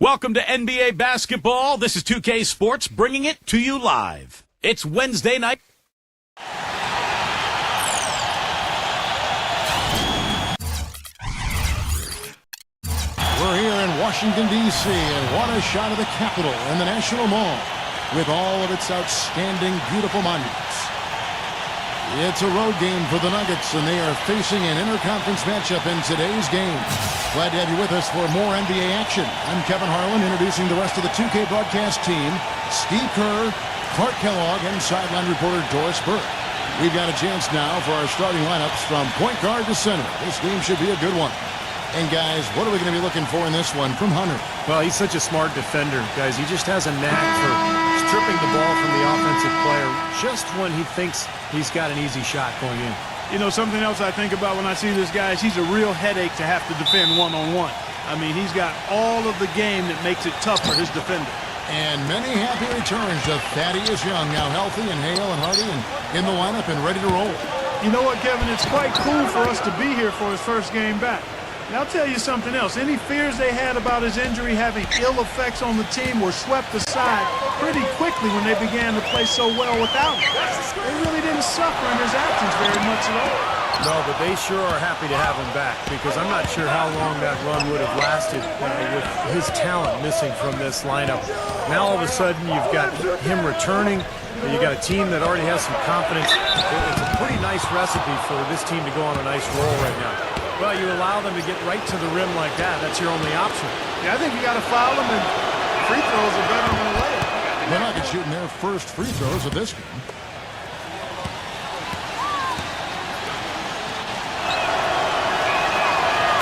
Welcome to NBA basketball. This is 2K Sports bringing it to you live. It's Wednesday night. We're here in Washington, D.C., and what a shot of the Capitol and the National Mall with all of its outstanding, beautiful monuments. It's a road game for the Nuggets, and they are facing an interconference matchup in today's game. Glad to have you with us for more NBA action. I'm Kevin Harlan, introducing the rest of the 2K broadcast team. Steve Kerr, Clark Kellogg, and sideline reporter Doris Burke. We've got a chance now for our starting lineups from point guard to center. This game should be a good one. And guys, what are we going to be looking for in this one from Hunter? Well, he's such a smart defender, guys. He just has a knack for stripping the ball from the offensive player just when he thinks he's got an easy shot going in. You know, something else I think about when I see this guy is he's a real headache to have to defend one-on-one. I mean, he's got all of the game that makes it tough for his defender. And many happy returns to Thaddeus Young, now healthy and hale and hearty and in the lineup and ready to roll. You know what, Kevin? It's quite cool for us to be here for his first game back. And I'll tell you something else. Any fears they had about his injury having ill effects on the team were swept aside pretty quickly when they began to play so well without him. They really didn't suffer in his absence very much at all. No, but they sure are happy to have him back because I'm not sure how long that run would have lasted with his talent missing from this lineup. Now all of a sudden you've got him returning. You've got a team that already has some confidence. It's a pretty nice recipe for this team to go on a nice roll right now. Well, you allow them to get right to the rim like that. That's your only option. Yeah, I think you got to foul them, and free throws are better than a layup. The Nuggets shooting their first free throws of this game.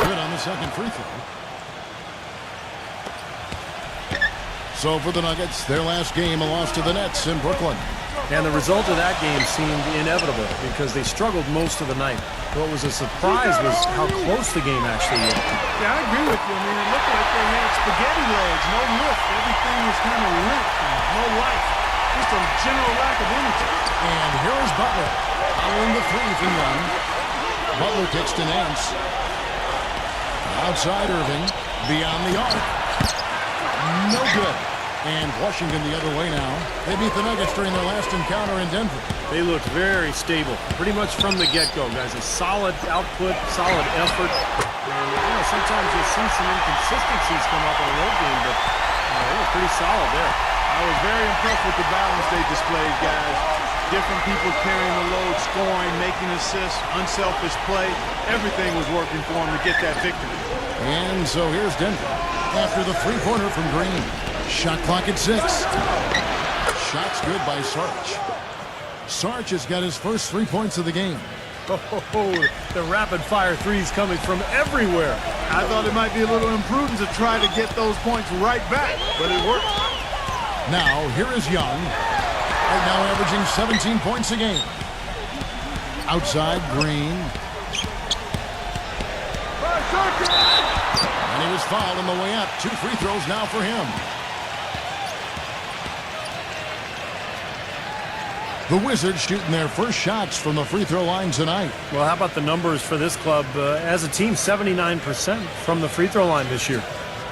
Good on the second free throw. So for the Nuggets, their last game, a loss to the Nets in Brooklyn. And the result of that game seemed inevitable because they struggled most of the night. What was a surprise was how close the game actually was. Yeah, I agree with you. I mean, it looked like they had spaghetti legs, no lift. Everything was kind of limp and no life. Just a general lack of energy. And here is Butler, following the three from Young. Butler kicks to Nance. Outside Irving, beyond the arc. No good. And Washington the other way now. They beat the Nuggets during their last encounter in Denver. They looked very stable, pretty much from the get-go, guys. A solid output, solid effort. And, you know, sometimes you'll see some inconsistencies come up in a road game, but they were pretty solid there. I was very impressed with the balance they displayed, guys. Different people carrying the load, scoring, making assists, unselfish play. Everything was working for them to get that victory. And so here's Denver after the three-pointer from Green. Shot clock at 6. Shot's good by Sarge. Sarge has got his first 3 points of the game. Oh, the rapid-fire threes coming from everywhere. I thought it might be a little imprudent to try to get those points right back, but it worked. Now, here is Young. Right now averaging 17 points a game. Outside, Green. And he was fouled on the way up. 2 free throws now for him. The Wizards shooting their first shots from the free throw line tonight. Well, how about the numbers for this club? As a team, 79% from the free throw line this year.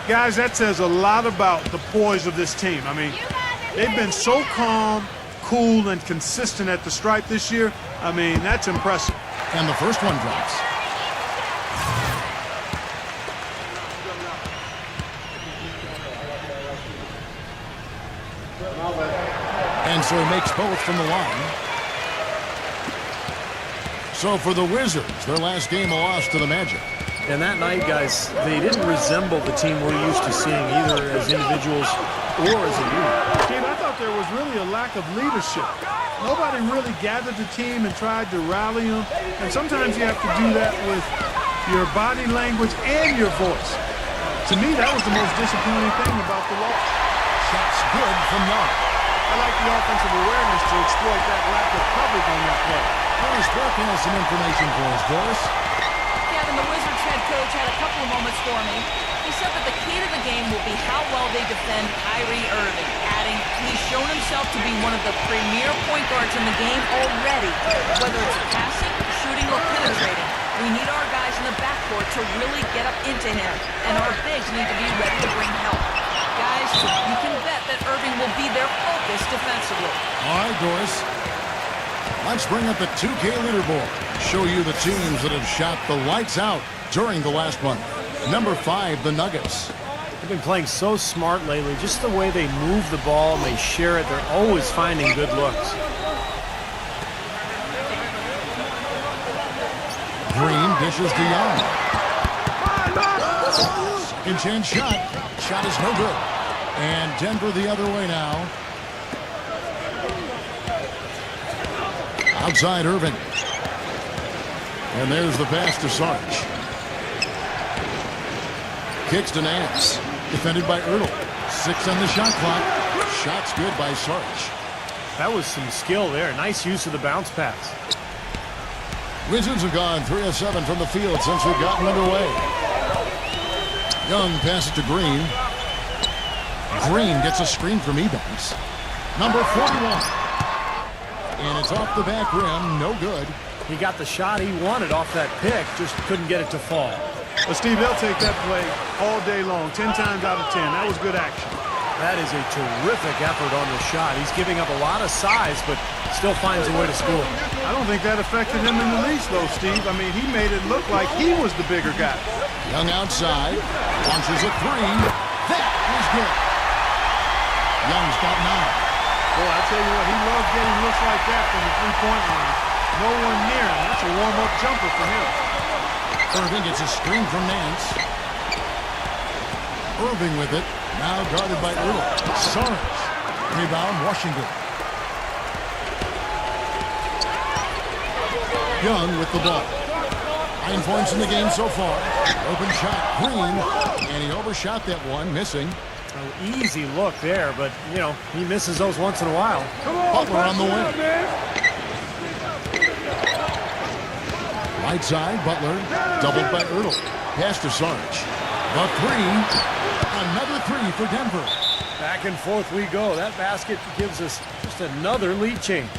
Guys, that says a lot about the poise of this team. I mean, they've been so calm, cool, and consistent at the stripe this year. I mean, that's impressive. And the first one drops. And so he makes both from the line. So for the Wizards, their last game a loss to the Magic. And that night, guys, they didn't resemble the team we're used to seeing either as individuals or as a unit. Steve, I thought there was really a lack of leadership. Nobody really gathered the team and tried to rally them. And sometimes you have to do that with your body language, and your voice. To me, that was the most disappointing thing about the loss. Shots good from Young. I like the offensive awareness to exploit that lack of coverage on that play. Doris Burke has some information for us, Doris. Kevin, the Wizards head coach had a couple of moments for me. He said that the key to the game will be how well they defend Kyrie Irving, adding, he's shown himself to be one of the premier point guards in the game already. Whether it's passing, shooting, or penetrating, we need our guys in the backcourt to really get up into him, and our bigs need to be ready to bring help. Guys, you can bet that Irving will be their focus defensively. All right, Doris. Let's bring up the 2K leaderboard. Show you the teams that have shot the lights out during the last month. Number 5, the Nuggets. They've been playing so smart lately. Just the way they move the ball and they share it, they're always finding good looks. Green dishes to Young. Second chance shot. Shot is no good. And Denver the other way now. Outside Irving. And there's the pass to Sarge. Kicks to Nance. Defended by Ertl. 6 on the shot clock. Shot's good by Sarge. That was some skill there. Nice use of the bounce pass. Wizards have gone 3 of 7 from the field since we've gotten underway. Young passes to Green. Green gets a screen from Ebanks. Number 41. And it's off the back rim. No good. He got the shot he wanted off that pick, just couldn't get it to fall. But Steve, they'll take that play all day long, 10 times out of 10. That was good action. That is a terrific effort on the shot. He's giving up a lot of size, but still finds a way to score. I don't think that affected him in the least, though, Steve. I mean, he made it look like he was the bigger guy. Young outside. Launches a 3. That is good. Young's got 9. Boy, I tell you what, he loves getting looks like that from the three-point line. No one near him. That's a warm-up jumper for him. Irving gets a screen from Nance. Irving with it. Now guarded by Ertl. Sarge. Rebound, Washington. Young with the ball. 9 points in the game so far. Open shot, Green. And he overshot that one, missing. An easy look there, but, you know, he misses those once in a while. Butler on the wing. Right side, Butler. Doubled by Ertl. Pass to Sarge. The 3. Another 3 for Denver. Back and forth we go. That basket gives us just another lead change.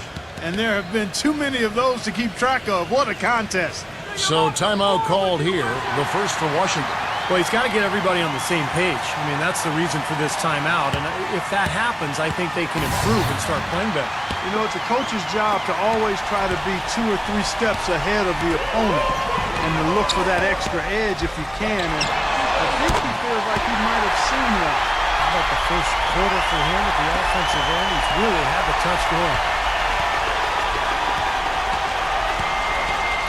And there have been too many of those to keep track of. What a contest. So timeout called here. The first for Washington. Well, he's got to get everybody on the same page. I mean, that's the reason for this timeout. And if that happens, I think they can improve and start playing better. You know, it's a coach's job to always try to be 2 or 3 steps ahead of the opponent and to look for that extra edge if you can. And I think he feels like he might have seen that. How about the first quarter for him at the offensive end? He's really had the touch going.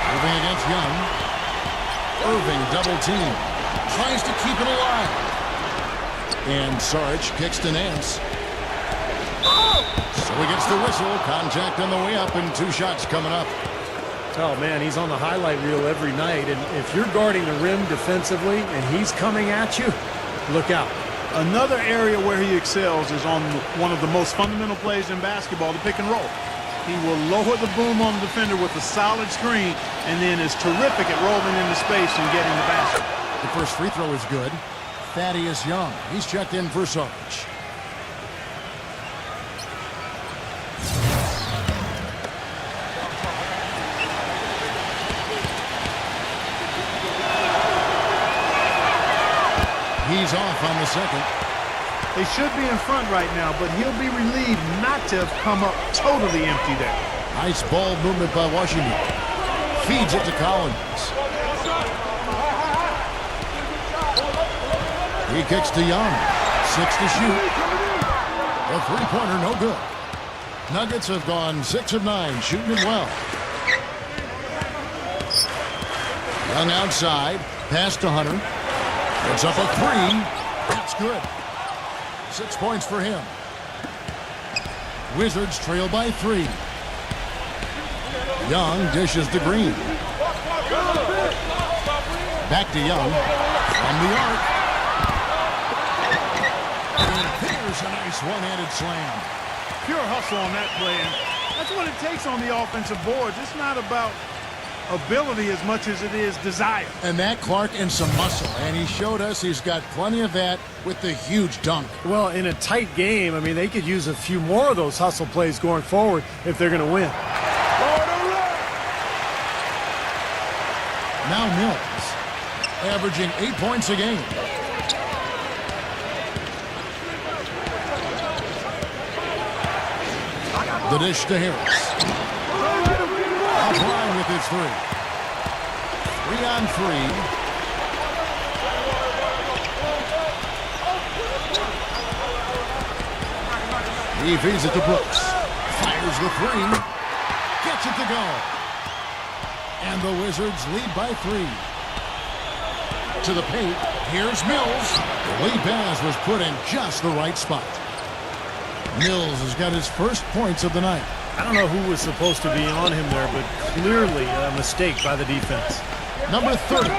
Irving against Young. Irving double team. Tries to keep it alive. And Sarge kicks to Nance. So he gets the whistle. Contact on the way up and 2 shots coming up. Oh, man, he's on the highlight reel every night. And if you're guarding the rim defensively and he's coming at you, look out. Another area where he excels is on one of the most fundamental plays in basketball, the pick and roll. He will lower the boom on the defender with a solid screen and then is terrific at rolling into space and getting the basket. The first free throw is good. Thaddeus Young. He's checked in for Sarge. He's off on the second. They should be in front right now, but he'll be relieved not to have come up totally empty there. Nice ball movement by Washington. Feeds it to Collins. He kicks to Young. 6 to shoot. A three-pointer, no good. Nuggets have gone 6 of 9, shooting it well. Young outside. Pass to Hunter. It's up a 3. That's good. 6 points for him. Wizards trail by 3. Young dishes to Green. Back to Young from the arc. And there's a nice one-handed slam. Pure hustle on that play, and that's what it takes on the offensive boards. It's not about ability as much as it is desire. And that, Clark, and some muscle. And he showed us he's got plenty of that with the huge dunk. Well, in a tight game, I mean, they could use a few more of those hustle plays going forward if they're going to win. Now Mills, averaging 8 points a game. The dish to Harris. Offline with his three. 3-on-3. He feeds it to Brooks. Fires the three. Gets it to go. And the Wizards lead by 3. To the paint. Here's Mills. The lead pass was put in just the right spot. Mills has got his first points of the night. I don't know who was supposed to be on him there, but clearly a mistake by the defense. Number 30.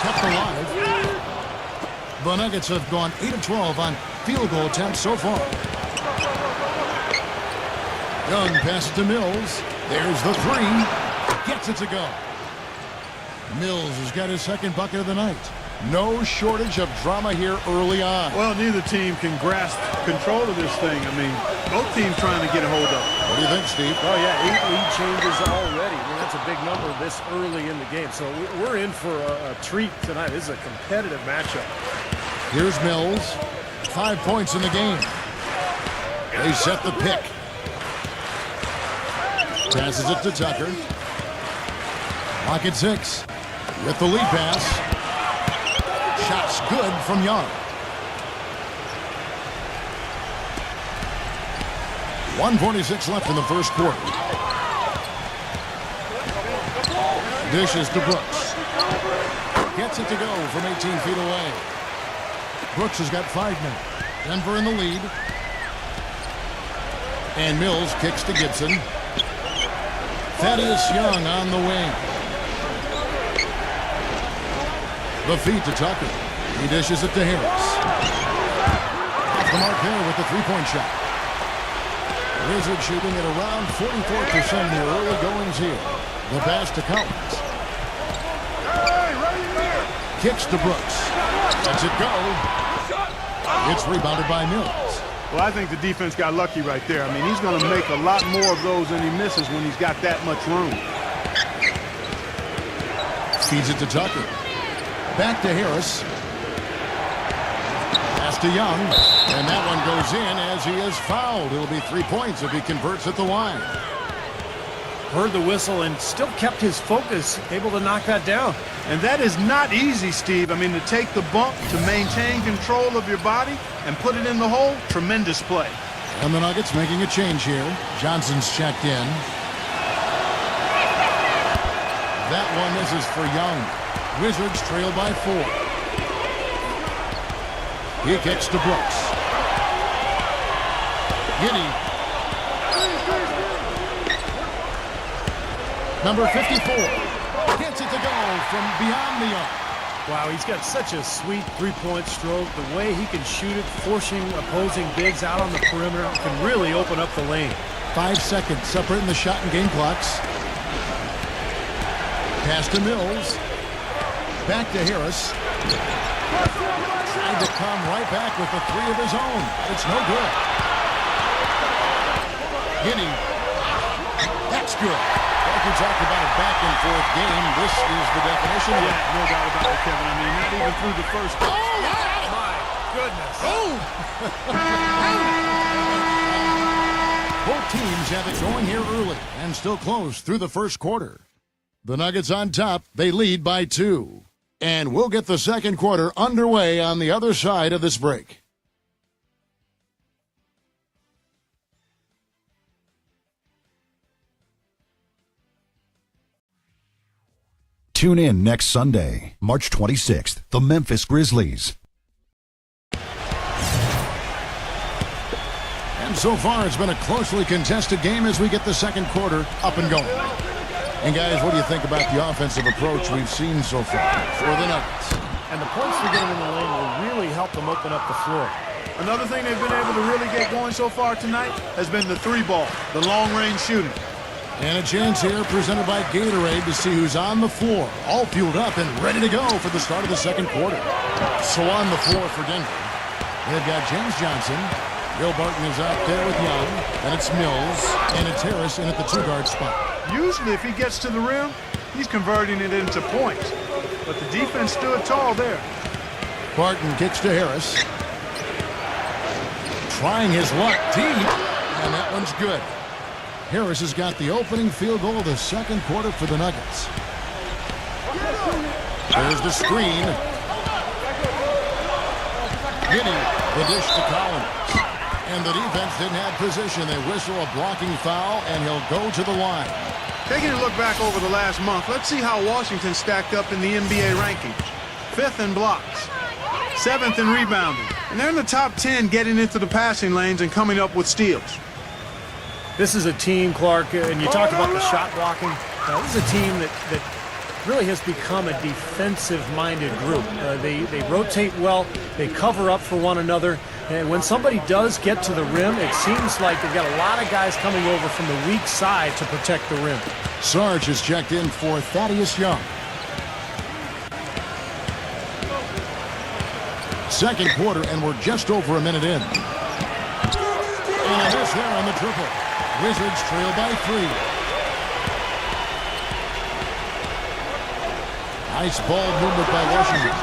Kept alive. The Nuggets have gone 8 of 12 on field goal attempts so far. Young passes to Mills. There's the three. Gets it to go. Mills has got his second bucket of the night. No shortage of drama here early on. Well, neither team can grasp control of this thing. I mean, both teams trying to get a hold of it. What do you think, Steve? Oh, yeah, 8 lead changes already. I mean, that's a big number this early in the game. So we're in for a treat tonight. This is a competitive matchup. Here's Mills. 5 points in the game. They set the pick. Passes it to Tucker. Lock at 6. With the lead pass. Shots good from Young. 1:46 left in the first quarter. Dishes to Brooks. Gets it to go from 18 feet away. Brooks has got 5 now. Denver in the lead. And Mills kicks to Gibson. Thaddeus Young on the wing. The feed to Tucker. He dishes it to Harris. Off the mark there with the three-point shot. Wizards shooting at around 44% in the early goings here. The pass to Collins. Kicks to Brooks. Lets it go. It's rebounded by Mills. Well, I think the defense got lucky right there. I mean, he's going to make a lot more of those than he misses when he's got that much room. Feeds it to Tucker. Back to Harris. Pass to Young. And that one goes in as he is fouled. It'll be 3 points if he converts at the line. Heard the whistle and still kept his focus, able to knock that down. And that is not easy, Steve. I mean, to take the bump, to maintain control of your body, and put it in the hole, tremendous play. And the Nuggets making a change here. Johnson's checked in. That one misses for Young. Wizards trail by 4. He kicks to Brooks. Giddey. Number 54. Gets it to go from beyond the arc. Wow, he's got such a sweet three-point stroke. The way he can shoot it, forcing opposing bigs out on the perimeter, can really open up the lane. 5 seconds separating the shot and game clocks. Pass to Mills. Back to Harris. Tried to come right back with the three of his own. It's no good. Giddey. That's good. Like we talked about a back-and-forth game, this is the definition of it. Yeah, no doubt about it, Kevin. I mean, not even through the first. Oh, my goodness. Oh! Both teams have it going here early and still close through the first quarter. The Nuggets on top. They lead by 2. And we'll get the second quarter underway on the other side of this break. Tune in next Sunday, March 26th, the Memphis Grizzlies. And so far, it's been a closely contested game as we get the second quarter up and going. And guys, what do you think about the offensive approach we've seen so far for the Nuggets? And the points they get in the lane will really help them open up the floor. Another thing they've been able to really get going so far tonight has been the three ball, the long-range shooting. And a chance here presented by Gatorade to see who's on the floor, all fueled up and ready to go for the start of the second quarter. So on the floor for Denver, they've got James Johnson. Will Barton is out there with Young. Then it's Mills, and it's Harris in at the two-guard spot. Usually if he gets to the rim, he's converting it into points. But the defense stood tall there. Barton kicks to Harris. Trying his luck deep, and that one's good. Harris has got the opening field goal of the second quarter for the Nuggets. There's the screen. Hitting the dish to Collins. And the defense didn't have position. They whistle a blocking foul, and he'll go to the line. Taking a look back over the last month, let's see how Washington stacked up in the NBA rankings. 5th in blocks, 7th in rebounding, and they're in the top 10 getting into the passing lanes and coming up with steals. This is a team, Clark, and you talk about the shot blocking. This is a team that really has become a defensive-minded group. They rotate well, they cover up for one another, and when somebody does get to the rim, it seems like they've got a lot of guys coming over from the weak side to protect the rim. Sarge has checked in for Thaddeus Young. Second quarter, and we're just over a minute in. And a miss there on the triple. Wizards trail by 3. Nice ball movement by Washington.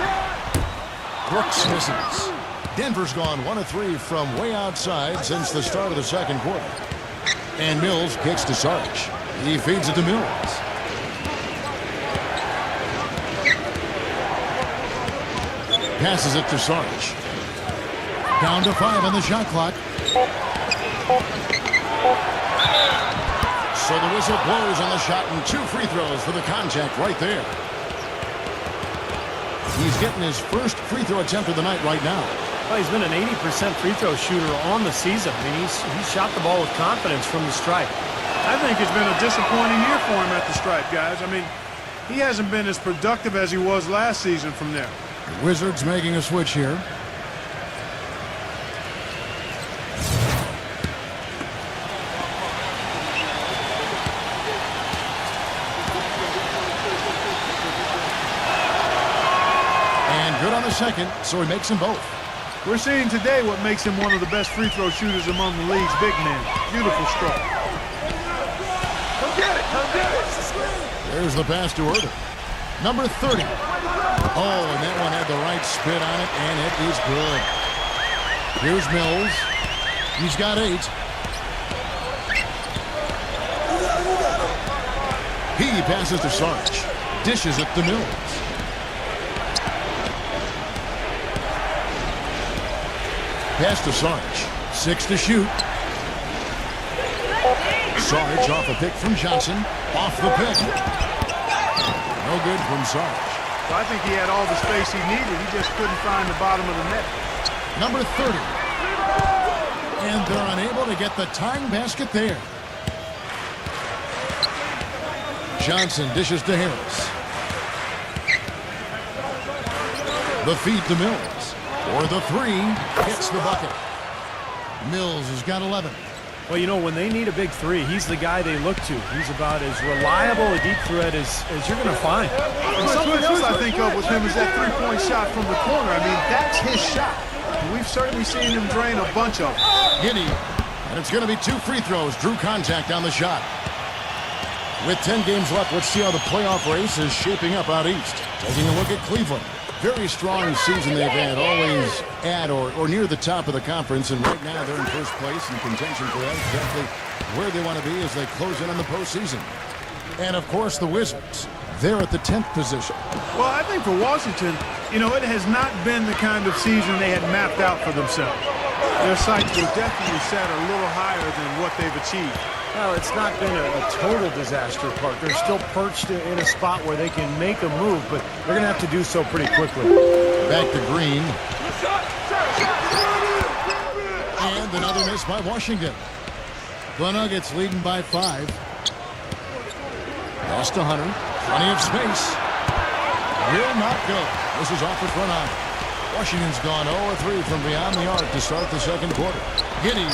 Brooks misses. Denver's gone 1 of 3 from way outside since the start of the second quarter. And Mills kicks to Sarge. He feeds it to Mills. Passes it to Sarge. Down to 5 on the shot clock. So the whistle blows on the shot, and 2 free throws for the contact right there. He's getting his first free throw attempt of the night right now. Well, he's been an 80% free throw shooter on the season. I mean, he's shot the ball with confidence from the stripe. I think it's been a disappointing year for him at the stripe, guys. I mean, he hasn't been as productive as he was last season from there. The Wizards making a switch here. Good on the second, so he makes them both. We're seeing today what makes him one of the best free throw shooters among the league's big men. Beautiful stroke. Come get it, come get it. There's the pass to Irving. Number 30. Oh, and that one had the right spin on it, and it is good. Here's Mills. He's got 8. He passes to Sarge. Dishes it to Mills. Pass to Sarge. 6 to shoot. Sarge off a pick from Johnson. Off the pick. No good from Sarge. Well, I think he had all the space he needed. He just couldn't find the bottom of the net. Number 30. And they're unable to get the tying basket there. Johnson dishes to Harris. The feed to Mills. For the 3, hits the bucket. Mills has got 11. Well, you know, when they need a big 3, he's the guy they look to. He's about as reliable a deep threat as you're going to find. And something else I think of with him is that three-point shot from the corner. I mean, that's his shot. We've certainly seen him drain a bunch of them. Hitty, and it's going to be 2 free throws. Drew contact on the shot. With 10 games left, let's see how the playoff race is shaping up out east. Taking a look at Cleveland. Very strong season they've had, always at or near the top of the conference, and right now they're in first place in contention for that, exactly where they want to be as they close in on the postseason. And of course the Wizards, they're at the 10th position. Well, I think for Washington, you know, it has not been the kind of season they had mapped out for themselves. Their sights were definitely set a little higher than what they've achieved. Well, it's not been a total disaster, Clark. They're still perched in a spot where they can make a move, but they're going to have to do so pretty quickly. Back to Green. And another miss by Washington. The Nuggets leading by 5. Lost to Hunter. Plenty of space. Will not go. This is off the front eye. Washington's gone 0-3 from beyond the arc to start the second quarter. Giddey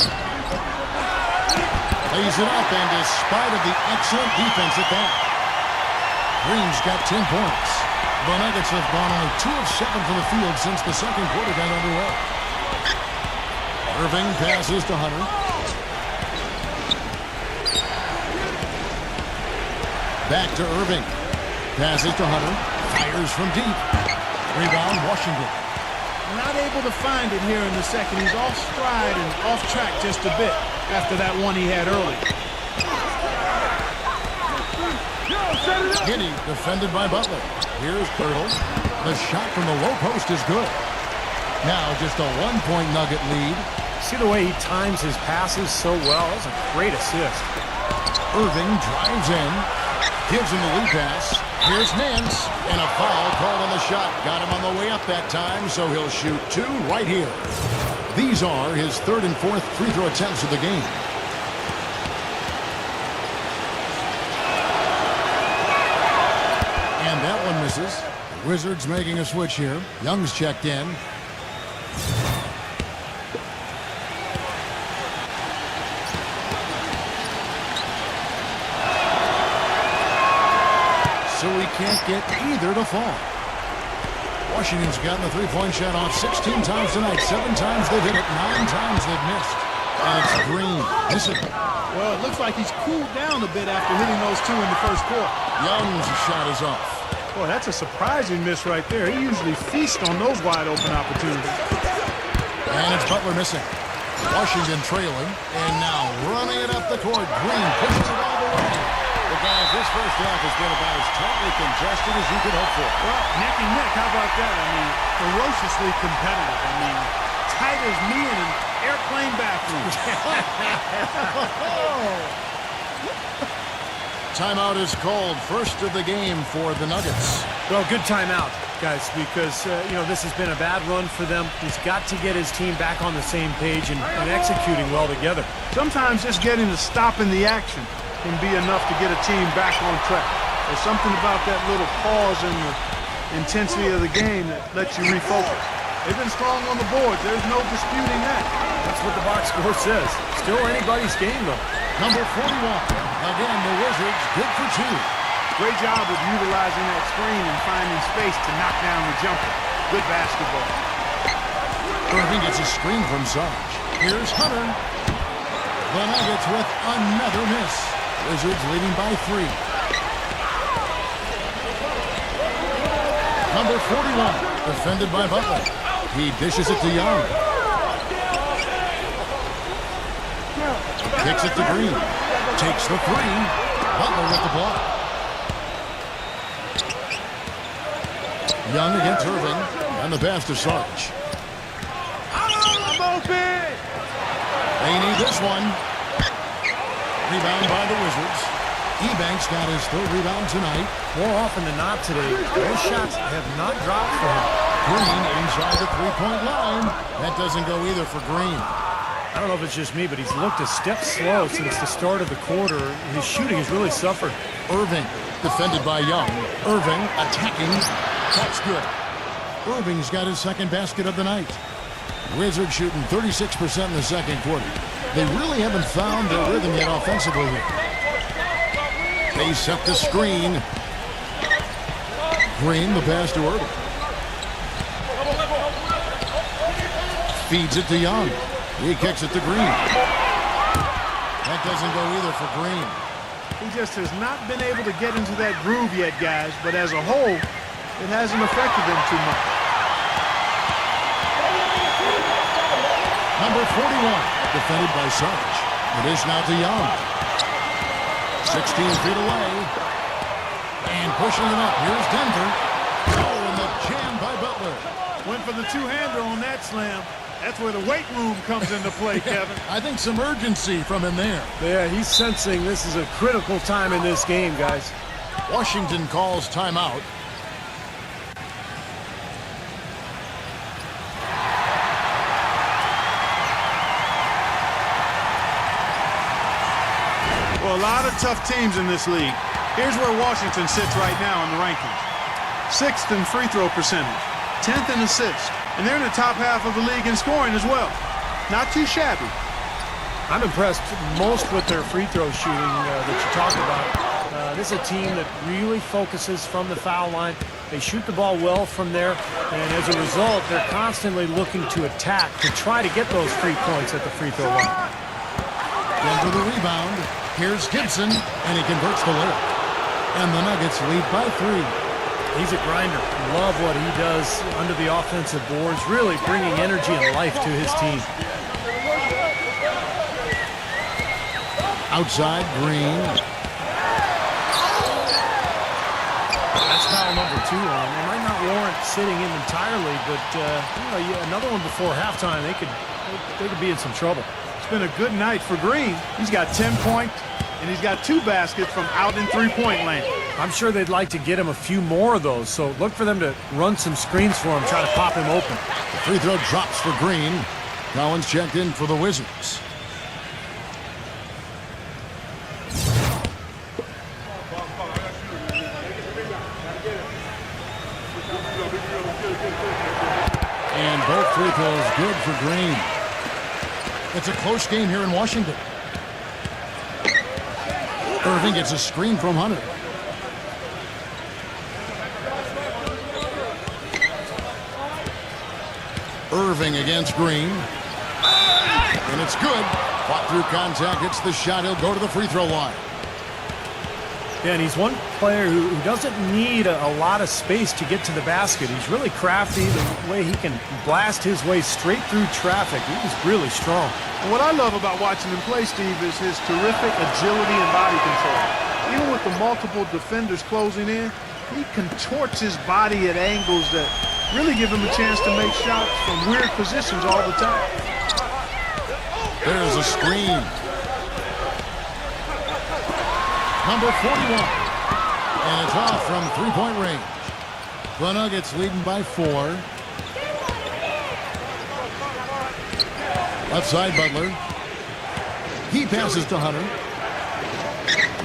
lays it up, and despite of the excellent defense at that, Green's got 10 points. The Nuggets have gone only 2 of 7 from the field since the second quarter got underway. Irving passes to Hunter. Back to Irving. Passes to Hunter. Fires from deep. Rebound, Washington. Not able to find it here in the second. He's off stride and off track just a bit after that one he had early. Giddey defended by Butler. Here's Pirtle. The shot from the low post is good. Now just a 1-point Nugget lead. See the way he times his passes so well? That's a great assist. Irving drives in. Gives him the lead pass. Here's Nance. And a foul called on the shot. Got him on the way up that time, so he'll shoot 2 right here. These are his 3rd and 4th free throw attempts of the game. And that one misses. Wizards making a switch here. Young's checked in. So he can't get either to fall. Washington's gotten the three-point shot off 16 times tonight. 7 times they've hit it, 9 times they've missed. And it's Green missing. Well, it looks like he's cooled down a bit after hitting those 2 in the first quarter. Young's shot is off. Boy, that's a surprising miss right there. He usually feasts on those wide-open opportunities. And it's Butler missing. Washington trailing. And now running it up the court. Green pushing it all the way. But guys, this first half has been about as tightly congested as you could hope for. Well, neck and neck, how about that? I mean, ferociously competitive. I mean, tight as me in an airplane bathroom. Timeout is called. First of the game for the Nuggets. Well, good timeout, guys, because, this has been a bad run for them. He's got to get his team back on the same page and executing well together. Sometimes just getting to stop in the action can be enough to get a team back on track. There's something about that little pause in the intensity of the game that lets you refocus. They've been strong on the board. There's no disputing that. That's what the box score says. Still anybody's game, though. Number 41. Again, the Wizards good for 2. Great job of utilizing that screen and finding space to knock down the jumper. Good basketball. Irving gets a screen from Sarge. Here's Hunter. The Nuggets with another miss. Wizards leading by 3. Number 41, defended by Butler. He dishes it to Young. Kicks it to Green. Takes the 3. Butler with the block. Young against Irving. And the pass to Sarge. I'm open! They need this one. Rebound by the Wizards. Ebanks got his 3rd rebound tonight. More often than not today, those shots have not dropped for him. Green inside the 3-point line. That doesn't go either for Green. I don't know if it's just me, but he's looked a step slow since the start of the quarter. His shooting has really suffered. Irving defended by Young. Irving attacking. That's good. Irving's got his 2nd basket of the night. Wizards shooting 36% in the second quarter. They really haven't found their rhythm yet offensively here. They set the screen. Green, the pass to Irving. Feeds it to Young. He kicks it to Green. That doesn't go either for Green. He just has not been able to get into that groove yet, guys. But as a whole, it hasn't affected them too much. Number 41, defended by Sarge. It is now to Young. 16 feet away. And pushing it up. Here's Denver. Oh, and the jam by Butler. Went for the two-hander on that slam. That's where the weight room comes into play, Kevin. I think some urgency from him there. Yeah, he's sensing this is a critical time in this game, guys. Washington calls timeout. Well, a lot of tough teams in this league. Here's where Washington sits right now in the rankings. 6th in free throw percentage, 10th in assists, and they're in the top half of the league in scoring as well. Not too shabby. I'm impressed most with their free throw shooting that you talked about. This is a team that really focuses from the foul line. They shoot the ball well from there, and as a result, they're constantly looking to attack to try to get those free points at the free throw line. Into the rebound. Here's Gibson, and he converts the layup. And the Nuggets lead by 3. He's a grinder. Love what he does under the offensive boards, really bringing energy and life to his team. Outside, Green. That's foul number 2 on him. It might not warrant sitting him entirely, but another one before halftime, they could be in some trouble. It's been a good night for Green. He's got 10 points, and he's got 2 baskets from out in three-point land. I'm sure they'd like to get him a few more of those, so look for them to run some screens for him, try to pop him open. The free throw drops for Green. Collins checked in for the Wizards. And both free throws good for Green. It's a close game here in Washington. Irving gets a screen from Hunter. Irving against Green. And it's good. Fought through contact, hits the shot. He'll go to the free throw line. Yeah, and he's one player who doesn't need a lot of space to get to the basket. He's really crafty, the way he can blast his way straight through traffic. He was really strong. And what I love about watching him play, Steve, is his terrific agility and body control. Even with the multiple defenders closing in, he contorts his body at angles that really give him a chance to make shots from weird positions all the time. There's a screen. Number 41. And it's off from three-point range. The Nuggets leading by 4. Left side, Butler. He passes to Hunter.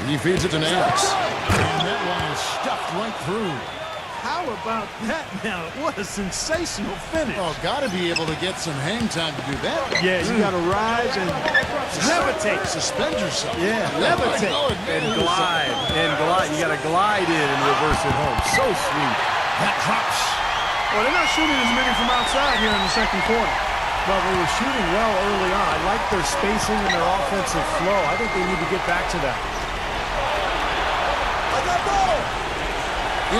He feeds it to Nance. And that one is stuffed right through. How about that now? What a sensational finish. Oh, got to be able to get some hang time to do that. Yeah, you got to rise and levitate. Suspend yourself. Yeah, levitate. And glide. You got to glide in and reverse it home. So sweet. That drops. Well, they're not shooting as many from outside here in the second quarter. Well, they were shooting well early on. I like their spacing and their offensive flow. I think they need to get back to that.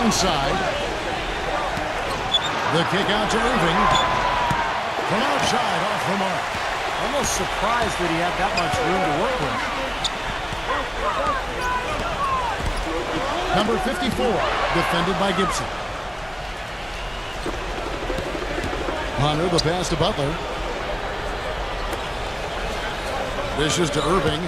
Inside. The kick out to Irving. From outside, off the mark. Almost surprised that he had that much room to work with. Number 54, defended by Gibson. Hunter, the pass to Butler. Dishes to Irving.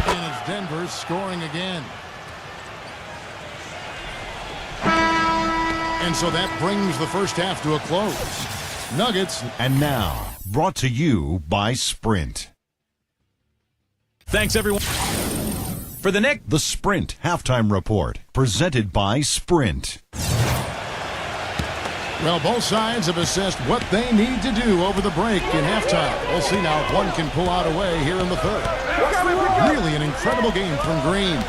And it's Denver scoring again. And so that brings the first half to a close. Nuggets. And now, brought to you by Sprint. Thanks, everyone. For the next... The Sprint Halftime Report, presented by Sprint. Well, both sides have assessed what they need to do over the break in halftime. We'll see now if one can pull out a way here in the third. Really an incredible game from Green.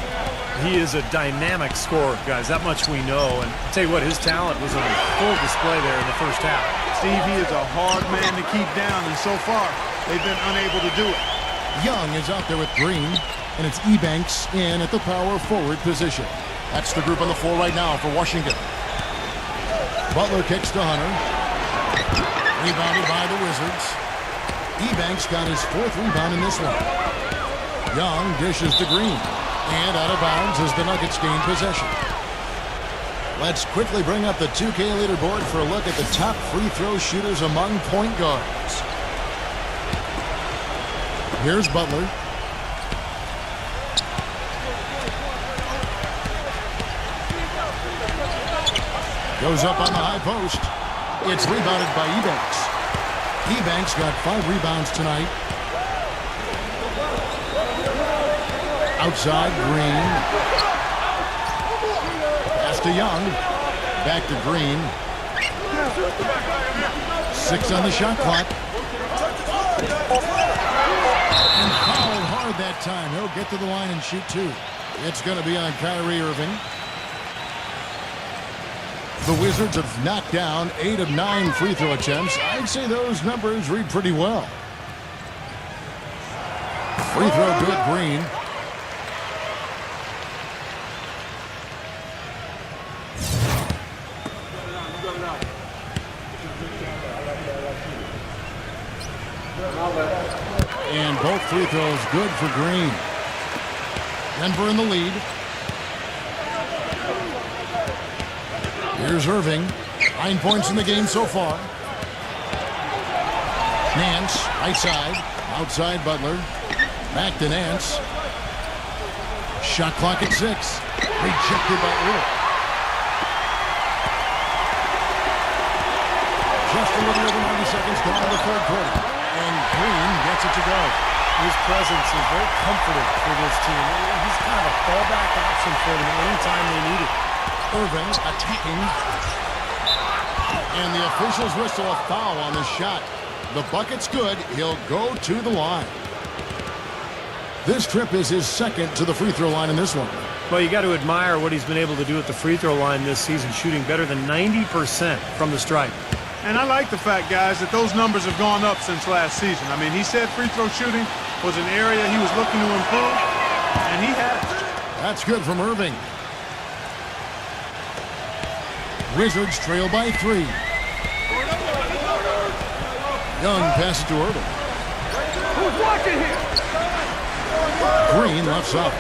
He is a dynamic scorer, guys. That much we know. And I'll tell you what, his talent was on full display there in the first half. Steve, he is a hard man to keep down, and so far, they've been unable to do it. Young is out there with Green, and it's Ebanks in at the power forward position. That's the group on the floor right now for Washington. Butler kicks to Hunter. Rebounded by the Wizards. Ebanks got his 4th rebound in this one. Young dishes to Green. And out of bounds as the Nuggets gain possession. Let's quickly bring up the 2K leaderboard for a look at the top free throw shooters among point guards. Here's Butler. Goes up on the high post. It's rebounded by Ebanks. Ebanks got 5 rebounds tonight. Outside, Green. Pass to Young. Back to Green. 6 on the shot clock. And fouled hard that time. He'll get to the line and shoot 2. It's going to be on Kyrie Irving. The Wizards have knocked down 8 of 9 free throw attempts. I'd say those numbers read pretty well. Free throw good, Green. And both free throws good for Green. Denver in the lead. Here's Irving. 9 points in the game so far. Nance, right side. Outside Butler. Back to Nance. Shot clock at 6. Rejected by Earl. Just a little over 90 seconds gone in the third quarter. And Green gets it to go. His presence is very comforting for this team. He's kind of a fallback option for them anytime they need it. Irving attacking. And the officials whistle a foul on the shot. The bucket's good. He'll go to the line. This trip is his second to the free throw line in this one. Well, you got to admire what he's been able to do at the free throw line this season, shooting better than 90% from the stripe. And I like the fact, guys, that those numbers have gone up since last season. I mean, he said free throw shooting was an area he was looking to improve, and he has. That's good from Irving. Wizards trail by 3. Young passes to Irving. Who's watching here? Green left side.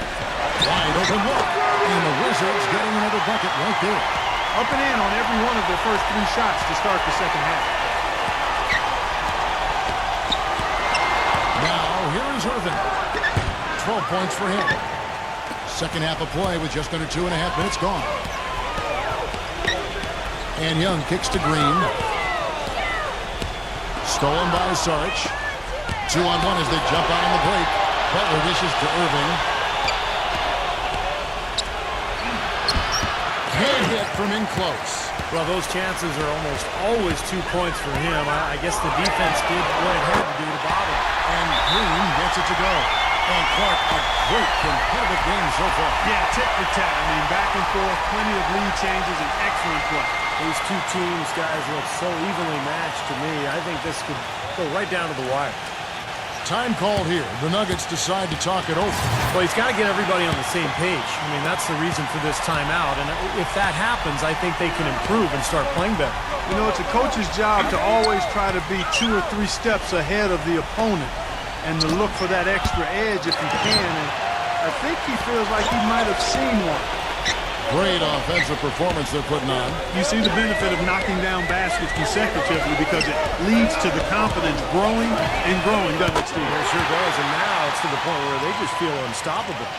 Wide open look. And the Wizards getting another bucket right there. Up and in on every one of their first 3 shots to start the second half. Now, here is Irving. 12 points for him. Second half of play with just under 2.5 minutes gone. And Young kicks to Green. Stolen by Sarge. 2-on-1 as they jump out on the break. Butler dishes to Irving. Can't hit from in close. Well, those chances are almost always 2 points for him. I guess the defense did what it had to do to bother him. And Green gets it to go. And Clark, a great competitive game so far. Yeah, tit for tat. I mean, back and forth, plenty of lead changes, and excellent play. These 2 teams, guys, look so evenly matched to me. I think this could go right down to the wire. Time called here. The Nuggets decide to talk it over. Well, he's got to get everybody on the same page. I mean, that's the reason for this timeout. And if that happens, I think they can improve and start playing better. You know, it's a coach's job to always try to be 2 or 3 steps ahead of the opponent and to look for that extra edge if you can. And I think he feels like he might have seen one. Great offensive performance they're putting on. You see the benefit of knocking down baskets consecutively because it leads to the confidence growing and growing, doesn't it, Steve? It sure does, and now it's to the point where they just feel unstoppable.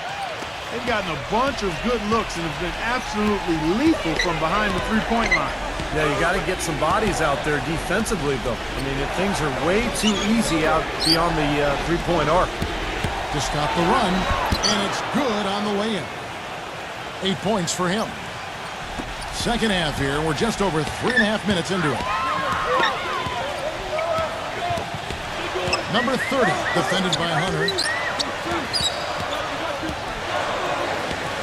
They've gotten a bunch of good looks and have been absolutely lethal from behind the three-point line. Yeah, you got to get some bodies out there defensively, though. I mean, if things are way too easy out beyond the three-point arc. To stop the run, and it's good on the way in. 8 points for him. Second half here. We're just over 3.5 minutes into it. Number 30, defended by Hunter.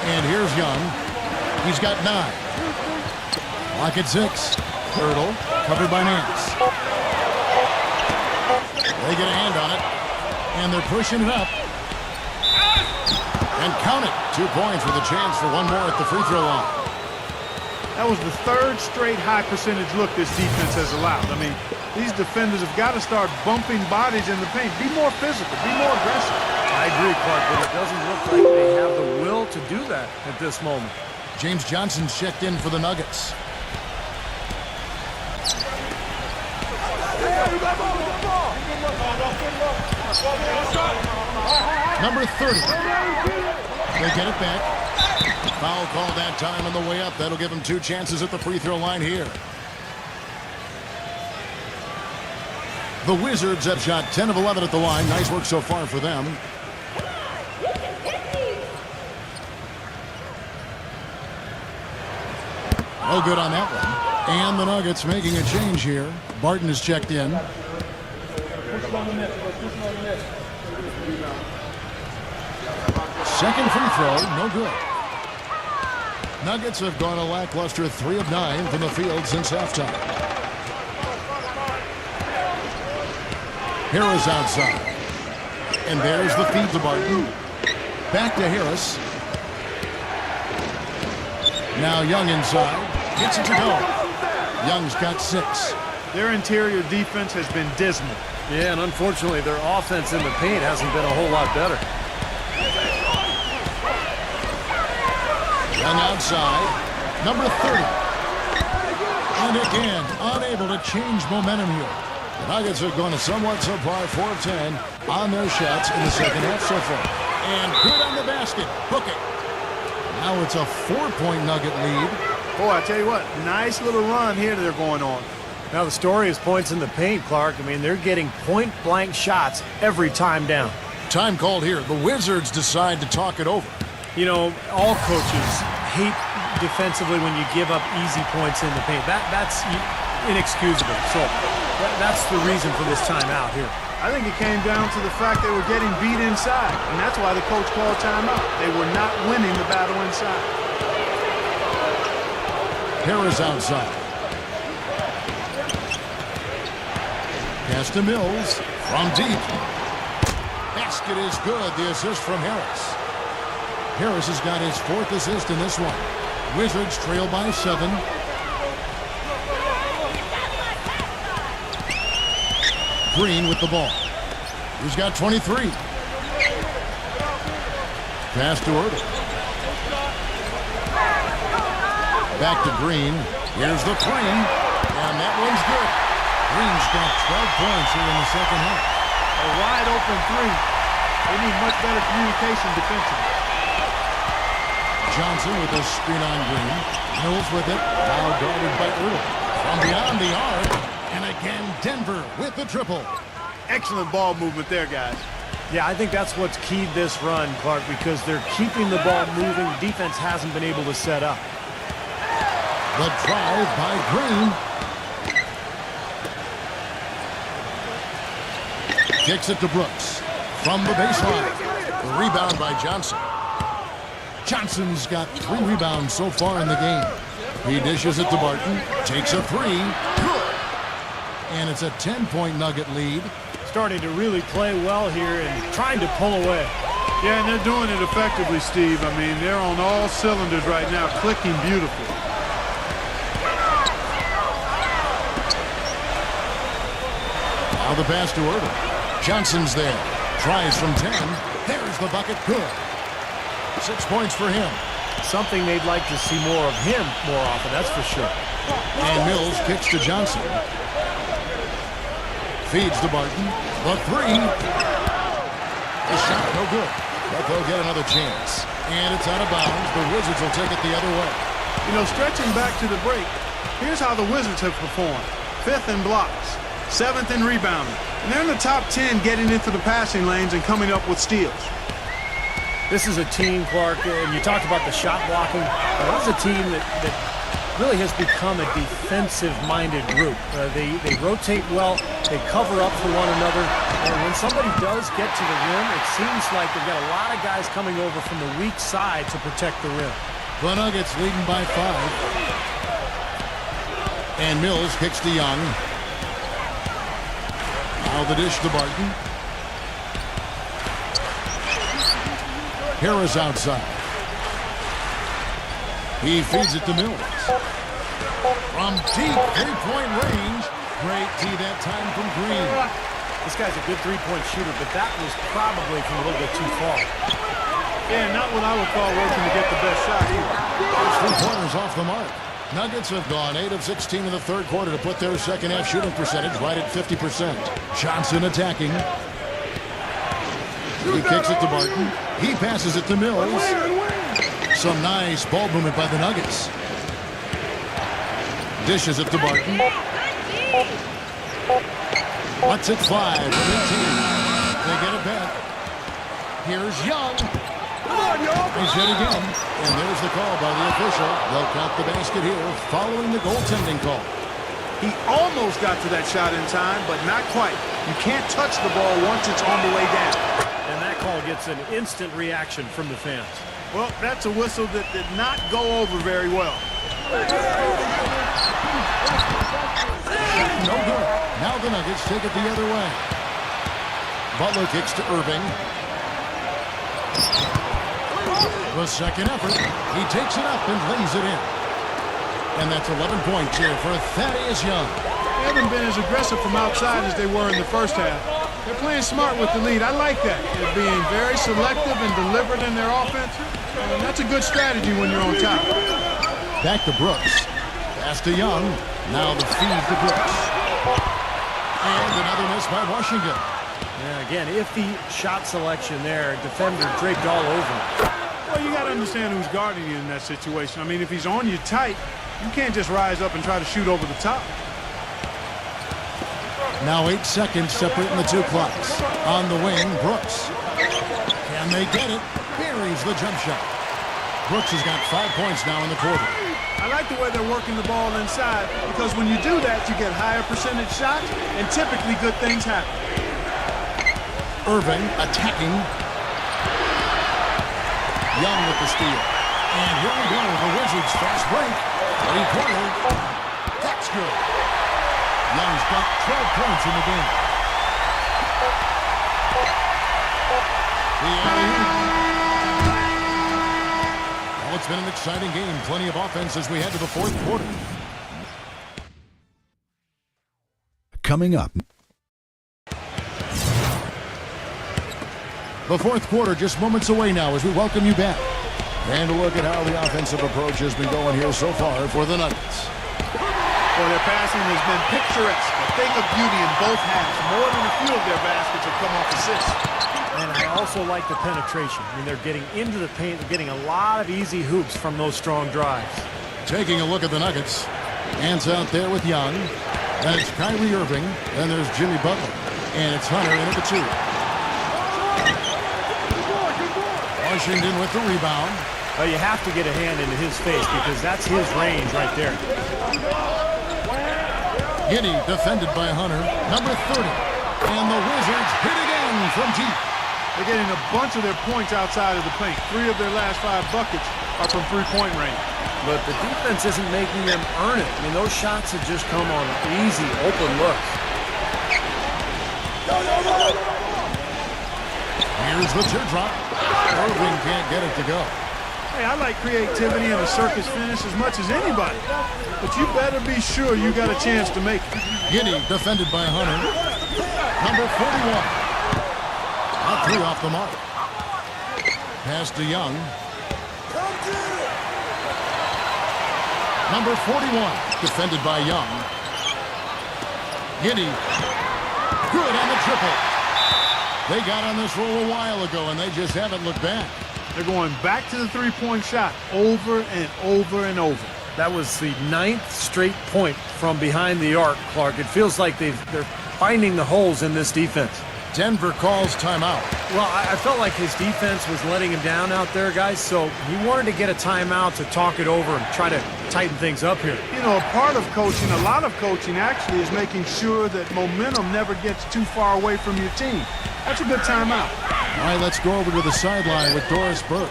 And here's Young. He's got 9. Lock at 6. Hurdle, covered by Nance. They get a hand on it, and they're pushing it up. And count it. 2 points with a chance for one more at the free throw line. That was the 3rd straight high percentage look this defense has allowed. I mean, these defenders have got to start bumping bodies in the paint. Be more physical. Be more aggressive. I agree, Clark, but it doesn't look like they have the will to do that at this moment. James Johnson's checked in for the Nuggets. Number 30. They get it back. Foul called that time on the way up. That'll give them 2 chances at the free throw line here. The Wizards have shot 10 of 11 at the line. Nice work so far for them. No good on that one. And the Nuggets making a change here. Barton is checked in. Second free throw, no good. Nuggets have gone a lackluster 3 of 9 from the field since halftime. Harris outside. And there's the feed to Barton. Back to Harris. Now Young inside. Gets it to go. Young's got 6. Their interior defense has been dismal. Yeah, and unfortunately, their offense in the paint hasn't been a whole lot better. Young outside. Number 30. And again, unable to change momentum here. The Nuggets have gone a somewhat subpar 4 of 10 on their shots in the second half so far. And good on the basket. Book it. Now it's a 4-point Nugget lead. Boy, I tell you what, nice little run here they're going on. Now the story is points in the paint, Clark. I mean, they're getting point-blank shots every time down. Time called here. The Wizards decide to talk it over. You know, all coaches hate defensively when you give up easy points in the paint. That's inexcusable. So that's the reason for this timeout here. I think it came down to the fact they were getting beat inside, and that's why the coach called timeout. They were not winning the battle inside. Harris outside. Pass to Mills from deep. Basket is good. The assist from Harris. Harris has got his 4th assist in this one. Wizards trail by 7. Green with the ball. He's got 23. Pass to Irving. Back to Green. Here's the 3. And that one's good. Green's got 12 points here in the second half. A wide open 3. They need much better communication defensively. Johnson with the screen on Green. Mills with it. Now guarded by Irving. From beyond the arc. And again, Denver with the triple. Excellent ball movement there, guys. Yeah, I think that's what's keyed this run, Clark, because they're keeping the ball moving. Defense hasn't been able to set up. The drive by Green. Kicks it to Brooks. From the baseline. The rebound by Johnson. Johnson's got 3 rebounds so far in the game. He dishes it to Barton. Takes a 3. Good. And it's a 10-point Nugget lead. Starting to really play well here and trying to pull away. Yeah, and they're doing it effectively, Steve. I mean, they're on all cylinders right now, clicking beautifully. Now the pass to Irving. Johnson's there. Tries from 10. There's the bucket. Good. 6 points for him. Something they'd like to see more of him more often, that's for sure. And Mills kicks to Johnson. Feeds to Barton. The 3. The shot no good. But they'll get another chance. And it's out of bounds. The Wizards will take it the other way. You know, stretching back to the break, here's how the Wizards have performed. 5th in blocks, 7th in rebounding. And they're in the top 10 getting into the passing lanes and coming up with steals. This is a team, Clark, and you talked about the shot blocking. This is a team that really has become a defensive-minded group. They rotate well, they cover up for one another, and when somebody does get to the rim, it seems like they've got a lot of guys coming over from the weak side to protect the rim. The Nuggets leading by 5. And Mills kicks to Young. Now the dish to Barton. Harris outside. He feeds it to Mills. From deep 3-point range. Great tee that time from Green. This guy's a good three-point shooter, but that was probably from a little bit too far. Yeah, not what I would call working to get the best shot either. 3-pointers off the mark. Nuggets have gone 8 of 16 in the third quarter to put their second half shooting percentage right at 50%. Johnson attacking. He kicks it to Barton. He passes it to Mills. Some nice ball movement by the Nuggets. Dishes it to Barton. Lets it fly from 18. They get it back. Here's Young. He's hit again. And there's the call by the official. They'll count the basket here following the goaltending call. He almost got to that shot in time, but not quite. You can't touch the ball once it's on the way down. And that call gets an instant reaction from the fans. Well, that's a whistle that did not go over very well. No good. Now the Nuggets take it the other way. Butler kicks to Irving. The second effort. He takes it up and lays it in. And that's 11 points here for Thaddeus Young. They haven't been as aggressive from outside as they were in the first half. They're playing smart with the lead. I like that. They're being very selective and deliberate in their offense. And that's a good strategy when you're on top. Back to Brooks. Pass to Young. Now the feed to Brooks. And another miss by Washington. Yeah, again, iffy shot selection there. Defender draped all over him. Well, you got to understand who's guarding you in that situation. I mean, if he's on you tight, you can't just rise up and try to shoot over the top. Now 8 seconds separating the two clocks. On the wing, Brooks. Can they get it? Buries the jump shot. Brooks has got 5 points now in the quarter. I like the way they're working the ball inside because when you do that, you get higher percentage shots and typically good things happen. Irving attacking. Young with the steal. And here we go, the Wizards fast break. 3-quarter. That's good. Young's got 12 points in the game. Well, it's been an exciting game. Plenty of offense as we head to the fourth quarter. Coming up. The fourth quarter just moments away now as we welcome you back. And a look at how the offensive approach has been going here so far for the Nuggets. Well, their passing has been picturesque, a thing of beauty in both halves. More than a few of their baskets have come off assists. And I also like the penetration. I mean, they're getting into the paint. They're getting a lot of easy hoops from those strong drives. Taking a look at the Nuggets. Hands out there with Young. And it's Kyrie Irving. Then there's Jimmy Butler. And it's Hunter in at the 2. Washington with the rebound. Well, you have to get a hand into his face because that's his range right there. Giddey defended by Hunter. Number 30. And the Wizards hit again from deep. They're getting a bunch of their points outside of the paint. 3 of their last 5 buckets are from three-point range. But the defense isn't making them earn it. I mean, those shots have just come on easy, open looks. Here's the teardrop. Irving can't get it to go. Hey, I like creativity and a circus finish as much as anybody. But you better be sure you got a chance to make it. Giddey defended by Hunter. Number 41. Not 3 off the mark. Pass to Young. Number 41. Defended by Young. Giddey. Good on the triple. They got on this roll a while ago, and they just haven't looked back. They're going back to the three-point shot over and over and over. That was the 9th straight point from behind the arc, Clark. It feels like they're finding the holes in this defense. Denver calls timeout. Well, I felt like his defense was letting him down out there, guys, so he wanted to get a timeout to talk it over and try to tighten things up here. You know, a part of coaching, a lot of coaching actually, is making sure that momentum never gets too far away from your team. That's a good timeout. All right, let's go over to the sideline with Doris Burke.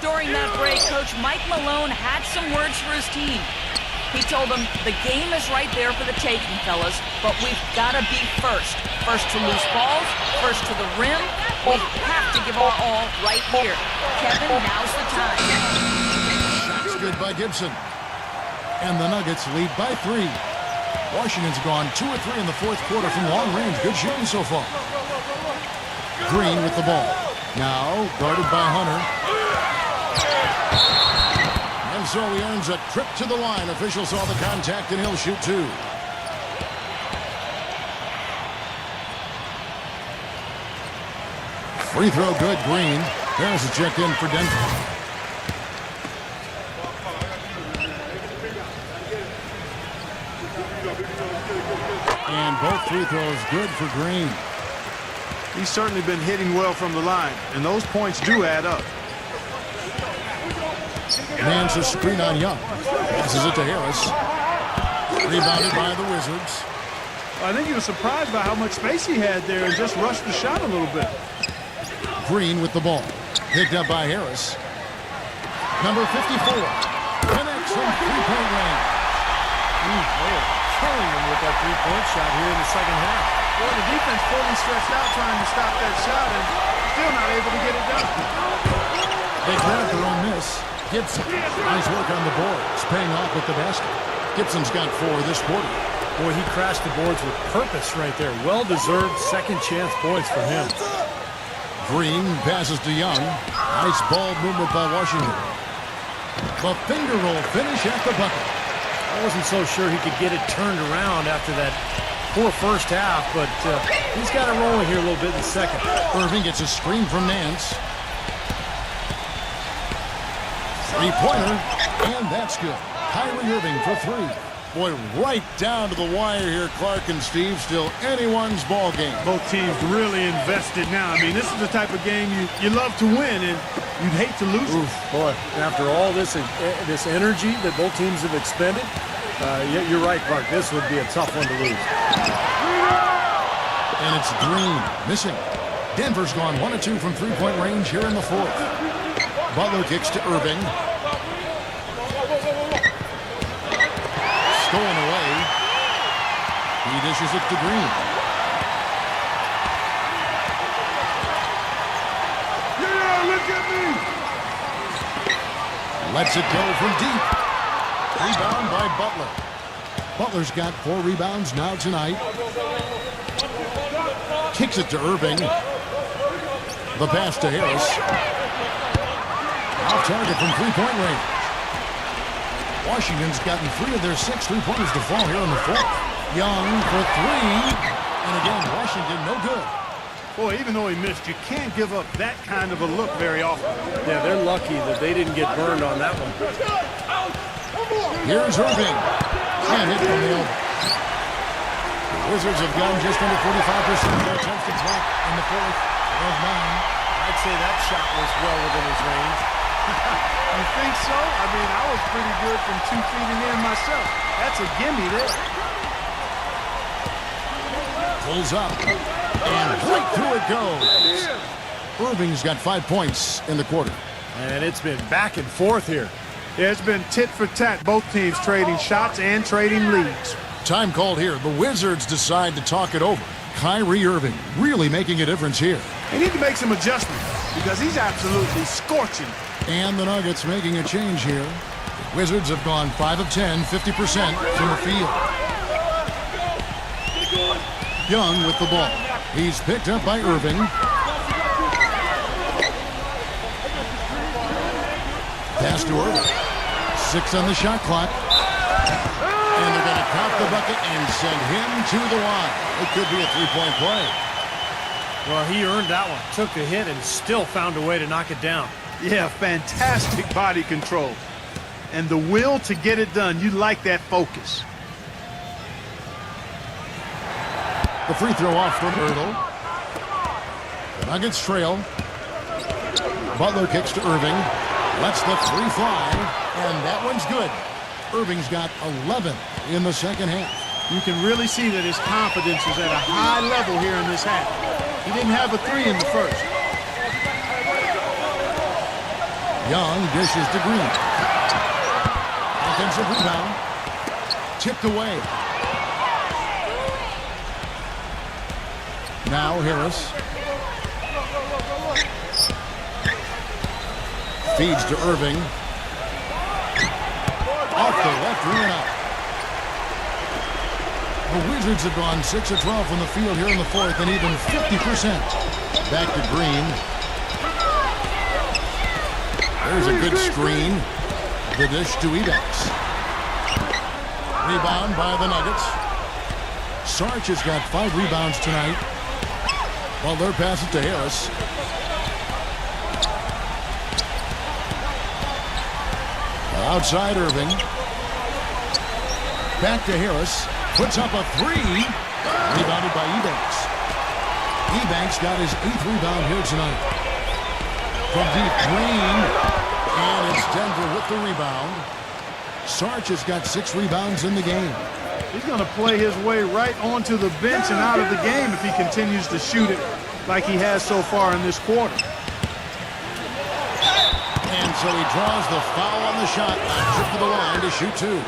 During that break, Coach Mike Malone had some words for his team. He told them, the game is right there for the taking, fellas, but we've got to be first. First to loose balls, first to the rim. We have to give our all right here. Kevin, now's the time. Shots good by Gibson. And the Nuggets lead by 3. Washington's gone 2 or 3 in the fourth quarter from long range. Good shooting so far. Green with the ball. Now guarded by Hunter. And so he earns a trip to the line. Official saw the contact and he'll shoot 2. Free throw good, Green. There's a check in for Denver. And both free throws good for Green. He's certainly been hitting well from the line, and those points do add up. Nance a screen on Young. Passes it to Harris. Rebounded by the Wizards. I think he was surprised by how much space he had there and just rushed the shot a little bit. Green with the ball. Picked up by Harris. Number 54. Connects from three-point range. They are killing him with that three-point shot here in the second half. Boy, the defense fully stretched out trying to stop that shot and still not able to get it done. They grab their own miss. Gibson. Nice work on the boards. Paying off with the basket. Gibson's got 4 this quarter. Boy, he crashed the boards with purpose right there. Well-deserved second chance points for him. Green passes to Young. Nice ball movement by Washington. The finger roll finish at the bucket. I wasn't so sure he could get it turned around after that poor first half, but he's got it rolling here a little bit in the second. Irving gets a screen from Nance. Three-pointer, and that's good. Kyrie Irving for 3. Boy, right down to the wire here, Clark and Steve. Still anyone's ball game. Both teams really invested now. I mean, this is the type of game you love to win, and you'd hate to lose it. Boy, after all this energy that both teams have expended, you're right, Clark. This would be a tough one to lose. And it's Green missing. Denver's gone 1 of 2 from three-point range here in the fourth. Butler kicks to Irving. Stolen away. He dishes it to Green. Yeah, look at me. Lets it go from deep. Rebound by Butler. Butler's got 4 rebounds now tonight. Kicks it to Irving. The pass to Harris. Off target from three-point range. Washington's gotten 3 of their 6 three-pointers to fall here in the fourth. Young for 3. And again, Washington no good. Boy, even though he missed, you can't give up that kind of a look very often. Yeah, they're lucky that they didn't get burned on that one. Here's Irving. Can't hit from the elbow. The Wizards have gone just under 45% of their attempts to block in the fourth of 9. I'd say that shot was well within his range. You think so? I mean, I was pretty good from 2 feet in there myself. That's a gimme there. Pulls up. And right through it goes. Irving's got 5 points in the quarter. And it's been back and forth here. Yeah, it's been tit for tat. Both teams trading shots and trading leads. Time called here. The Wizards decide to talk it over. Kyrie Irving really making a difference here. They need to make some adjustments because he's absolutely scorching. And the Nuggets making a change here. The Wizards have gone 5 of 10, 50% from the field. Young with the ball. He's picked up by Irving. Pass to Irving. 6 on the shot clock. And they're going to count the bucket and send him to the line. It could be a 3-point play. Well, he earned that one. Took the hit and still found a way to knock it down. Yeah, fantastic body control. And the will to get it done. You like that focus. The free throw off from Ertl. The Nuggets trail. Butler kicks to Irving. Lets the 3 fly. And that one's good. Irving's got 11 in the second half. You can really see that his confidence is at a high level here in this half. He didn't have a 3 in the first. Young dishes to Green. Offensive rebound. Tipped away. Now Harris. Feeds to Irving. Off the left rim and out. The Wizards have gone 6 of 12 from the field here in the fourth and even 50%. Back to Green. There's a good screen. The dish to Ebex. Rebound by the Nuggets. Sarge has got 5 rebounds tonight. Butler passes to Harris. Outside Irving. Back to Harris. Puts up a three. Rebounded by Ebanks. Ebanks got his 8th rebound here tonight. From deep, Green. And it's Denver with the rebound. Sarge has got 6 rebounds in the game. He's going to play his way right onto the bench and out of the game if he continues to shoot it like he has so far in this quarter. And so he draws the foul on the shot. A trip to the line to shoot 2.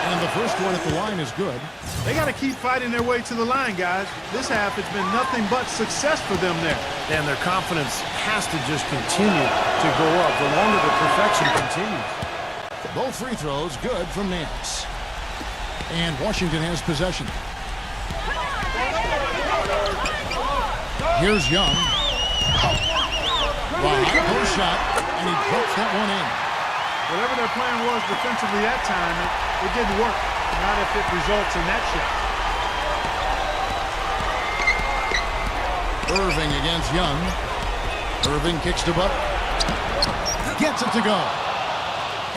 And the first one at the line is good. They got to keep fighting their way to the line, guys. This half has been nothing but success for them there. And their confidence has to just continue to go up the longer the perfection continues. Both free throws good from Nance. And Washington has possession. Here's Young. High post shot, and he puts that one in. Whatever their plan was defensively that time, it didn't work. Not if it results in that shot. Irving against Young. Irving kicks to Butler. Gets it to go.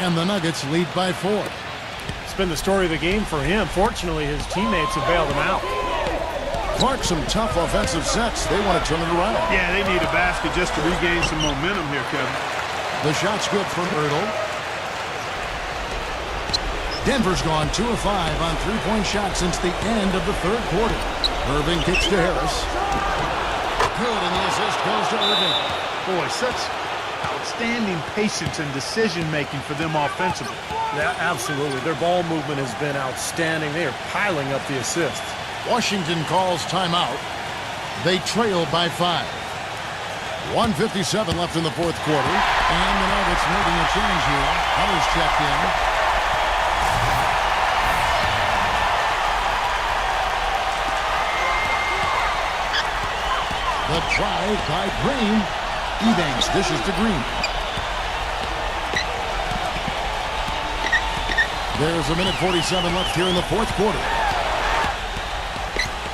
And the Nuggets lead by 4. It's been the story of the game for him. Fortunately, his teammates have bailed him out. Clark, some tough offensive sets. They want to turn it around. Yeah, they need a basket just to regain some momentum here, Kevin. The shot's good from Ertl. Denver's gone 2 of 5 on 3-point shots since the end of the 3rd quarter. Irving kicks to Harris. Good, and the assist goes to Irving. Boy, such outstanding patience and decision-making for them offensively. Yeah, absolutely. Their ball movement has been outstanding. They are piling up the assists. Washington calls timeout. They trail by 5. 1:57 left in the 4th quarter. And the Nuggets making a change here. Hunter's checked in. The drive by Green. Ebanks dishes to Green. There's 1:47 left here in the 4th quarter.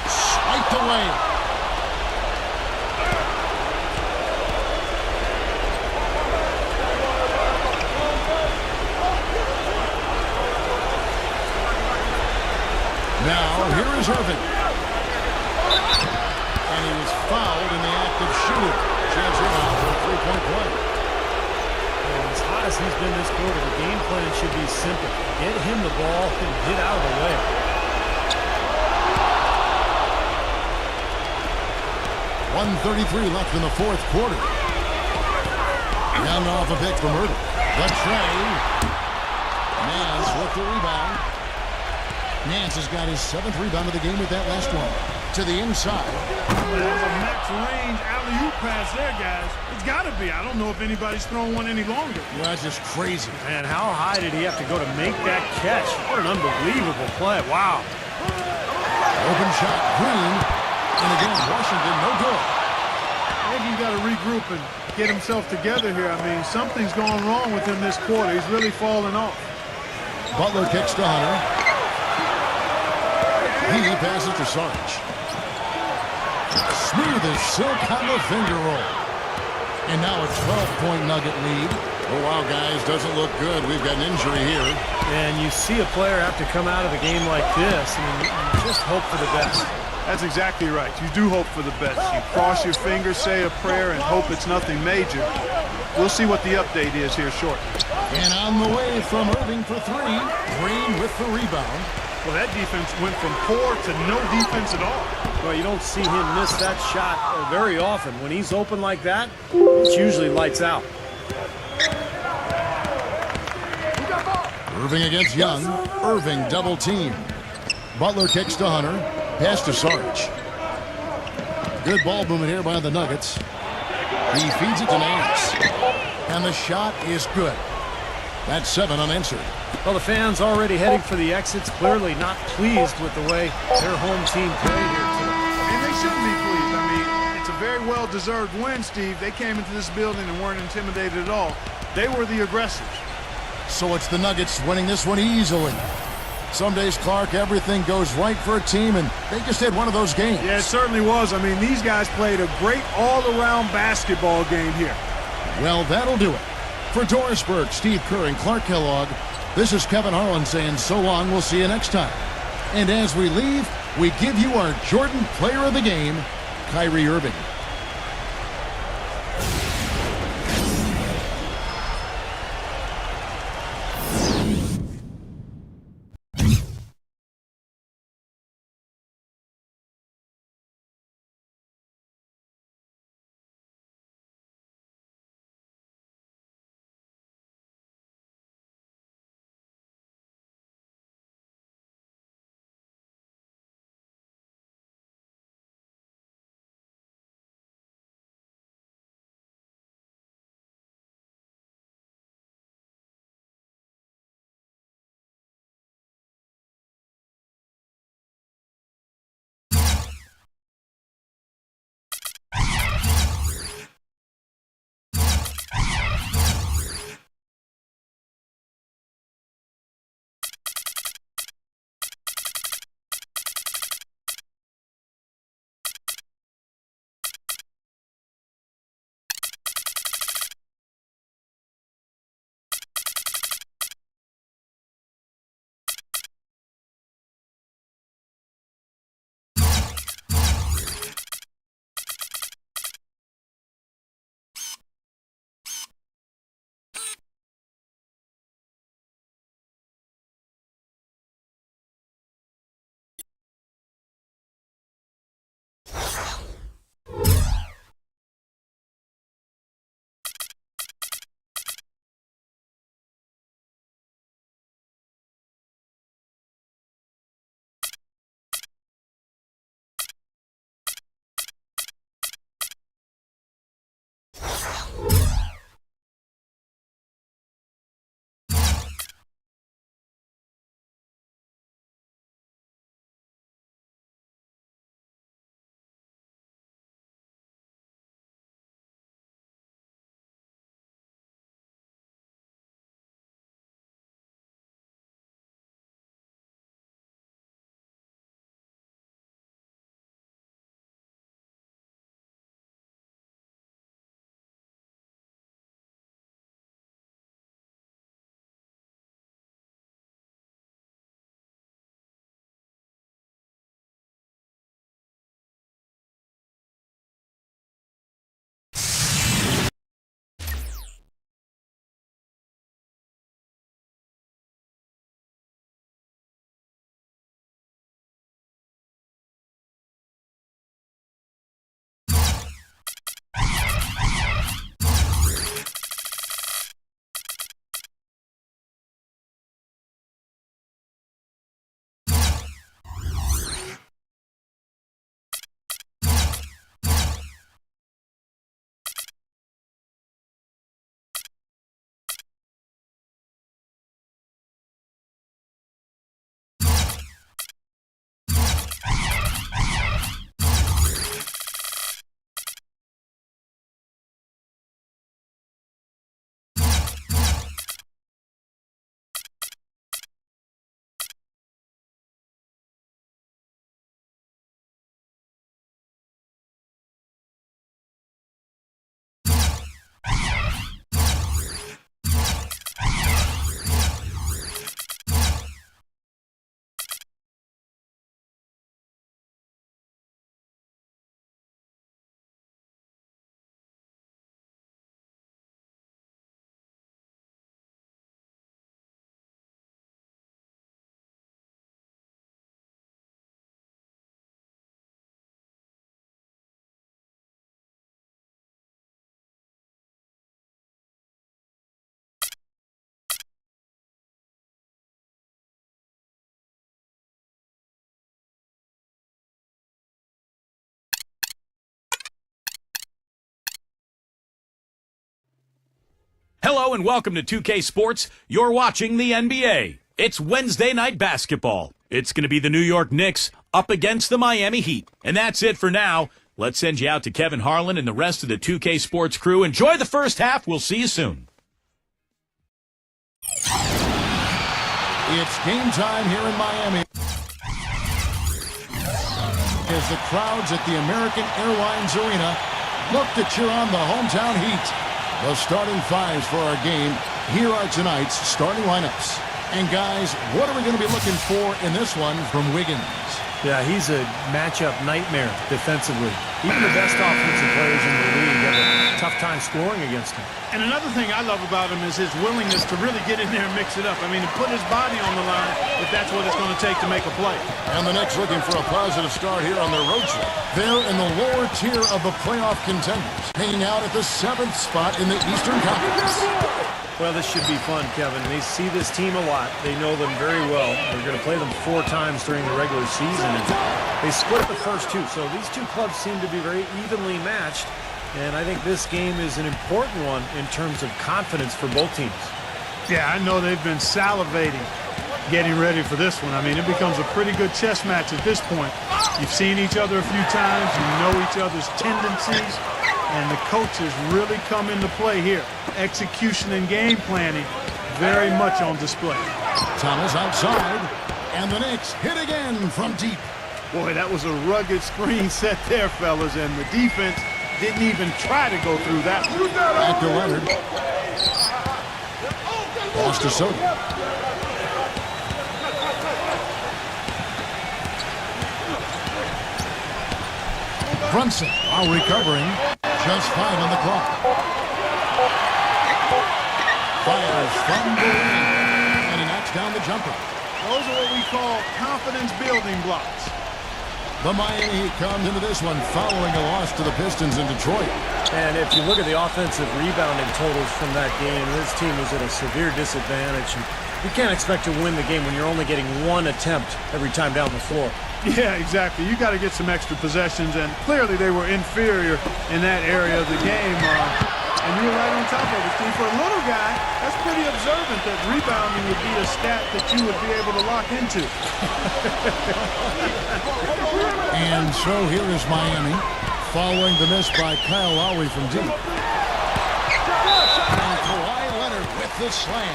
Swiped away. Now, here is Irving. And he was fouled in the act of shooting. Chance here now for a 3-point play. And as hot as he's been this quarter, the game plan should be simple. Get him the ball and get out of the way. 1:33 left in the 4th quarter. Down off a pick from Ertl. The tray. Nance with the rebound. Nance has got his 7th rebound of the game with that last one. To the inside. That's a max-range alley-oop pass there, guys. It's got to be. I don't know if anybody's throwing one any longer. Well, that's just crazy. Man, how high did he have to go to make that catch? What an unbelievable play. Wow. Open shot, Green. And again, Washington, no good. I think he's got to regroup and get himself together here. I mean, something's going wrong with him this quarter. He's really falling off. Butler kicks to Hunter. He passes to Sarge. Smooth as silk on the finger roll. And now a 12-point Nugget lead. Oh, wow, guys, doesn't look good. We've got an injury here. And you see a player have to come out of a game like this, and you just hope for the best. That's exactly right. You do hope for the best. You cross your fingers, say a prayer, and hope it's nothing major. We'll see what the update is here shortly. And on the way from Irving for 3. Green with the rebound. Well, that defense went from poor to no defense at all. Well, you don't see him miss that shot very often. When he's open like that, it's usually lights out. Irving against Young. Irving double team. Butler kicks to Hunter. Pass to Sarge. Good ball movement here by the Nuggets. He feeds it to Nance. And the shot is good. That's 7 unanswered. Well, the fans already heading for the exits, clearly not pleased with the way their home team played here today. And they shouldn't be pleased. I mean, it's a very well-deserved win, Steve. They came into this building and weren't intimidated at all. They were the aggressors. So it's the Nuggets winning this one easily. Some days, Clark, everything goes right for a team, and they just had one of those games. Yeah, it certainly was. I mean, these guys played a great all-around basketball game here. Well, that'll do it. For Doris Burke, Steve Kerr, and Clark Kellogg, this is Kevin Harlan saying so long. We'll see you next time. And as we leave, we give you our Jordan Player of the Game, Kyrie Irving. Hello and welcome to 2K Sports. You're watching the NBA. It's Wednesday night basketball. It's going to be the New York Knicks up against the Miami Heat. And that's it for now. Let's send you out to Kevin Harlan and the rest of the 2K Sports crew. Enjoy the first half. We'll see you soon. It's game time here in Miami as the crowds at the American Airlines Arena look to cheer on the hometown Heat. The starting fives for our game. Here are tonight's starting lineups. And guys, what are we going to be looking for in this one from Wiggins? Yeah, he's a matchup nightmare defensively. Even the best offensive players in the league have a tough time scoring against him. And another thing I love about him is his willingness to really get in there and mix it up. I mean, to put his body on the line if that's what it's going to take to make a play. And the Knicks looking for a positive start here on their road trip. They're in the lower tier of the playoff contenders, hanging out at the 7th spot in the Eastern Conference. Well, this should be fun, Kevin. They see this team a lot. They know them very well. They're going to play them 4 times during the regular season. And they split the first 2, so these two clubs seem to be very evenly matched. And I think this game is an important one in terms of confidence for both teams. Yeah, I know they've been salivating getting ready for this one. I mean, it becomes a pretty good chess match at this point. You've seen each other a few times. You know each other's tendencies. And the coaches really come into play here. Execution and game planning very much on display. Thomas outside, and the Knicks hit again from deep. Boy, that was a rugged screen set there, fellas, and the defense didn't even try to go through that. Back to Leonard. Pass to Soto. Brunson, while recovering, just 5 on the clock. Fires from the wing, and he knocks down the jumper. Those are what we call confidence building blocks. The Miami Heat comes into this one following a loss to the Pistons in Detroit. And if you look at the offensive rebounding totals from that game, this team was at a severe disadvantage. You can't expect to win the game when you're only getting 1 attempt every time down the floor. Yeah, exactly. You got to get some extra possessions, and clearly they were inferior in that area of the game. And you're right on top of it, Steve. For a little guy, that's pretty observant that rebounding would be a stat that you would be able to lock into. And so here is Miami, following the miss by Kyle Lowry from deep. And Kawhi Leonard with the slam.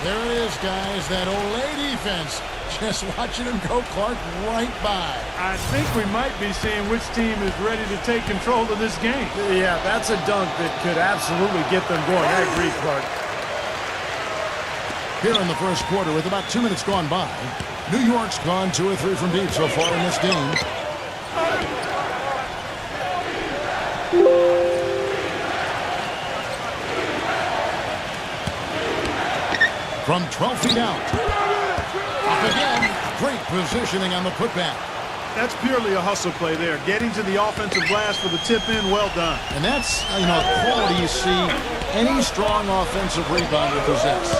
There it is, guys, that Olay defense. Just watching him go, Clark, right by. I think we might be seeing which team is ready to take control of this game. Yeah, that's a dunk that could absolutely get them going. I agree, Clark. Here in the first quarter, with about 2 minutes gone by, New York's gone 2 or 3 from deep so far in this game. From 12 feet out. Up again. Great positioning on the putback. That's purely a hustle play there. Getting to the offensive glass for the tip-in, well done. And that's, quality you see any strong offensive rebounder possess.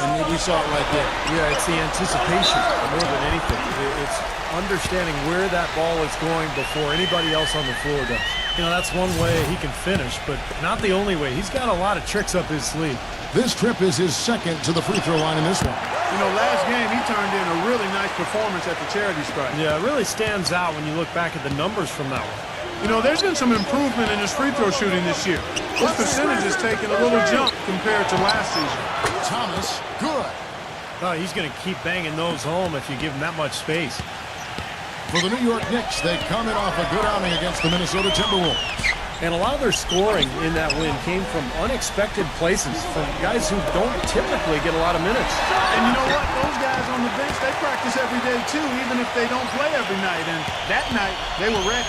And we saw it right there. Yeah, it's the anticipation more than anything. It's understanding where that ball is going before anybody else on the floor does. That's one way he can finish, but not the only way. He's got a lot of tricks up his sleeve. This trip is his second to the free throw line in this one. Last game he turned in a really nice performance at the charity stripe. Yeah, it really stands out when you look back at the numbers from that one. There's been some improvement in his free throw shooting this year. His percentage has taken a little jump compared to last season. Thomas, good. Oh, he's going to keep banging those home if you give him that much space. For the New York Knicks, they come in off a good outing against the Minnesota Timberwolves. And a lot of their scoring in that win came from unexpected places, from guys who don't typically get a lot of minutes. And you know what? Those guys on the bench, they practice every day too, even if they don't play every night. And that night, they were ready.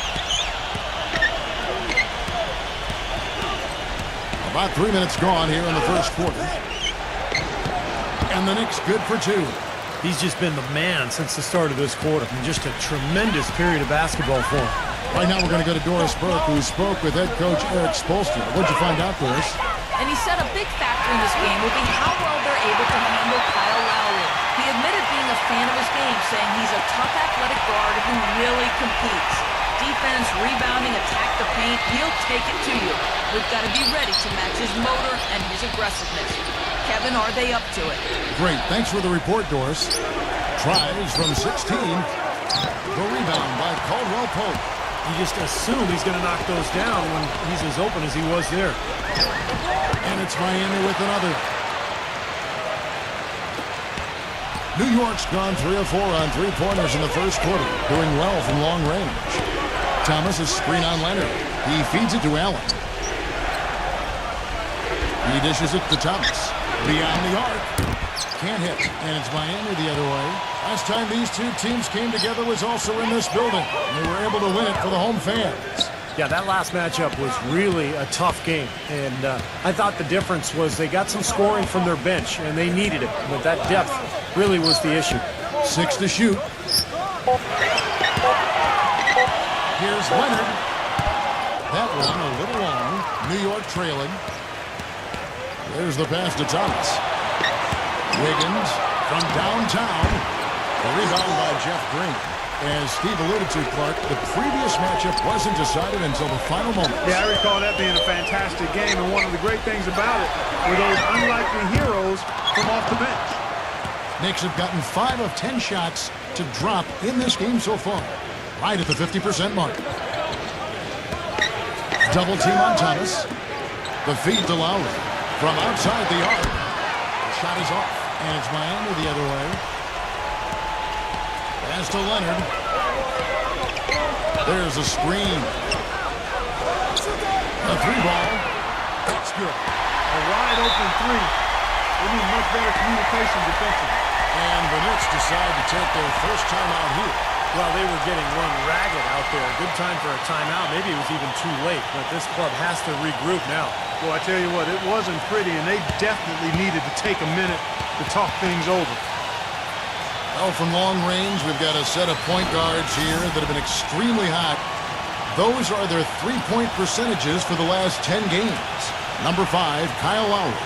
About 3 minutes gone here in the first quarter. And the Knicks good for 2. He's just been the man since the start of this quarter. And just a tremendous period of basketball for him. Right now we're going to go to Doris Burke, who spoke with head coach Eric Spoelstra. What'd you find out, Doris? And he said a big factor in this game will be how well they're able to handle Kyle Lowry. He admitted being a fan of his game, saying he's a tough athletic guard who really competes. Defense, rebounding, attack the paint, he'll take it to you. We've got to be ready to match his motor and his aggressiveness. Kevin, are they up to it? Great. Thanks for the report, Doris. Tries from 16. The rebound by Caldwell Pope. You just assume he's going to knock those down when he's as open as he was there. And it's Miami with another. New York's gone 3 of 4 on three-pointers in the first quarter, doing well from long range. Thomas is screen on Leonard. He feeds it to Allen. He dishes it to Thomas. Beyond the arc. Can't hit. And it's Miami the other way. Last time these two teams came together was also in this building. And they were able to win it for the home fans. Yeah, that last matchup was really a tough game. And I thought the difference was they got some scoring from their bench, and they needed it. But that depth really was the issue. 6 to shoot. Here's Leonard. That one a little long. New York trailing. There's the pass to Thomas. Wiggins from downtown. The rebound by Jeff Green. As Steve alluded to, Clark, the previous matchup wasn't decided until the final moment. Yeah, I recall that being a fantastic game, and one of the great things about it were those unlikely heroes from off the bench. Knicks have gotten 5 of 10 shots to drop in this game so far. Right at the 50% mark. Double team on Thomas. The feed to Lowry. From outside the arc. The shot is off. And it's Miami the other way. Pass to Leonard. There's a screen. A 3-ball. That's good. A wide open three. They need much better communication defensively. And the Knicks decide to take their first time out here. Well, they were getting run ragged out there. Good time for a timeout. Maybe it was even too late, but this club has to regroup now. Well, I tell you what, it wasn't pretty, and they definitely needed to take a minute to talk things over. Well, from long range, we've got a set of point guards here that have been extremely hot. Those are their three-point percentages for the last 10 games. Number 5, Kyle Lowry.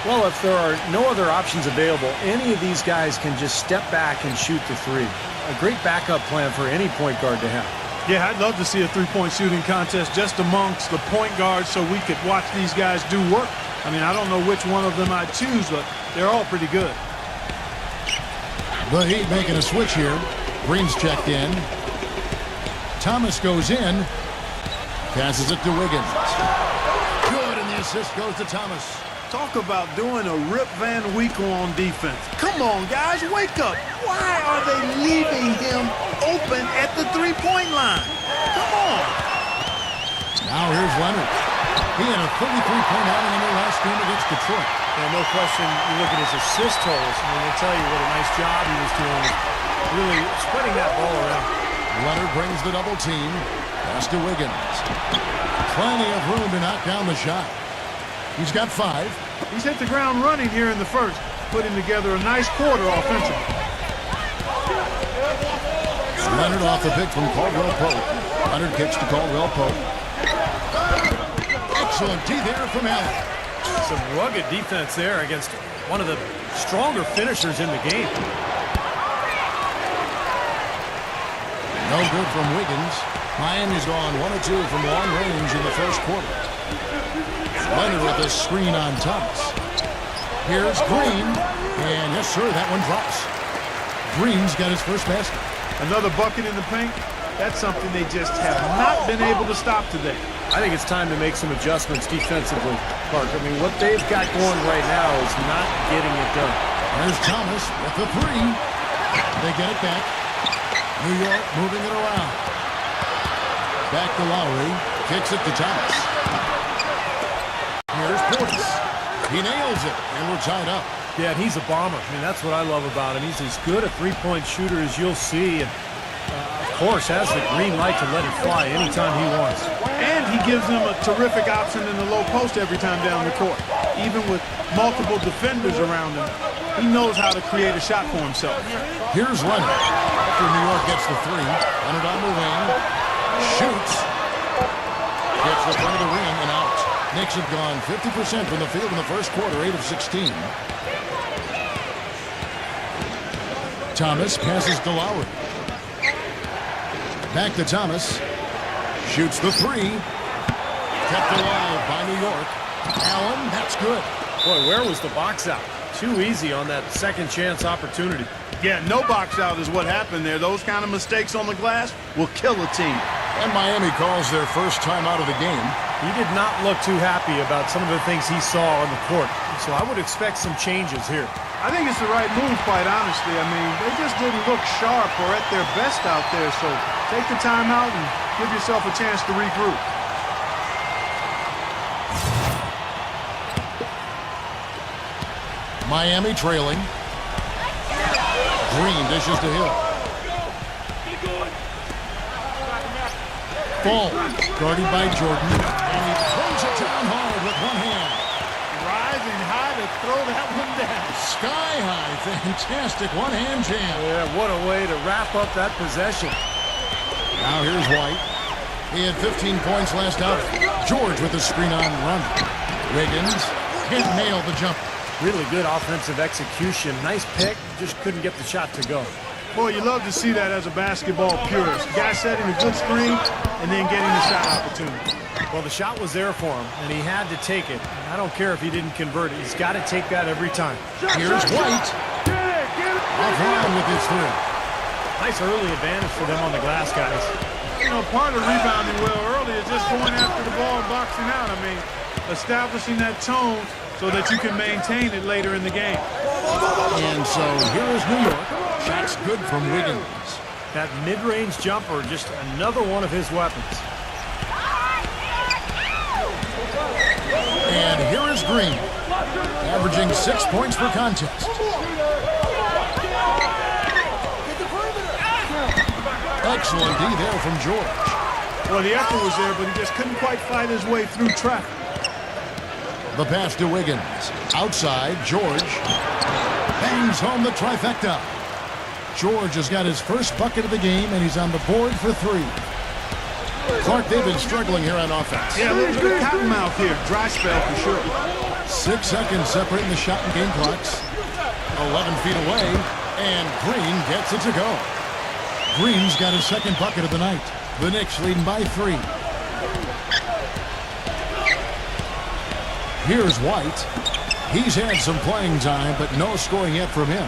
Well, if there are no other options available, any of these guys can just step back and shoot the three. A great backup plan for any point guard to have. Yeah, I'd love to see a three-point shooting contest just amongst the point guards so we could watch these guys do work. I mean, I don't know which one of them I'd choose, but they're all pretty good. The Heat making a switch here. Green's checked in. Thomas goes in. Passes it to Wiggins. Good, and the assist goes to Thomas. Talk about doing a Rip Van Winkle on defense. Come on, guys, wake up. Why are they leaving him open at the three-point line? Come on. Now here's Leonard. He had a 33-point outing in their last game against Detroit. Yeah, no question, you look at his assist totals, and they tell you what a nice job he was doing, really spreading that ball around. Leonard brings the double team. Pass to Wiggins. Plenty of room to knock down the shot. He's got 5. He's hit the ground running here in the first, putting together a nice quarter offensively. Leonard off the pick from Caldwell Pope. Leonard kicks to Caldwell Pope. Excellent D there from Allen. Some rugged defense there against one of the stronger finishers in the game. No good from Wiggins. Miami's gone 1 of 2 from long range in the first quarter. Leonard with a screen on Thomas. Here's Green. And yes, sir, that one drops. Green's got his first basket. Another bucket in the paint. That's something they just have not been able to stop today. I think it's time to make some adjustments defensively, Clark. I mean, what they've got going right now is not getting it done. There's Thomas with the 3. They get it back. New York moving it around. Back to Lowry. Kicks it to Thomas. Here's Portis. He nails it, and we're tied up. Yeah, and he's a bomber. I mean, that's what I love about him. He's as good a three-point shooter as you'll see, and of course has the green light to let it fly anytime he wants. And he gives them a terrific option in the low post every time down the court. Even with multiple defenders around him, he knows how to create a shot for himself. Here's Leonard. After New York gets the 3, Leonard on the wing. Shoots. Gets the front of the rim and out. Knicks have gone 50% from the field in the first quarter, 8 of 16. Thomas passes to Lowry. Back to Thomas. Shoots the 3. Kept alive by New York. Allen, that's good. Boy, where was the box out? Too easy on that second chance opportunity. Yeah, no box out is what happened there. Those kind of mistakes on the glass will kill a team. And Miami calls their first time out of the game. He did not look too happy about some of the things he saw on the court. So I would expect some changes here. I think it's the right move, quite honestly. I mean, they just didn't look sharp or at their best out there. So take the time out and give yourself a chance to regroup. Miami trailing. Green dishes to Hill. Ball guarded by Jordan. And he throws it down hard with one hand. Rising high to throw that one down. Sky high. Fantastic one-hand jam. Yeah, what a way to wrap up that possession. Now here's White. He had 15 points last out. George with the screen on run. Wiggins can't nail the jumper. Really good offensive execution. Nice pick, just couldn't get the shot to go. Boy, you love to see that as a basketball purist. Guy setting a good screen and then getting the shot opportunity. Well, the shot was there for him, and he had to take it. I don't care if he didn't convert it. He's got to take that every time. Here's White. Offline with his three. Nice early advantage for them on the glass, guys. You know, part of rebounding well early is just going after the ball and boxing out. I mean, establishing that tone so that you can maintain it later in the game. And so here is New York. Shots good from Wiggins. That mid-range jumper, just another one of his weapons. And here is Green, averaging 6 points per contest. Excellent D there from George. Well, the effort was there, but he just couldn't quite fight his way through traffic. The pass to Wiggins. Outside, George bangs home the trifecta. George has got his first bucket of the game, and he's on the board for three. Clark, they've been struggling here on offense. Yeah, a little bit of cottonmouth here. Dry spell for sure. 6 seconds separating the shot and game clocks. 11 feet away, and Green gets it to go. Green's got his second bucket of the night. The Knicks leading by 3. Here's White. He's had some playing time, but no scoring yet from him.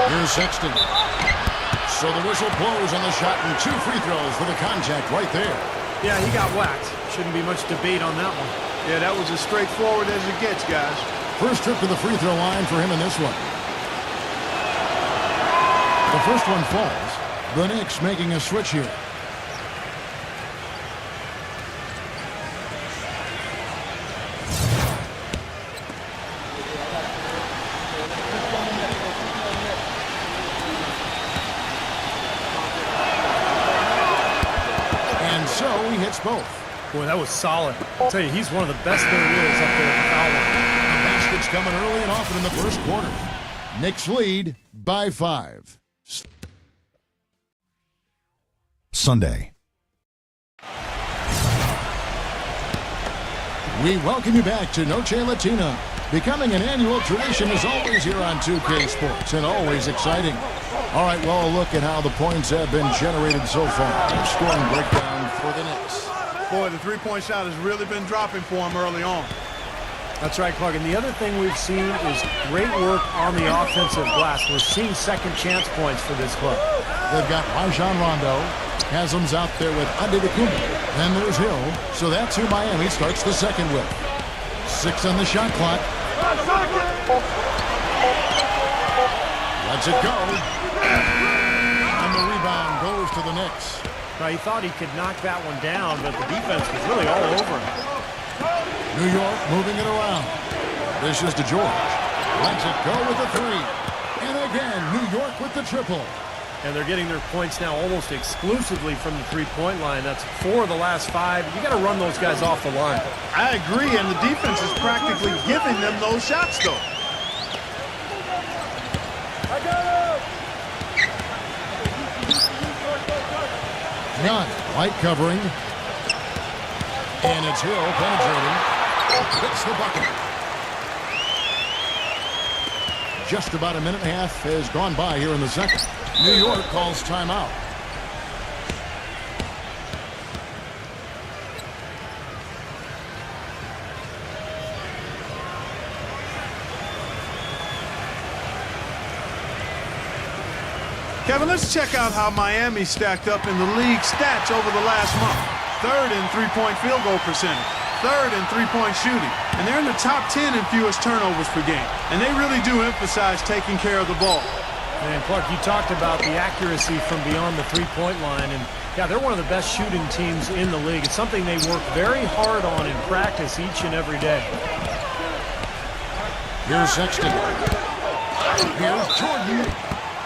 Here's Sexton. So the whistle blows on the shot and 2 free throws for the contact right there. Yeah, he got whacked. Shouldn't be much debate on that one. Yeah, that was as straightforward as it gets, guys. First trip to the free throw line for him in this one. The first one falls. The Knicks making a switch here. And so he hits both. Boy, that was solid. I'll tell you, he's one of the best there is up there at the foul line. The basket's coming early and often in the first quarter. Knicks lead by 5. Sunday. We welcome you back to Noche Latina. Becoming an annual tradition is always here on 2K Sports and always exciting. All right, well, look at how the points have been generated so far. Scoring breakdown for the Knicks. Boy, the three-point shot has really been dropping for him early on. That's right, Clark. And the other thing we've seen is great work on the offensive glass. We're seeing second chance points for this club. They've got Rajon Rondo. Haslam's out there with Antetokounmpo. Then there's Hill. So that's who Miami starts the second with. 6 on the shot clock. Lets it go. And the rebound goes to the Knicks. Now, he thought he could knock that one down, but the defense was really all over him. New York moving it around. This is to George. Lets it go with the 3. And again, New York with the triple. And they're getting their points now almost exclusively from the three-point line. That's 4 of the last 5. You got to run those guys off the line. I agree, and the defense is practically giving them those shots, though. None. White covering. And it's Hill penetrating. Hits the bucket. Just about a minute and a half has gone by here in the second. New York calls timeout. Kevin, let's check out how Miami stacked up in the league stats over the last month. 3rd in three-point field goal percentage. 3rd in three-point shooting. And they're in the top 10 in fewest turnovers per game. And they really do emphasize taking care of the ball. And Clark, you talked about the accuracy from beyond the three-point line. And yeah, they're one of the best shooting teams in the league. It's something they work very hard on in practice each and every day. Here's Sexton. Here's Jordan.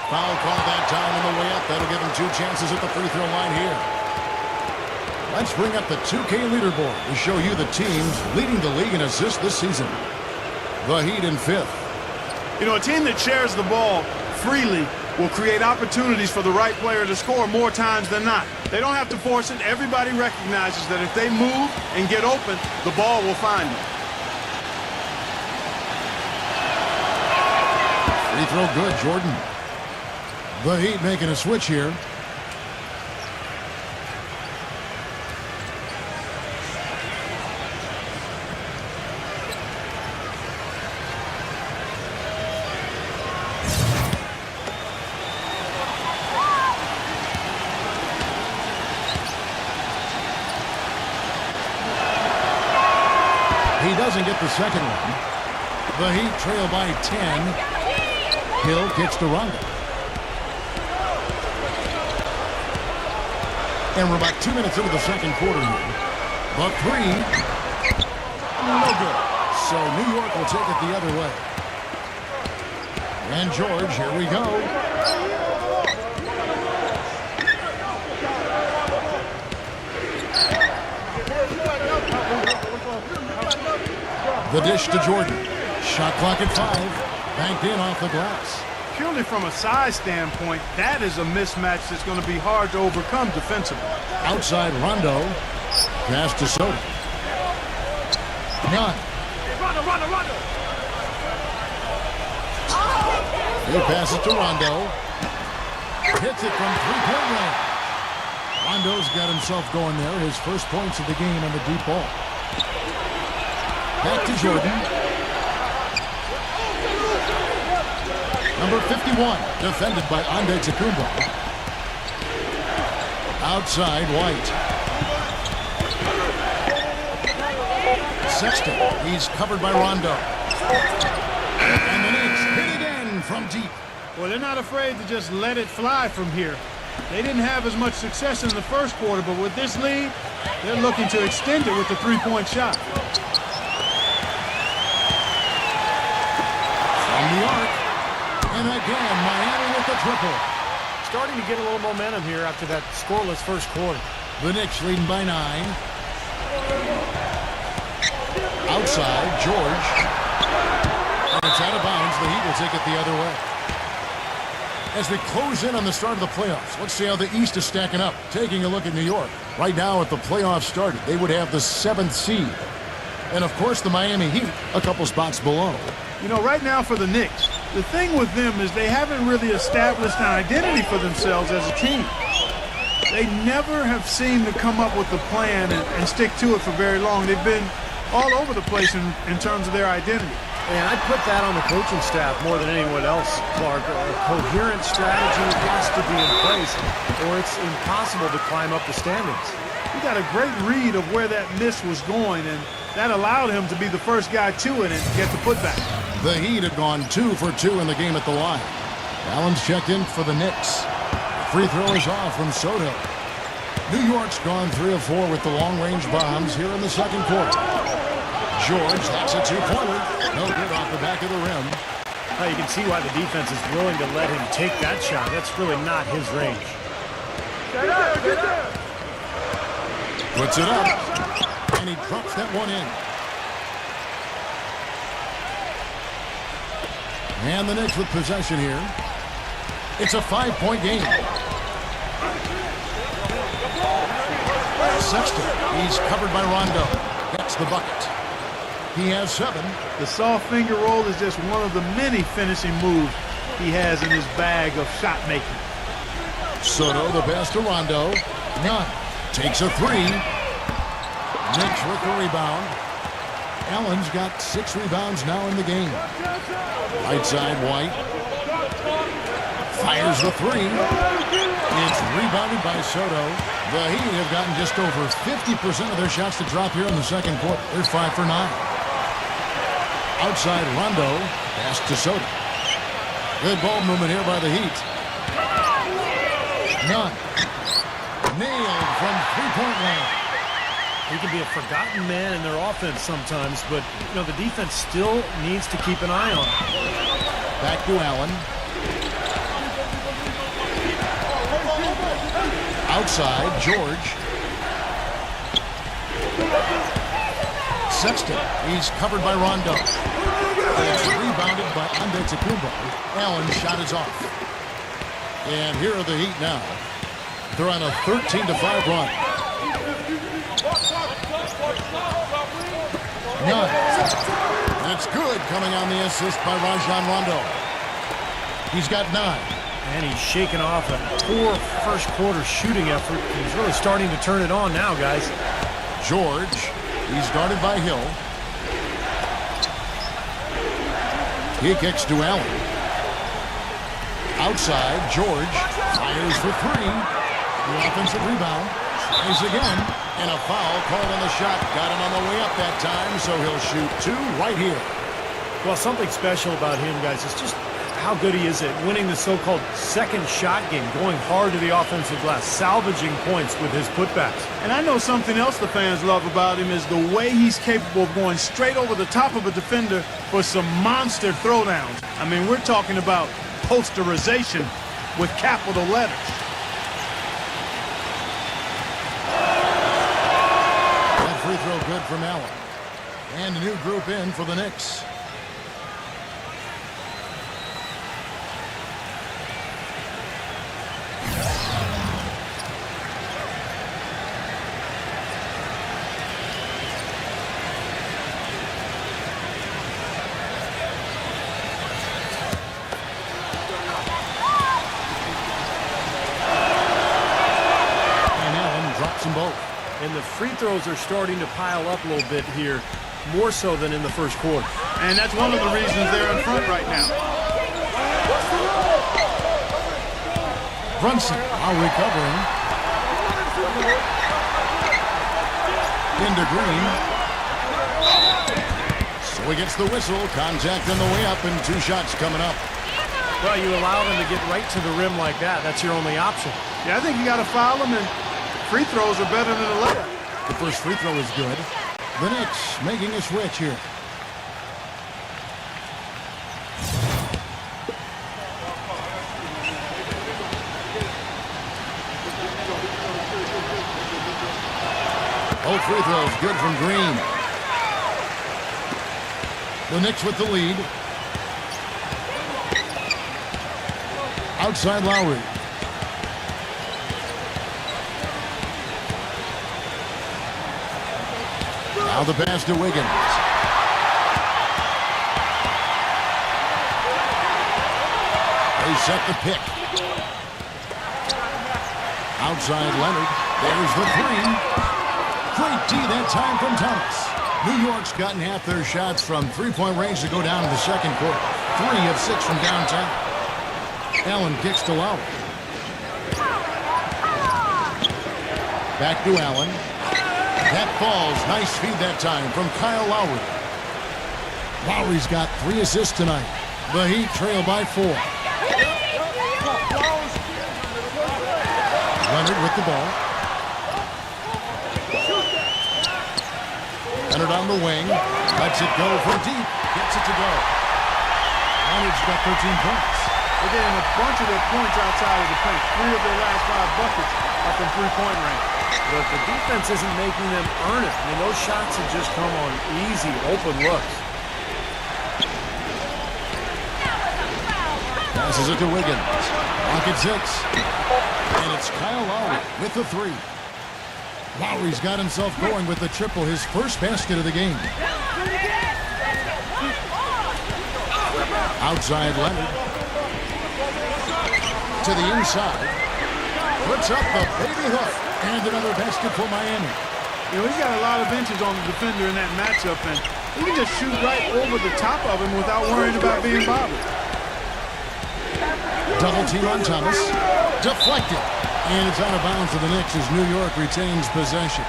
Foul call that time on the way up. That'll give him 2 chances at the free throw line here. Let's bring up the 2K leaderboard to show you the teams leading the league in assists this season. The Heat in 5th. You know, a team that shares the ball freely will create opportunities for the right player to score more times than not. They don't have to force it. Everybody recognizes that if they move and get open, the ball will find them. Free throw good, Jordan. The Heat making a switch here. He doesn't get the second one. The Heat trail by 10. Hill kicks to Rondo. And we're about 2 minutes into the second quarter here. The three. No good. So New York will take it the other way. And George, here we go. The dish to Jordan. Shot clock at 5. Banked in off the glass. Purely from a size standpoint, that is a mismatch that's going to be hard to overcome defensively. Outside Rondo. Pass to Soda. None. He passes to Rondo. Hits it from three-point range. Rondo's got himself going there. His first points of the game on the deep ball. Back to Jordan. Number 51, defended by Antetokounmpo. Outside, White. Sexton, he's covered by Rondo. And the Knicks hit again from deep. Well, they're not afraid to just let it fly from here. They didn't have as much success in the first quarter, but with this lead, they're looking to extend it with the three-point shot. From the arc. And again, Miami with the triple. Starting to get a little momentum here after that scoreless first quarter. The Knicks leading by 9. Outside, George. And it's out of bounds. The Heat will take it the other way. As we close in on the start of the playoffs, let's see how the East is stacking up. Taking a look at New York. Right now, if the playoffs started, they would have the 7th seed. And, of course, the Miami Heat a couple spots below. You know, right now for the Knicks, the thing with them is they haven't really established an identity for themselves as a team. They never have seemed to come up with a plan and stick to it for very long. They've been all over the place in terms of their identity. And I put that on the coaching staff more than anyone else, Clark. A coherent strategy has to be in place, or it's impossible to climb up the standings. He got a great read of where that miss was going, and that allowed him to be the first guy to it and get the putback. The Heat had gone 2 for 2 in the game at the line. Allen's checked in for the Knicks. Free throw is off from Soto. New York's gone 3 of 4 with the long-range bombs here in the second quarter. George, that's a two-pointer. No good off the back of the rim. Now you can see why the defense is willing to let him take that shot. That's really not his range. Puts it up. And he drops that one in. And the Knicks with possession here. It's a 5-point game. Sexton, he's covered by Rondo. Gets the bucket. He has 7. The soft finger roll is just one of the many finishing moves he has in his bag of shot making. Soto, the pass to Rondo. None. Takes a 3. Knicks with the rebound. Allen's got 6 rebounds now in the game. Right side, White. Fires the 3. It's rebounded by Soto. The Heat have gotten just over 50% of their shots to drop here in the second quarter. They're 5 for 9. Outside Rondo. Pass to Soto. Good ball movement here by the Heat. None. Nailed from three-point land. He can be a forgotten man in their offense sometimes, but the defense still needs to keep an eye on him. Back to Allen. Outside, George. Sexton. He's covered by Rondo. It's rebounded by Antetokounmpo. Allen's shot is off. And here are the Heat now. They're on a 13-5 run. None. That's good, coming on the assist by Rajon Rondo. He's got 9. And he's shaking off a poor first quarter shooting effort. He's really starting to turn it on now, guys. George. He's guarded by Hill. He kicks to Allen. Outside, George fires for 3. The offensive rebound. Tries again. And a foul called on the shot. Got him on the way up that time, so he'll shoot 2 right here. Well, something special about him, guys, is just how good he is at winning the so-called second shot game, going hard to the offensive glass, salvaging points with his putbacks. And I know something else the fans love about him is the way he's capable of going straight over the top of a defender for some monster throwdowns. I mean, we're talking about posterization with capital letters. That free throw good from Allen. And a new group in for the Knicks. Both. And the free throws are starting to pile up a little bit here, more so than in the first quarter. And that's one of the reasons they're in front right now. Brunson now recovering. Into Green. So he gets the whistle. Contact on the way up and 2 shots coming up. Well, you allow them to get right to the rim like that. That's your only option. Yeah, I think you got to foul them, and free throws are better than a layup. The first free throw is good. The Knicks making a switch here. Both free throws good from Green. The Knicks with the lead. Outside Lowry. Now the pass to Wiggins. They set the pick. Outside Leonard. There's the 3. Great D that time from Thomas. New York's gotten half their shots from three-point range to go down in the second quarter. 3 of 6 from downtown. Allen kicks to Lowry. Back to Allen. That falls. Nice feed that time from Kyle Lowry. Lowry's got 3 assists tonight. The Heat trail by 4. Leonard with the ball. Leonard on the wing. Lets it go from deep. Gets it to go. Leonard's got 13 points. They're getting a bunch of their points outside of the paint. 3 of their last 5 buckets are from three-point range. But the defense isn't making them earn it. I mean, those shots have just come on easy, open looks. Passes it to Wiggins. Clock at 6. And it's Kyle Lowry with the 3. Lowry's got himself going with the triple, his first basket of the game. Outside Leonard. To the inside. Puts up the baby hook. And another basket for Miami. You know, he's got a lot of inches on the defender in that matchup, and he can just shoot right over the top of him without worrying about being bothered. Double team on Thomas. Deflected. And it's out of bounds to the Knicks as New York retains possession.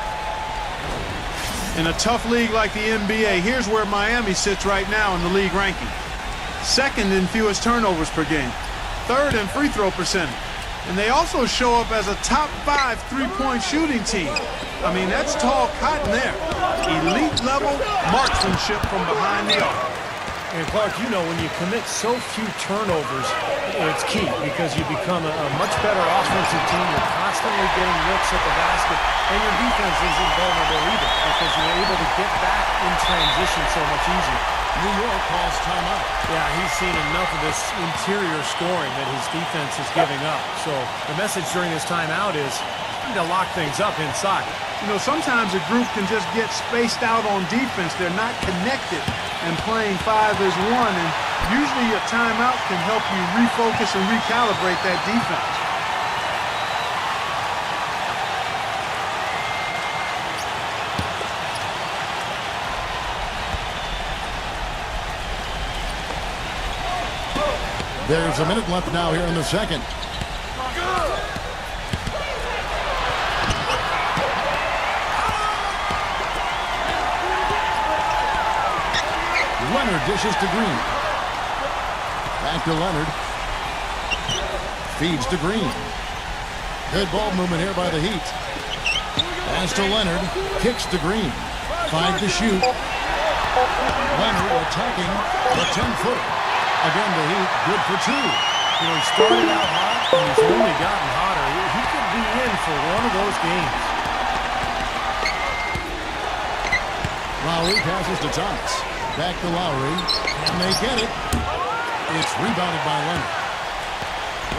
In a tough league like the NBA, here's where Miami sits right now in the league ranking. 2nd in fewest turnovers per game. 3rd in free throw percentage. And they also show up as a top 5 3-point shooting team. I mean, that's tall cotton there. Elite level marksmanship from behind the arc. And Clark, you know, when you commit so few turnovers, it's key because you become a much better offensive team. You're constantly getting looks at the basket, and your defense isn't vulnerable either because you're able to get back in transition so much easier. New York calls timeout. Yeah, he's seen enough of this interior scoring that his defense is giving up. So the message during this timeout is to lock things up inside. You know, sometimes a group can just get spaced out on defense. They're not connected, and playing 5 as 1. And usually a timeout can help you refocus and recalibrate that defense. There's a minute left now here in the second. Leonard dishes to Green. Back to Leonard. Feeds to Green. Good ball movement here by the Heat. Pass to Leonard. Kicks to Green. 5 to shoot. Leonard attacking the 10-footer. Again, the Heat good for 2. You know, he started out hot, and he's only gotten hotter. He could be in for one of those games. Lowry passes to Thomas. Back to Lowry. And they get it. It's rebounded by Leonard.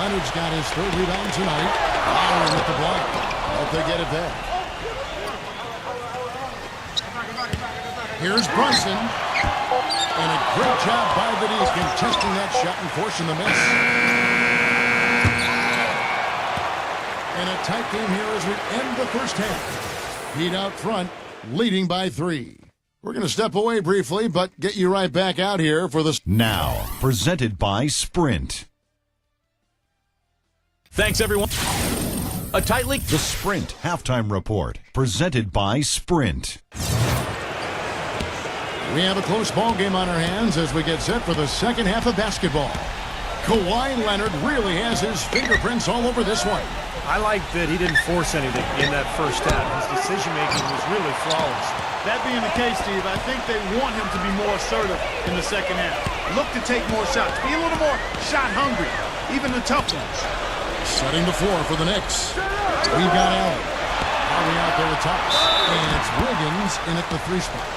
Leonard's got his 3rd rebound tonight. Lowry with the block. But they get it back. Here's Brunson. And a great job by the D's contesting that shot and forcing the miss. And a tight game here as we end the first half. Heat out front, leading by 3. We're going to step away briefly, but get you right back out here for the... Now, presented by Sprint. Thanks, everyone. A tightly... The Sprint Halftime Report, presented by Sprint. We have a close ball game on our hands as we get set for the second half of basketball. Kawhi Leonard really has his fingerprints all over this one. I like that he didn't force anything in that first half. His decision-making was really flawless. That being the case, Steve, I think they want him to be more assertive in the second half. Look to take more shots. Be a little more shot hungry, even the tough ones. Setting the floor for the Knicks. We've got Allen. Allen out there with Thomas. And it's Wiggins in at the 3 spot.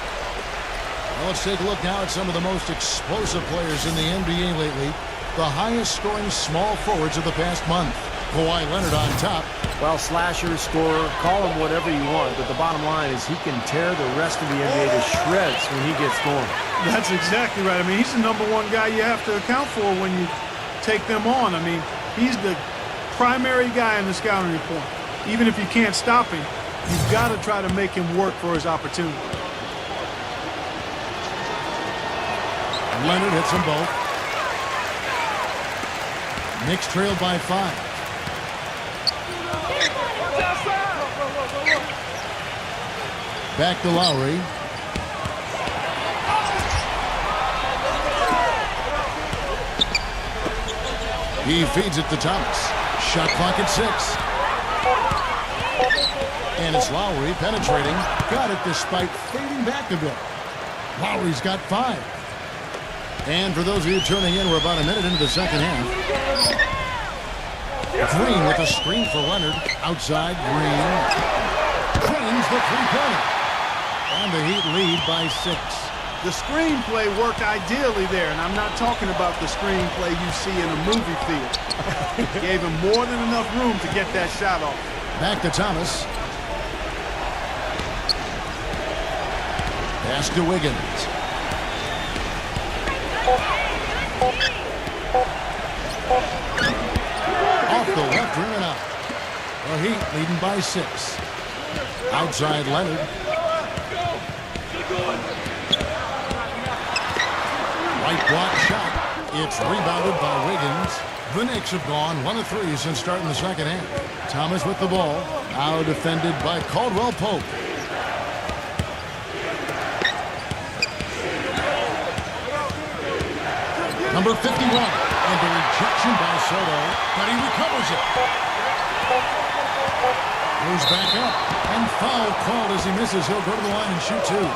Well, let's take a look now at some of the most explosive players in the NBA lately. The highest scoring small forwards of the past month. Kawhi Leonard on top. Well, slasher, scorer, call him whatever you want, but the bottom line is he can tear the rest of the NBA to shreds when he gets going. That's exactly right. I mean, he's the #1 guy you have to account for when you take them on. I mean, he's the primary guy in the scouting report. Even if you can't stop him, you've got to try to make him work for his opportunity. Leonard hits them both. Knicks trailed by 5. Back to Lowry. He feeds it to Thomas. Shot clock at 6. And it's Lowry penetrating. Got it despite fading back a bit. Lowry's got 5. And for those of you tuning in, we're about a minute into the second half. Green with a screen for Leonard. Outside, Green. Drains the 3-pointer. And the Heat lead by 6. The screenplay worked ideally there, and I'm not talking about the screenplay you see in a movie theater. Gave him more than enough room to get that shot off. Back to Thomas. Pass to Wiggins. Off the left rim and out. The Heat leading by 6. Outside Leonard. Right block shot. It's rebounded by Wiggins. The Knicks have gone 1 of 3 since starting the second half. Thomas with the ball. Now defended by Caldwell Pope. Number 51. And the rejection by Soto, but he recovers it. Goes back up, and foul called as he misses. He'll go to the line and shoot two.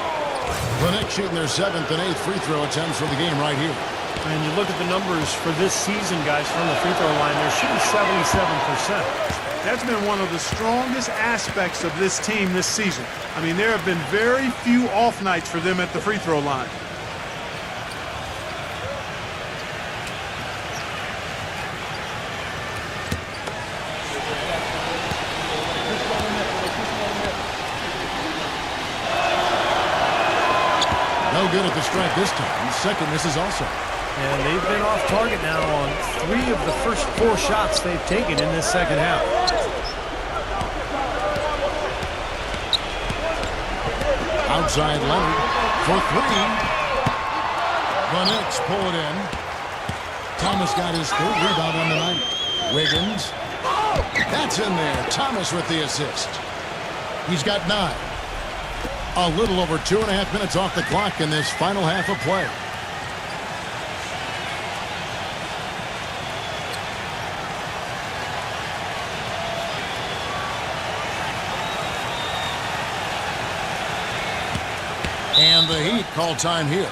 The Knicks shooting their 7th and 8th free throw attempts for the game right here. And you look at the numbers for this season, guys, from the free throw line, they're shooting 77%. That's been one of the strongest aspects of this team this season. I mean, there have been very few off nights for them at the free throw line. No good at the stripe this time. Second misses also. And they've been off target now on 3 of the first 4 shots they've taken in this second half. Outside Leonard for 3. The Knicks pull it in. Thomas got his 3rd rebound on the night. Wiggins. That's in there. Thomas with the assist. He's got 9. A little over 2.5 minutes off the clock in this final half of play. And the Heat call time here.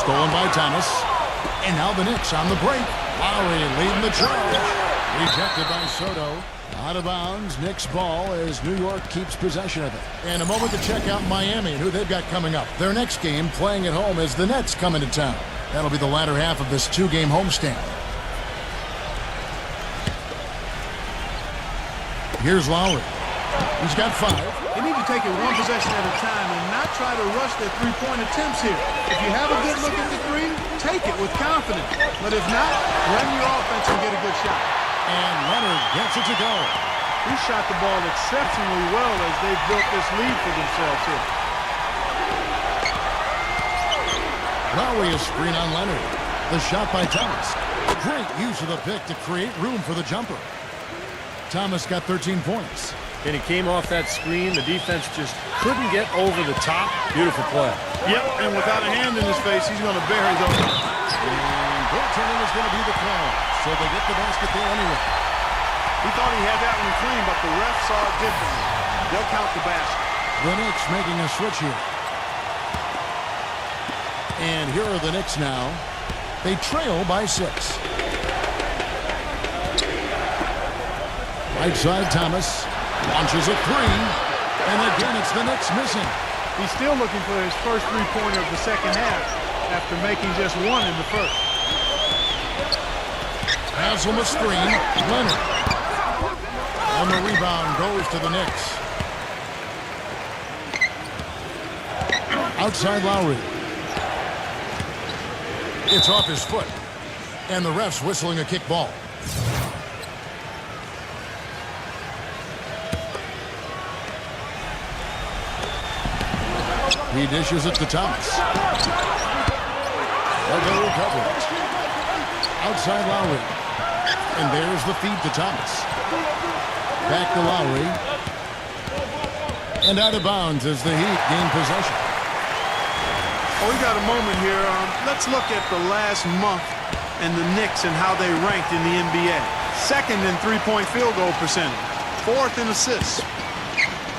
Stolen by Thomas. And now the Knicks on the break. Lowry leading the charge. Rejected by Soto. Out of bounds. Knicks ball as New York keeps possession of it. And a moment to check out Miami and who they've got coming up. Their next game playing at home as the Nets come into town. That'll be the latter half of this 2-game homestand. Here's Lowry. He's got 5. They need to take it one possession at a time and not try to rush their three-point attempts here. If you have a good look at the 3, take it with confidence. But if not, run your offense and get a good shot. And Leonard gets it to go. He shot the ball exceptionally well as they've built this lead for themselves here. Lowry a screen on Leonard. The shot by Thomas. Great use of the pick to create room for the jumper. Thomas got 13 points. And he came off that screen. The defense just couldn't get over the top. Beautiful play. Yep, and without a hand in his face, he's going to bury those. And goaltending is going to be the call. So they get the basket there anyway. He thought he had that one clean, but the ref saw it differently. They'll count the basket. The Knicks making a switch here. And here are the Knicks now. They trail by 6. Right side, Thomas launches a 3. And again, it's the Knicks missing. He's still looking for his first three-pointer of the second half after making just 1 in the first. Haslam a screen. Leonard. And the rebound goes to the Knicks. Outside Lowry. It's off his foot. And the ref's whistling a kick ball. He dishes it to Thomas. They'll go recover it. Outside Lowry. And there's the feed to Thomas. Back to Lowry. And out of bounds as the Heat gain possession. Oh, we got a moment here. Let's look at the last month and the Knicks and how they ranked in the NBA. 2nd in three-point field goal percentage. 4th in assists.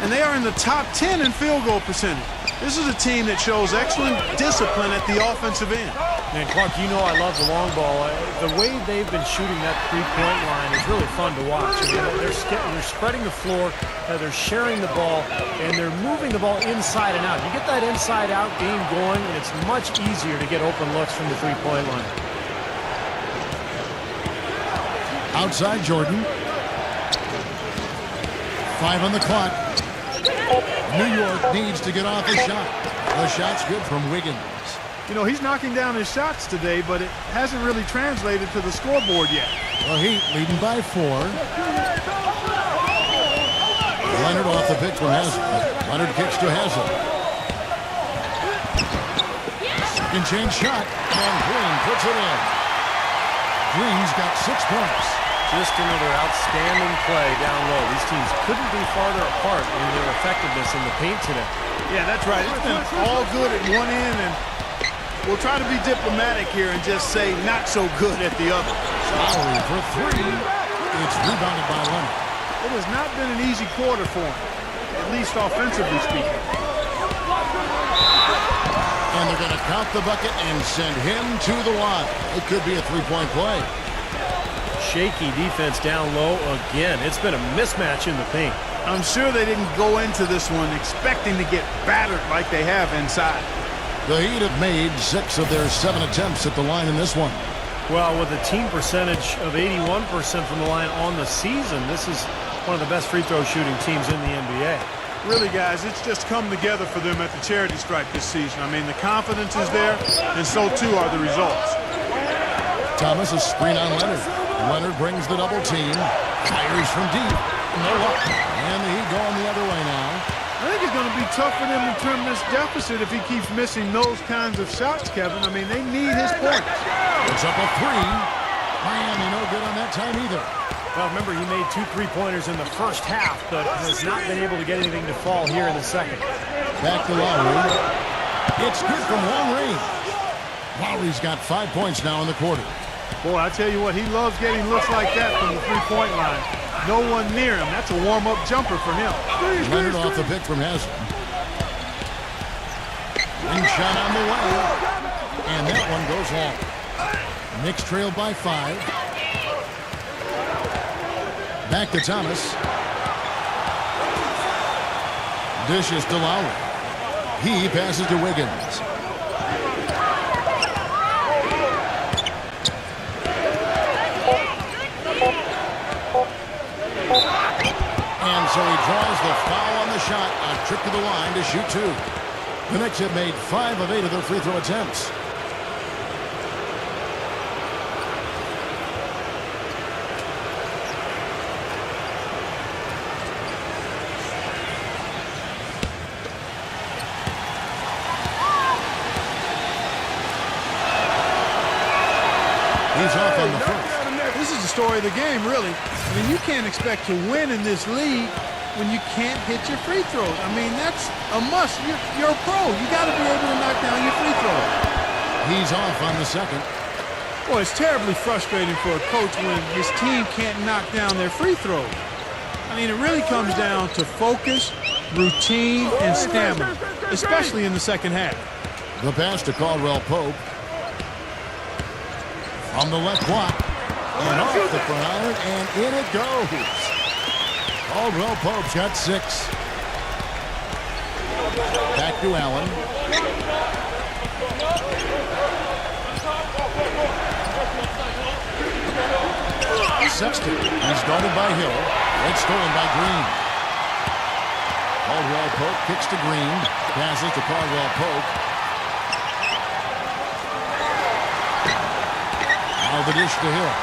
And they are in the top 10 in field goal percentage. This is a team that shows excellent discipline at the offensive end. And Clark, you know I love the long ball. The way they've been shooting that three-point line is really fun to watch. I mean, they're spreading the floor, they're sharing the ball, and they're moving the ball inside and out. You get that inside-out game going, and it's much easier to get open looks from the three-point line. Outside Jordan. 5 on the clock. New York needs to get off the shot. The shot's good from Wiggins. You know, he's knocking down his shots today, but it hasn't really translated to the scoreboard yet. The Heat leading by 4. Leonard off the pick from Hazel. Leonard kicks to Hazel. Second chance shot, and Green puts it in. Green's got 6 points. Just another outstanding play down low. These teams couldn't be farther apart in their effectiveness in the paint today. Yeah, that's right. It's been all good at one end, and we'll try to be diplomatic here and just say not so good at the other. Lowry for 3. It's rebounded by Leonard. It has not been an easy quarter for him, at least offensively speaking. And they're going to count the bucket and send him to the line. It could be a 3-point play. Shaky defense down low again. It's been a mismatch in the paint. I'm sure they didn't go into this one expecting to get battered like they have inside. The Heat have made 6 of their 7 attempts at the line in this one. Well, with a team percentage of 81% from the line on the season, this is one of the best free throw shooting teams in the NBA. Really, guys, it's just come together for them at the charity stripe this season. I mean, the confidence is there, and so too are the results. Thomas, a screen on Leonard. Leonard brings the double team. Fires from deep. No luck. And the Heat going the other way now. I think it's going to be tough for them to trim this deficit if he keeps missing those kinds of shots, Kevin. I mean, they need his points. It's up a 3. Miami no good on that time either. Well, remember, he made 2 3-pointers in the first half, but has not been able to get anything to fall here in the second. Back to Lowry. It's good from long range. Lowry's got 5 points now in the quarter. Boy, I tell you what, he loves getting looks like that from the three-point line. No one near him. That's a warm-up jumper for him. Leonard off the pick from Hazel. Ring shot on the way. And that one goes long. Knicks trailed by 5. Back to Thomas. Dishes to Lowry. He passes to Wiggins. And so he draws the foul on the shot. A trip to the line to shoot 2. The Knicks have made 5 of 8 of their free throw attempts. He's off on the first. This is the story of the game, really. I mean, you can't expect to win in this league when you can't hit your free throws. I mean, that's a must. You're a pro. You got to be able to knock down your free throws. He's off on the second. Boy, it's terribly frustrating for a coach when his team can't knock down their free throws. I mean, it really comes down to focus, routine, and stamina, especially in the second half. The pass to Caldwell Pope. On the left block. And off the front iron, and in it goes. Caldwell Pope's got 6. Back to Allen. Sexton. He's guarded by Hill. It's stolen by Green. Caldwell Pope kicks to Green. Passes to Caldwell Pope. Now the dish to Hill.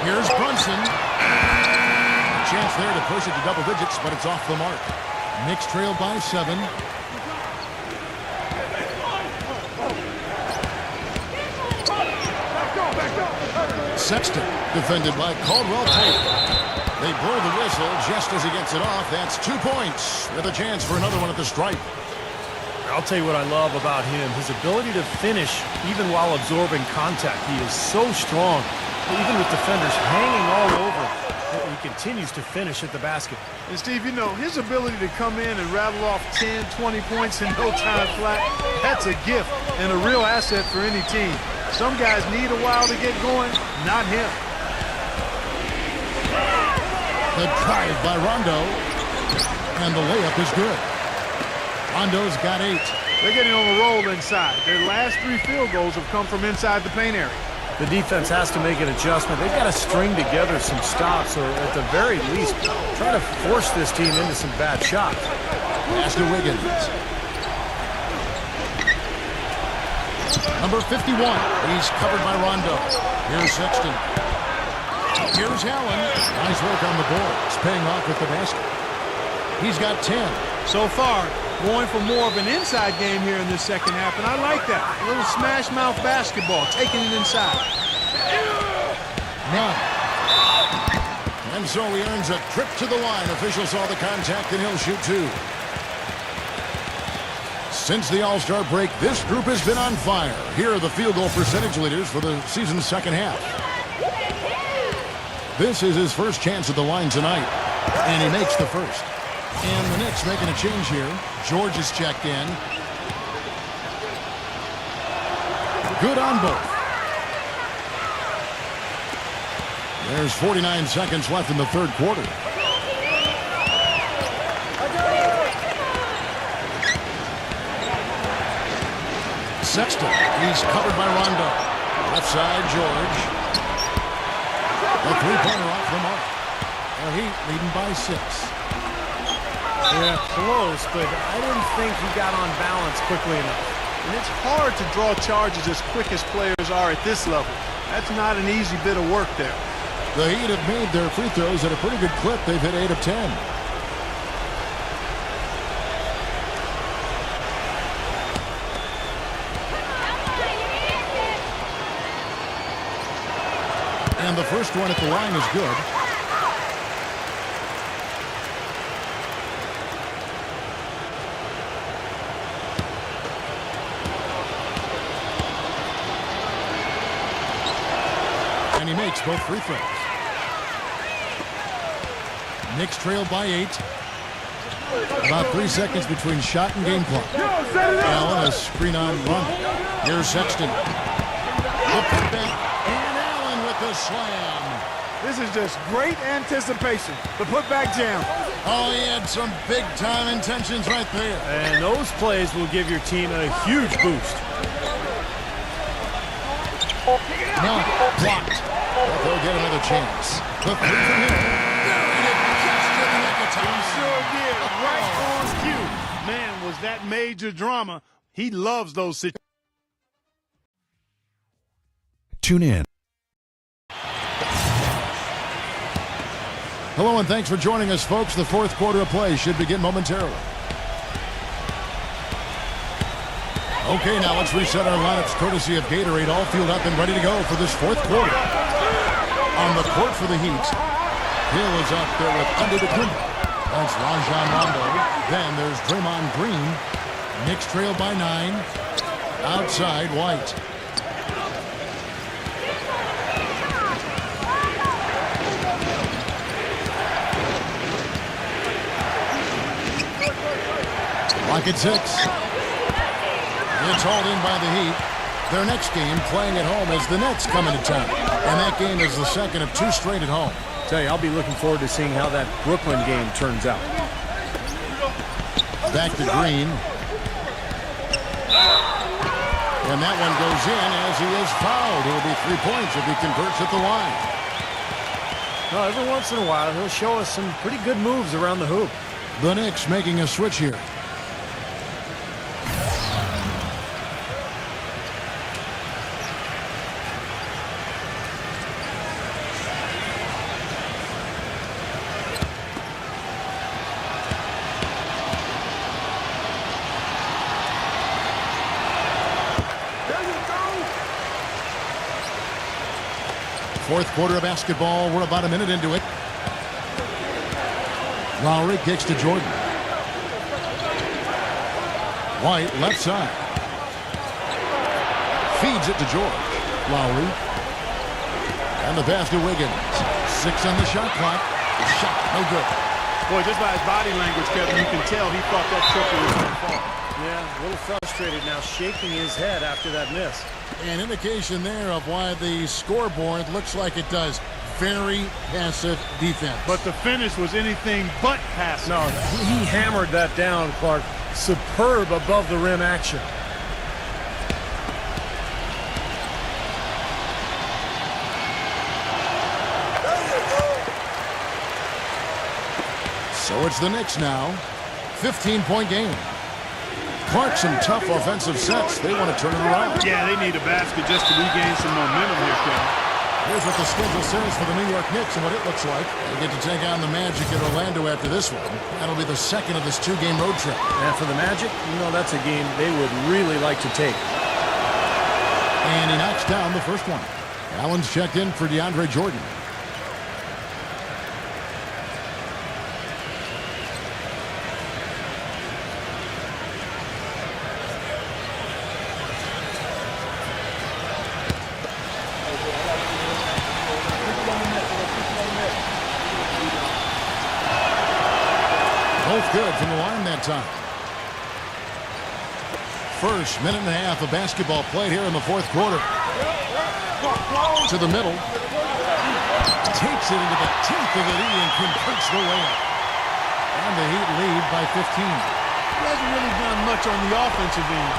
Here's Brunson. A chance there to push it to double digits, but it's off the mark. Knicks trailed by 7. Sexton defended by Caldwell Pope. They blow the whistle just as he gets it off. That's 2 points with a chance for another one at the stripe. I'll tell you what I love about him, his ability to finish even while absorbing contact. He is so strong, even with defenders hanging all over. He continues to finish at the basket. And Steve, you know, his ability to come in and rattle off 10, 20 points in no time flat, that's a gift and a real asset for any team. Some guys need a while to get going, not him. The drive by Rondo, and the layup is good. Rondo's got 8. They're getting on a roll inside. Their last 3 field goals have come from inside the paint area. The defense has to make an adjustment. They've got to string together some stops, or at the very least, try to force this team into some bad shots. Pass to Wiggins. Number 51. He's covered by Rondo. Here's Sexton. Here's Allen. Nice work on the boards, paying off with the basket. He's got 10. So far, going for more of an inside game here in this second half, and I like that. A little smash mouth basketball, taking it inside. None. And so he earns a trip to the line. Officials saw the contact, and he'll shoot two. Since the All-Star break, this group has been on fire. Here are the field goal percentage leaders for the season's second half. This is his first chance at the line tonight, and he makes the first. And the Knicks making a change here. George is checked in. Good on both. There's 49 seconds left in the third quarter. Sexton, he's covered by Rondo. Left side, George. A three-pointer off the mark. The Heat leading by 6. Yeah, close, but I didn't think he got on balance quickly enough. And it's hard to draw charges as quick as players are at this level. That's not an easy bit of work there. The Heat have made their free throws at a pretty good clip. They've hit 8 of 10. And the first one at the line is good. And he makes both free throws. Knicks trail by 8. About 3 seconds between shot and game clock. Allen, a screen on run. Here's Sexton. The putback, and Allen with the slam. This is just great anticipation. The putback jam. Oh, he had some big-time intentions right there. And those plays will give your team a huge boost. No, blocked. But they'll get another chance. The three from him. Buried it just in the nick of time. He sure did. Right on cue. Man, was that major drama. He loves those situations. Tune in. Hello and thanks for joining us, folks. The fourth quarter of play should begin momentarily. Okay, now let's reset our lineups courtesy of Gatorade, all fueled up and ready to go for this fourth quarter. On the court for the Heat, Hill is up there with Antetokounmpo. That's Rajon Rondo. Then there's Draymond Green. Knicks trail by 9. Outside, White. Clock at 6. It's hauled in by the Heat. Their next game playing at home as the Nets come into town. And that game is the second of 2 straight at home. Tell you, I'll be looking forward to seeing how that Brooklyn game turns out. Back to Green. And that one goes in as he is fouled. It'll be 3 points if he converts at the line. Well, every once in a while, he'll show us some pretty good moves around the hoop. The Knicks making a switch here. Fourth quarter of basketball. We're about a minute into it. Lowry kicks to Jordan. White, left side. Feeds it to George. Lowry. And the pass to Wiggins. 6 on the shot clock. The shot, no good. Boy, just by his body language, Kevin, you can tell he thought that triple was going to fall. Yeah, a little frustrated now, shaking his head after that miss. An indication there of why the scoreboard looks like it does. Very passive defense. But the finish was anything but passive. No, he hammered that down, Clark. Superb above the rim action. So it's the Knicks now. 15-point game. Clark, some tough offensive sets. They want to turn it around. Yeah, they need a basket just to regain some momentum here, Kevin. Here's what the schedule says for the New York Knicks and what it looks like. They get to take on the Magic in Orlando after this one. That'll be the second of this two-game road trip. And for the Magic, you know that's a game they would really like to take. And he knocks down the first one. Allen's checked in for DeAndre Jordan. Both good from the line that time. First minute and a half of basketball played here in the fourth quarter. To the middle. Takes it into the teeth of the knee and completes the layup. And the Heat lead by 15. He hasn't really done much on the offensive end,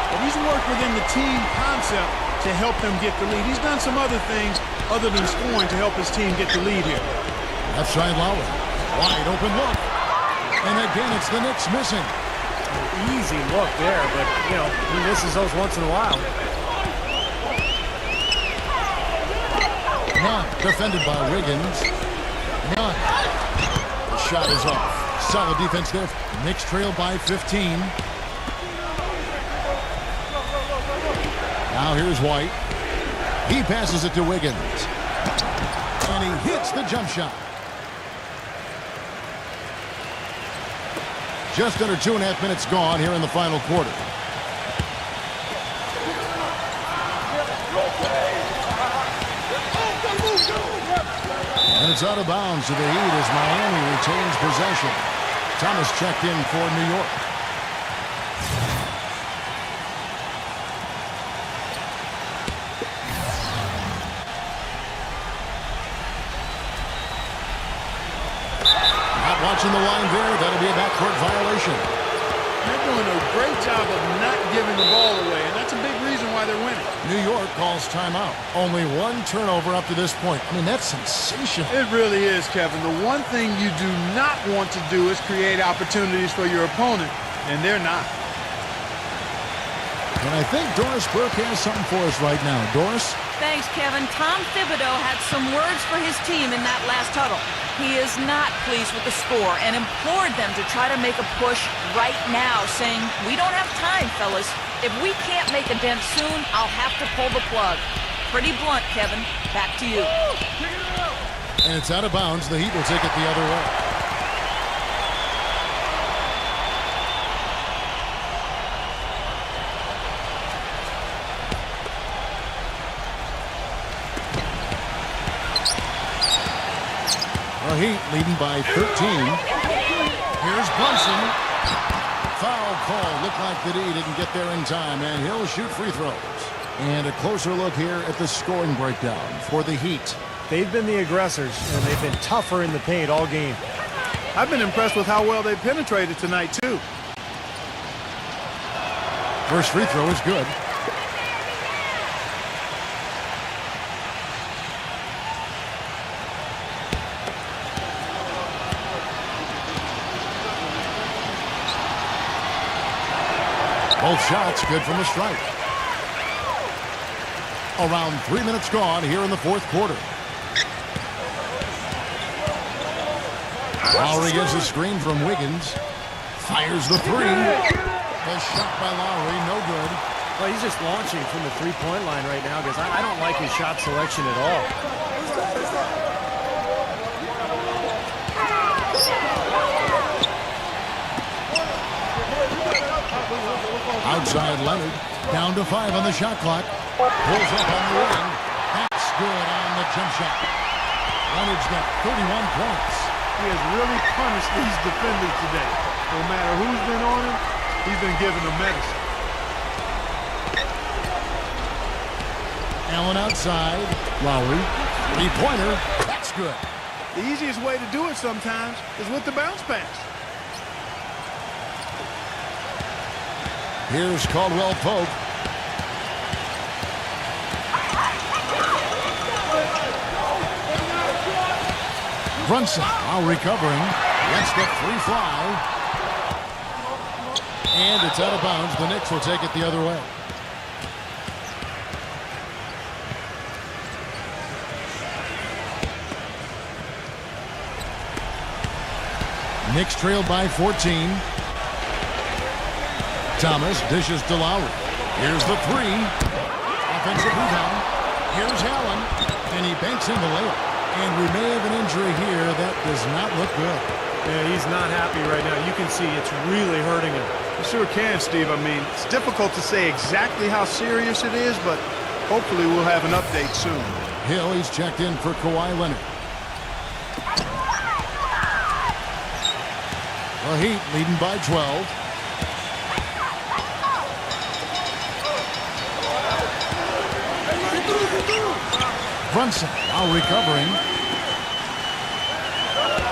but he's worked within the team concept to help them get the lead. He's done some other things other than scoring to help his team get the lead here. Left side Lowry. Wide open look. And again, it's the Knicks missing. Easy look there, but, you know, he misses those once in a while. Nunn, defended by Wiggins. Nunn. The shot is off. Solid defense there. Knicks trail by 15. Now here's White. He passes it to Wiggins. And he hits the jump shot. Just under 2.5 minutes gone here in the final quarter. And it's out of bounds to the Heat as Miami retains possession. Thomas checked in for New York. Not watching the line there. That'll be a backcourt violation. They're doing a great job of not giving the ball away, and that's a big reason why they're winning. New York calls timeout. Only one turnover up to this point. I mean, that's sensational. It really is, Kevin. The one thing you do not want to do is create opportunities for your opponent, and they're not. And I think Doris Burke has something for us right now. Doris? Thanks, Kevin. Tom Thibodeau had some words for his team in that last huddle. He is not pleased with the score and implored them to try to make a push right now, saying, "We don't have time, fellas. If we can't make a dent soon, I'll have to pull the plug." Pretty blunt, Kevin. Back to you. And it's out of bounds. The Heat will take it the other way. The Heat leading by 13. Here's Brunson. Foul call. Looked like the D didn't get there in time, and he'll shoot free throws. And a closer look here at the scoring breakdown for the Heat. They've been the aggressors, and they've been tougher in the paint all game. I've been impressed with how well they penetrated tonight, too. First free throw is good. Both shots good from the strike. Around 3 minutes gone here in the fourth quarter. Lowry gets a screen from Wiggins. Fires the three. The shot by Lowry, no good. Well, he's just launching from the three-point line right now because I don't like his shot selection at all. Outside Leonard. Down to 5 on the shot clock. Pulls up on the wing. That's good on the jump shot. Leonard's got 31 points. He has really punished these defenders today. No matter who's been on him, he's been giving them medicine. Allen outside. Lowry. Three-pointer. That's good. The easiest way to do it sometimes is with the bounce pass. Here's Caldwell Pope. Brunson now recovering. Lets the three fly. And it's out of bounds. The Knicks will take it the other way. Knicks trailed by 14. Thomas dishes to Lowry. Here's the three. Offensive rebound. Here's Allen. And he banks in the layup. And we may have an injury here. That does not look good. Yeah, he's not happy right now. You can see it's really hurting him. You sure can, Steve. I mean, it's difficult to say exactly how serious it is, but hopefully we'll have an update soon. Hill, he's checked in for Kawhi Leonard. The Heat leading by 12. Brunson now recovering.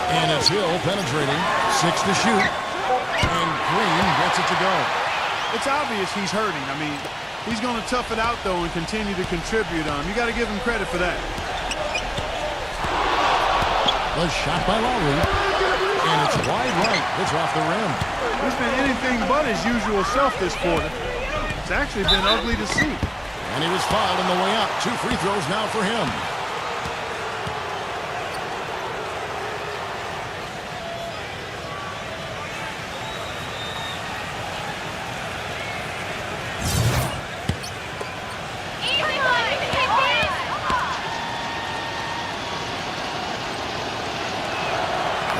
And it's Hill penetrating. 6 to shoot. And Green gets it to go. It's obvious he's hurting. I mean, he's going to tough it out, though, and continue to contribute on him. You got to give him credit for that. The shot by Lowry. And it's wide right. It's off the rim. He's been anything but his usual self this quarter. It's actually been ugly to see. And he was fouled on the way out. 2 free throws now for him.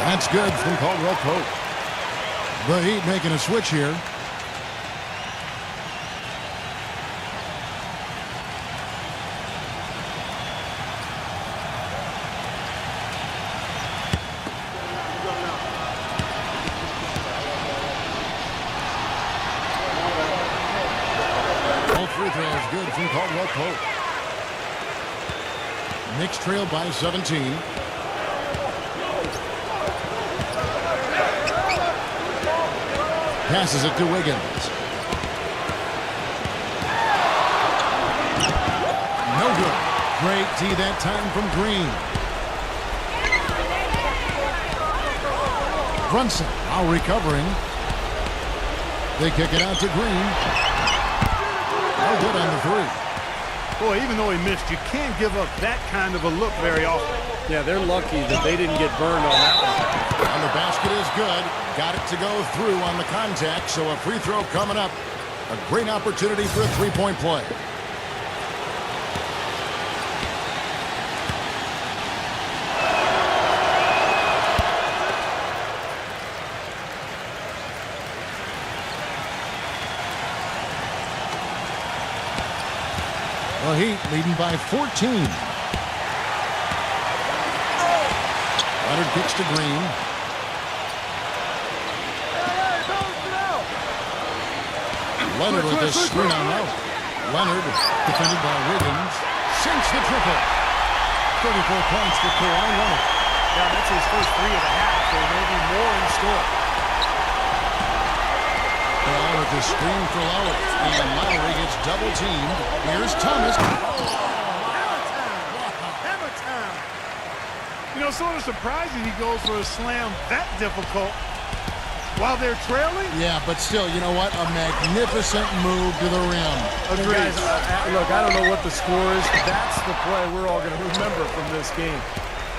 That's good from Caldwell Pope. The Heat making a switch here. All free throws good from Caldwell Pope. Knicks trail by 17. Passes it to Wiggins. No good. Great D that time from Green. Brunson now recovering. They kick it out to Green. No good on the three. Boy, even though he missed, you can't give up that kind of a look very often. Yeah, they're lucky that they didn't get burned on that one. And the basket is good. Got it to go through on the contact, so a free throw coming up. A great opportunity for a three-point play. The Heat leading by 14. Leonard kicks to Green. Leonard with this screen on out. Leonard defended by Wiggins. Sinks the triple. 34 points for Kawhi Leonard. Yeah, that's his first 3 of the half. There may be more in store. Well, with the screen for Lowry. And Lowry gets double teamed. Here's Thomas. Hammer time. You know, sort of surprising he goes for a slam that difficult while they're trailing. Yeah, but still, you know what? A magnificent move to the rim. Agreed. Guys, look, I don't know what the score is. That's the play we're all going to remember from this game.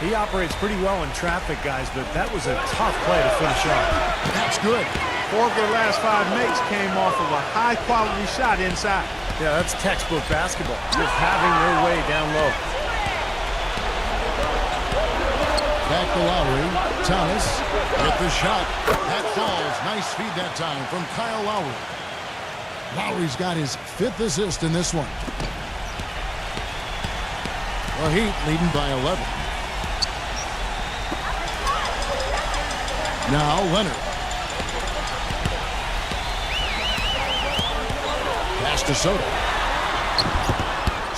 He operates pretty well in traffic, guys, but that was a tough play to finish off. That's good. 4 of their last 5 makes came off of a high-quality shot inside. Yeah, that's textbook basketball. Just having their way down low. Back to Lowry. Thomas with the shot. That falls. Nice feed that time from Kyle Lowry. Lowry's got his 5th assist in this one. The Heat leading by 11. Now Leonard. Pass to Soto.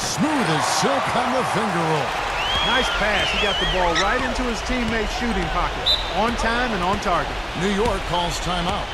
Smooth as silk on the finger roll. Nice pass. He got the ball right into his teammate's shooting pocket. On time and on target. New York calls timeout.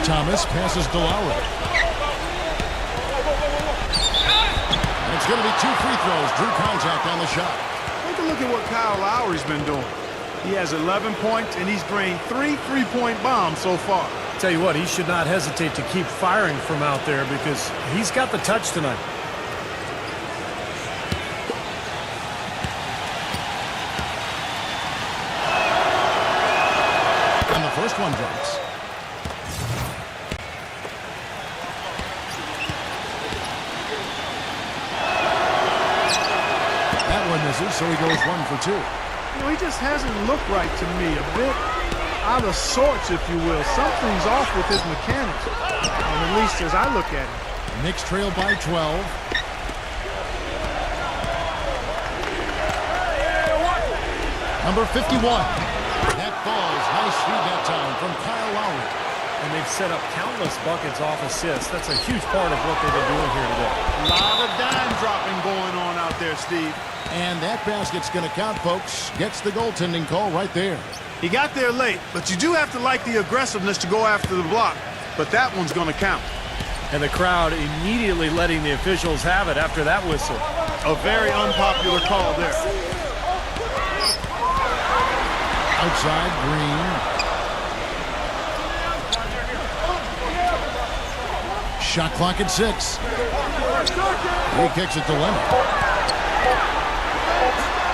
Thomas passes to Lowry. And it's going to be 2 free throws. Drew contact on the shot. Take a look at what Kyle Lowry's been doing. He has 11 points, and he's drained 3 3-point bombs so far. Tell you what, he should not hesitate to keep firing from out there because he's got the touch tonight. And the first one drops. That one misses, so he goes 1 for 2. You know, he just hasn't looked right to me. A bit out of sorts, if you will. Something's off with his mechanics, at least as I look at it. Knicks trail by 12. Number 51. That falls. Nice feed that time from Kyle Lowry. And they've set up countless buckets off assists. That's a huge part of what they've been doing here today. A lot of dime dropping going on out there, Steve. And that basket's going to count, folks. Gets the goaltending call right there. He got there late, but you do have to like the aggressiveness to go after the block. But that one's going to count. And the crowd immediately letting the officials have it after that whistle. A very unpopular call there. Outside, Green. Shot clock at 6. He kicks it to Leonard.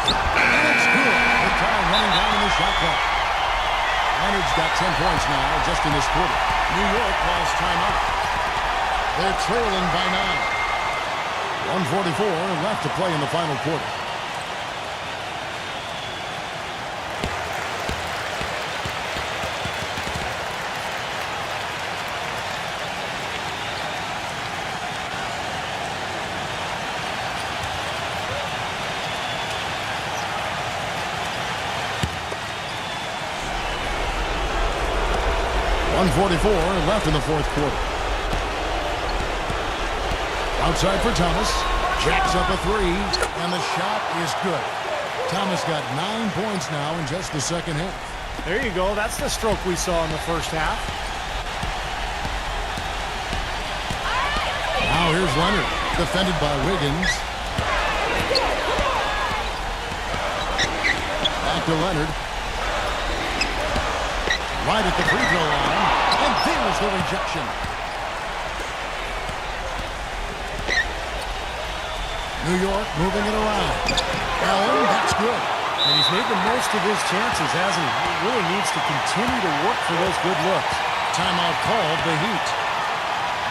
And it's good. The time running down in the shot clock. Leonard's got 10 points now just in this quarter. New York calls timeout. They're trailing by 9. 1:44 left to play in the final quarter. .44 left in the fourth quarter. Outside for Thomas. Jacks up a 3, and the shot is good. Thomas got 9 points now in just the second half. There you go. That's the stroke we saw in the first half. Now here's Leonard, defended by Wiggins. Back to Leonard. Right at the free throw line, and there's the rejection. New York moving it around. Allen, that's good. And he's made the most of his chances, hasn't he? He really needs to continue to work for those good looks. Timeout called, the Heat.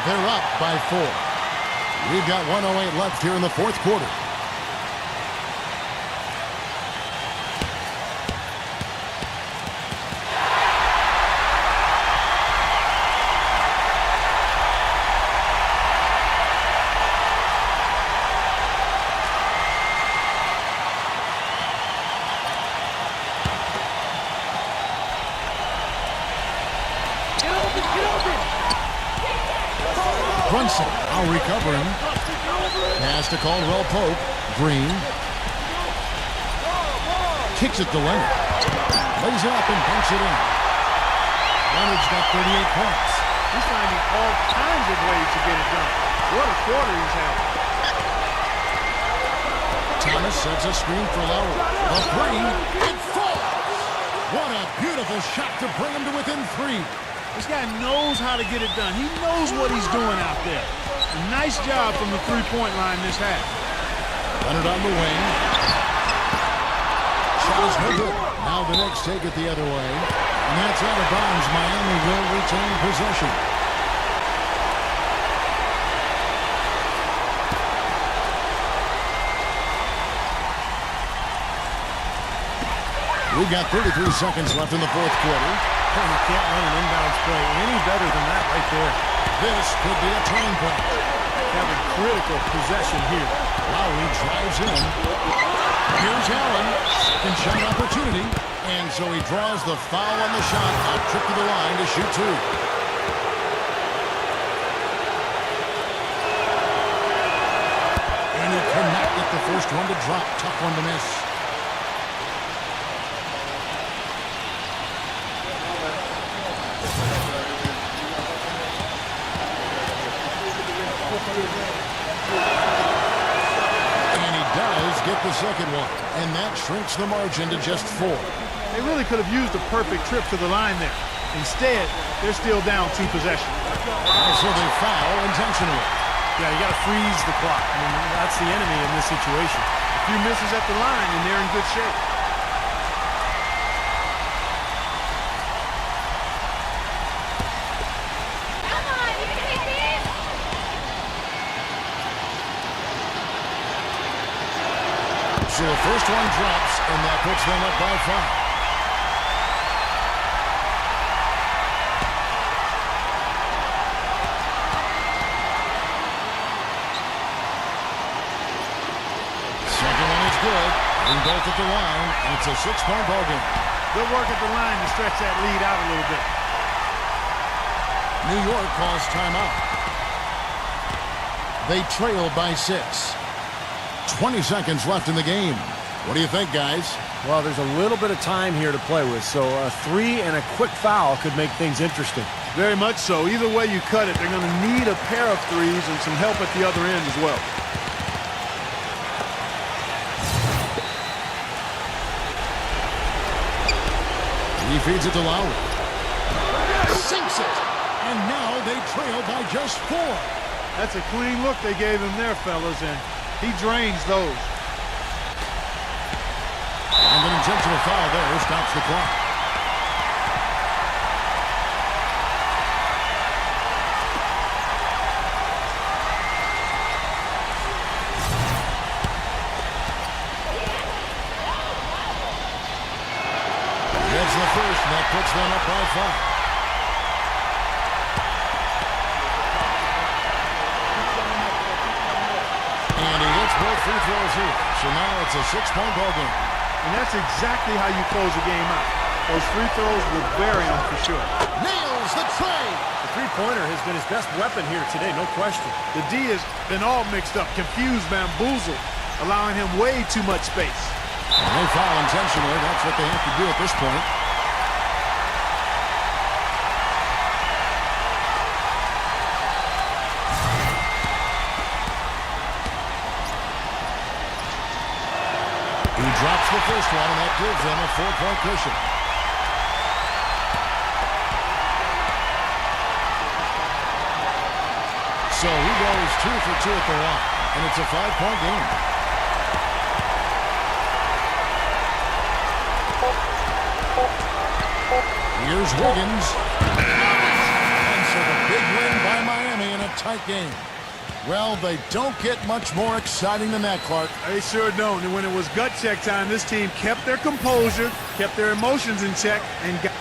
They're up by 4. We've got 1:08 left here in the fourth quarter. Brunson, now recovering. Pass to Caldwell Pope. Green. Kicks it to Leonard. Lays it up and bunks it in. Leonard's got 38 points. He's finding all kinds of ways to get it done. What a quarter he's having. Thomas sets a screen for Lowry. A 3. It falls. What a beautiful shot to bring him to within 3. This guy knows how to get it done. He knows what he's doing out there. A nice job from the three-point line this half. Leonard on the wing. Shot is no good. Now the Knicks take it the other way. And that's out of bounds. Miami will retain possession. We've got 33 seconds left in the fourth quarter. Oh, you can't run an inbounds play any better than that right there. This could be a turning point. Having critical possession here. Lowry drives in. Here's Allen. Second shot opportunity. And so he draws the foul on the shot. A trip to the line to shoot 2. And he cannot get the first one to drop. Tough one to miss. And he does get the second one. And that shrinks the margin to just 4. They really could have used a perfect trip to the line there. Instead, they're still down 2 possessions. So they foul intentionally. Yeah, you got to freeze the clock. I mean, that's the enemy in this situation. A few misses at the line, and they're in good shape. So the first one drops, and that puts them up by 5. Second one is good. And both at the line, and it's a 6-point ball game. Good work at the line to stretch that lead out a little bit. New York calls timeout. They trail by 6. 20 seconds left in the game. What do you think, guys? Well, there's a little bit of time here to play with, so a 3 and a quick foul could make things interesting. Very much so. Either way you cut it, they're going to need a pair of threes and some help at the other end as well. He feeds it to Lowry. Sinks it. And now they trail by just 4. That's a clean look they gave him there, fellas, and he drains those. And an intentional foul there stops the clock. Gets the first, and that puts them up by 5. And he hits both free throws here. So now it's a 6-point ball game. And that's exactly how you close a game out. Those free throws will bury him for sure. Nails the tray. The three-pointer has been his best weapon here today, no question. The D has been all mixed up, confused, bamboozled, allowing him way too much space. And they foul intentionally. That's what they have to do at this point. He drops the first one, and that gives them a 4-point cushion. So he goes 2 for 2 at the line, and it's a 5-point game. Here's Wiggins. And so the big win by Miami in a tight game. Well, they don't get much more exciting than that, Clark. They sure don't. And when it was gut check time, this team kept their composure, kept their emotions in check, and got...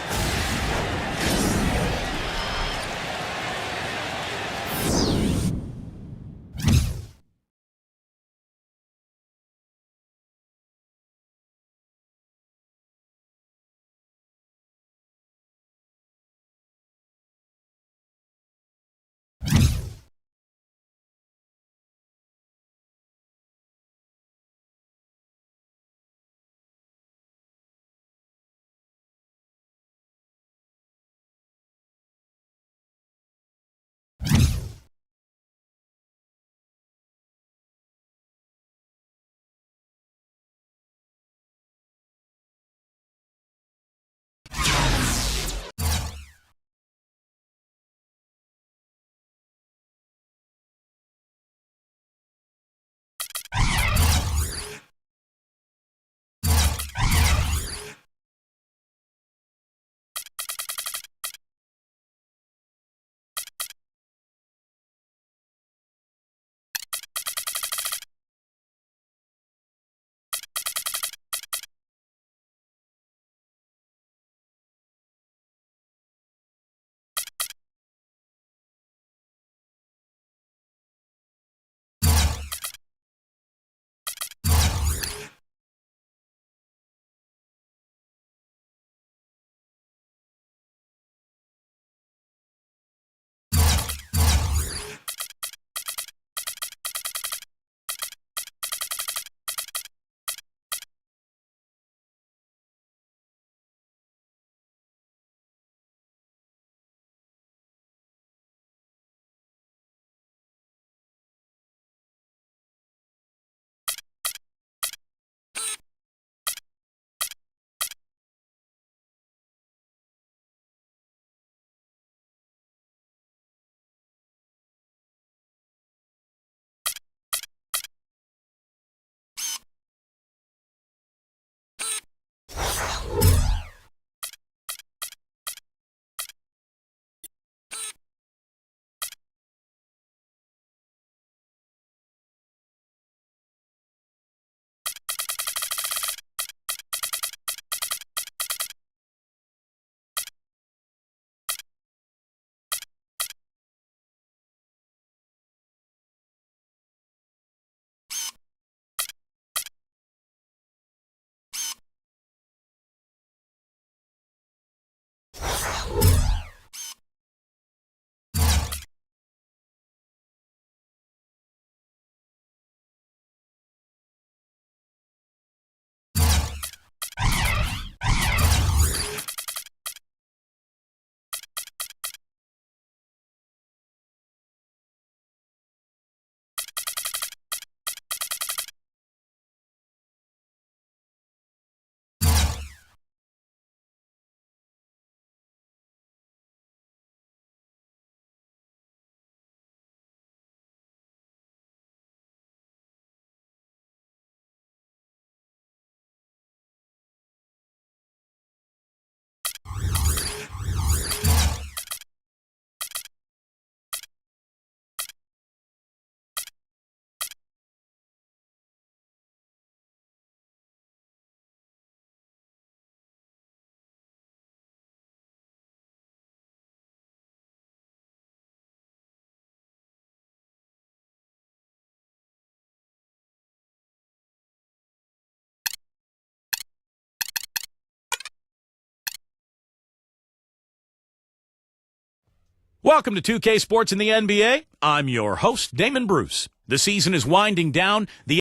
Welcome to 2K Sports in the NBA. I'm your host, Damon Bruce. The season is winding down. And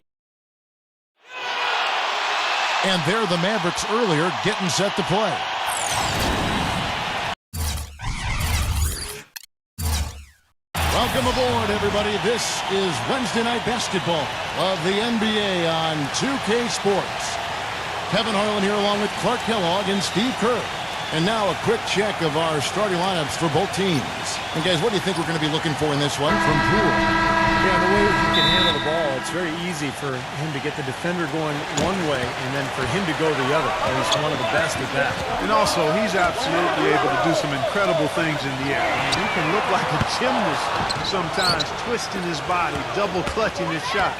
there the Mavericks earlier getting set to play. Welcome aboard, everybody. This is Wednesday Night Basketball of the NBA on 2K Sports. Kevin Harlan here along with Clark Kellogg and Steve Kerr. And now a quick check of our starting lineups for both teams. And guys, what do you think we're going to be looking for in this one from Poole? Yeah, the way he can handle the ball, it's very easy for him to get the defender going one way and then for him to go the other. And he's one of the best at that. And also, he's absolutely able to do some incredible things in the air. I mean, he can look like a gymnast sometimes, twisting his body, double clutching his shot.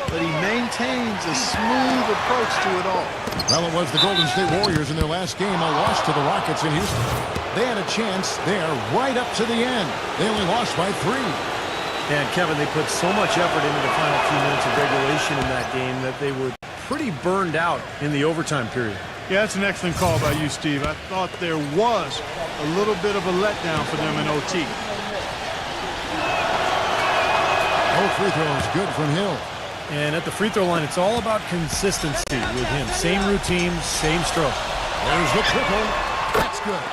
But he maintains a smooth approach to it all. Well, it was the Golden State Warriors in their last game, a loss to the Rockets in Houston. They had a chance there right up to the end. They only lost by 3. And Kevin, they put so much effort into the final few minutes of regulation in that game that they were pretty burned out in the overtime period. Yeah, that's an excellent call by you, Steve. I thought there was a little bit of a letdown for them in OT. No free throws, good from Hill. And at the free throw line, it's all about consistency with him. Same routine, same stroke. There's the triple. That's good.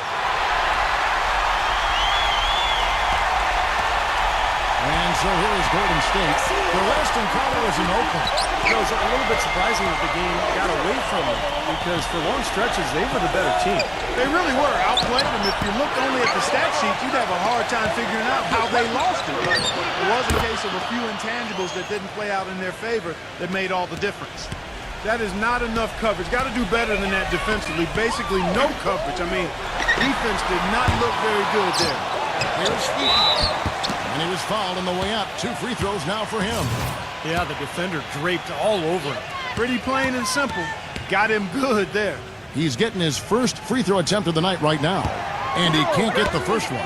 And so here is Golden State. The Western Color is in Oakland. It was a little bit surprising that the game got away from them because for long stretches, they were the better team. They really were outplayed them. If you looked only at the stat sheet, you'd have a hard time figuring out how they lost it. But it was a case of a few intangibles that didn't play out in their favor that made all the difference. That is not enough coverage. Got to do better than that defensively. Basically no coverage. I mean, defense did not look very good there. Here's Steve. And he was fouled on the way up. 2 free throws now for him. Yeah, the defender draped all over him. Pretty plain and simple. Got him good there. He's getting his first free throw attempt of the night right now. And he can't get the first one.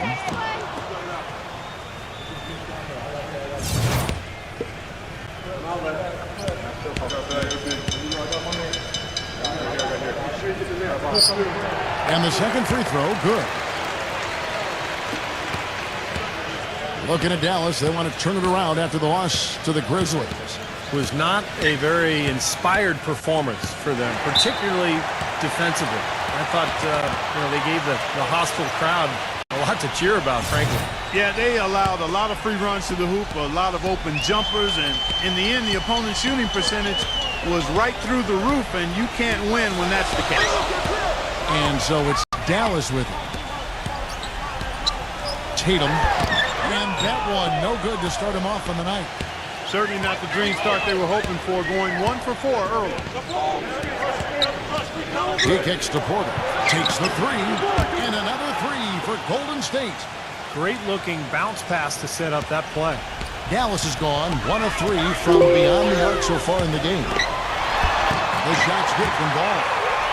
And the second free throw, good. Looking at Dallas, they want to turn it around after the loss to the Grizzlies. Was not a very inspired performance for them, particularly defensively. I thought they gave the hostile crowd a lot to cheer about, frankly. Yeah, they allowed a lot of free runs to the hoop, a lot of open jumpers, and in the end, the opponent's shooting percentage was right through the roof, and you can't win when that's the case. And so it's Dallas with it. Tatum. And that one, no good to start him off on the night. Certainly not the dream start they were hoping for, going 1 for 4 early. He kicks to Porter, takes the 3, and another 3 for Golden State. Great looking bounce pass to set up that play. Dallas is gone 1 of 3 from beyond the arc so far in the game. The shot's good from Ball.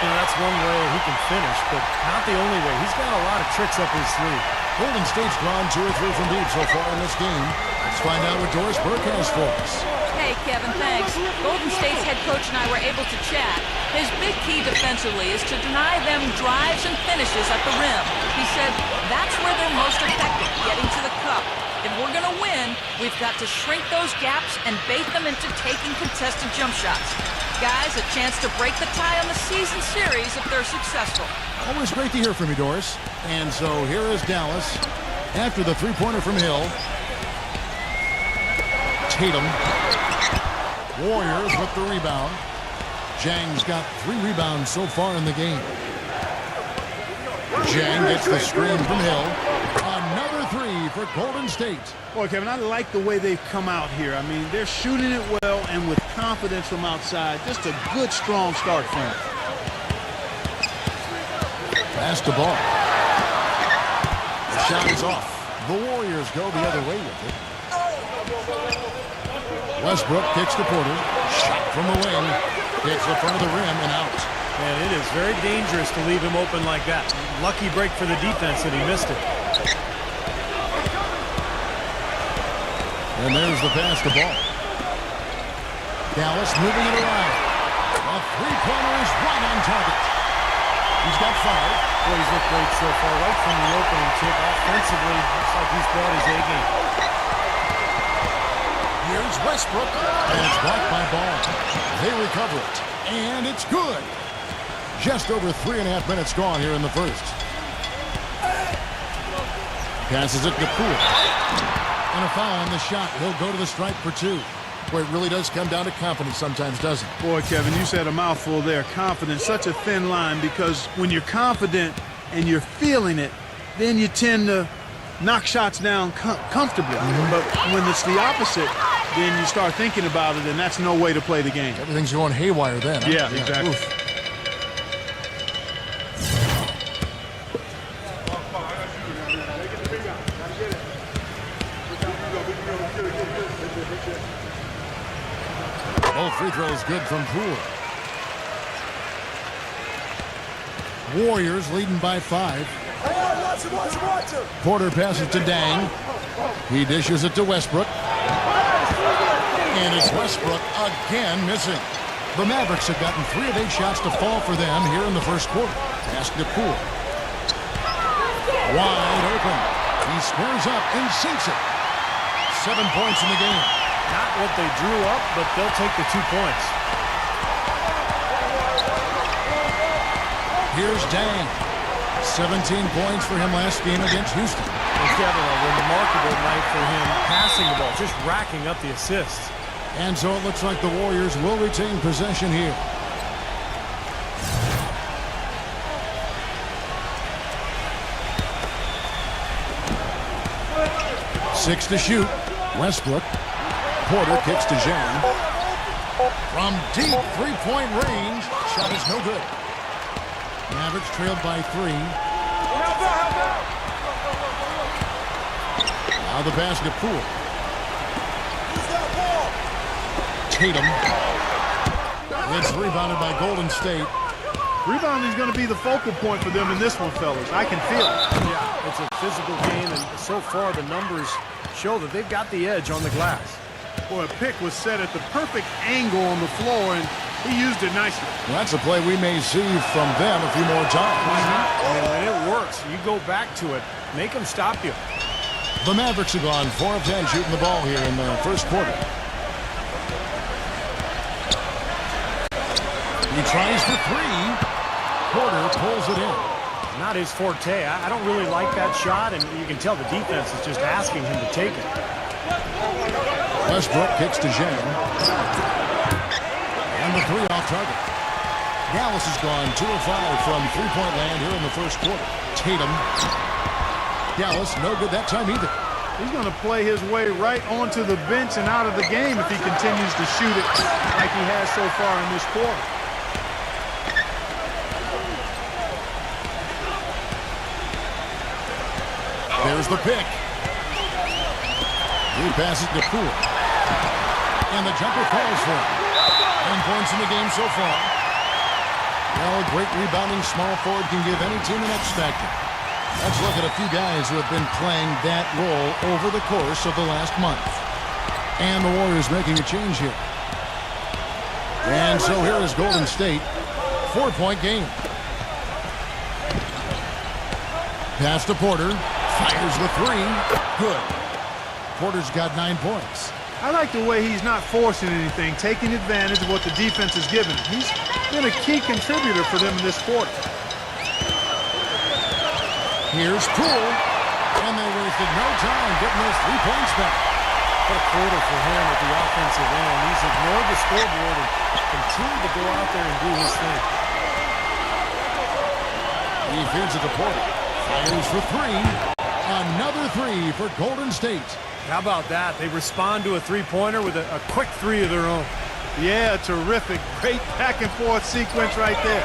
That's one way he can finish, but not the only way. He's got a lot of tricks up his sleeve. Golden State's drawn 2 or 3 from deep so far in this game. Let's find out what Doris Burke has for us. Hey, Kevin, thanks. Golden State's head coach and I were able to chat. His big key defensively is to deny them drives and finishes at the rim. He said that's where they're most effective, getting to the cup. If we're going to win, we've got to shrink those gaps and bait them into taking contested jump shots. Guys, a chance to break the tie on the season series if they're successful. Always great to hear from you, Doris. And so here is Dallas after the three-pointer from Hill. Tatum. Warriors with the rebound. Zhang's got 3 rebounds so far in the game. Zhang gets the screen from Hill. Another 3 for Golden State. Boy, Kevin, I like the way they've come out here. I mean, they're shooting it well and with confidence from outside. Just a good, strong start for them. Pass the ball. The shot is off. The Warriors go the other way with it. Westbrook kicks to Porter. Shot from the wing. Hits the front of the rim and out. And it is very dangerous to leave him open like that. Lucky break for the defense that he missed it. And there's the pass to Ball. Dallas moving it around. A three-pointer is right on target. He's got 5. Boy, he's looked great so far, right from the opening tip. Offensively, looks like he's brought his A game. Here's Westbrook, and it's blocked by Ball. They recover it, and it's good. Just over 3.5 minutes gone here in the first. Passes it to Poole. And a foul on the shot. He'll go to the stripe for 2. Boy, it really does come down to confidence sometimes, doesn't it? Boy, Kevin, you said a mouthful there. Confidence, such a thin line, because when you're confident and you're feeling it, then you tend to knock shots down comfortably. But when it's the opposite, then you start thinking about it, and that's no way to play the game. Everything's going haywire then. Huh? Yeah, exactly. Oof. Both free throws good from Poole. Warriors leading by 5. Watch him. Porter passes to Dang. He dishes it to Westbrook. And it's Westbrook again missing. The Mavericks have gotten 3 of 8 shots to fall for them here in the first quarter. Pass to Poole. Wide open. He squares up and sinks it. 7 points in the game. Not what they drew up, but they'll take the 2 points. Here's Dang. 17 points for him last game against Houston. It's Kevin, a remarkable night for him passing the ball, just racking up the assists. And so it looks like the Warriors will retain possession here. Six to shoot. Westbrook. Porter kicks to Zhang. From deep three-point range. Shot is no good. Mavericks trailed by 3. Now the basket Poole. Tatum. It's rebounded by Golden State. Rebounding is going to be the focal point for them in this one, fellas. I can feel it. Yeah, it's a physical game, and so far the numbers show that they've got the edge on the glass. Boy, a pick was set at the perfect angle on the floor, and he used it nicely. Well, that's a play we may see from them a few more times. And when it works, you go back to it, make them stop you. The Mavericks have gone 4 of 10 shooting the ball here in the first quarter. He tries for 3. Porter pulls it in. Not his forte. I don't really like that shot, and you can tell the defense is just asking him to take it. Westbrook kicks to Zhang. And the 3 off target. Dallas has gone 2 of 5 from three-point land here in the first quarter. Tatum. Dallas no good that time either. He's going to play his way right onto the bench and out of the game if he continues to shoot it like he has so far in this quarter. There's the pick. He passes to Poole. And the jumper falls for him. 10 points in the game so far. Well, a great rebounding small forward can give any team an X factor. Let's look at a few guys who have been playing that role over the course of the last month. And the Warriors making a change here. And so here is Golden State. 4-point game. Pass to Porter. Fires the 3. Good. Porter's got 9 points. I like the way he's not forcing anything, taking advantage of what the defense is giving him. He's been a key contributor for them in this quarter. Here's Poole. And they wasted no time getting those 3 points back. What a quarter for him at the offensive end. He's ignored the scoreboard and continued to go out there and do his thing. He feeds it to Porter. Fires for 3. Another 3 for Golden State. How about that? They respond to a three-pointer with a quick 3 of their own. Yeah, terrific. Great back-and-forth sequence right there.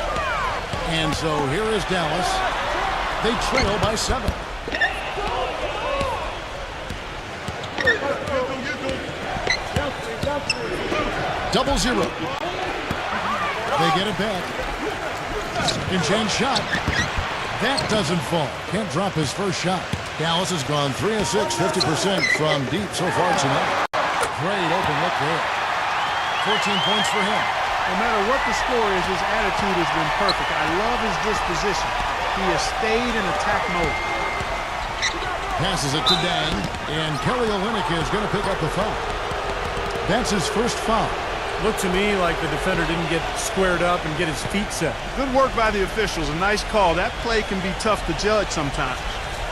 And so here is Dallas. They trail by 7. Double 0. They get it back. Second chance shot. That doesn't fall. Can't drop his first shot. Dallas has gone 3 of 6, 50% from deep so far tonight. Great open look there. 14 points for him. No matter what the score is, his attitude has been perfect. I love his disposition. He has stayed in attack mode. Passes it to Dang, and Kelly Olynyk is going to pick up the foul. That's his first foul. Looked to me like the defender didn't get squared up and get his feet set. Good work by the officials. A nice call. That play can be tough to judge sometimes.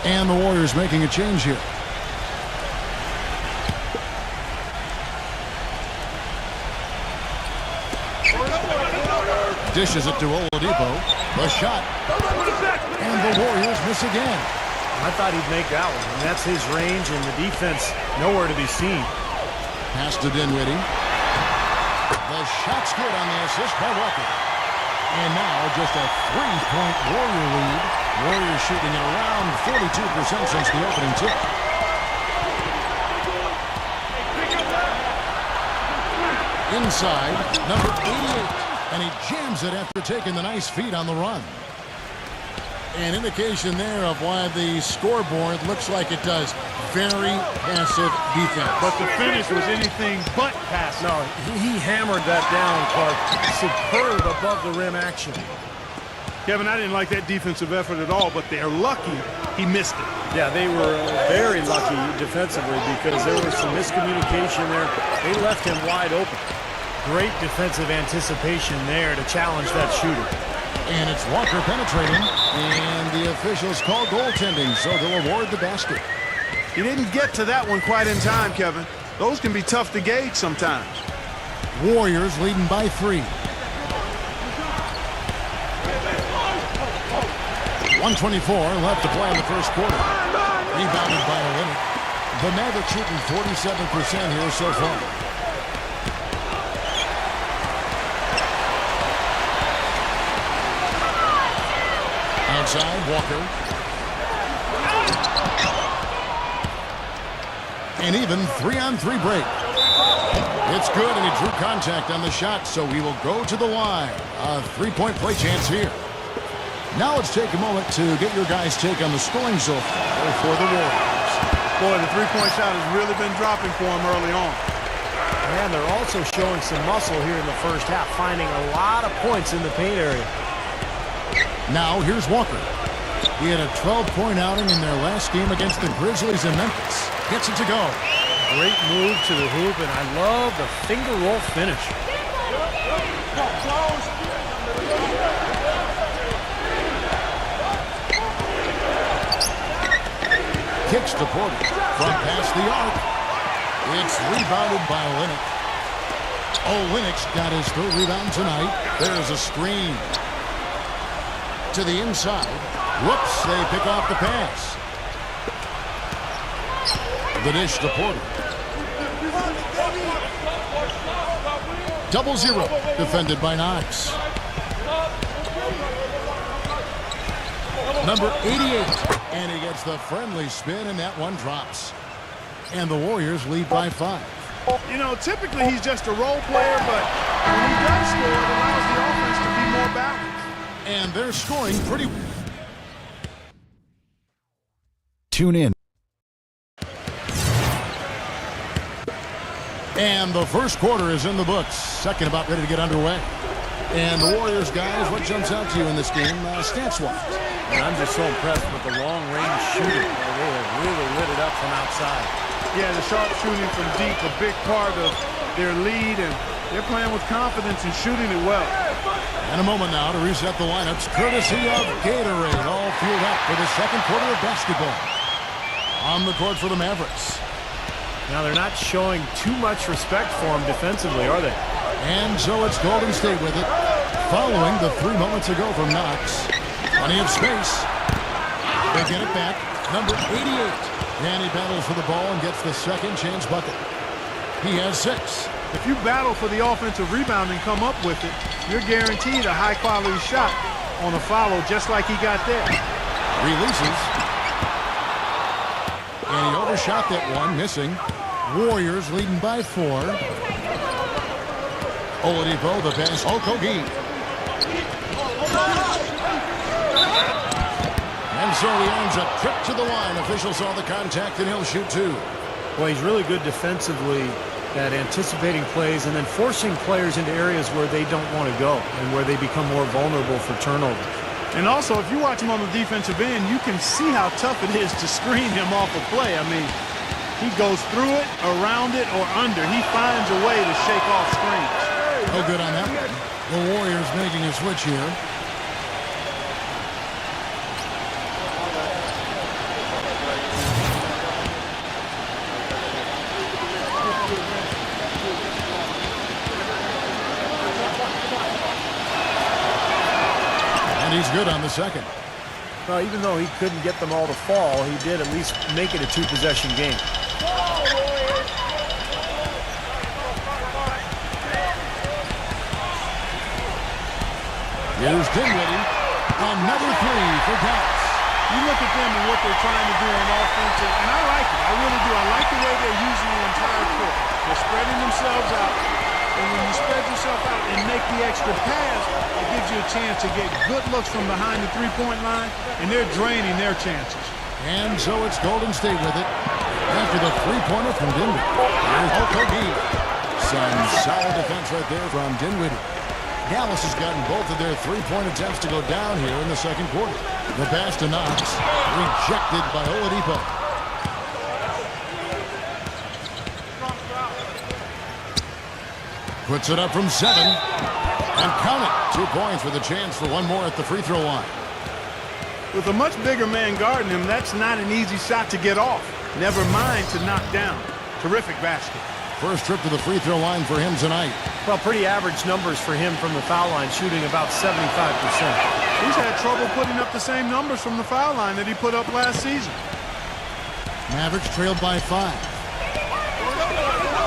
And the Warriors making a change here. Dishes it to Oladipo. The shot. And the Warriors miss again. I thought he'd make that one. And that's his range, and the defense nowhere to be seen. Pass to Dinwiddie. The shot's good on the assist by Walker. And now just a 3-point Warrior lead. Warriors shooting at around 42% since the opening tip. Inside, number 88. And he jams it after taking the nice feed on the run. An indication there of why the scoreboard looks like it does. Very passive defense. But the finish was anything but passive. No, he hammered that down, Clark. Superb above the rim action. Kevin, I didn't like that defensive effort at all, but they're lucky he missed it. Yeah, they were very lucky defensively because there was some miscommunication there. They left him wide open. Great defensive anticipation there to challenge that shooter. And it's Walker penetrating, and the officials call goaltending, so they'll award the basket. He didn't get to that one quite in time, Kevin. Those can be tough to gauge sometimes. Warriors leading by 3. 1:24 left to play in the first quarter. Rebounded by Olynyk. The Mavericks shooting 47% here so far. Outside, Walker. An even 3-on-3 break. It's good, and he drew contact on the shot, so he will go to the line. A 3-point play chance here. Now let's take a moment to get your guys' take on the scoring so far for the Warriors. Boy, the three-point shot has really been dropping for him early on. And they're also showing some muscle here in the first half, finding a lot of points in the paint area. Now here's Walker. He had a 12-point outing in their last game against the Grizzlies in Memphis. Gets it to go. Great move to the hoop, and I love the finger roll finish. Kicks to Porter. From past the arc. It's rebounded by Olynyk. Olynyk's got his third rebound tonight. There's a screen. To the inside. Whoops, they pick off the pass. The dish to Porter. 0-0. Defended by Knox. Number 88. And he gets the friendly spin, and that one drops. And the Warriors lead by 5. You know, typically he's just a role player, but when he does score, it allows the offense to be more balanced. And they're scoring pretty. Tune in. And the first quarter is in the books. Second about ready to get underway. And the Warriors, guys, what jumps out to you in this game, stats-wise? And I'm just so impressed with the long-range shooting. They have really lit it up from outside. Yeah, the sharp shooting from deep, a big part of their lead, and they're playing with confidence and shooting it well. And a moment now to reset the lineups, courtesy of Gatorade, all fueled up for the second quarter of basketball. On the court for the Mavericks. Now, they're not showing too much respect for him defensively, are they? And so it's Golden State with it, following the 3 moments ago from Knox. Plenty of space. They get it back. Number 88. And he battles for the ball and gets the second chance bucket. He has 6. If you battle for the offensive rebound and come up with it, you're guaranteed a high-quality shot on a follow just like he got there. Releases. And he overshot that one, missing. Warriors leading by 4. Oladipo, the pass. Okogie. And so he earns a trip to the line. Officials saw the contact, and he'll shoot 2. Well, he's really good defensively at anticipating plays and then forcing players into areas where they don't want to go and where they become more vulnerable for turnover. And also, if you watch him on the defensive end, you can see how tough it is to screen him off a play. I mean, he goes through it, around it, or under. He finds a way to shake off screens. No good on that one. The Warriors making a switch here. And he's good on the second. Well, even though he couldn't get them all to fall, he did at least make it a two-possession game. Here's Dinwiddie. Another three for Dallas. You look at them and what they're trying to do on offense, and I like it. I really do. I like the way they're using the entire court. They're spreading themselves out, and when you spread yourself out and make the extra pass, it gives you a chance to get good looks from behind the three-point line, and they're draining their chances. And so it's Golden State with it after the three-pointer from Dinwiddie. Here's Okogie. Some solid defense right there from Dinwiddie. Dallas has gotten both of their three-point attempts to go down here in the second quarter. The pass to Knox, rejected by Oladipo. Puts it up from 7. And count it. 2 points with a chance for one more at the free throw line. With a much bigger man guarding him, that's not an easy shot to get off. Never mind to knock down. Terrific basket. First trip to the free throw line for him tonight. Well, pretty average numbers for him from the foul line, shooting about 75%. He's had trouble putting up the same numbers from the foul line that he put up last season. Mavericks trailed by 5.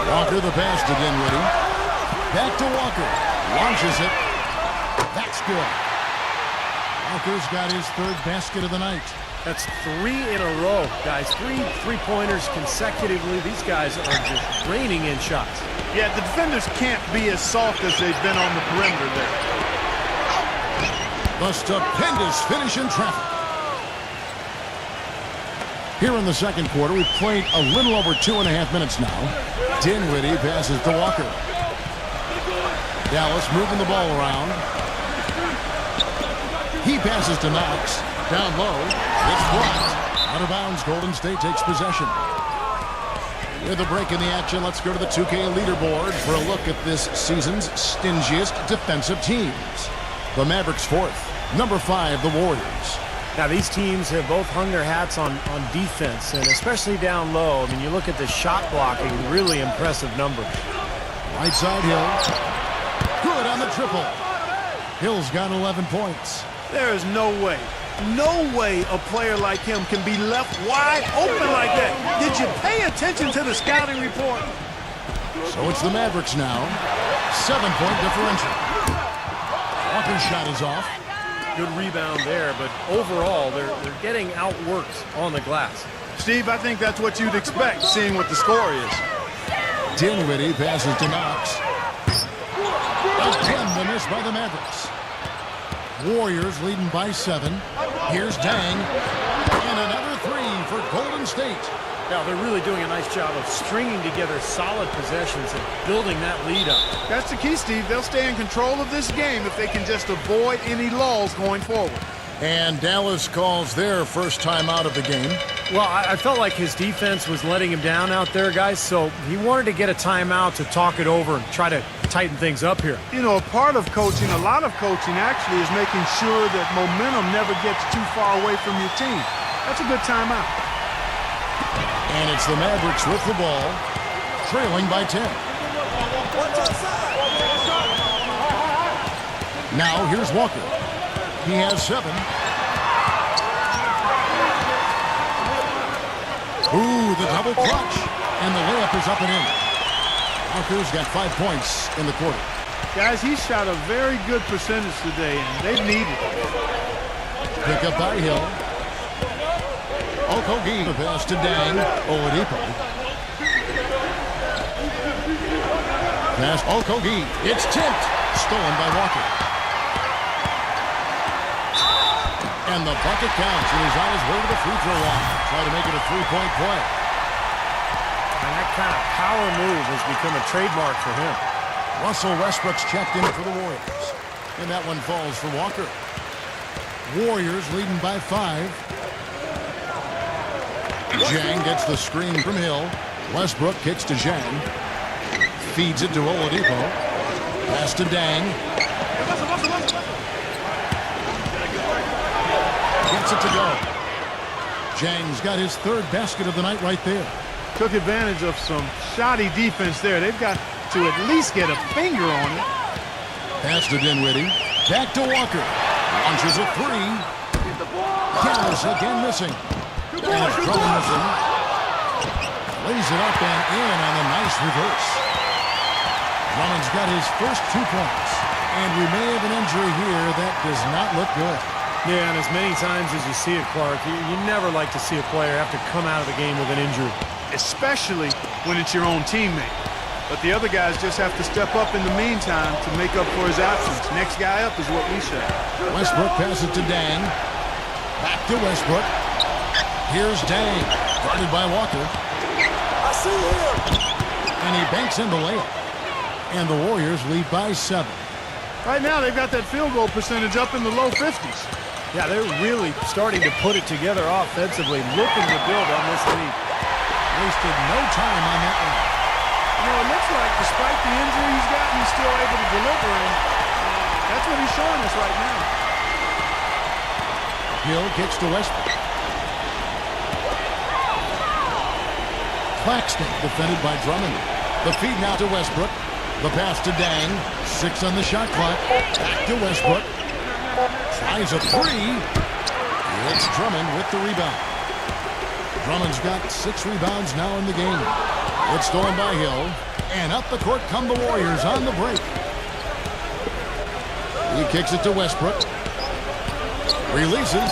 Walker the pass to Dinwiddie. Back to Walker. Launches it. That's good. Walker's got his third basket of the night. That's 3 in a row, guys. 3 three-pointers consecutively. These guys are just raining in shots. Yeah, the defenders can't be as soft as they've been on the perimeter there. The stupendous finish in traffic. Here in the second quarter, we've played a little over 2.5 minutes now. Dinwiddie passes to Walker. Dallas moving the ball around. He passes to Knox. Down low. It's blocked. Out of bounds. Golden State takes possession. With a break in the action, let's go to the 2K leaderboard for a look at this season's stingiest defensive teams. The Mavericks 4th. Number 5, the Warriors. Now, these teams have both hung their hats on defense, and especially down low. I mean, you look at the shot blocking, really impressive numbers. Right side, Hill. Good on the triple. Hill's got 11 points. There is no way a player like him can be left wide open like that. Did you pay attention to the scouting report? So it's the Mavericks now. 7-point differential. Walker's shot is off. Good rebound there, but overall, they're getting outworked on the glass. Steve, I think that's what you'd expect, seeing what the score is. Dinwiddie passes to Knox. Again, the miss by the Mavericks. Warriors leading by 7. Here's Dang. And another 3 for Golden State. Now, they're really doing a nice job of stringing together solid possessions and building that lead up. That's the key, Steve. They'll stay in control of this game if they can just avoid any lulls going forward. And Dallas calls their first time out of the game. Well, I felt like his defense was letting him down out there, guys, so he wanted to get a timeout to talk it over and try to tighten things up here. You know, a part of coaching, a lot of coaching actually, is making sure that momentum never gets too far away from your team. That's a good timeout. And it's the Mavericks with the ball, trailing by 10. Now here's Walker. He has 7. Ooh, the double clutch. And the layup is up and in. Walker's got 5 points in the quarter. Guys, he shot a very good percentage today, and they've needed it. Pick up by Hill. Okogie, the pass to Dang. Oladipo. Pass Okogie. It's tipped. Stolen by Walker. And the bucket counts, and he's on his way to the free throw line. Try to make it a 3-point play. And that kind of power move has become a trademark for him. Russell Westbrook's checked in for the Warriors. And that one falls for Walker. Warriors leading by 5. Zhang gets the screen from Hill. Westbrook kicks to Zhang. Feeds it to Oladipo. Pass to Dang. Gets it to go. Zhang's got his 3rd basket of the night right there. Took advantage of some shoddy defense there. They've got to at least get a finger on it. Pass to Dinwiddie. Back to Walker. Launches a 3. Dallas again missing. And it's Drummond missing. Lays it up and in on a nice reverse. Drummond's got his first 2 points. And we may have an injury here that does not look good. Yeah, and as many times as you see it, Clark, you never like to see a player have to come out of the game with an injury. Especially when it's your own teammate. But the other guys just have to step up in the meantime to make up for his absence. Next guy up is what we say. Westbrook passes to Dang. Back to Westbrook. Here's Dang. Guarded by Walker. I see him. And he banks in the layup. And the Warriors lead by 7. Right now, they've got that field goal percentage up in the low 50s. Yeah, they're really starting to put it together offensively, looking to build on this lead. Wasted no time on that one. You know, it looks like despite the injury he's gotten, he's still able to deliver, and that's what he's showing us right now. Hill kicks to Westbrook. Claxton defended by Drummond. The feed now to Westbrook. The pass to Dang. 6 on the shot clock. Back to Westbrook. Tries a 3. It's Drummond with the rebound. Drummond's got 6 rebounds now in the game. It's stolen by Hill. And up the court come the Warriors on the break. He kicks it to Westbrook. Releases.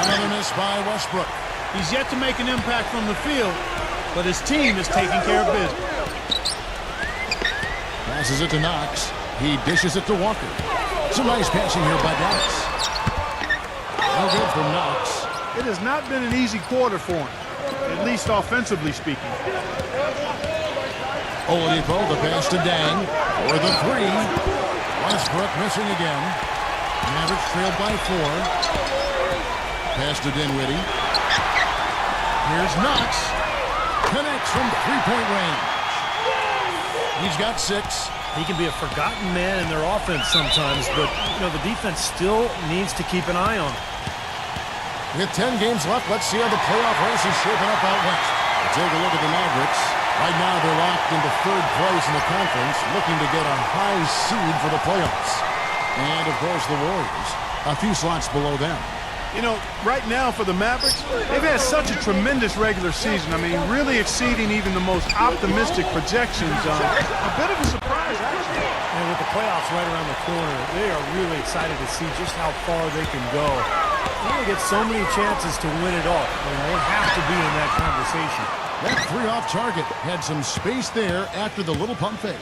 Another miss by Westbrook. He's yet to make an impact from the field, but his team is taking care of business. Passes it to Knox. He dishes it to Walker. Some nice passing here by Dallas. No good from Knox. It has not been an easy quarter for him, at least offensively speaking. Oladipo, the pass to Dang. For the 3. Westbrook missing again. Mavericks trailed by 4. Pass to Dinwiddie. Here's Knox. Connects from 3-point range. He's got 6. He can be a forgotten man in their offense sometimes, but the defense still needs to keep an eye on him. With 10 games left, let's see how the playoff race is shaping up out west. We'll take a look at the Mavericks. Right now, they're locked into 3rd place in the conference, looking to get a high seed for the playoffs. And, of course, the Warriors, a few slots below them. You know, right now for the Mavericks, they've had such a tremendous regular season. I mean, really exceeding even the most optimistic projections. A bit of a surprise, actually. And with the playoffs right around the corner, they are really excited to see just how far they can go. They only get so many chances to win it all, and they have to be in that conversation. That 3 off target had some space there after the little pump fake.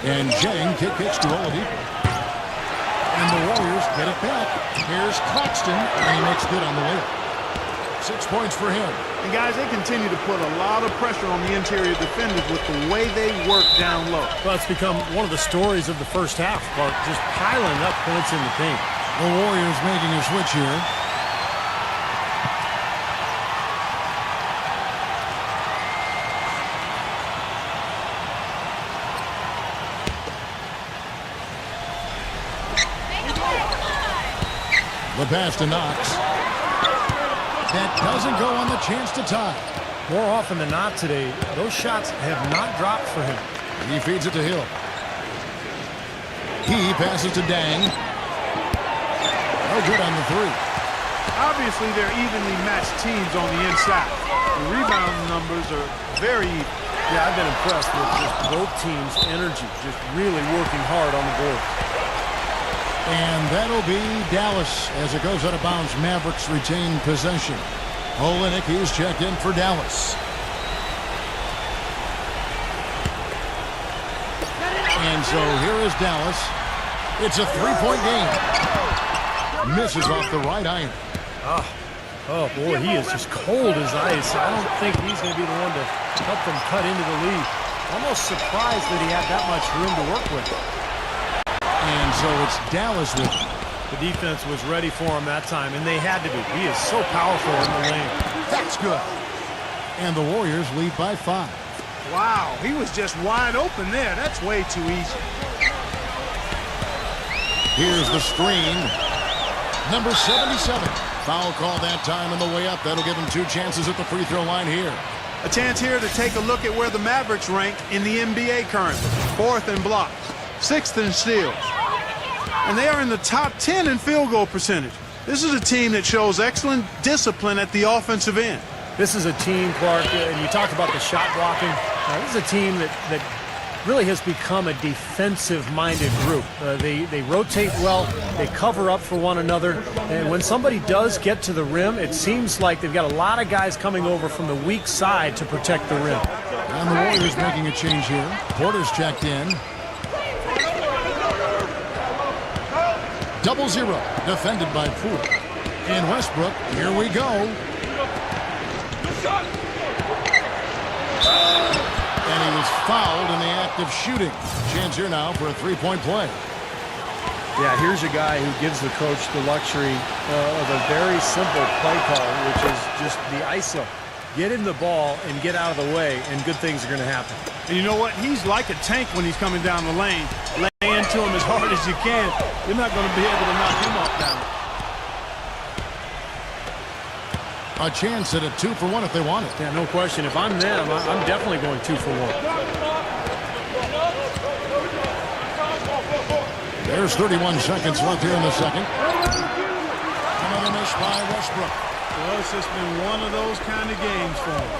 And Zhang kicks to Oladipo. And the Warriors get it back. Here's Claxton, and he makes good on the layup. 6 points for him. And guys, they continue to put a lot of pressure on the interior defenders with the way they work down low. Well, it's become one of the stories of the first half, Clark, just piling up points in the paint. The Warriors making a switch here. The pass to Knox. That doesn't go on the chance to tie. More often than not today, those shots have not dropped for him. He feeds it to Hill. He passes to Dang. No good on the 3. Obviously, they're evenly matched teams on the inside. The rebound numbers are very even. Yeah, I've been impressed with just both teams' energy, just really working hard on the board. And that'll be Dallas as it goes out of bounds. Mavericks retain possession. Olynyk, he's checked in for Dallas. And so here is Dallas. It's a 3-point game. Misses off the right iron. Oh, boy, he is just cold as ice. I don't think he's going to be the one to help them cut into the lead. Almost surprised that he had that much room to work with. And so it's Dallas with him. The defense was ready for him that time, and they had to be. He is so powerful in the lane. That's good. And the Warriors lead by 5. Wow, he was just wide open there. That's way too easy. Here's the screen. Number 77. Foul call that time on the way up. That'll give him 2 chances at the free throw line here. A chance here to take a look at where the Mavericks rank in the NBA currently. 4th in blocks, 6th in steals. And they are in the top 10 in field goal percentage. This is a team that shows excellent discipline at the offensive end. This is a team, Clark, and you talked about the shot blocking. This is a team that really has become a defensive-minded group. They rotate well, they cover up for one another, and when somebody does get to the rim, it seems like they've got a lot of guys coming over from the weak side to protect the rim. And the Warriors making a change here. Porter's checked in. 0-0, defended by Poole. In Westbrook, here we go. And he was fouled in the act of shooting. Chance here now for a 3-point play. Yeah, here's a guy who gives the coach the luxury of a very simple play call, which is just the ISO. Get him the ball and get out of the way, and good things are going to happen. And you know what? He's like a tank when he's coming down the lane. Lay into him as hard as you can. You're not going to be able to knock him off balance. A chance at a 2-for-1 if they want it. Yeah, no question. If I'm them, I'm definitely going 2 for 1. There's 31 seconds left here in the second. Another miss by Westbrook. Well, it's just been one of those kind of games for him.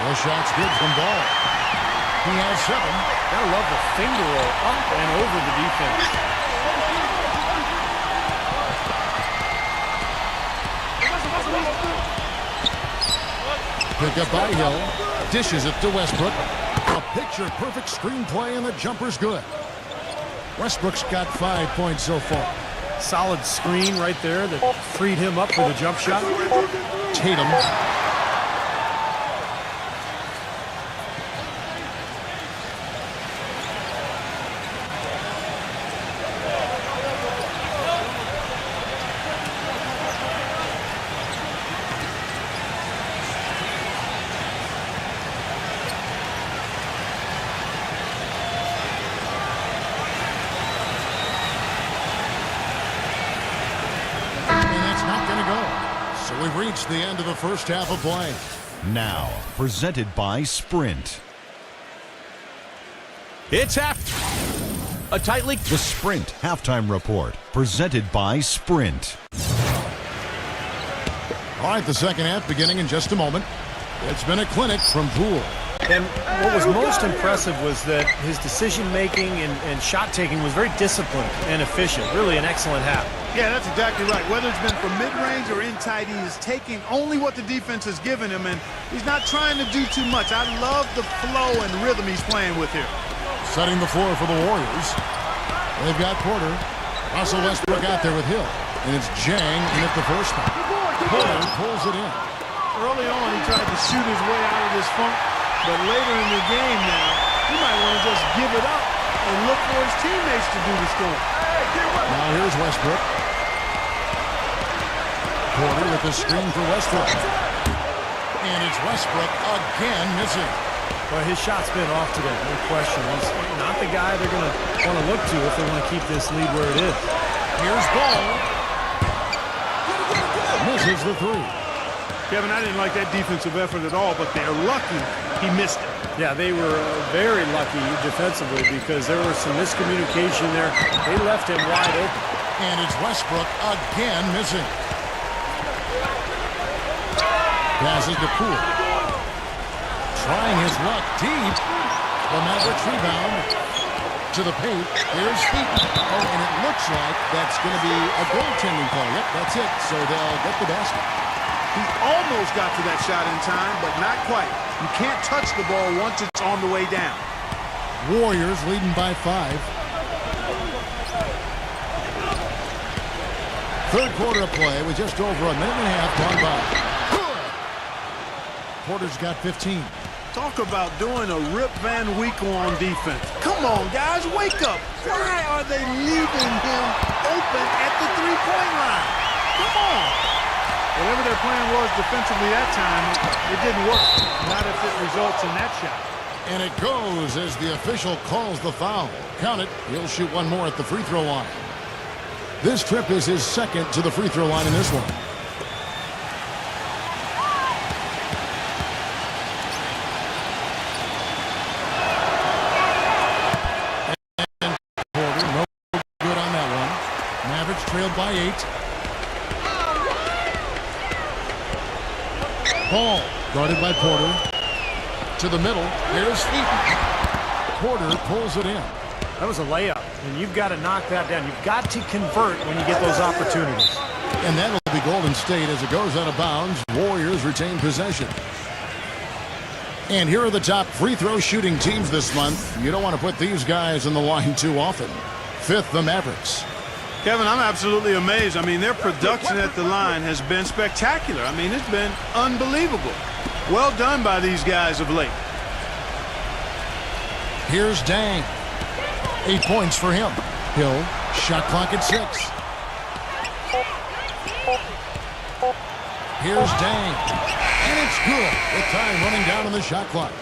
The shot's good from Ball. He has 7. Gotta love the finger roll up and over the defense. Pick up by Hill. Dishes it to Westbrook. A picture-perfect screenplay, and the jumper's good. Westbrook's got 5 points so far. Solid screen right there that freed him up for the jump shot. Tatum. We've reached the end of the first half of play. Now, presented by Sprint. It's half. A tightly. The Sprint Halftime Report, presented by Sprint. All right, the second half beginning in just a moment. It's been a clinic from Poole. And what was most impressive was that his decision-making and shot-taking was very disciplined and efficient. Really an excellent half. Yeah, that's exactly right. Whether it's been from mid-range or in tight, he is taking only what the defense has given him, and he's not trying to do too much. I love the flow and rhythm he's playing with here. Setting the floor for the Warriors. They've got Porter. Russell Westbrook out there with Hill. And it's Jang in at the first time. Porter pulls it in. Early on, he tried to shoot his way out of this funk, but later in the game now, he might want to just give it up and look for his teammates to do the scoring. Now here's Westbrook. Porter with the screen for Westbrook. And it's Westbrook again missing. Well, his shot's been off today, no question. He's not the guy they're going to want to look to if they want to keep this lead where it is. Here's Ball. Misses the 3. Kevin, I didn't like that defensive effort at all, but they're lucky he missed it. Yeah, they were very lucky defensively because there was some miscommunication there. They left him wide open. And it's Westbrook again missing. Passes to Poole. Trying his luck deep. The Mavericks rebound to the paint. Here's Heaton. Oh, and it looks like that's going to be a goaltending call. Yep, that's it. So they'll get the basket. He almost got to that shot in time, but not quite. You can't touch the ball once it's on the way down. Warriors leading by 5. Third quarter of play with just over a minute and a half gone by. Porter's got 15. Talk about doing a Rip Van Winkle on defense. Come on, guys, wake up. Why are they leaving him open at the three-point line? Come on. Whatever their plan was defensively that time, it didn't work. Not if it results in that shot. And it goes as the official calls the foul. Count it. He'll shoot one more at the free throw line. This trip is his second to the free throw line in this one. And Porter, no good on that one. Mavericks trailed by 8. Ball guarded by Porter. To the middle. Here's Eaton. Porter pulls it in. That was a layup, and you've got to knock that down. You've got to convert when you get those opportunities. And that'll be Golden State as it goes out of bounds. Warriors retain possession. And here are the top free throw shooting teams this month. You don't want to put these guys in the line too often. Fifth, the Mavericks. Kevin, I'm absolutely amazed. I mean, their production at the line has been spectacular. I mean, it's been unbelievable. Well done by these guys of late. Here's Dang. 8 points for him. Hill, shot clock at 6. Here's Dang. And it's good with time running down on the shot clock.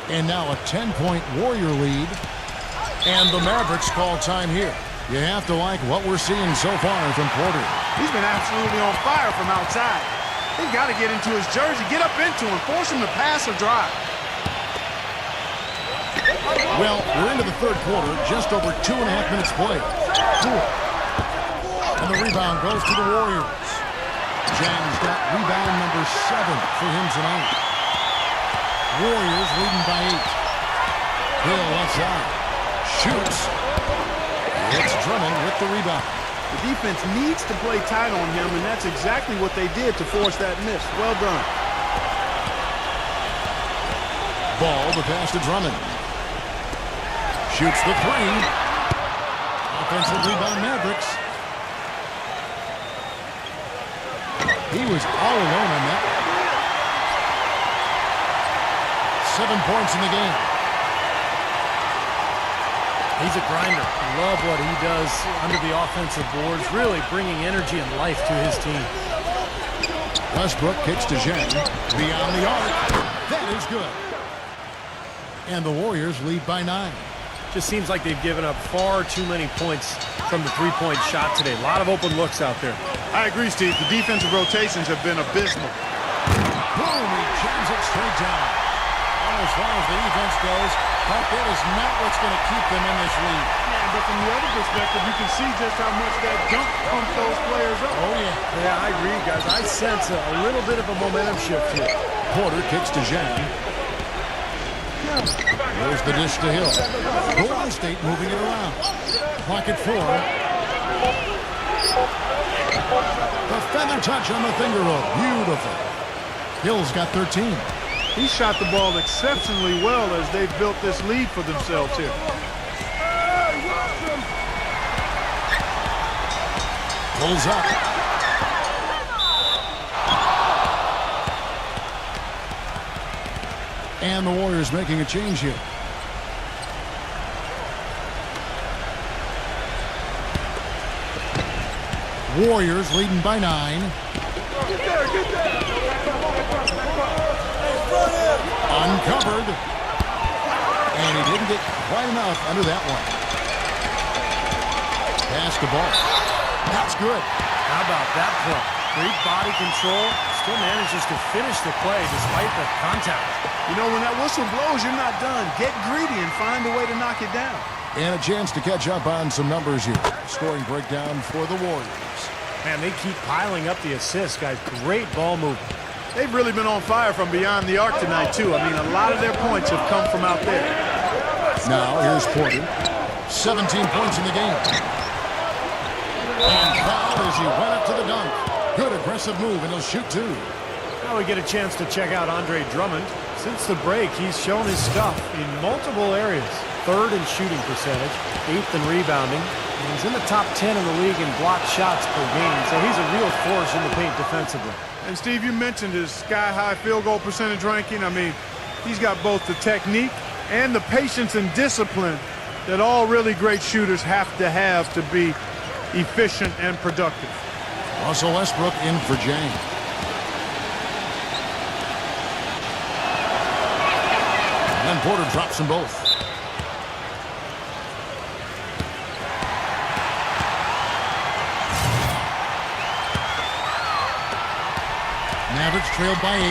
And now a 10-point Warrior lead. And the Mavericks call time here. You have to like what we're seeing so far from Porter. He's been absolutely on fire from outside. He's got to get into his jersey, get up into him, force him to pass or drive. Well, we're into the third quarter, just over 2.5 minutes played. And the rebound goes to the Warriors. Jang's got rebound number 7 for him tonight. Warriors leading by 8. Hill left side. Shoots. It's Drummond with the rebound. The defense needs to play tight on him, and that's exactly what they did to force that miss. Well done. Ball, the pass to Drummond. Shoots the 3. Offensive rebound, Mavericks. He was all alone on that. 7 points in the game. He's a grinder. Love what he does under the offensive boards, really bringing energy and life to his team. Westbrook kicks to Zhang. Beyond the arc. That is good. And the Warriors lead by 9. Just seems like they've given up far too many points from the three-point shot today. A lot of open looks out there. I agree, Steve. The defensive rotations have been abysmal. Boom! He jams it straight down. And as far as the defense goes, that is not what's going to keep them in this lead. Yeah, but from the other perspective, you can see just how much that jump pumped those players up. Oh, yeah. Yeah, I agree, guys. I sense a little bit of a momentum shift here. Porter kicks to Zhang. There's the dish to Hill. Golden State moving it around. Clock at 4. The feather touch on the finger roll. Beautiful. Hill's got 13. He shot the ball exceptionally well as they've built this lead for themselves here. Pulls up. And the Warriors making a change here. Warriors leading by 9. Uncovered. And he didn't get quite enough under that one. Pass the ball. That's good. How about that play? Great body control. Still manages to finish the play despite the contact. You know, when that whistle blows, you're not done. Get greedy and find a way to knock it down. And a chance to catch up on some numbers here. Scoring breakdown for the Warriors. Man, they keep piling up the assists, guys. Great ball movement. They've really been on fire from beyond the arc tonight, too. I mean, a lot of their points have come from out there. Now, here's Porter. 17 points in the game. And fouled as he went up to the dunk. Good aggressive move, and he'll shoot 2. Now we get a chance to check out Andre Drummond. Since the break, he's shown his stuff in multiple areas. 3rd in shooting percentage, 8th in rebounding, He's in the top 10 in the league in blocked shots per game, so he's a real force in the paint defensively. And Steve, you mentioned his sky-high field goal percentage ranking. I mean, he's got both the technique and the patience and discipline that all really great shooters have to be efficient and productive. Russell Westbrook in for Jang. And then Porter drops them both. Mavericks trailed by 8.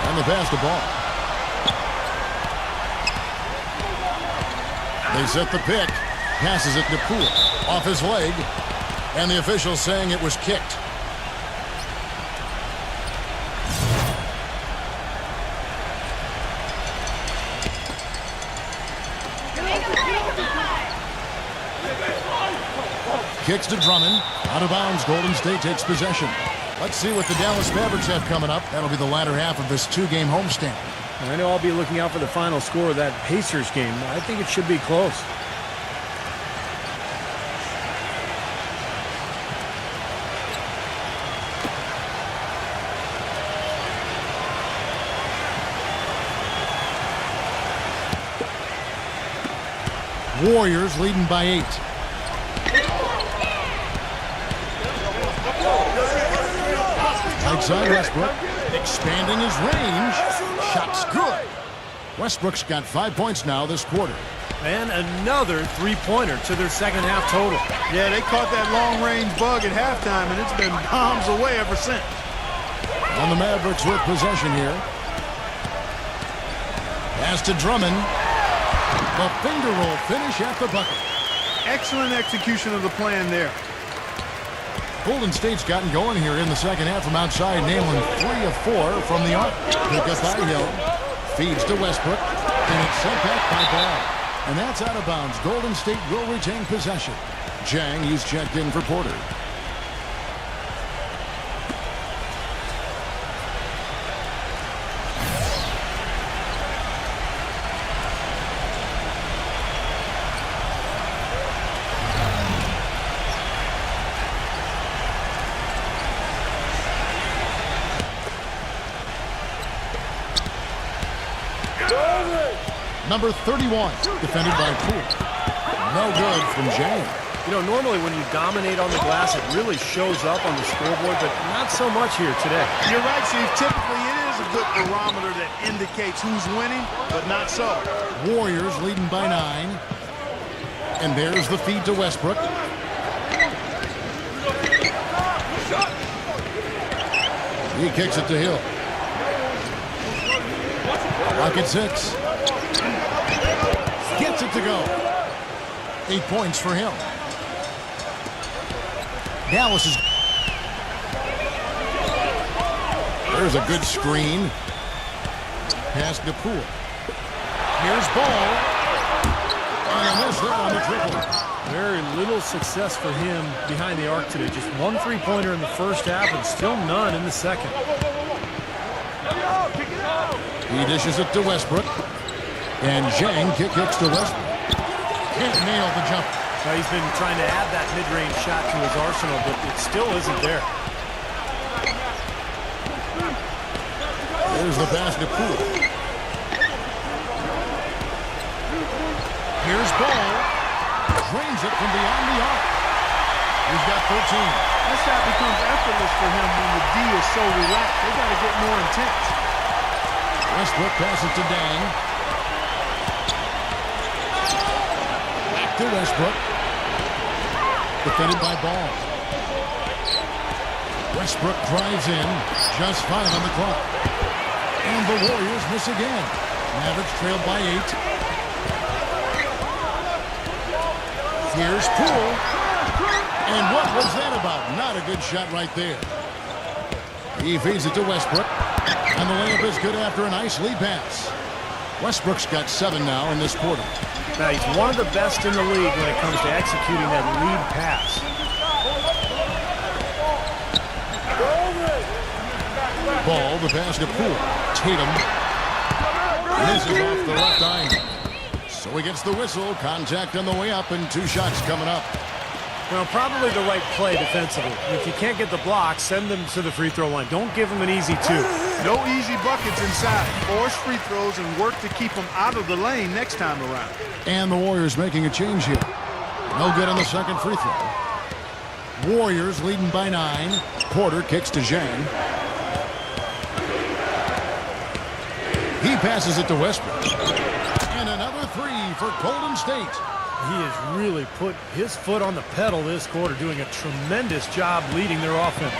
And they pass the ball. They set the pick. Passes it to Poole. Off his leg. And the official saying it was kicked. Kicks to Drummond. Out of bounds. Golden State takes possession. Let's see what the Dallas Mavericks have coming up. That'll be the latter half of this two-game homestand. I know I'll be looking out for the final score of that Pacers game. I think it should be close. Warriors leading by 8. Outside Westbrook, expanding his range. Shot's good. Westbrook's got 5 points now this quarter. And another three-pointer to their second half total. Yeah, they caught that long-range bug at halftime, and it's been bombs away ever since. And the Mavericks with possession here. Pass to Drummond. The finger roll finish at the bucket. Excellent execution of the plan there. Golden State's gotten going here in the second half from outside, nailing 3 of 4 from the arc. Pick up by Hill. Feeds to Westbrook. And it's sent back by Ball. And that's out of bounds. Golden State will retain possession. Jang, he's checked in for Porter. Number 31, defended by Poole. No good from Jang. You know, normally when you dominate on the glass, it really shows up on the scoreboard, but not so much here today. You're right, Steve. Typically, it is a good barometer that indicates who's winning, but not so. Warriors leading by 9. And there's the feed to Westbrook. He kicks it to Hill. Rocket 6. Gets it to go. 8 points for him. Dallas is... There's a good screen. Pass to Poole. Here's Ball. And a miss there on the triple. Very little success for him behind the arc today. Just 1 3-pointer in the first half and still none in the second. He dishes it to Westbrook. And Zhang kicks to Westbrook. Can't nail the jump. Now he's been trying to add that mid-range shot to his arsenal, but it still isn't there. There's the pass to Poole. Here's Ball. Drains it from beyond the arc. He's got 13. That shot becomes effortless for him when the D is so relaxed. They got to get more intense. Westbrook passes to Dang. Back to Westbrook. Defended by Ball. Westbrook drives in. Just 5 on the clock. And the Warriors miss again. Mavericks trailed by 8. Here's Poole. And what was that about? Not a good shot right there. He feeds it to Westbrook. And the layup is good after a nice lead pass. Westbrook's got 7 now in this quarter. Now he's one of the best in the league when it comes to executing that lead pass. Ball, the pass to Poole. Tatum misses off the left eye. So he gets the whistle. Contact on the way up and 2 shots coming up. Well, probably the right play defensively. If you can't get the block, send them to the free throw line. Don't give them an easy 2. No easy buckets inside. Force free throws and work to keep them out of the lane next time around. And the Warriors making a change here. No good on the second free throw. Warriors leading by 9. Porter kicks to Zhang. He passes it to Westbrook. And another 3 for Golden State. He has really put his foot on the pedal this quarter, doing a tremendous job leading their offense.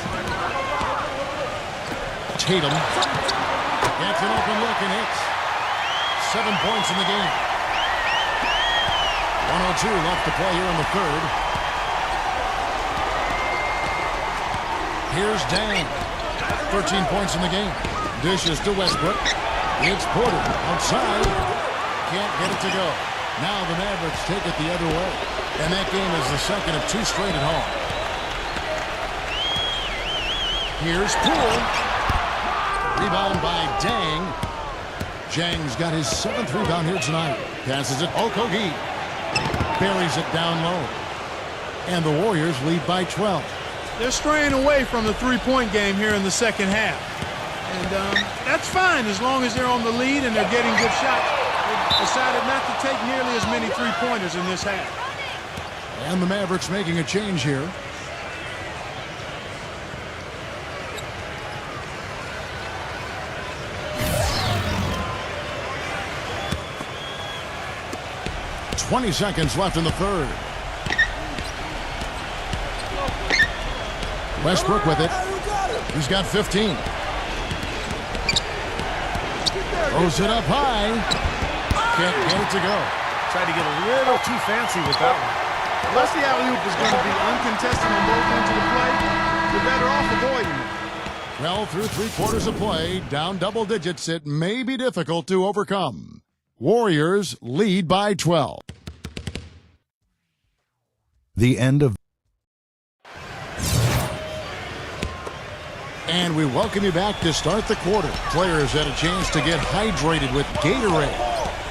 Tatum gets an open look and hits. 7 points in the game. 1:02 left to play here in the third. Here's Dang. 13 points in the game. Dishes to Westbrook. It's Porter outside. Can't get it to go. Now the Mavericks take it the other way. And that game is the second of 2 straight at home. Here's Poole. Rebound by Dang. Zhang's got his 7th rebound here tonight. Passes it Okogie. Buries it down low. And the Warriors lead by 12. They're straying away from the three-point game here in the second half. And that's fine as long as they're on the lead and they're getting good shots. They decided not to take nearly as many three-pointers in this half. And the Mavericks making a change here. .20 seconds left in the third. Westbrook with it. He's got 15. Throws it up high. Can't get it to go. Tried to get a little too fancy with that one. Unless the alley-oop is going to be uncontested on both ends of the play, you're better off avoiding it. Well, through 3 quarters of play, down double digits, it may be difficult to overcome. Warriors lead by 12. The end of. And we welcome you back to start the quarter. Players had a chance to get hydrated with Gatorade.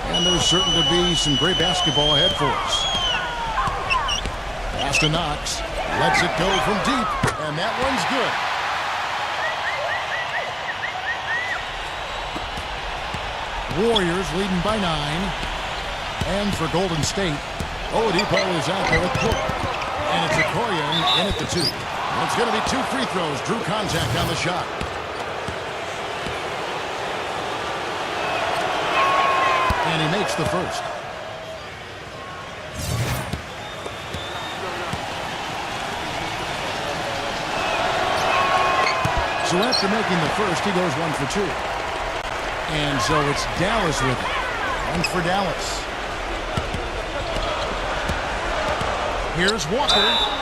And there's certain to be some great basketball ahead for us. Pass to Knox. Lets it go from deep. And that one's good. Warriors leading by 9. And for Golden State, Oladipo is out there at court. And it's Okoye in at the 2. And it's going to be 2 free throws. Drew contact on the shot. And he makes the first. So after making the first, he goes 1 for 2. And so it's Dallas with it. 1 for Dallas. Here's Walker.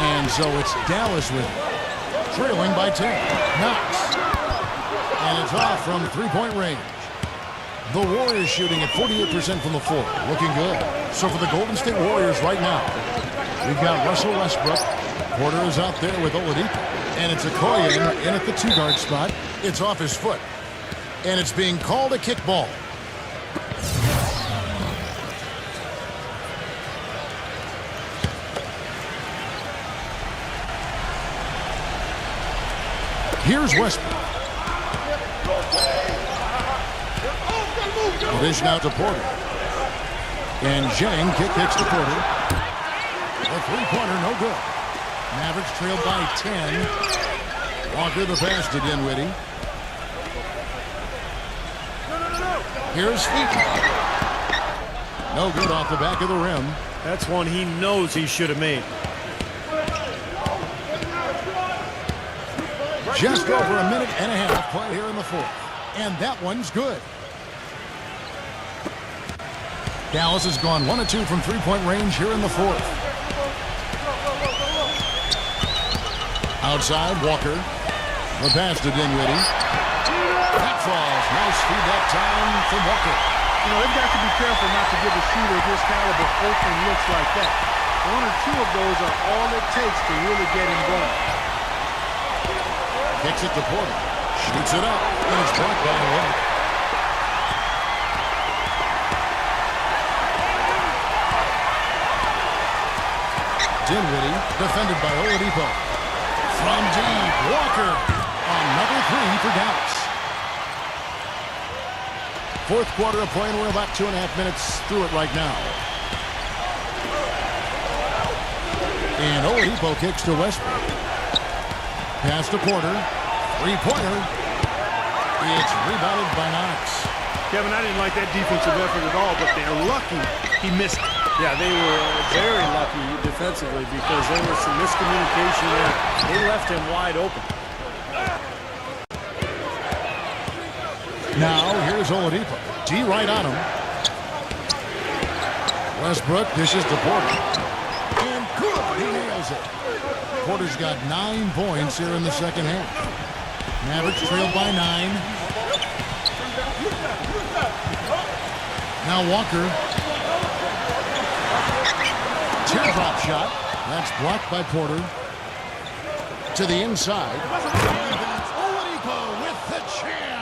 And so it's Dallas with it. Trailing by 10. Knox. And it's off from 3-point range. The Warriors shooting at 48% from the floor. Looking good. So for the Golden State Warriors right now, we've got Russell Westbrook. Porter is out there with Oladipo. And it's Okoye in at the 2-guard spot. It's off his foot. And it's being called a kickball. Here's Westbrook. The dish now to Porter. And Zhang kicks to Porter. A 3-pointer, no good. Mavericks trailed by 10. Walker the pass to Dinwiddie. Here's Feet. No good off the back of the rim. That's one he knows he should have made. Just over a minute and a half play here in the fourth. And that one's good. Dallas has gone 1 of 2 from 3-point range here in the fourth. Outside, Walker. The pass to Dinwiddie. That falls. Nice feed that time from Walker. You know, they've got to be careful not to give a shooter of his caliber open looks like that. One or two of those are all it takes to really get him going. Kicks it to Porter. Shoots it up. And it's blocked by Oladipo. Dinwiddie defended by Oladipo. From deep, Walker. Another three for Dallas. Fourth quarter of play, and we're about 2.5 minutes through it right now. And Oladipo kicks to Westbrook. Pass to Porter. Three-pointer. It's rebounded by Knox. Kevin, I didn't like that defensive effort at all, but they're lucky he missed it. Yeah, they were very lucky defensively because there was some miscommunication there. They left him wide open. Now, here's Oladipo. D right on him. Westbrook dishes to Porter. And good, he nails it. Porter's got 9 points here in the second half. Mavericks trailed by 9. Now Walker. Teardrop shot. That's blocked by Porter. To the inside. And that's Oladipo with the jam.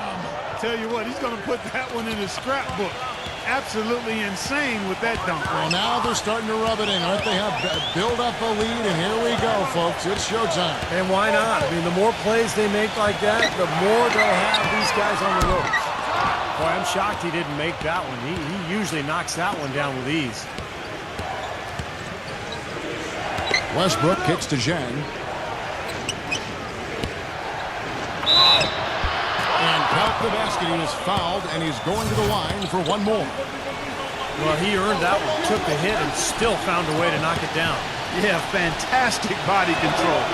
Tell you what, he's going to put that one in his scrapbook. Absolutely insane with that dunk. Well, now they're starting to rub it in. Aren't they? Have build up a lead, and here we go, folks. It's showtime. And why not? I mean, the more plays they make like that, the more they'll have these guys on the ropes. Boy, I'm shocked he didn't make that one. He usually knocks that one down with ease. Westbrook kicks to Zhang. And count the basket. He was fouled, and he's going to the line for one more. Well, he earned that one. Took the hit and still found a way to knock it down. Yeah, fantastic body control.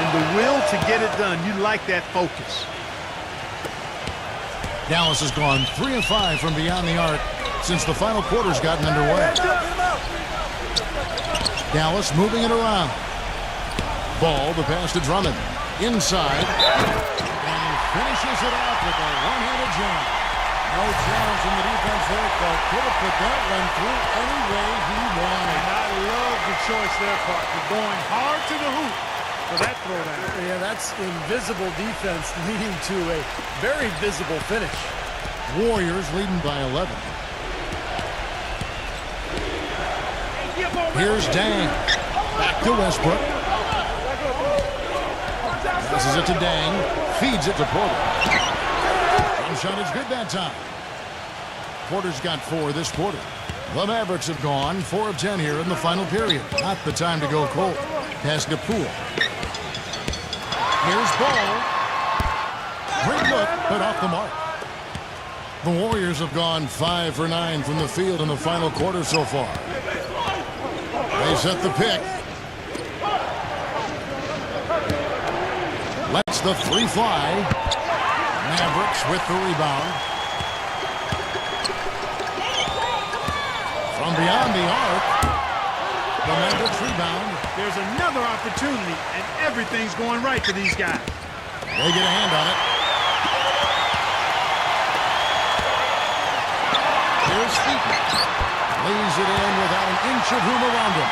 And the will to get it done. You like that focus. Dallas has gone 3 of 5 from beyond the arc since the final quarter's gotten underway. Dallas moving it around. Ball, the pass to Drummond. Inside. And finishes it off with a one-handed jam. No challenge from the defense there. Clark could have put that one through any way he wanted. And I love the choice there, Parker. Going hard to the hoop for that throwdown. Yeah, that's invisible defense leading to a very visible finish. Warriors leading by 11. Here's Dang. Back to Westbrook. Passes it to Dang. Feeds it to Porter. Jump shot is good that time. Porter's got 4 this quarter. The Mavericks have gone 4 of 10 here in the final period. Not the time to go cold. Pass to Poole. Here's Ball. Great look, but off the mark. The Warriors have gone 5 for 9 from the field in the final quarter so far. They set the pick. Lets the 3 fly. Mavericks with the rebound. From beyond the arc. The Mavericks rebound. There's another opportunity, and everything's going right for these guys. They get a hand on it. Here's Featon. Lays it in without an inch of room around him.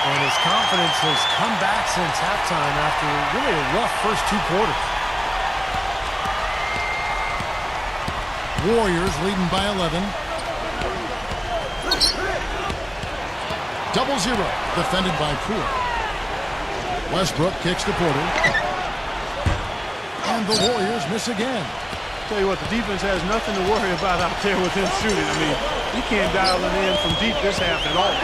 And his confidence has come back since halftime after really a rough first 2 quarters. Warriors leading by 11. 0-0. Defended by Poole. Westbrook kicks to Porter. And the Warriors miss again. Tell you what, the defense has nothing to worry about out there with him shooting. I mean, you can't dial it in from deep this half at all.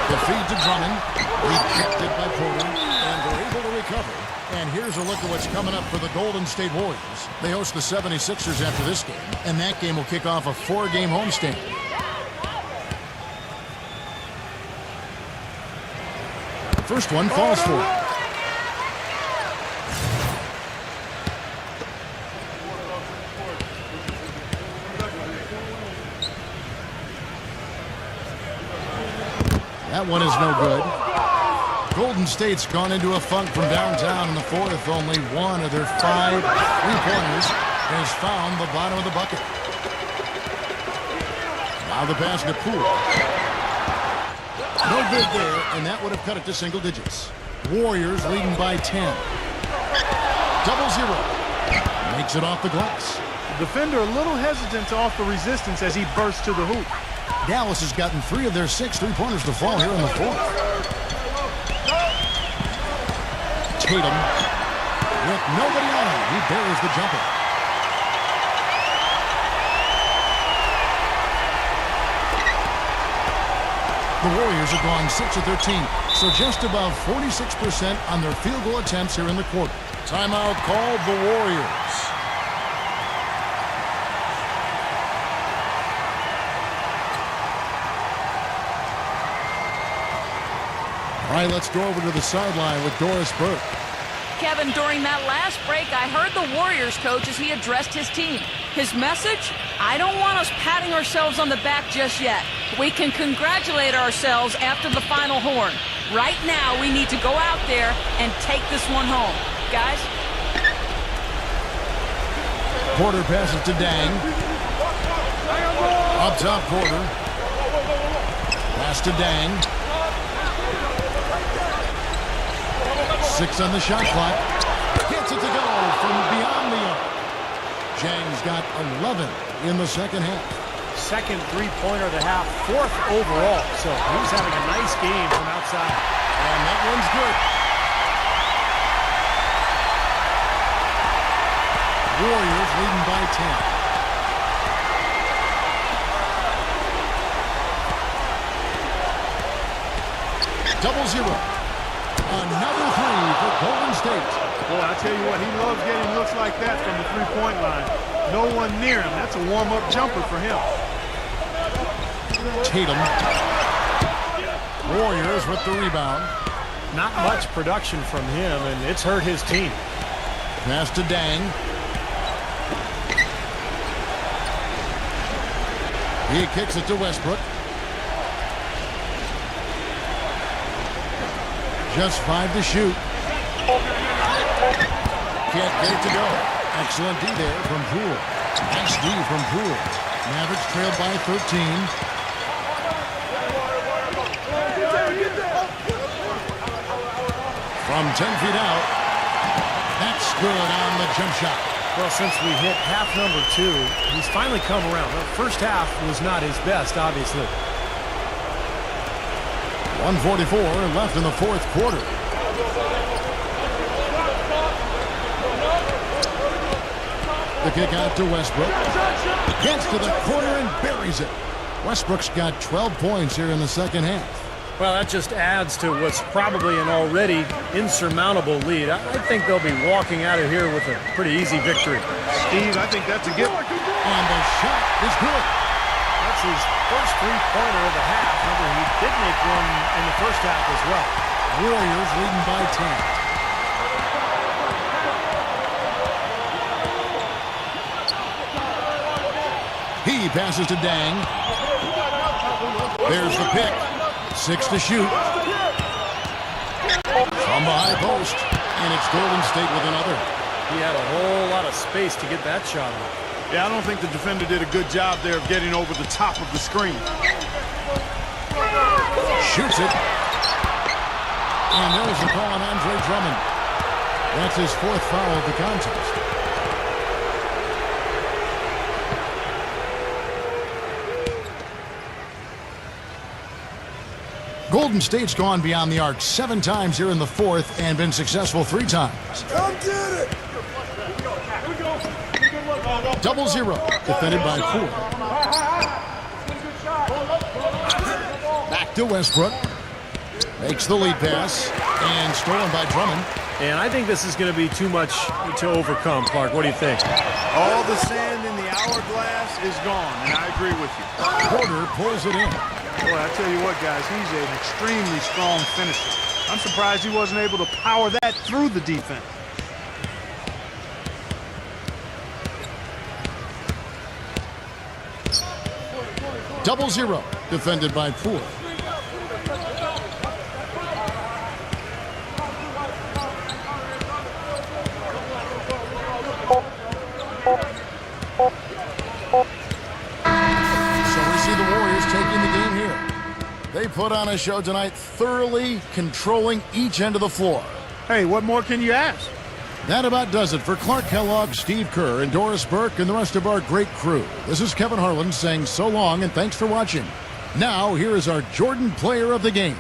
The feed to Drummond. Rejected by Porter. And they're able to recover. And here's a look at what's coming up for the Golden State Warriors. They host the 76ers after this game. And that game will kick off a 4-game homestand. First one falls for it. That one is no good. Golden State's gone into a funk from downtown in the fourth. Only one of their 5 3-pointers has found the bottom of the bucket. Now the pass to Poole. No good there, and that would have cut it to single digits. Warriors leading by 10. 0-0. Makes it off the glass. Defender a little hesitant to offer resistance as he bursts to the hoop. Dallas has gotten 3 of their 6 3-pointers to fall here in the fourth. Tatum with nobody on him. He buries the jumper. The Warriors have gone 6 of 13, so just above 46% on their field goal attempts here in the quarter. Timeout called the Warriors. All right, let's go over to the sideline with Doris Burke. Kevin, during that last break, I heard the Warriors coach as he addressed his team. His message? I don't want us patting ourselves on the back just yet. We can congratulate ourselves after the final horn. Right now, we need to go out there and take this one home. Guys? Porter passes to Dang. Up top, Porter. Pass to Dang. 6 on the shot clock. Gets it to go from beyond the arc. Zhang's got 11 in the second half. Second three-pointer of the half, 4th overall. So he's having a nice game from outside. And that one's good. Warriors leading by 10. 0-0. Another 3 for Golden State. Boy, I tell you what, he loves getting looks like that from the three-point line. No one near him. That's a warm-up jumper for him. Tatum. Warriors with the rebound. Not much production from him, and it's hurt his team. Pass to Dang. He kicks it to Westbrook. Just 5 to shoot. Can't get it to go. Excellent D there from Poole. Nice D from Poole. Mavericks trailed by 13. From 10 feet out. That's good on the jump shot. Well, since we hit half number 2, he's finally come around. The first half was not his best, obviously. 1:44 left in the fourth quarter. The kick out to Westbrook. Gets to the corner and buries it. Westbrook's got 12 points here in the second half. Well, that just adds to what's probably an already insurmountable lead. I think they'll be walking out of here with a pretty easy victory. Steve, I think that's a gift. And the shot is good. That's his first three-pointer of the half. Remember, he did make one in the first half as well. Warriors leading by 10. He passes to Dang. There's the pick. 6 to shoot. From the high post. And it's Golden State with another. He had a whole lot of space to get that shot off. Yeah, I don't think the defender did a good job there of getting over the top of the screen. Shoots it. And there's the call on Andre Drummond. That's his 4th foul of the contest. Golden State's gone beyond the arc 7 times here in the fourth and been successful 3 times. Come get it! 0-0. Defended by Poole. Back to Westbrook. Makes the lead pass. And stolen by Drummond. And I think this is going to be too much to overcome, Clark. What do you think? All the sand in the hourglass is gone, and I agree with you. Porter pulls it in. Boy, I tell you what, guys, he's an extremely strong finisher. I'm surprised he wasn't able to power that through the defense. Double 0. Defended by Poole. So we see the Warriors They put on a show tonight, thoroughly controlling each end of the floor. Hey, what more can you ask? That about does it for Clark Kellogg, Steve Kerr, and Doris Burke, and the rest of our great crew. This is Kevin Harlan saying so long and thanks for watching. Now, here is our Jordan Player of the Game.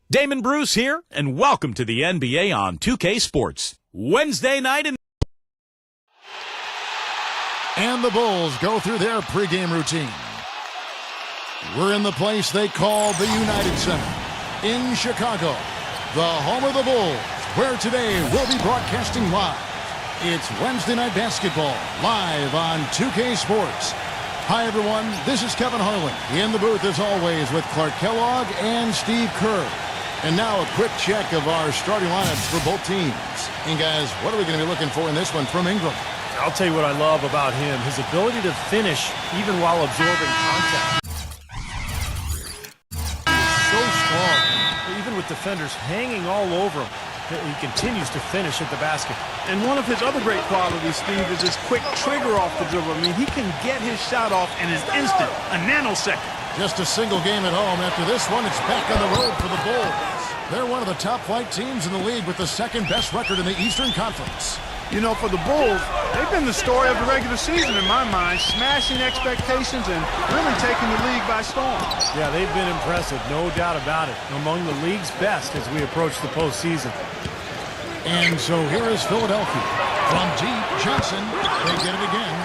Damon Bruce here, and welcome to the NBA on 2K Sports. Wednesday night in... And the Bulls go through their pregame routine. We're in the place they call the United Center in Chicago, the home of the Bulls, where today we'll be broadcasting live. It's Wednesday Night Basketball, live on 2K Sports. Hi, everyone. This is Kevin Harlan in the booth, as always, with Clark Kellogg and Steve Kerr. And now a quick check of our starting lineups for both teams. And, guys, what are we going to be looking for in this one from Ingram? I'll tell you what I love about him, his ability to finish even while absorbing contact. He's so strong, even with defenders hanging all over him. He continues to finish at the basket. And one of his other great qualities, Steve, is his quick trigger off the dribble. I mean, he can get his shot off in an instant, a nanosecond. Just a single game at home. After this one, it's back on the road for the Bulls. They're one of the top-flight teams in the league with the second-best record in the Eastern Conference. You know, for the Bulls, they've been the story of the regular season in my mind, smashing expectations and really taking the league by storm. Yeah, they've been impressive, no doubt about it. Among the league's best as we approach the postseason. And so here is Philadelphia. From deep, Johnson. They get it again.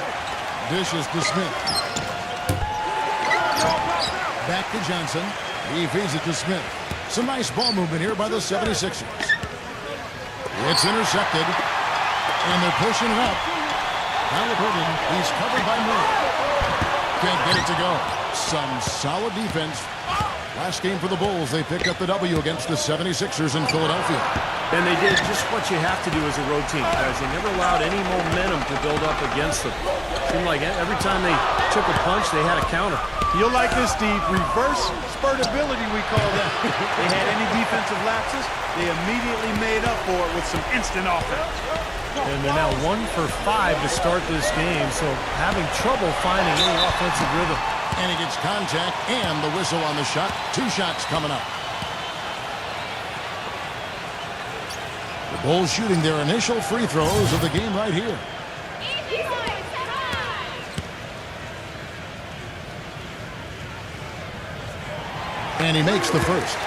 Dishes to Smith. Back to Johnson. He feeds it to Smith. Some nice ball movement here by the 76ers. It's intercepted. And they're pushing it up. Halliburton, he's covered by Moore. Can't get it to go. Some solid defense. Last game for the Bulls, they picked up the W against the 76ers in Philadelphia. And they did just what you have to do as a road team, guys. They never allowed any momentum to build up against them. Seemed like every time they took a punch, they had a counter. You'll like this, Steve. Reverse spurtability, we call that. They had any defensive lapses, they immediately made up for it with some instant offense. And they're now 1 for 5 to start this game, so having trouble finding any offensive rhythm. And he gets contact and the whistle on the shot. 2 shots coming up. The Bulls shooting their initial free throws of the game right here. And he makes the first.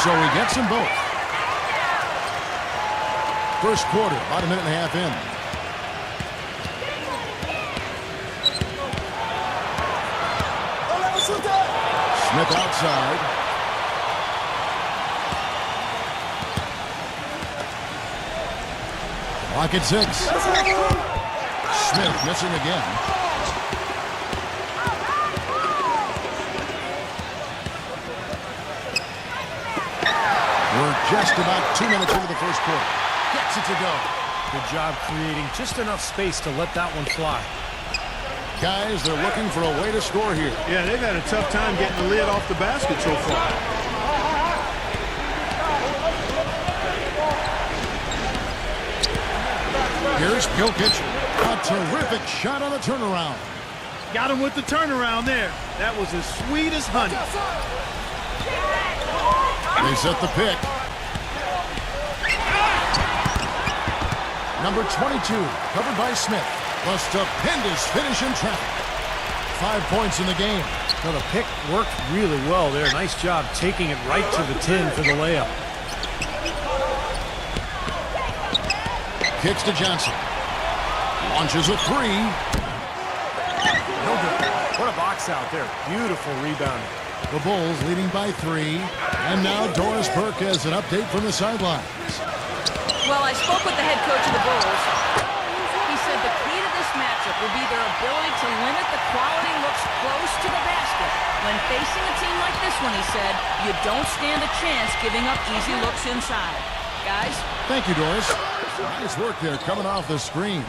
So he gets them both. First quarter, about a minute and a half in. Smith outside. Clock at 6. Smith missing again. We're just about 2 minutes into the first quarter. Gets it to go. Good job creating just enough space to let that one fly. Guys, they're looking for a way to score here. Yeah, they've had a tough time getting the lid off the basket so far. Here's Kilkich. A terrific shot on the turnaround. Got him with the turnaround there. That was as sweet as honey. They set the pick. Number 22, covered by Smith. A stupendous finish in traffic. 5 points in the game. Now the pick worked really well there. Nice job taking it right to the tin for the layup. Kicks to Johnson. Launches a 3. No good. What a box out there. Beautiful rebound. The Bulls leading by 3. And now Doris Burke has an update from the sidelines. Well, I spoke with the head coach of the Bulls. He said the key to this matchup will be their ability to limit the quality looks close to the basket. When facing a team like this one, he said, you don't stand a chance giving up easy looks inside. Guys? Thank you, Doris. Nice work there coming off the screen.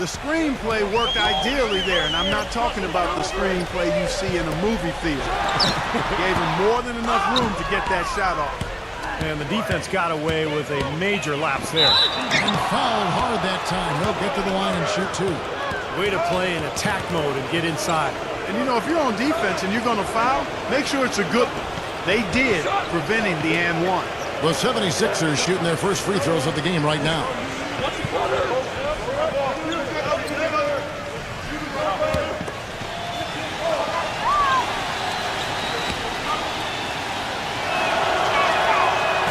The screenplay worked ideally there, and I'm not talking about the screenplay you see in a movie theater. Gave him more than enough room to get that shot off. And the defense got away with a major lapse there. And fouled hard that time. No he'll get to the line and shoot two. Way to play in attack mode and get inside. And, you know, if you're on defense and you're going to foul, make sure it's a good one. They did, preventing the and one. The 76ers shooting their first free throws of the game right now.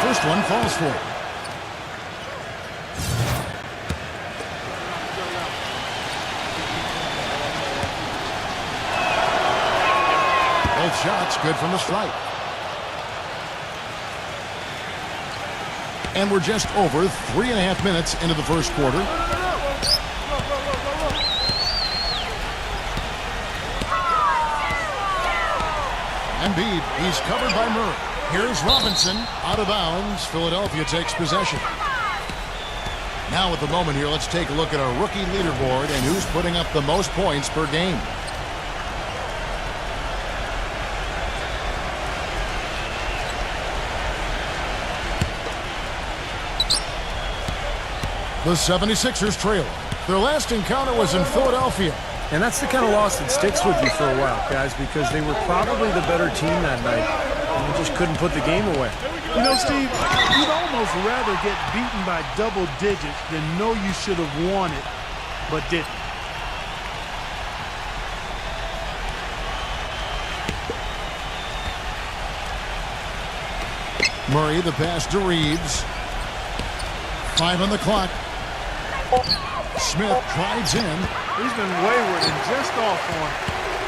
First one falls for him. Both shots good from the stripe. And we're just over 3.5 minutes into the first quarter. Embiid, he's covered by Murray. Here's Robinson, out of bounds. Philadelphia takes possession. Now at the moment here, let's take a look at our rookie leaderboard and who's putting up the most points per game. The 76ers trail. Their last encounter was in Philadelphia. And that's the kind of loss that sticks with you for a while, guys, because they were probably the better team that night. And they just couldn't put the game away. You know, Steve, you'd almost rather get beaten by double digits than know you should have won it, but didn't. Murray, the pass to Reeves. 5 on the clock. Smith drives in. He's been wayward and just off on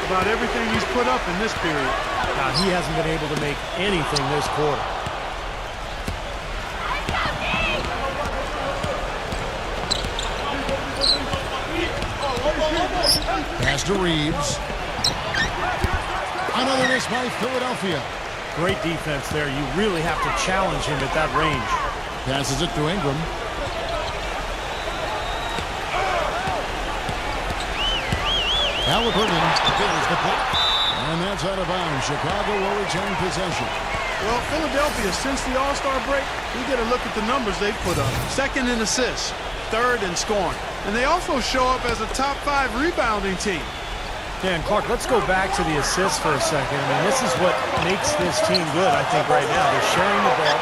about everything he's put up in this period. Now, he hasn't been able to make anything this quarter. Pass to Reeves. Another miss by Philadelphia. Great defense there. You really have to challenge him at that range. Passes it to Ingram. Halliburton fills the block. And that's out of bounds. Chicago will return possession. Well, Philadelphia, since the All-Star break, we get a look at the numbers they've put up. Second in assists, third in scoring. And they also show up as a top 5 rebounding team. Yeah, and Clark, let's go back to the assists for a second. I mean, this is what makes this team good, I think, right now. They're sharing the ball.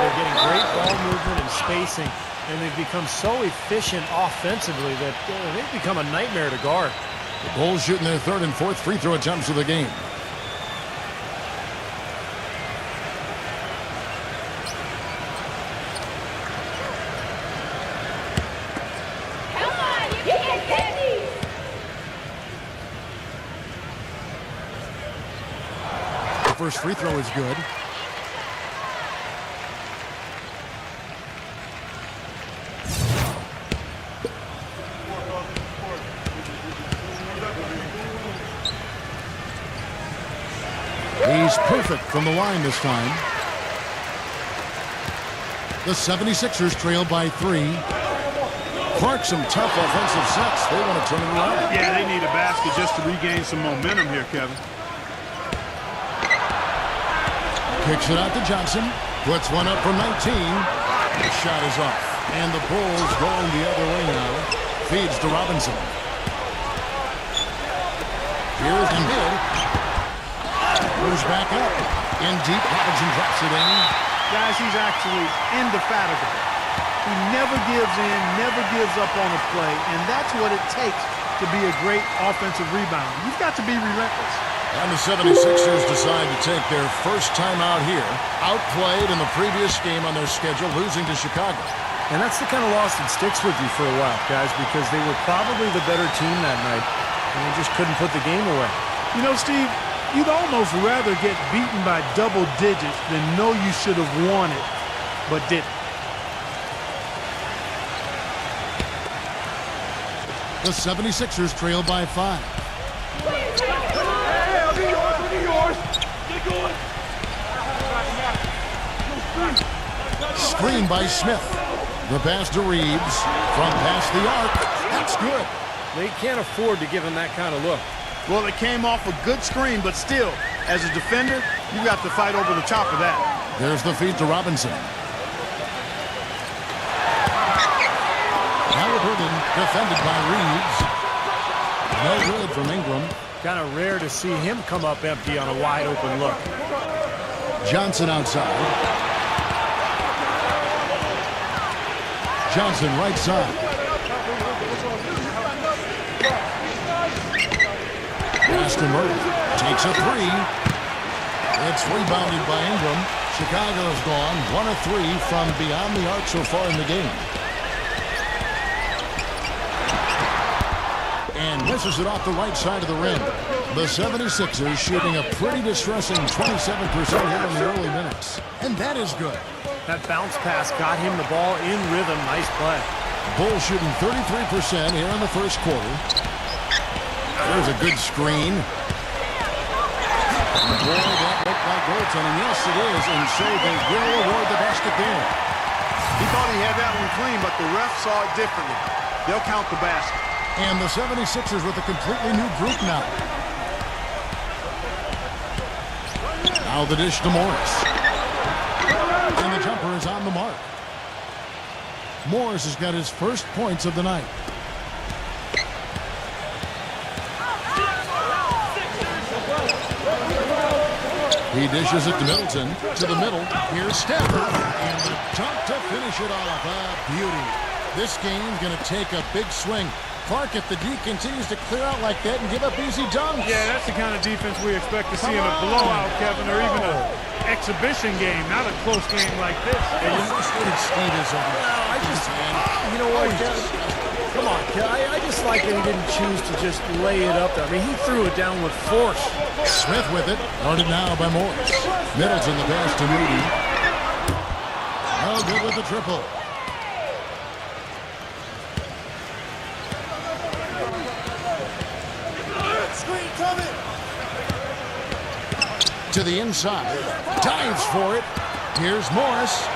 They're getting great ball movement and spacing. And they've become so efficient offensively that they've become a nightmare to guard. The Bulls shooting their third and fourth free throw attempts of the game. Come on, you can't get these. The first free throw is good. He's perfect from the line this time. The 76ers trail by 3. Clark, some tough offensive sets. They want to turn it around. Yeah, they need a basket just to regain some momentum here, Kevin. Kicks it out to Johnson. Puts one up from 19. The shot is off. And the Bulls going the other way now. Feeds to Robinson. Here's Embiid. Moves back up. In deep, Robinson drops it in. Guys, he's actually indefatigable. He never gives in, never gives up on a play, and that's what it takes to be a great offensive rebounder. You've got to be relentless. And the 76ers decide to take their first time out here. Outplayed in the previous game on their schedule, losing to Chicago. And that's the kind of loss that sticks with you for a while, guys, because they were probably the better team that night, and they just couldn't put the game away. You know, Steve, you'd almost rather get beaten by double digits than know you should have won it, but didn't. The 76ers trail by 5. Hey, I'll be yours. Get going. Screen by Smith. The pass to Reeves. From past the arc. That's good. They can't afford to give him that kind of look. Well, it came off a good screen, but still, as a defender, you got to fight over the top of that. There's the feed to Robinson. Irvin defended by Reeves. No good from Ingram. Kind of rare to see him come up empty on a wide open look. Johnson outside. Johnson right side. Pass to Murray. Takes a three. It's rebounded by Ingram. Chicago has gone 1 of 3 from beyond the arc so far in the game. And misses it off the right side of the rim. The 76ers shooting a pretty distressing 27% here in the early minutes. And that is good. That bounce pass got him the ball in rhythm. Nice play. Bulls shooting 33% here in the first quarter. There's a good screen. And boy, that looked like goaltending. Yes, it is. And so they will award the basket there. He thought he had that one clean, but the ref saw it differently. They'll count the basket. And the 76ers with a completely new group now. Now the dish to Morris. And the jumper is on the mark. Morris has got his first points of the night. He dishes it to Middleton. To the middle. Here's Stafford. And the dunk to finish it off. A beauty. This game's going to take a big swing. Clark, if the D continues to clear out like that and give up easy dunks. Yeah, that's the kind of defense we expect to see in a blowout, Kevin, or even an exhibition game, not a close game like this. And you frustrated Steve is over. You know what, come on, I just like that he didn't choose to just lay it up there. I mean, he threw it down with force. Smith with it. Guarded now by Morris. Middleton the pass to Moody. No good with the triple. To the inside. Dives for it. Here's Morris.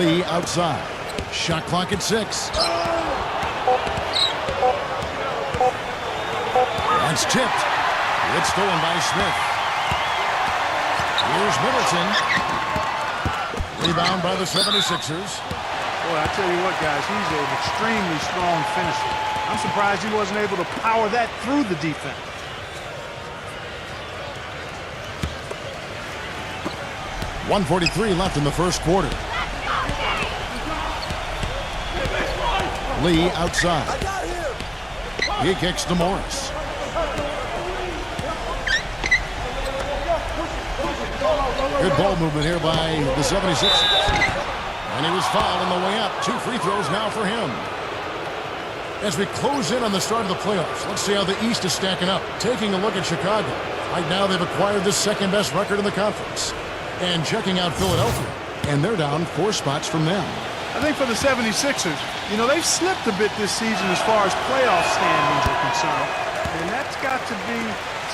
Lee outside. Shot clock at 6. That's tipped. It's stolen by Smith. Here's Middleton. Rebound by the 76ers. Boy, I tell you what, guys, he's an extremely strong finisher. I'm surprised he wasn't able to power that through the defense. .143 left in the first quarter. Lee outside. He kicks to Morris. Good ball movement here by the 76ers. And he was fouled on the way up. 2 free throws now for him. As we close in on the start of the playoffs, let's see how the East is stacking up. Taking a look at Chicago. Right now they've acquired the second best record in the conference. And checking out Philadelphia. And they're down 4 spots from them. I think for the 76ers, you know, they've slipped a bit this season as far as playoff standings are concerned. And that's got to be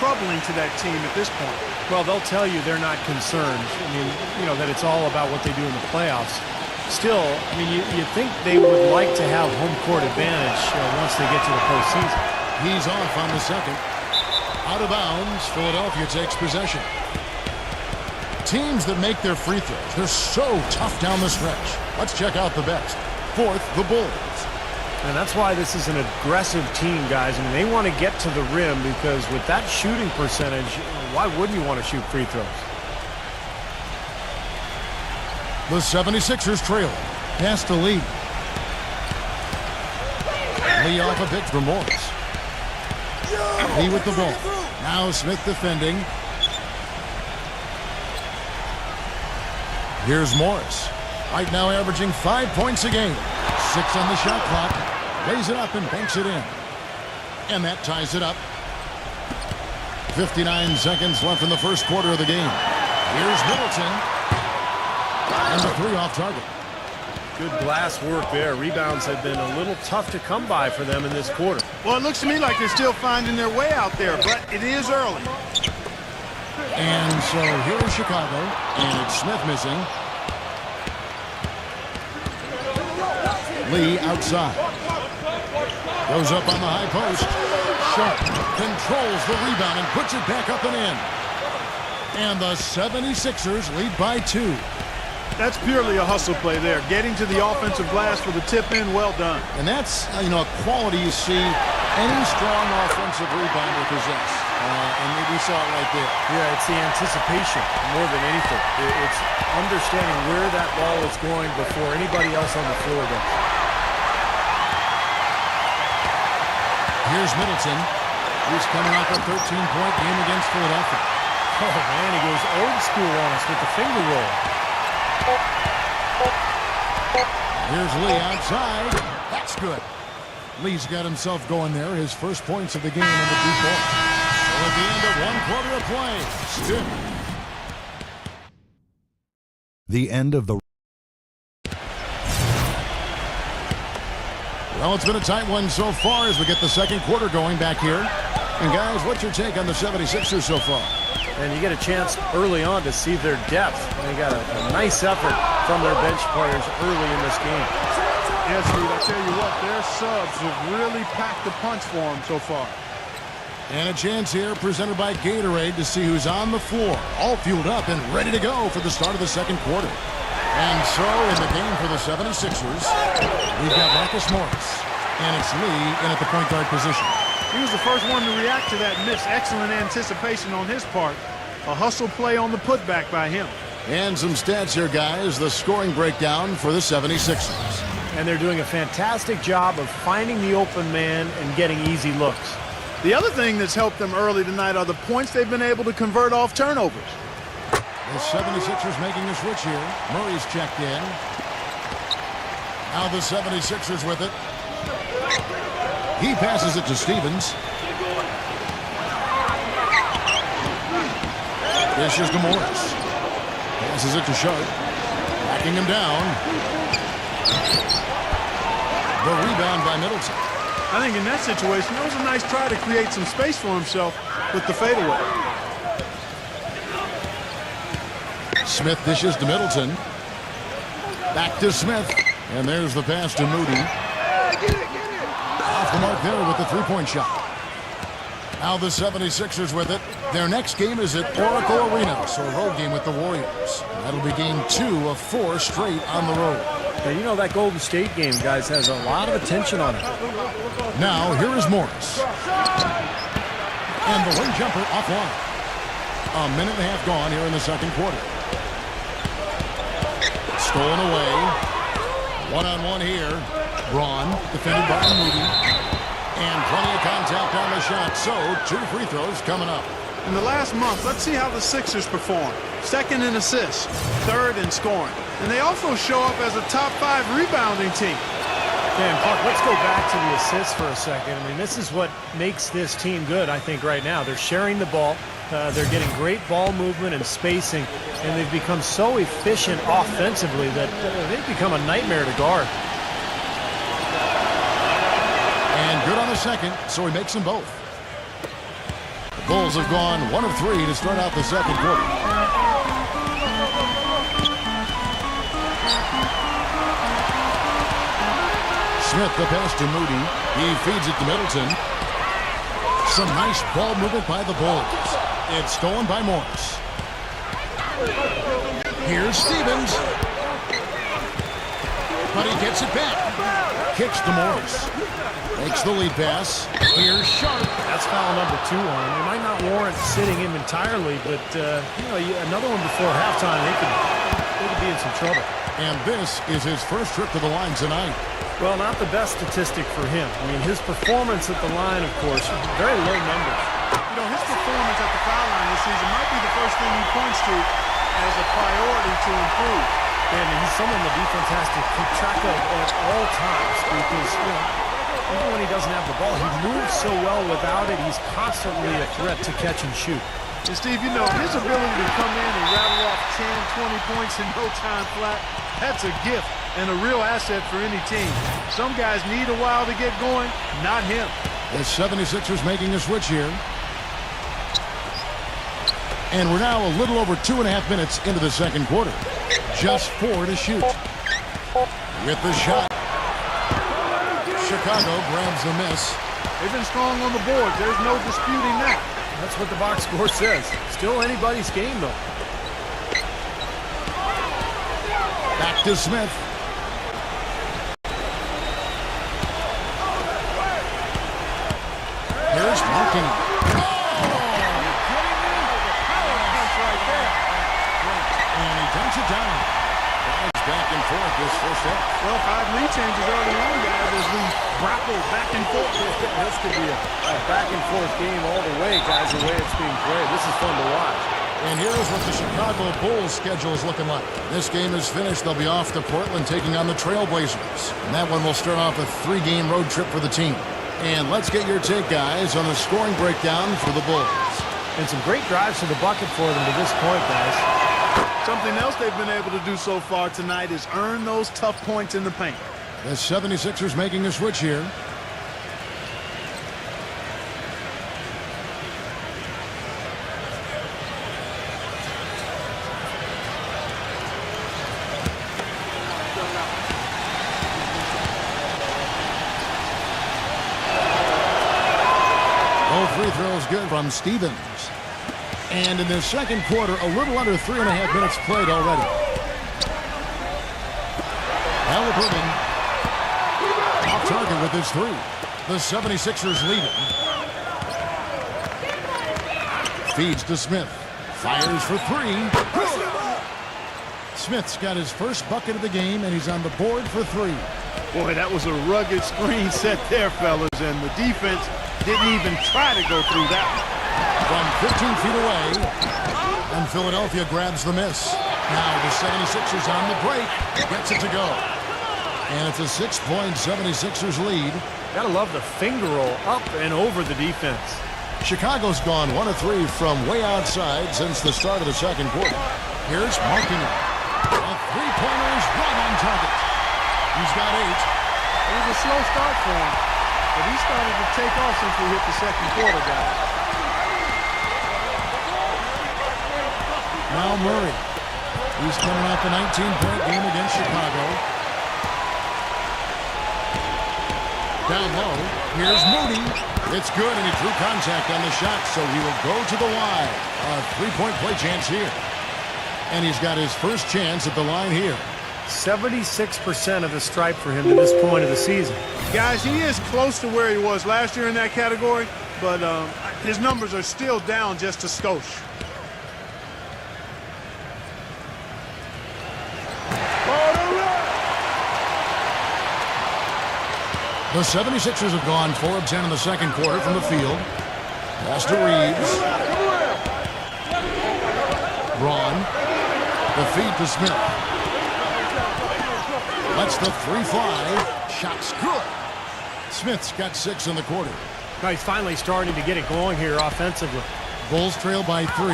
troubling to that team at this point. Well, they'll tell you they're not concerned. I mean, you know, that it's all about what they do in the playoffs. Still, I mean, you think they would like to have home court advantage once they get to the postseason. He's off on the second. Out of bounds, Philadelphia takes possession. Teams that make their free throws, they're so tough down the stretch. Let's check out the best. Fourth, the Bulls. And that's why this is an aggressive team, guys. I mean, they want to get to the rim because with that shooting percentage, why wouldn't you want to shoot free throws? The 76ers trail. Pass to Lee. Lee off a pick from Morris. Lee with the ball. Now Smith defending. Here's Morris. Right now averaging 5 points a game. 6 on the shot clock. Lays it up and banks it in. And that ties it up. 59 seconds left in the first quarter of the game. Here's Middleton. And the 3 off target. Good glass work there. Rebounds have been a little tough to come by for them in this quarter. Well, it looks to me like they're still finding their way out there, but it is early. And so here's Chicago, and it's Smith missing. Lee outside. Goes up on the high post. Sharp controls the rebound and puts it back up and in. And the 76ers lead by 2. That's purely a hustle play there. Getting to the offensive glass for the tip in, well done. And that's, a quality you see any strong offensive rebounder possess. And we saw it right there. Yeah, it's the anticipation more than anything. It's understanding where that ball is going before anybody else on the floor does. Here's Middleton. He's coming off a 13-point game against Philadelphia. Oh, man, he goes old school on us with the finger roll. Here's Lee outside. That's good. Lee's got himself going there. His first points of the game on the deep ball. So at the end of 1 quarter of play, still. The end of the Well, it's been a tight one so far as we get the second quarter going back here. And guys, what's your take on the 76ers so far? And you get a chance early on to see their depth. They got a nice effort from their bench players early in this game. Yes, Steve, I tell you what, their subs have really packed the punch for them so far. And a chance here presented by Gatorade to see who's on the floor, all fueled up and ready to go for the start of the second quarter. And so in the game for the 76ers, we've got Marcus Morris, and it's Lee in at the point guard position. He was the first one to react to that miss. Excellent anticipation on his part. A hustle play on the putback by him. And some stats here, guys. The scoring breakdown for the 76ers. And they're doing a fantastic job of finding the open man and getting easy looks. The other thing that's helped them early tonight are the points they've been able to convert off turnovers. The 76ers making a switch here. Murray's checked in. Now the 76ers with it. He passes it to Stevens. Dishes to Morris. Passes it to Sharp. Backing him down. The rebound by Middleton. I think in that situation, that was a nice try to create some space for himself with the fadeaway. Smith dishes to Middleton. Back to Smith. And there's the pass to Moody. Off the mark there with the three-point shot. Now the 76ers with it. Their next game is at Oracle Arena, so a road game with the Warriors. That'll be game 2 of 4 straight on the road. Now, you know that Golden State game, guys, has a lot of attention on it. Now, here is Morris. And the wing jumper offline. A minute and a half gone here in the second quarter. Stolen away. One-on-one here. Braun, defended by Moody. And plenty of contact on the shot. So, 2 free throws coming up. In the last month, let's see how the Sixers perform. Second in assists, third in scoring. And they also show up as a top 5 rebounding team. Dan, Puck, let's go back to the assists for a second. I mean, this is what makes this team good, I think, right now. They're sharing the ball. They're getting great ball movement and spacing. And they've become so efficient offensively that they've become a nightmare to guard. And good on the second, so he makes them both. The Bulls have gone 1 of 3 to start out the second quarter. Smith the pass to Moody. He feeds it to Middleton. Some nice ball movement by the Bulls. It's stolen by Morris. Here's Stevens. But he gets it back. Kicks to Morris. Makes the lead pass. Here's Sharp. That's foul number 2 on him. It might not warrant sitting him entirely, but another one before halftime, they could be in some trouble. And this is his first trip to the line tonight. Well, not the best statistic for him. I mean, his performance at the line, of course, very low numbers. You know, his performance at the foul line this season might be the first thing he points to as a priority to improve. And he's someone the defense has to keep track of at all times because, even when he doesn't have the ball, he moves so well without it. He's constantly a threat to catch and shoot. And Steve, his ability to come in and rattle off 10, 20 points in no time flat, that's a gift and a real asset for any team. Some guys need a while to get going, not him. The 76ers making a switch here. And we're now a little over 2.5 minutes into the second quarter. Just 4 to shoot. With the shot. Chicago grabs the miss. They've been strong on the board. There's no disputing that. That's what the box score says. Still anybody's game, though. to Smith. Here's Martin. And he dumps it down. Guys back and forth this first half. Well, 5 lead changes early on, guys, as we grapple back and forth. This could be a back-and-forth game all the way, guys, the way it's being played. This is fun to watch. And here's what the Chicago Bulls schedule is looking like. This game is finished. They'll be off to Portland taking on the Trailblazers. And that one will start off a 3-game road trip for the team. And let's get your take, guys, on the scoring breakdown for the Bulls. And some great drives to the bucket for them to this point, guys. Something else they've been able to do so far tonight is earn those tough points in the paint. The 76ers making a switch here. Free throws good from Stevens. And in the second quarter, a little under 3.5 minutes played already. Halliburton off target with his 3. The 76ers leading. Feeds to Smith. Fires for 3. Smith's got his first bucket of the game, and he's on the board for 3. Boy, that was a rugged screen set there, fellas, and the defense didn't even try to go through that one. From 15 feet away, and Philadelphia grabs the miss. Now the 76ers on the break, gets it to go. And it's a 6-point 76ers lead. Gotta love the finger roll up and over the defense. Chicago's gone 1 of 3 from way outside since the start of the second quarter. Here's Martin. A 3-pointer is right on target. He's got 8. It was a slow start for him, but he started to take off since we hit the second quarter, guys. Now Murray. He's coming off a 19-point game against Chicago. Down low. Here's Moody. It's good, and he drew contact on the shot, so he will go to the line. A 3-point play chance here. And he's got his first chance at the line here. 76% of the stripe for him to this point of the season. Guys, he is close to where he was last year in that category, but his numbers are still down just a skosh. The 76ers have gone 4 of 10 in the second quarter from the field. Pass to Reeves. Braun. The feed to Smith. Lets the 3 fly. Shot's good. Smith's got 6 in the quarter. Now he's finally starting to get it going here offensively. Bulls trail by 3.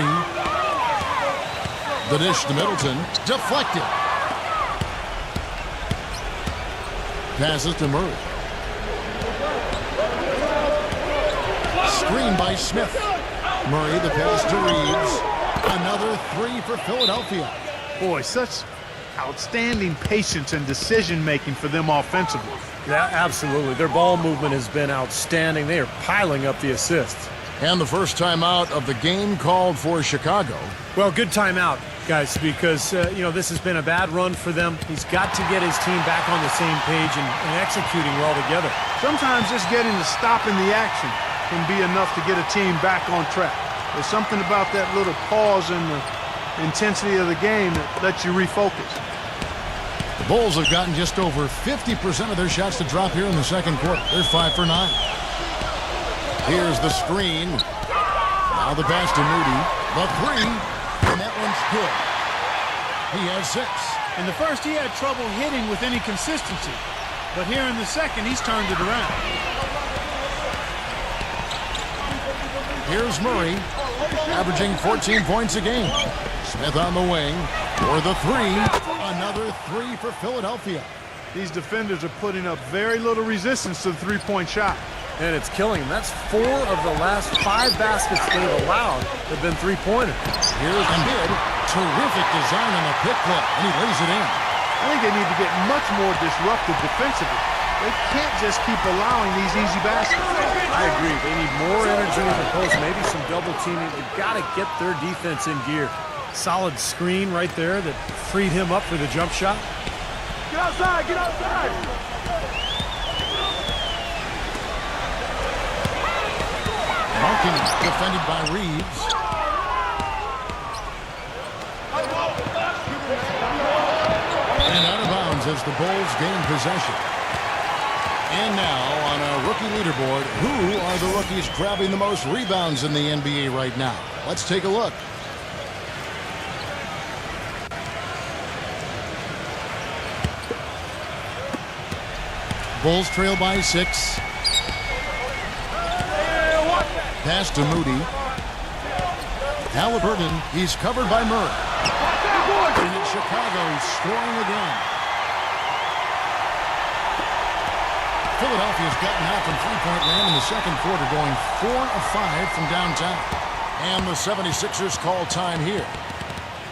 The dish to Middleton. Deflected. Passes to Murray. Screen by Smith. Murray, the pass to Reeves. Another 3 for Philadelphia. Boy, such outstanding patience and decision-making for them offensively. Yeah, absolutely. Their ball movement has been outstanding. They are piling up the assists. And the first timeout of the game called for Chicago. Well, good timeout, guys, because, this has been a bad run for them. He's got to get his team back on the same page and executing well together. Sometimes just getting to stop in the action can be enough to get a team back on track. There's something about that little pause in the intensity of the game that lets you refocus. The Bulls have gotten just over 50% of their shots to drop here in the second quarter. They're 5 for 9. Here's the screen. Now the pass to Moody. The 3, and that one's good. He has 6. In the first, he had trouble hitting with any consistency. But here in the second, he's turned it around. Here's Murray, averaging 14 points a game. Smith on the wing for the 3. Another 3 for Philadelphia. These defenders are putting up very little resistance to the three-point shot. And it's killing them. That's 4 of the last 5 baskets they've allowed have been three-pointers. Here's Embiid. Terrific design on the pick play, and he lays it in. I think they need to get much more disruptive defensively. They can't just keep allowing these easy baskets. I agree. They need more energy in the post, maybe some double teaming. They've got to get their defense in gear. Solid screen right there that freed him up for the jump shot. Get outside, get outside. Marking defended by Reeves. And out of bounds as the Bulls gain possession. And now on a rookie leaderboard, who are the rookies grabbing the most rebounds in the NBA right now? Let's take a look. Bulls trail by 6. Pass to Moody. Halliburton, he's covered by Murray. And it's Chicago scoring again. Philadelphia's gotten out from three-point land in the second quarter, going 4 of 5 from downtown. And the 76ers call time here.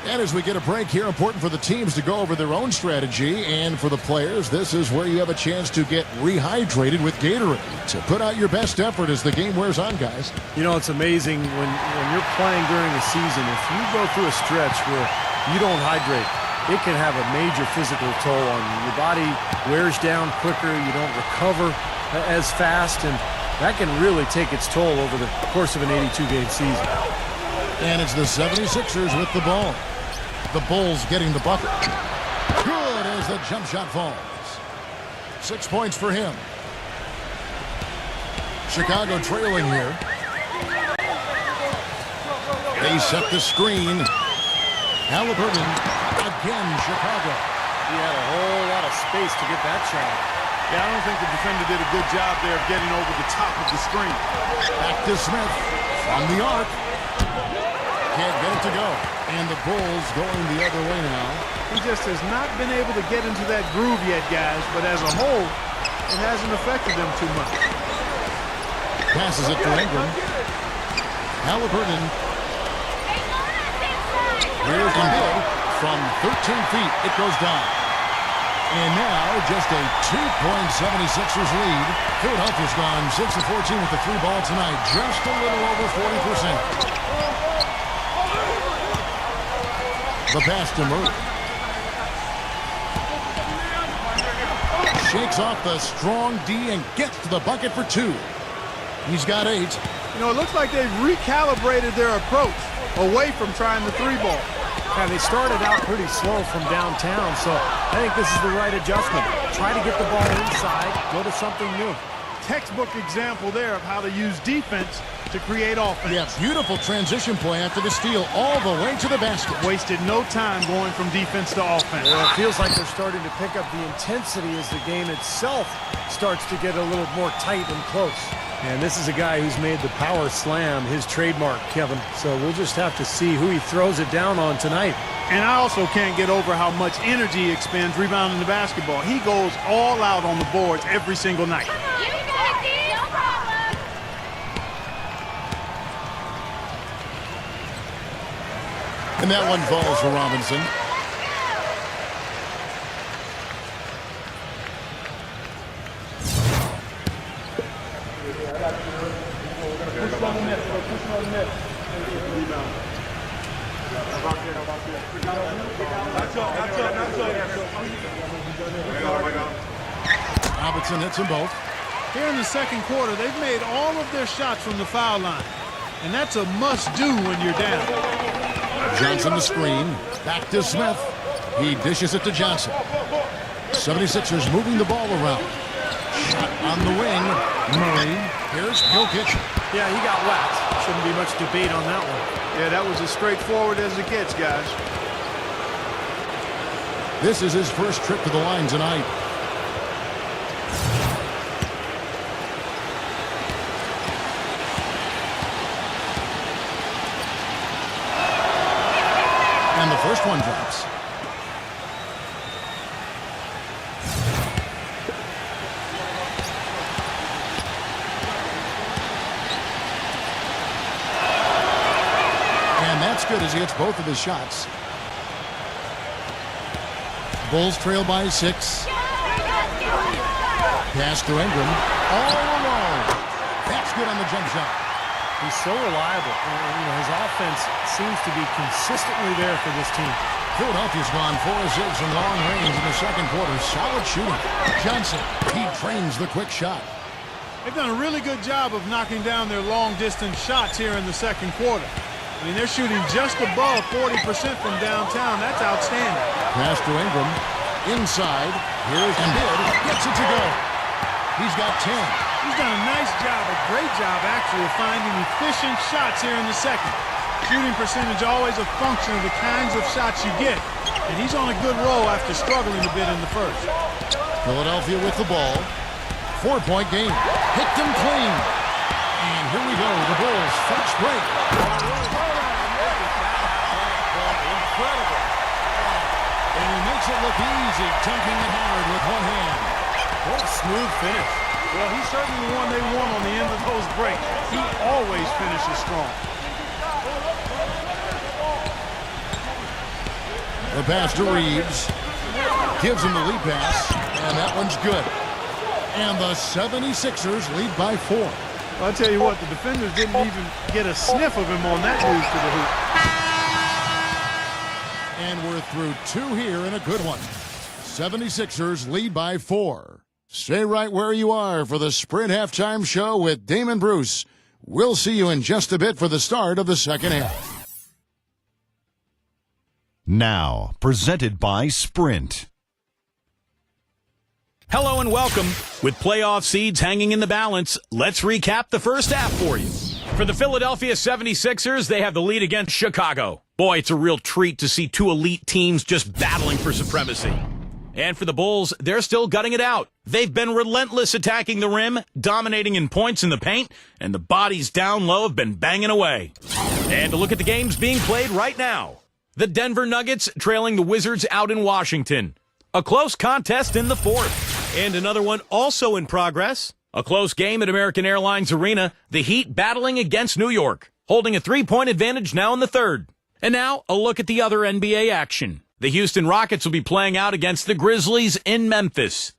And as we get a break here, important for the teams to go over their own strategy. And for the players, this is where you have a chance to get rehydrated with Gatorade to put out your best effort as the game wears on, guys. You know, it's amazing when you're playing during the season, if you go through a stretch where you don't hydrate, it can have a major physical toll on you. Your body wears down quicker, you don't recover as fast, and that can really take its toll over the course of an 82-game season. And it's the 76ers with the ball. The Bulls getting the bucket. Good as the jump shot falls. 6 points for him. Chicago trailing here. They set the screen. Halliburton again, Chicago. He had a whole lot of space to get that shot. Yeah, I don't think the defender did a good job there of getting over the top of the screen. Back to Smith from the arc. Can't get it to go. And the Bulls going the other way now. He just has not been able to get into that groove yet, guys. But as a whole, it hasn't affected them too much. Passes it to Ingram. Halliburton. Here's the big. From 13 feet, it goes down. And now just a 2-point 76ers lead. Philadelphia's gone 6 of 14 with the 3 ball tonight. Just a little over 40%. The pass to Murray. Shakes off the strong D and gets to the bucket for 2. He's got 8. You know, it looks like they've recalibrated their approach away from trying the 3 ball. Yeah, they started out pretty slow from downtown, so I think this is the right adjustment. Try to get the ball inside, go to something new. Textbook example there of how to use defense to create offense. Yeah, beautiful transition play after the steal all the way to the basket. Wasted no time going from defense to offense. Well, it feels like they're starting to pick up the intensity as the game itself starts to get a little more tight and close. And this is a guy who's made the power slam his trademark, Kevin. So we'll just have to see who he throws it down on tonight. And I also can't get over how much energy he expends rebounding the basketball. He goes all out on the boards every single night. You got it, no problem. And that one falls for Robinson. Robinson hits them both. Here in the second quarter, they've made all of their shots from the foul line. And that's a must-do when you're down. Johnson the screen. Back to Smith. He dishes it to Johnson. 76ers moving the ball around. Shot on the wing. Murray. Here's Jokic. Yeah, he got whacked. Shouldn't be much debate on that one. Yeah, that was as straightforward as it gets, guys. This is his first trip to the line tonight. And the first one drops. And that's good as he hits both of his shots. Bulls trail by 6. Pass to Ingram. All alone. That's good on the jump shot. He's so reliable. His offense seems to be consistently there for this team. Philadelphia's gone 4 of 6 from long range in the second quarter. Solid shooting. Johnson, he trains the quick shot. They've done a really good job of knocking down their long-distance shots here in the second quarter. I mean, they're shooting just above 40% from downtown. That's outstanding. Pass to Ingram. Inside. Here's Embiid. Gets it to go. He's got 10. He's done a nice job, a great job, actually, of finding efficient shots here in the second. Shooting percentage always a function of the kinds of shots you get. And he's on a good roll after struggling a bit in the first. Philadelphia with the ball. 4-point game. Hit them clean. And here we go. The Bulls' first break. Incredible. And he makes it look easy, dunking it hard with one hand. What a smooth finish. Well, he's certainly the one they want on the end of those breaks. He always finishes strong. The pass to Reeves. Gives him the lead pass. And that one's good. And the 76ers lead by 4. Well, I'll tell you what, the defenders didn't even get a sniff of him on that move to the hoop. And we're through 2 here in a good one. 76ers lead by 4. Stay right where you are for the Sprint Halftime Show with Damon Bruce. We'll see you in just a bit for the start of the second half. Now, presented by Sprint. Hello and welcome. With playoff seeds hanging in the balance, let's recap the first half for you. For the Philadelphia 76ers, they have the lead against Chicago. Boy, it's a real treat to see 2 elite teams just battling for supremacy. And for the Bulls, they're still gutting it out. They've been relentless attacking the rim, dominating in points in the paint, and the bodies down low have been banging away. And to look at the games being played right now. The Denver Nuggets trailing the Wizards out in Washington. A close contest in the fourth. And another one also in progress. A close game at American Airlines Arena. The Heat battling against New York, holding a 3-point advantage now in the third. And now, a look at the other NBA action. The Houston Rockets will be playing out against the Grizzlies in Memphis.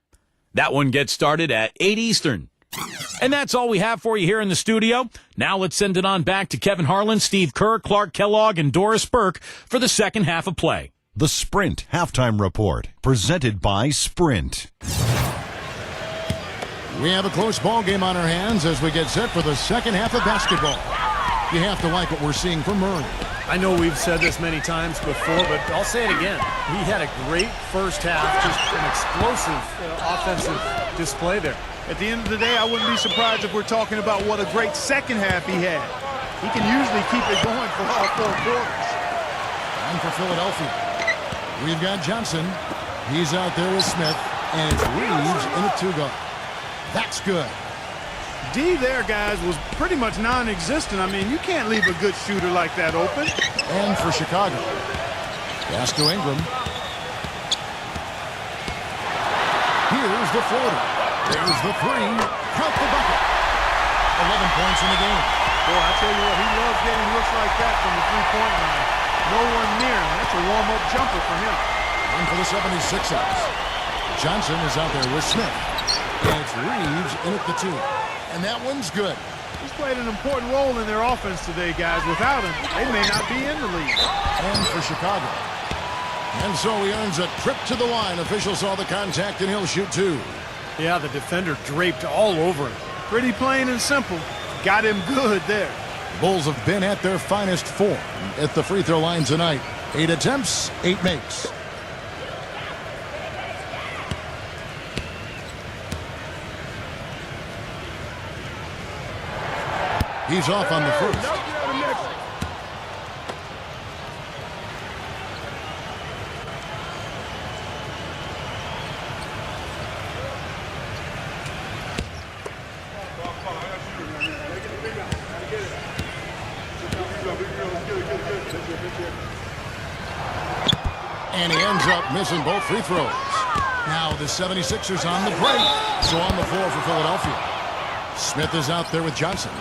That one gets started at 8 Eastern. And that's all we have for you here in the studio. Now let's send it on back to Kevin Harlan, Steve Kerr, Clark Kellogg, and Doris Burke for the second half of play. The Sprint Halftime Report, presented by Sprint. We have a close ball game on our hands as we get set for the second half of basketball. You have to like what we're seeing from Murray. I know we've said this many times before, but I'll say it again. He had a great first half, just an explosive offensive display there. At the end of the day, I wouldn't be surprised if we're talking about what a great second half he had. He can usually keep it going for all 4 quarters. And for Philadelphia, we've got Johnson. He's out there with Smith, and it's Reeves in a 2-guard. That's good. D there, guys, was pretty much non-existent. I mean, you can't leave a good shooter like that open. And for Chicago, pass to Ingram. Here's the floater. There's the 3. Count the bucket. 11 points in the game. Boy, I tell you what, he loves getting looks like that from the 3-point line. No one near him. That's a warm-up jumper for him. And for the 76ers, Johnson is out there with Smith. And it's Reeves in at the 2. And that one's good. He's played an important role in their offense today, guys. Without him, they may not be in the league. And for Chicago. And so he earns a trip to the line. Officials saw the contact, and he'll shoot 2. Yeah, the defender draped all over him. Pretty plain and simple. Got him good there. The Bulls have been at their finest form at the free throw line tonight. 8 attempts, 8 makes. He's off on the first. And he ends up missing both free throws. Now the 76ers on the break. So on the floor for Philadelphia. Smith is out there with Johnson.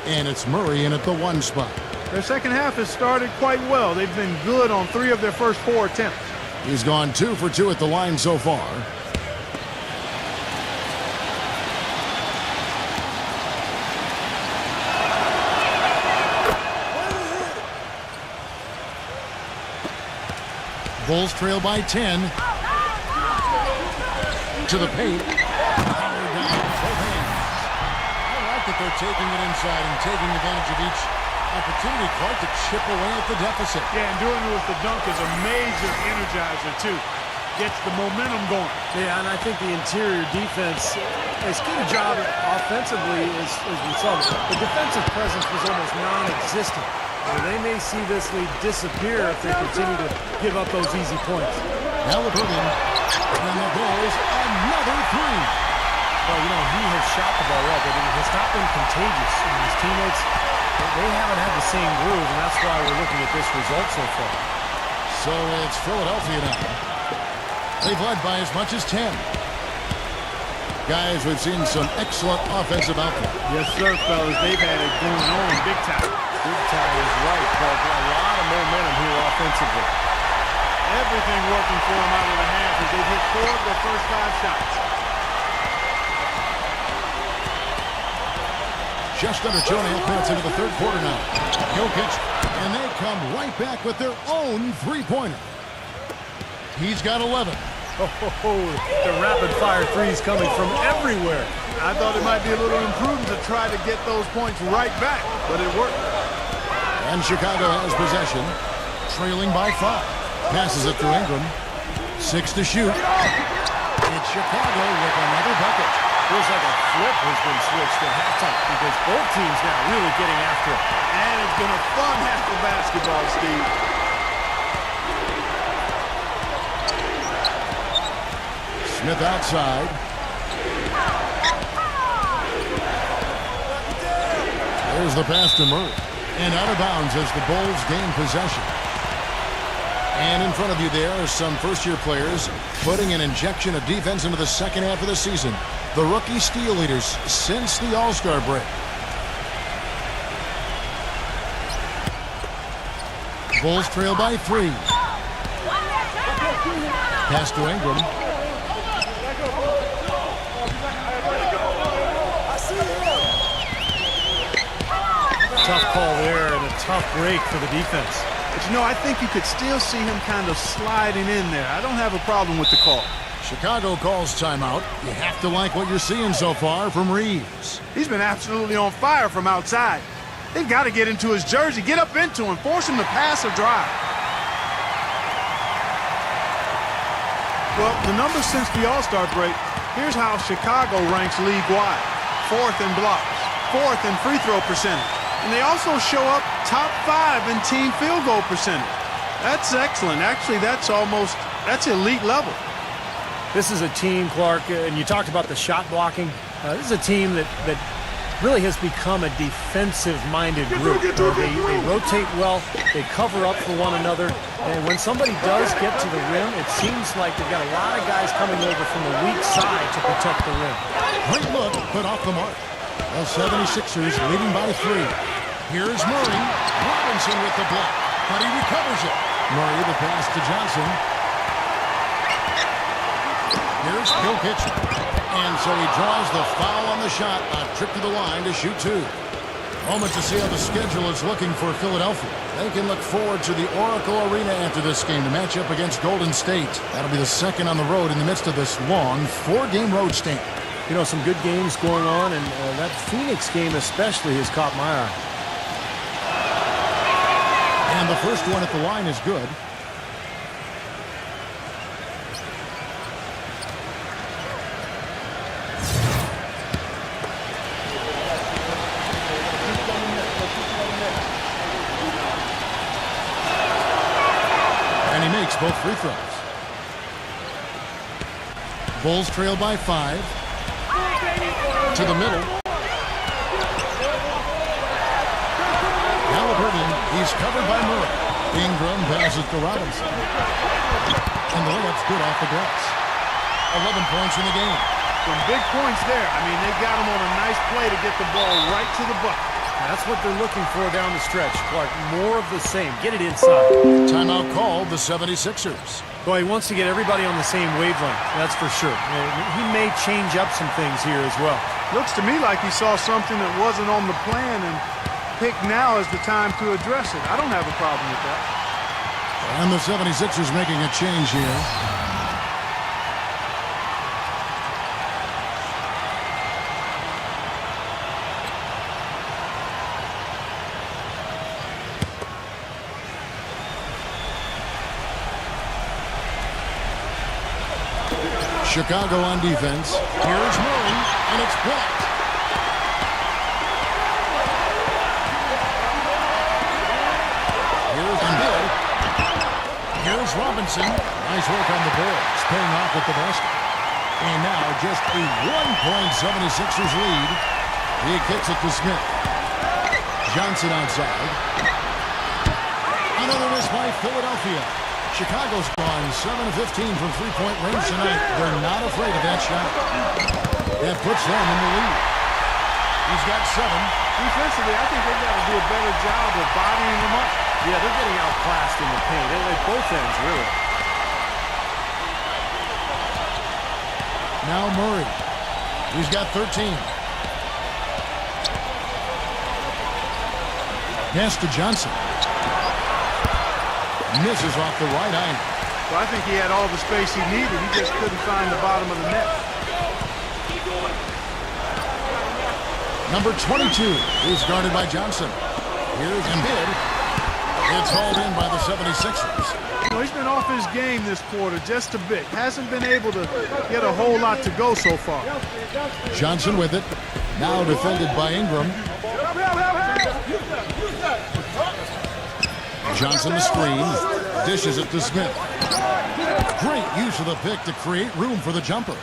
And it's Murray in at the 1 spot. Their second half has started quite well. They've been good on 3 of their first 4 attempts. He's gone 2 for 2 at the line so far. Bulls trail by 10. To the paint. Power down with both hands. I like that they're taking it inside and taking advantage of each opportunity, Clark, to chip away at the deficit. Yeah, and doing it with the dunk is a major energizer, too. Gets the momentum going. Yeah, and I think the interior defense, as good a job offensively as we saw, the defensive presence was almost non-existent. They may see this lead disappear if they continue to give up those easy points. Halliburton, and the Bulls, another three. Well, you know, he has shot the ball well, but it has not been contagious. And his teammates, they haven't had the same groove, and that's why we're looking at this result so far. So it's Philadelphia now. They've led by as much as 10. Guys, we've seen some excellent offensive output. Yes, sir, fellas. They've had it going on big time. Big time is right, Clark. A lot of momentum here offensively. Everything working for them out of the half as they've hit 4 of their first 5 shots. Just under 2.5 minutes into the third quarter now. Jokic, and they come right back with their own three-pointer. He's got 11. The rapid-fire threes coming from everywhere. I thought it might be a little imprudent to try to get those points right back, but it worked. And Chicago has possession, trailing by 5. Passes it to Ingram. 6 to shoot. It's Chicago with another bucket. Feels like a flip has been switched at halftime because both teams now really getting after it. And it's been a fun half of basketball, Steve. Smith outside. There's the pass to Murray. And out of bounds as the Bulls gain possession. And in front of you there are some first-year players putting an injection of defense into the second half of the season. The rookie steal leaders since the All-Star break. Bulls trail by 3. Pass to Ingram. Tough call there and a tough break for the defense. But, you know, I think you could still see him kind of sliding in there. I don't have a problem with the call. Chicago calls timeout. You have to like what you're seeing so far from Reeves. He's been absolutely on fire from outside. They've got to get into his jersey, get up into him, force him to pass or drive. Well, the numbers since the All-Star break, here's how Chicago ranks league-wide. 4th in blocks, 4th in free throw percentage. And they also show up top 5 in team field goal percentage. That's excellent. Actually, that's elite level. This is a team, Clark, and you talked about the shot blocking. This is a team that really has become a defensive-minded group. They rotate well, they cover up for one another, and when somebody does get to the rim, it seems like they've got a lot of guys coming over from the weak side to protect the rim. Great look, but off the mark. The 76ers leading by 3. Here's Murray. Robinson with the block, but he recovers it. Murray the pass to Johnson. Here's Jokic. And so he draws the foul on the shot. A trip to the line to shoot 2. Moment to see how the schedule is looking for Philadelphia. They can look forward to the Oracle Arena after this game to match up against Golden State. That'll be the second on the road in the midst of this long 4-game road stint. You know, some good games going on, and that Phoenix game especially has caught my eye. And the first one at the line is good. And he makes both free throws. Bulls trail by 5. To the middle. Halliburton, he's covered by Murray. Ingram passes to Robinson. And the layup's good off the glass. 11 points in the game. Some big points there. I mean, they got him on a nice play to get the ball right to the bucket. That's what they're looking for down the stretch, Clark. More of the same. Get it inside. Timeout called the 76ers. Boy, he wants to get everybody on the same wavelength, that's for sure. He may change up some things here as well. Looks to me like he saw something that wasn't on the plan and picked now as the time to address it. I don't have a problem with that. And the 76ers making a change here. Chicago on defense. Here's Murray, and it's blocked. Here's Embiid. Here's Robinson. Nice work on the boards, paying off with the basket. And now just a 1-point 76ers lead. He kicks it to Smith. Johnson outside. Another miss by Philadelphia. Chicago's gone 7 of 15 from three-point range tonight. They're not afraid of that shot. That puts them in the lead. He's got 7. Defensively, I think they've got to do a better job of bodying them up. Yeah, they're getting outclassed in the paint. At both ends, really. Now Murray. He's got 13. Pass to Johnson. Misses off the right iron. So I think he had all the space he needed. He just couldn't find the bottom of the net. Number 22 is guarded by Johnson. Here's Embiid. It's hauled in by the 76ers. Well, he's been off his game this quarter just a bit. Hasn't been able to get a whole lot to go so far. Johnson with it. Now defended by Ingram. Johnson the screen. Dishes it to Smith. Great use of the pick to create room for the jumper.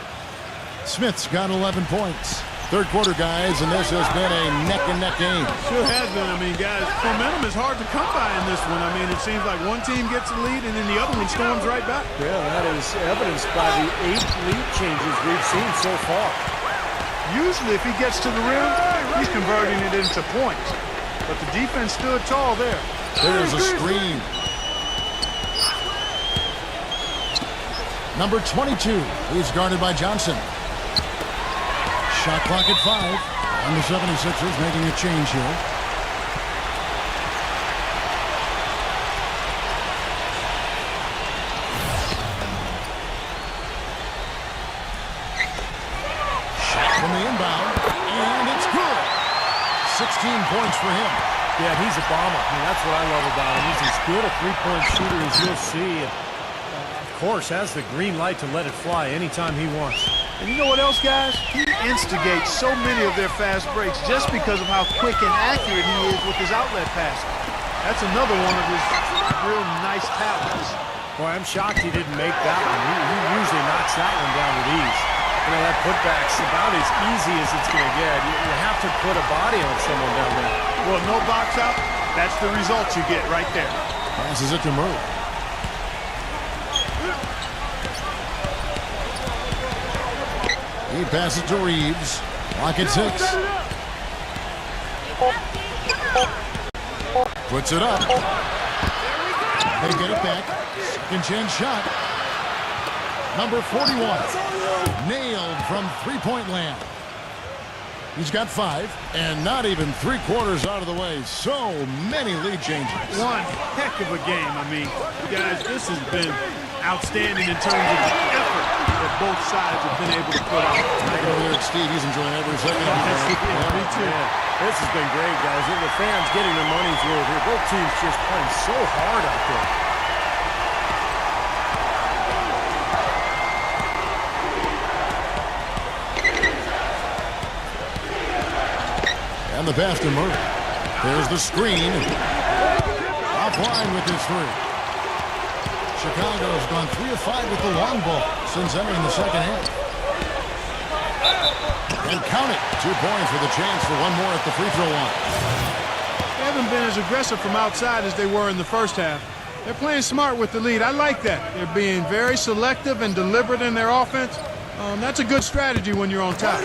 Smith's got 11 points. Third quarter, guys, and this has been a neck-and-neck game. Sure has been. I mean, guys, momentum is hard to come by in this one. I mean, it seems like one team gets the lead and then the other one storms right back. Yeah, that is evidenced by the 8 lead changes we've seen so far. Usually, if he gets to the rim, he's converting it into points. But the defense stood tall there. There's a screen. Number 22 is guarded by Johnson. Shot clock at 5. And the 76ers making a change here. Shot from the inbound. And it's good. 16 points for him. Yeah, he's a bomber. I mean, that's what I love about him. He's as good a three-point shooter as you'll see. And, of course, has the green light to let it fly anytime he wants. And you know what else, guys? He instigates so many of their fast breaks just because of how quick and accurate he is with his outlet passing. That's another one of his real nice talents. Boy, I'm shocked he didn't make that one. He usually knocks that one down with ease. You know, that putback's about as easy as it's going to get. You have to put a body on someone down there. Well, no box out, that's the result you get right there. Passes it to Murray. He passes to Reeves. Clock at 6. Puts it up. They get it back. Second chance shot. Number 41. Nailed from three-point land. He's got 5, and not even 3/4 out of the way. So many lead changes. One heck of a game. I mean, guys, this has been outstanding in terms of the effort that both sides have been able to put out. Back over there at Steve, he's enjoying every second. Yeah, me too. This has been great, guys. And the fans getting their money's worth here. Both teams just playing so hard out there. And the pass to Murray. There's the screen. Offline with his 3. Chicago's gone 3 of 5 with the long ball since entering the second half. And count it. 2 points with a chance for one more at the free throw line. They haven't been as aggressive from outside as they were in the first half. They're playing smart with the lead. I like that. They're being very selective and deliberate in their offense. That's a good strategy when you're on top.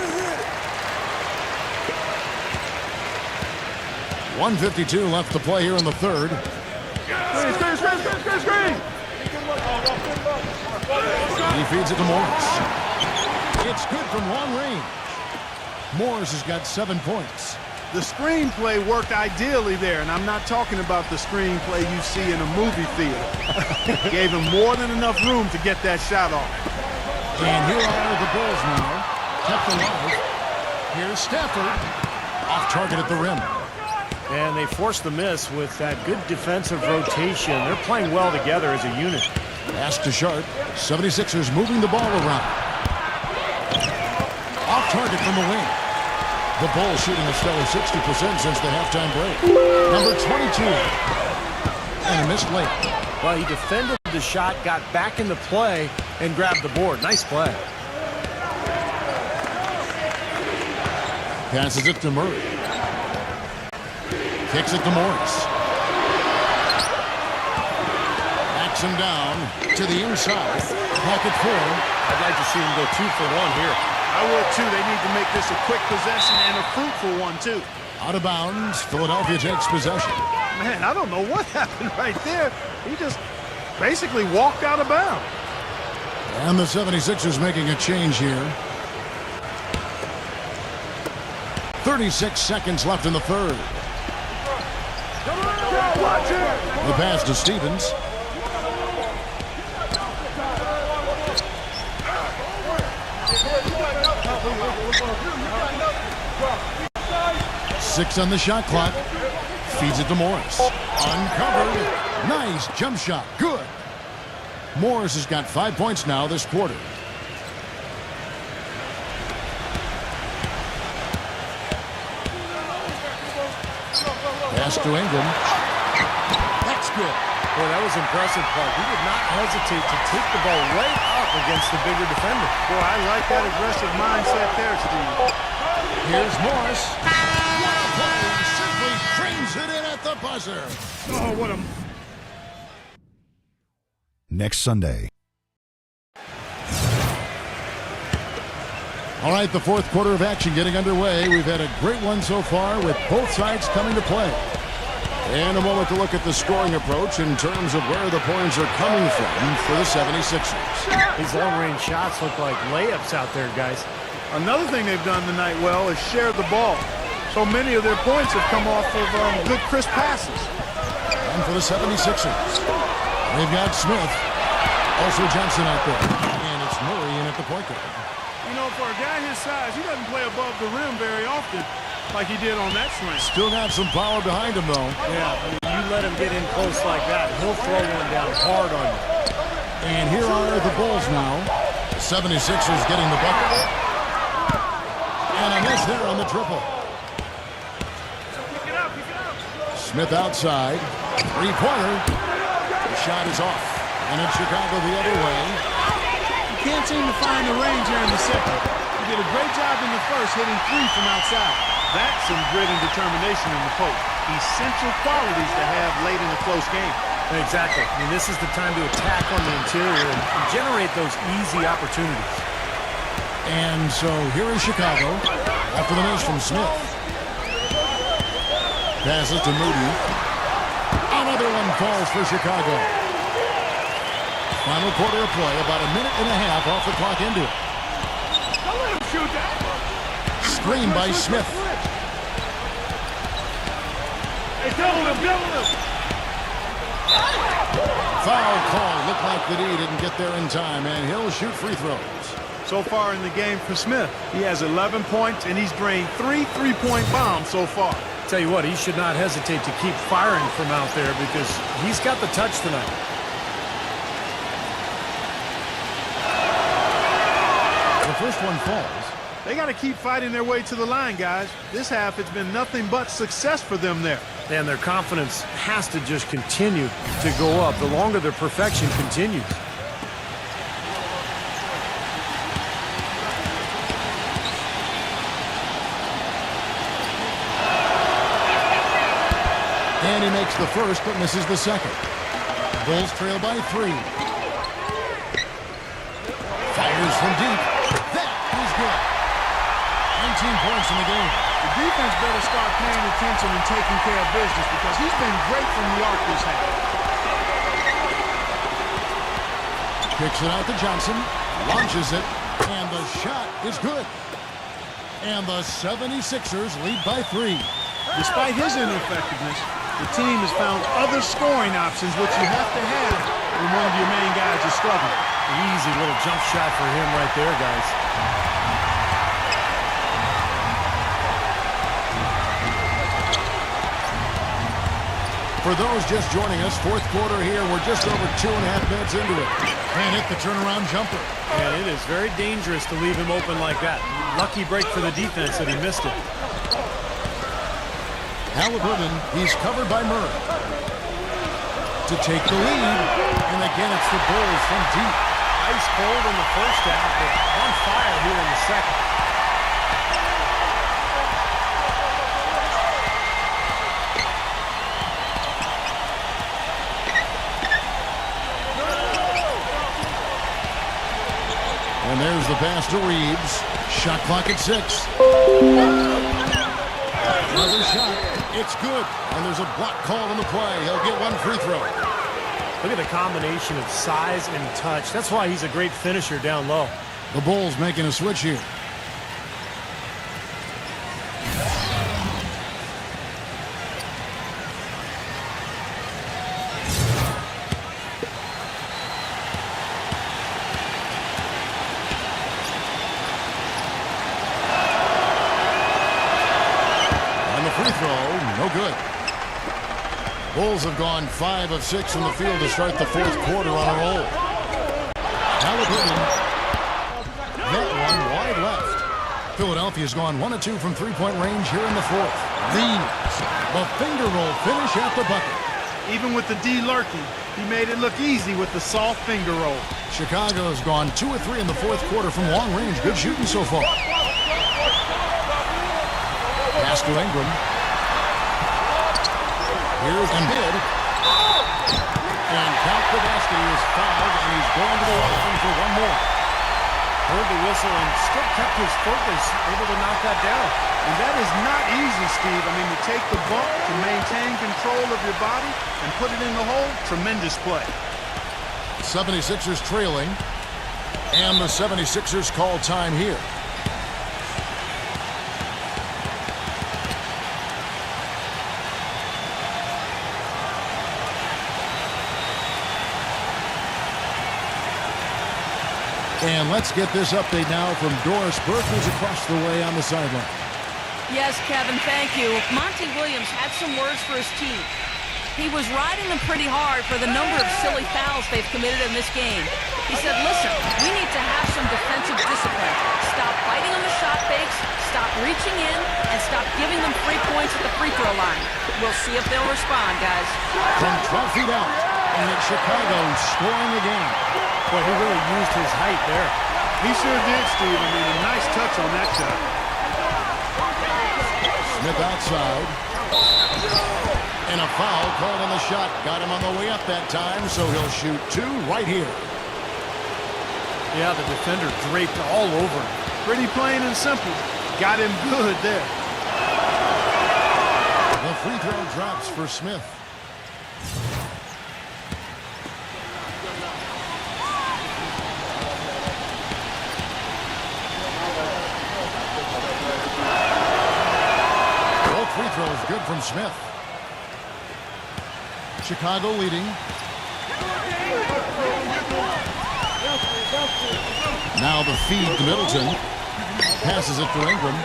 1:52 left to play here in the third. Screen. He feeds it to Morris. It's good from long range. Morris has got 7 points. The screenplay worked ideally there, and I'm not talking about the screenplay you see in a movie theater. Gave him more than enough room to get that shot off. And here are the Bulls now, kept alive. Here's Stafford, off target at the rim. And they forced the miss with that good defensive rotation. They're playing well together as a unit. Pass to Sharp. 76ers moving the ball around. Off target from the wing. The Bulls shooting a stellar 60% since the halftime break. Number 22. And a missed layup. Well, he defended the shot, got back into play, and grabbed the board. Nice play. Passes it to Murray. Kicks it to Morris. Backs him down to the inside. Pocket four. I'd like to see him go 2 for 1 here. I would, too. They need to make this a quick possession and a fruitful one, too. Out of bounds. Philadelphia takes possession. Man, I don't know what happened right there. He just basically walked out of bounds. And the 76ers making a change here. 36 seconds left in the third. The pass to Stevens. Six on the shot clock. Feeds it to Morris. Uncovered. Nice jump shot. Good. Morris has got 5 points now this quarter. Pass to Ingram. That's good. Boy, that was impressive, Clark. He did not hesitate to take the ball right up against the bigger defender. Boy, I like that aggressive mindset there, Steve. Here's Morris. What a play. Simply frames it in at the buzzer. Oh, what a... Next Sunday. All right, the fourth quarter of action getting underway. We've had a great one so far with both sides coming to play. And a moment to look at the scoring approach in terms of where the points are coming from for the 76ers. These long-range shots look like layups out there, guys. Another thing they've done tonight well is share the ball. So many of their points have come off of good, crisp passes. And for the 76ers, they've got Smith, also Johnson out there. And it's Murray in at the point guard. You know, for a guy his size, he doesn't play above the rim very often like he did on that slam. Still got some power behind him, though. Yeah, I mean, you let him get in close like that, he'll throw one down hard on you. And here are the Bulls now. The 76ers getting the bucket. And a miss there on the triple. Smith outside. Three-pointer. The shot is off. And it's Chicago the other way. You can't seem to find the range here in the second. He did a great job in the first, hitting 3 from outside. That's some grit and determination in the post. Essential qualities to have late in a close game. Exactly. I mean, this is the time to attack on the interior and generate those easy opportunities. And so here is Chicago after the miss from Smith. Passes to Moody. Another one falls for Chicago. Final quarter of play, about a minute and a half off the clock into it. Don't let him shoot that. Screen by Smith. Hey, double him. Foul call. Looked like the D didn't get there in time, and he'll shoot free throws. So far in the game for Smith, he has 11 points, and he's drained 3 three-point bombs so far. Tell you what, he should not hesitate to keep firing from out there because he's got the touch tonight. The first one falls. They got to keep fighting their way to the line, guys. This half, it's been nothing but success for them there. And their confidence has to just continue to go up the longer their perfection continues. And he makes the first, but misses the second. Bulls trail by 3. Fires from deep. That is good. 19 points in the game. The defense better start paying attention and taking care of business because he's been great from the arc this half. Kicks it out to Johnson. Launches it. And the shot is good. And the 76ers lead by 3. Despite his ineffectiveness, the team has found other scoring options, which you have to have when one of your main guys is struggling. Easy little jump shot for him right there, guys. For those just joining us, fourth quarter here. We're just over 2.5 minutes into it. Can't hit the turnaround jumper. And it is very dangerous to leave him open like that. Lucky break for the defense that he missed it. Halliburton, he's covered by Murray. To take the lead, and again it's the Bulls from deep. Ice cold in the first half, but on fire here in the second. And there's the pass to Reeves. Shot clock at 6. Another shot. It's good. And there's a block call on the play. He'll get one free throw. Look at the combination of size and touch. That's why he's a great finisher down low. The Bulls making a switch here. Free throw, no good. Bulls have gone 5 of 6 from the field to start the fourth quarter on a roll. Halliburton, that one wide left. Philadelphia's gone 1 of 2 from three-point range here in the fourth. Leads. The finger roll finish at the bucket. Even with the D lurking, he made it look easy with the soft finger roll. Chicago's gone 2 of 3 in the fourth quarter from long range. Good shooting so far. Pass to Ingram. Here's Embiid. And count the basket. He is fouled, and he's going to the line for one more. Heard the whistle and still kept his focus, able to knock that down. And that is not easy, Steve. I mean, to take the bump, to maintain control of your body, and put it in the hole, tremendous play. 76ers trailing. And the 76ers call time here. And let's get this update now from Doris Burke, who's across the way on the sideline. Yes, Kevin, thank you. Monty Williams had some words for his team. He was riding them pretty hard for the number of silly fouls they've committed in this game. He said, listen, we need to have some defensive discipline. Stop fighting on the shot fakes, stop reaching in, and stop giving them free points at the free throw line. We'll see if they'll respond, guys. From 12 feet out, and it's Chicago scoring again. Boy, he really used his height there. He sure did, Steve. I mean, a nice touch on that shot. Smith outside. And a foul called on the shot. Got him on the way up that time, so he'll shoot 2 right here. Yeah, the defender draped all over him. Pretty plain and simple. Got him good there. The free throw drops for Smith. Both free throws good from Smith. Chicago leading. Now the feed to Middleton. Passes it to Ingram.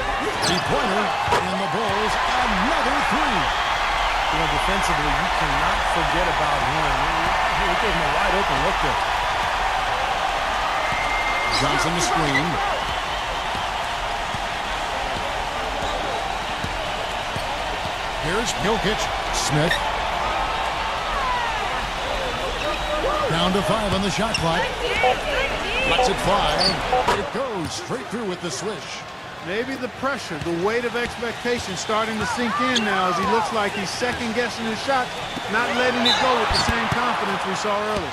Three-pointer. And the Bulls another 3. You know, defensively, you cannot forget about him. He gave him a wide open look there. Johnson the screen. Here's Jokic. Smith. Down to 5 on the shot clock. Lets it fly. It goes straight through with the swish. Maybe the pressure, the weight of expectation starting to sink in now as he looks like he's second-guessing his shot, not letting it go with the same confidence we saw earlier.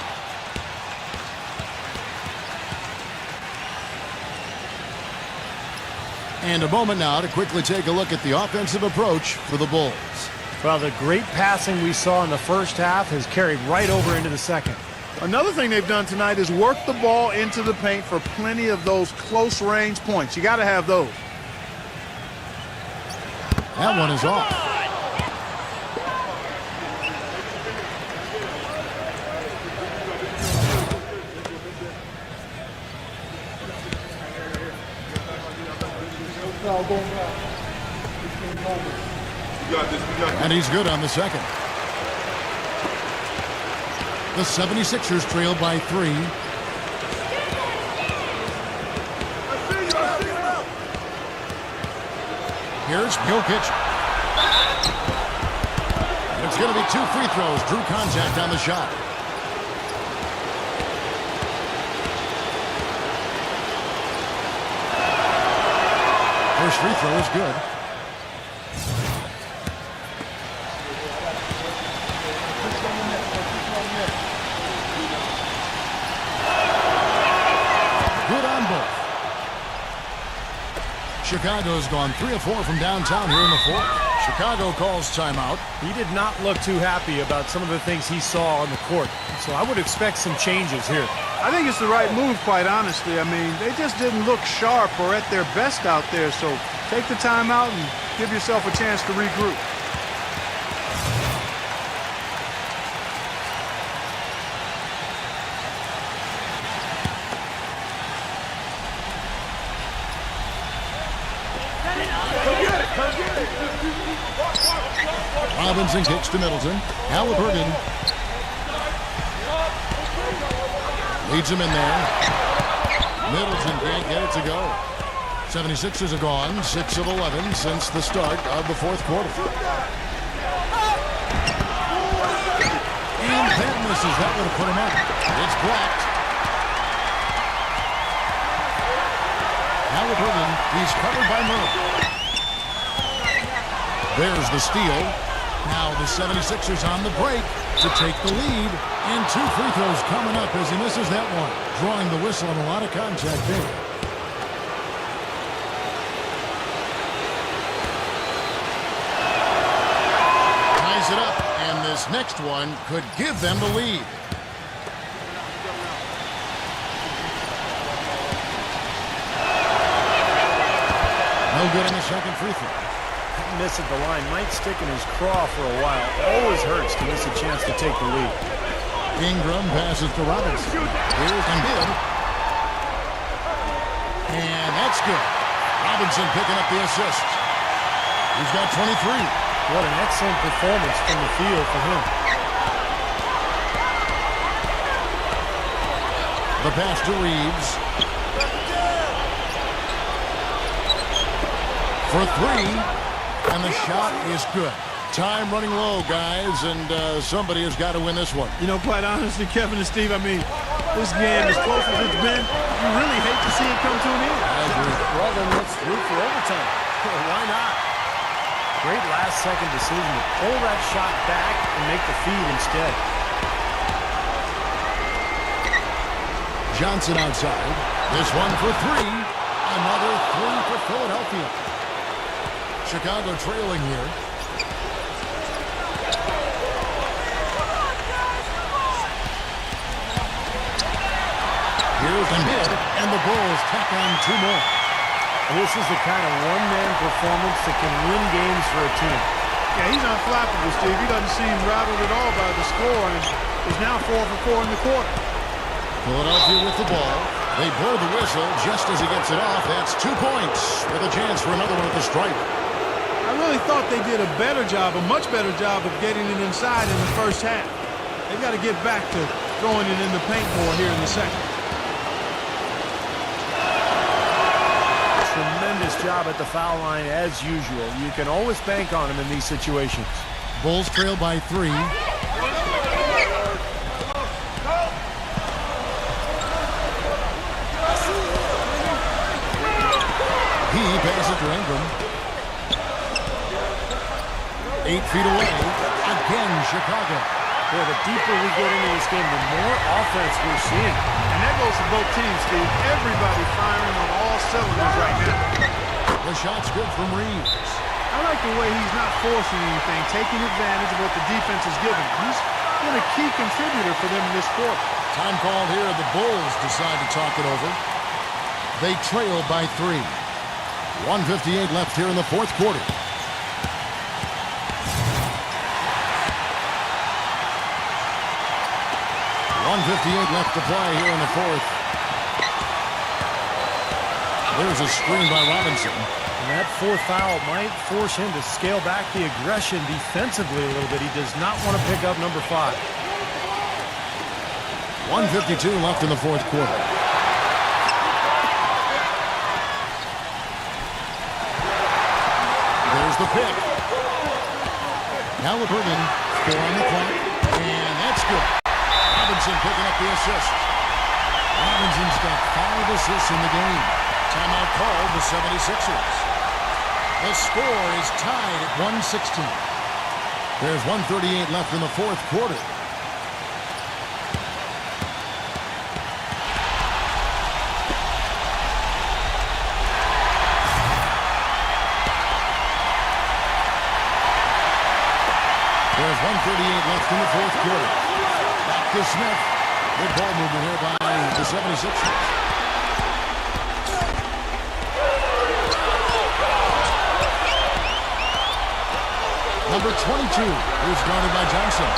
And a moment now to quickly take a look at the offensive approach for the Bulls. Well, the great passing we saw in the first half has carried right over into the second. Another thing they've done tonight is work the ball into the paint for plenty of those close-range points. You got to have those. That one is off. And he's good on the second. The 76ers trail by 3. Here's Jokic. It's going to be 2 free throws. Drew contact on the shot. First free throw is good. Good on both. Chicago's gone 3 of 4 from downtown here in the fourth. Chicago calls timeout. He did not look too happy about some of the things he saw on the court. So I would expect some changes here. I think it's the right move, quite honestly. I mean, they just didn't look sharp or at their best out there. So take the timeout and give yourself a chance to regroup. Robinson kicks to Middleton. Halliburton leads him in there. Middleton can't get it to go. 76ers are gone 6 of 11 since the start of the fourth quarter. And that misses. That would have put him up. It's blocked. Halliburton, he's covered by Murray. There's the steal. Now the 76ers on the break to take the lead. And 2 free throws coming up as he misses that one. Drawing the whistle and a lot of contact there. Ties it up, and this next one could give them the lead. No good on the second free throw. Miss at the line might stick in his craw for a while. Always hurts to miss a chance to take the lead. Ingram passes to Robinson. Here's Embiid. And that's good. Robinson picking up the assist. He's got 23. What an excellent performance from the field for him. The pass to Reeves. For 3. And the shot is good. Time running low, guys, and somebody has got to win this one. You know, quite honestly, Kevin and Steve, I mean, this game, as close as it's been, you really hate to see it come to an end. I agree. Well, then let's root for overtime. Why not? Great last-second decision to pull that shot back and make the feed instead. Johnson outside. This one for 3. Another 3 for Philadelphia. Chicago trailing here. Here's Embiid, and the Bulls tack on 2 more. This is the kind of one-man performance that can win games for a team. Yeah, he's unflappable, Steve. He doesn't seem rattled at all by the score, and is now 4 for 4 in the quarter. Philadelphia with the ball. They blow the whistle just as he gets it off. That's 2 points with a chance for another one at the stripe. I really thought they did a better job, a much better job of getting it inside in the first half. They've got to get back to throwing it in the paint more here in the second. Tremendous job at the foul line as usual. You can always bank on him in these situations. Bulls trail by 3. He passes to Ingram. 8 feet away. Again, Chicago. Boy, the deeper we get into this game, the more offense we're seeing. And that goes for both teams, Steve. Everybody firing on all cylinders right now. The shot's good from Reeves. I like the way he's not forcing anything, taking advantage of what the defense is giving. He's been a key contributor for them in this quarter. Time called here. The Bulls decide to talk it over. They trail by 3. 1:58 left here in the fourth quarter. .158 left to play here in the fourth. There's a screen by Robinson. And that fourth foul might force him to scale back the aggression defensively a little bit. He does not want to pick up number 5. 1:52 left in the fourth quarter. There's the pick. Halliburton, 4 on the clock, and that's good. Robinson picking up the assist. Robinson's got 5 assists in the game. Timeout called the 76ers. The score is tied at 116. There's 1:38 left in the fourth quarter. There's 1:38 left in the fourth quarter. Back to Smith. Good ball movement here by the 76ers. Number 22, who's guarded by Johnson.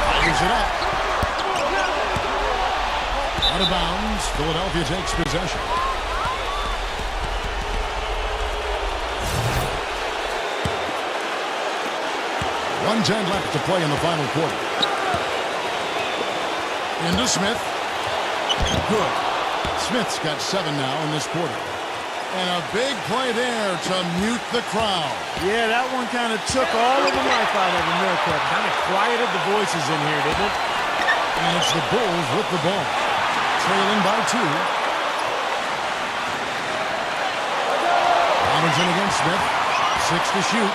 Fires it up. Out of bounds. Philadelphia takes possession. .110 left to play in the final quarter. Into Smith. Good. Smith's got 7 now in this quarter. And a big play there to mute the crowd. Yeah, that one kind of took all of the life out of America. Kind of quieted the voices in here, didn't it? And it's the Bulls with the ball. Trailing by 2. Robinson against Smith. 6 to shoot.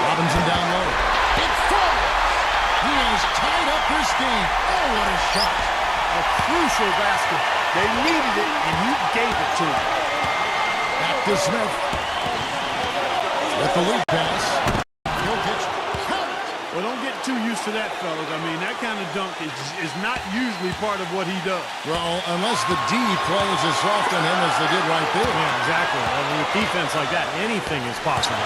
Robinson down low. It falls. He has tied up this game. Oh, what a shot. A crucial basket. They needed it, and he gave it to them. Back to Smith. With the lead pass. He'll pitch. Count it. Well, don't get too used to that, fellas. I mean, that kind of dunk is not usually part of what he does. Well, unless the D plays as soft on him as they did right there. Yeah, exactly. I mean, with defense like that, anything is possible.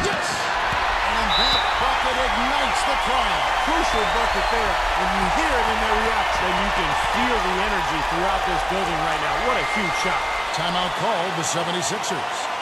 Yes! And that bucket ignites the crowd. Crucial bucket there. When you hear it in their reaction, And you can feel the energy throughout this building right now. What a huge shot. Timeout called the 76ers.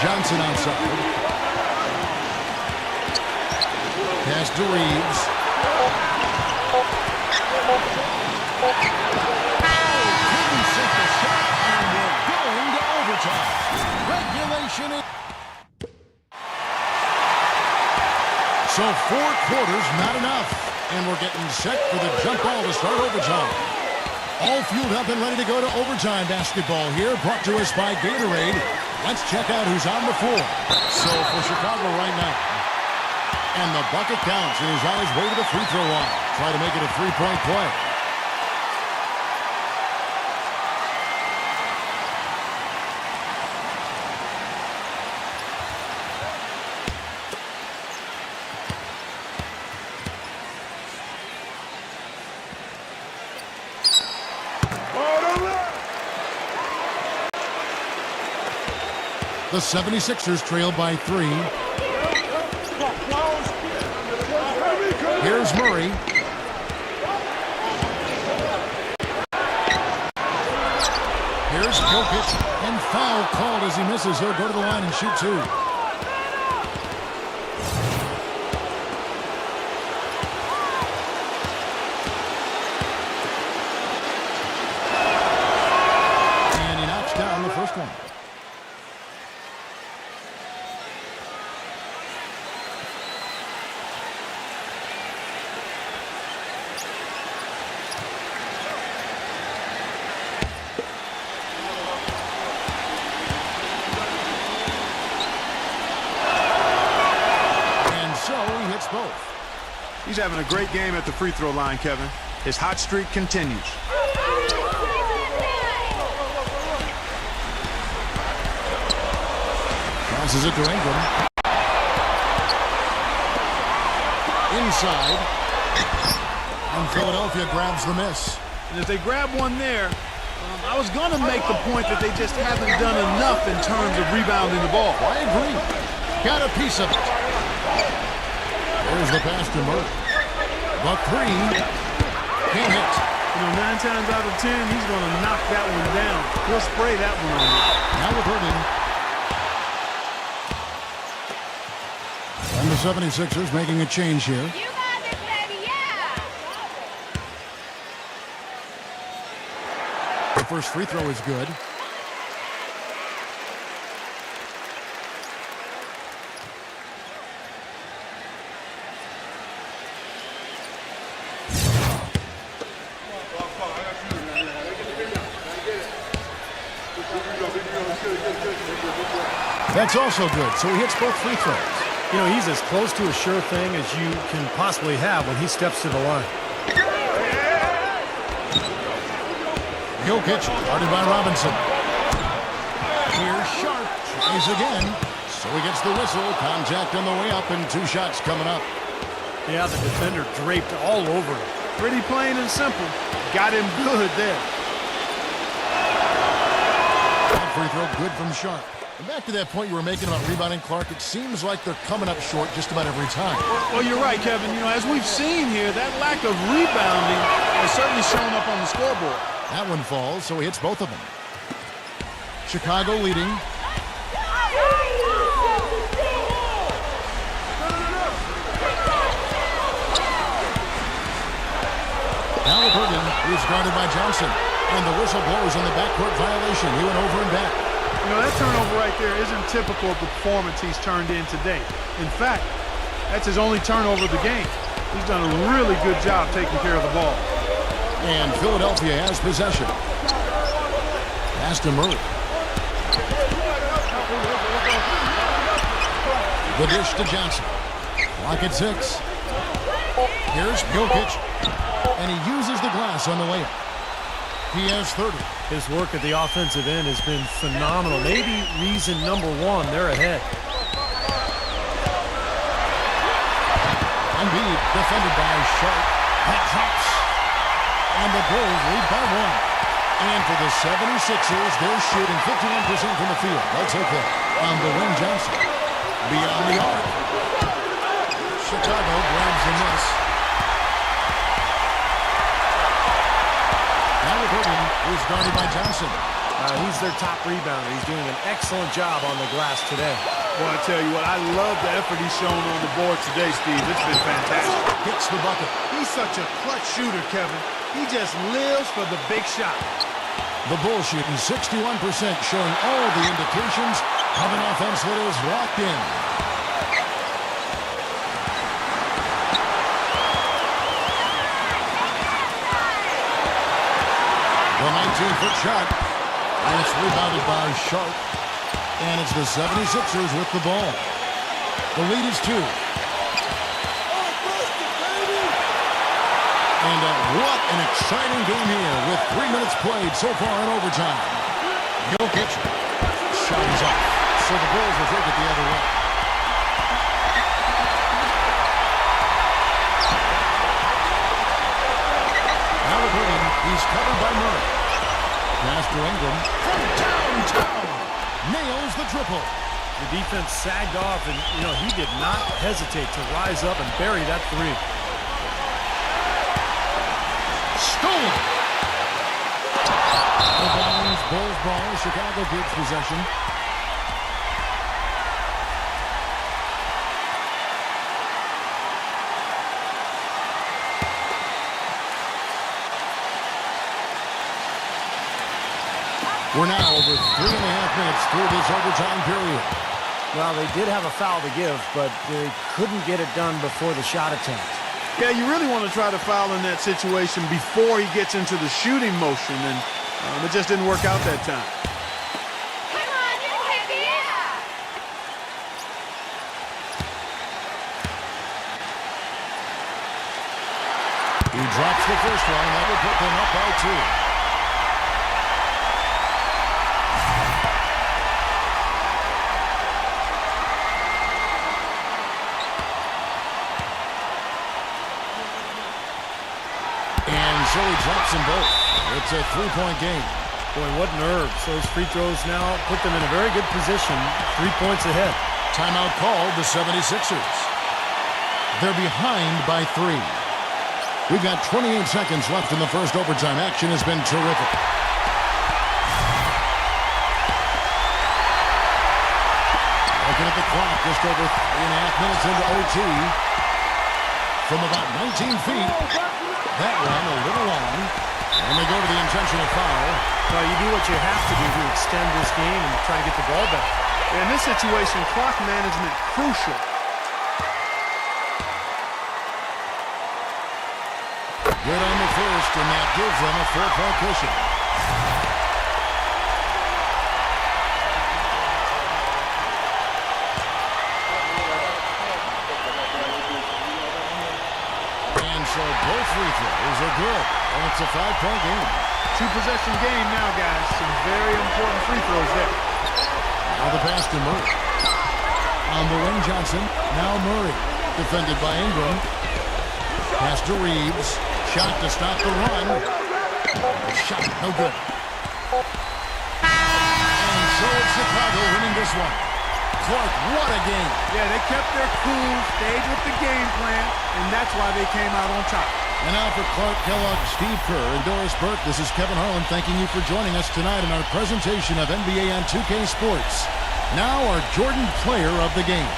Johnson outside. Pass to Reeves. Couldn't sink the shot, and we're going to overtime. Regulation. So 4 quarters, not enough. And we're getting set for the jump ball to start overtime. All fueled up and ready to go to overtime basketball here, brought to us by Gatorade. Let's check out who's on the floor. So for Chicago right now. And the bucket counts, and he's on his way to the free throw line. Try to make it a 3-point play. The 76ers trail by 3. Here's Murray. Here's Jokic. And foul called as he misses. He'll go to the line and shoot 2. And he knocks down the first one. Both. He's having a great game at the free throw line, Kevin. His hot streak continues. Passes it to Ingram. Inside. And Philadelphia grabs the miss. And if they grab one there, I was going to make the point that they just haven't done enough in terms of rebounding the ball. I agree. Got a piece of it. There's the pass to Murray. The three. Can't hit. You know, 9 times out of 10, he's going to knock that one down. He'll spray that one on you. Now with Irving. And the 76ers making a change here. You got this, baby, yeah! The first free throw is good. That's also good, so he hits both free throws. You know, he's as close to a sure thing as you can possibly have when he steps to the line. Jokic, guarded by Robinson. Here's Sharp, tries again. So he gets the whistle, contact on the way up, and 2 shots coming up. Yeah, the defender draped all over him. Pretty plain and simple. Got him good there. That free throw good from Sharp. And back to that point you were making about rebounding, Clark, it seems like they're coming up short just about every time. Well, you're right, Kevin. You know, as we've seen here, that lack of rebounding has certainly shown up on the scoreboard. That one falls, so he hits both of them. Chicago leading. Now Bergen is guarded by Johnson. And the whistle blows on the backcourt violation. He went over and back. You know, that turnover right there isn't typical of the performance he's turned in today. In fact, that's his only turnover of the game. He's done a really good job taking care of the ball. And Philadelphia has possession. Pass to Murray. The dish to Johnson. Clock at 6. Here's Jokic. And he uses the glass on the layup. He has 30. His work at the offensive end has been phenomenal. Maybe reason number 1, they're ahead. Embiid defended by Sharp. That drops. And the Bulls lead by 1. And for the 76ers, they're shooting 51% from the field. They'll take that on the wing. Johnson. Beyond the arc. Chicago grabs the miss. Is guarded by Johnson. He's their top rebounder. He's doing an excellent job on the glass today. Well, I tell you what, I love the effort he's shown on the board today, Steve. It's been fantastic. Hits the bucket. He's such a clutch shooter, Kevin. He just lives for the big shot. The Bulls shooting 61%, showing all the indications of an offense that is locked in. The 19-foot shot, and it's rebounded by Sharp. And it's the 76ers with the ball. The lead is 2. And what an exciting game here with 3 minutes played so far in overtime. Jokic, shot is off, so the Bulls will take it the other way. He's covered by Murray. Pass to Ingram from downtown. Nails the triple. The defense sagged off, and, you know, he did not hesitate to rise up and bury that 3. Stolen. Bulls ball. Chicago keeps possession. We're now over 3.5 minutes through this overtime period. Well, they did have a foul to give, but they couldn't get it done before the shot attempt. Yeah, you really want to try to foul in that situation before he gets into the shooting motion, and it just didn't work out that time. Come on, you baby, yeah! He drops the first one, and that will put them up by 2. so he drops them both. It's a three-point game. Boy, what nerves. Those free throws now put them in a very good position. 3 points ahead. Timeout called the 76ers. They're behind by 3. We've got 28 seconds left in the first overtime. Action has been terrific. Looking at the clock, just over 3.5 minutes into OT. From about 19 feet. That one a little long. And they go to the intentional foul. Well, you do what you have to do to extend this game and try to get the ball back. In this situation, clock management crucial. Good on the first, and that gives them a 4-point cushion. And so both free throws are good, and it's a 5-point game. 2-possession game now, guys. Some very important free throws there. Now the pass to Murray. On the wing, Johnson. Now Murray. Defended by Ingram. Pass to Reeves. Shot to stop the run. Shot, no good. And so it's Chicago winning this one. Clark, what a game. Yeah, they kept their cool, stayed with the game plan, and that's why they came out on top. And now for Clark Kellogg, Steve Kerr, and Doris Burke, this is Kevin Harlan thanking you for joining us tonight in our presentation of NBA on 2K Sports. Now our Jordan Player of the Game.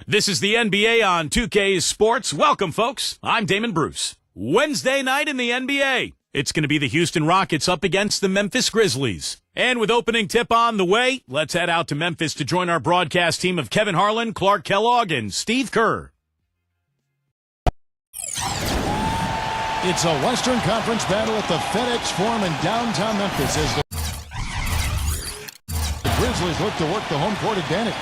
This is the NBA on 2K Sports. Welcome, folks. I'm Damon Bruce. Wednesday night in the NBA. It's going to be the Houston Rockets up against the Memphis Grizzlies. And with opening tip on the way, let's head out to Memphis to join our broadcast team of Kevin Harlan, Clark Kellogg, and Steve Kerr. It's a Western Conference battle at the FedEx Forum in downtown Memphis as the Grizzlies look to work the home court advantage.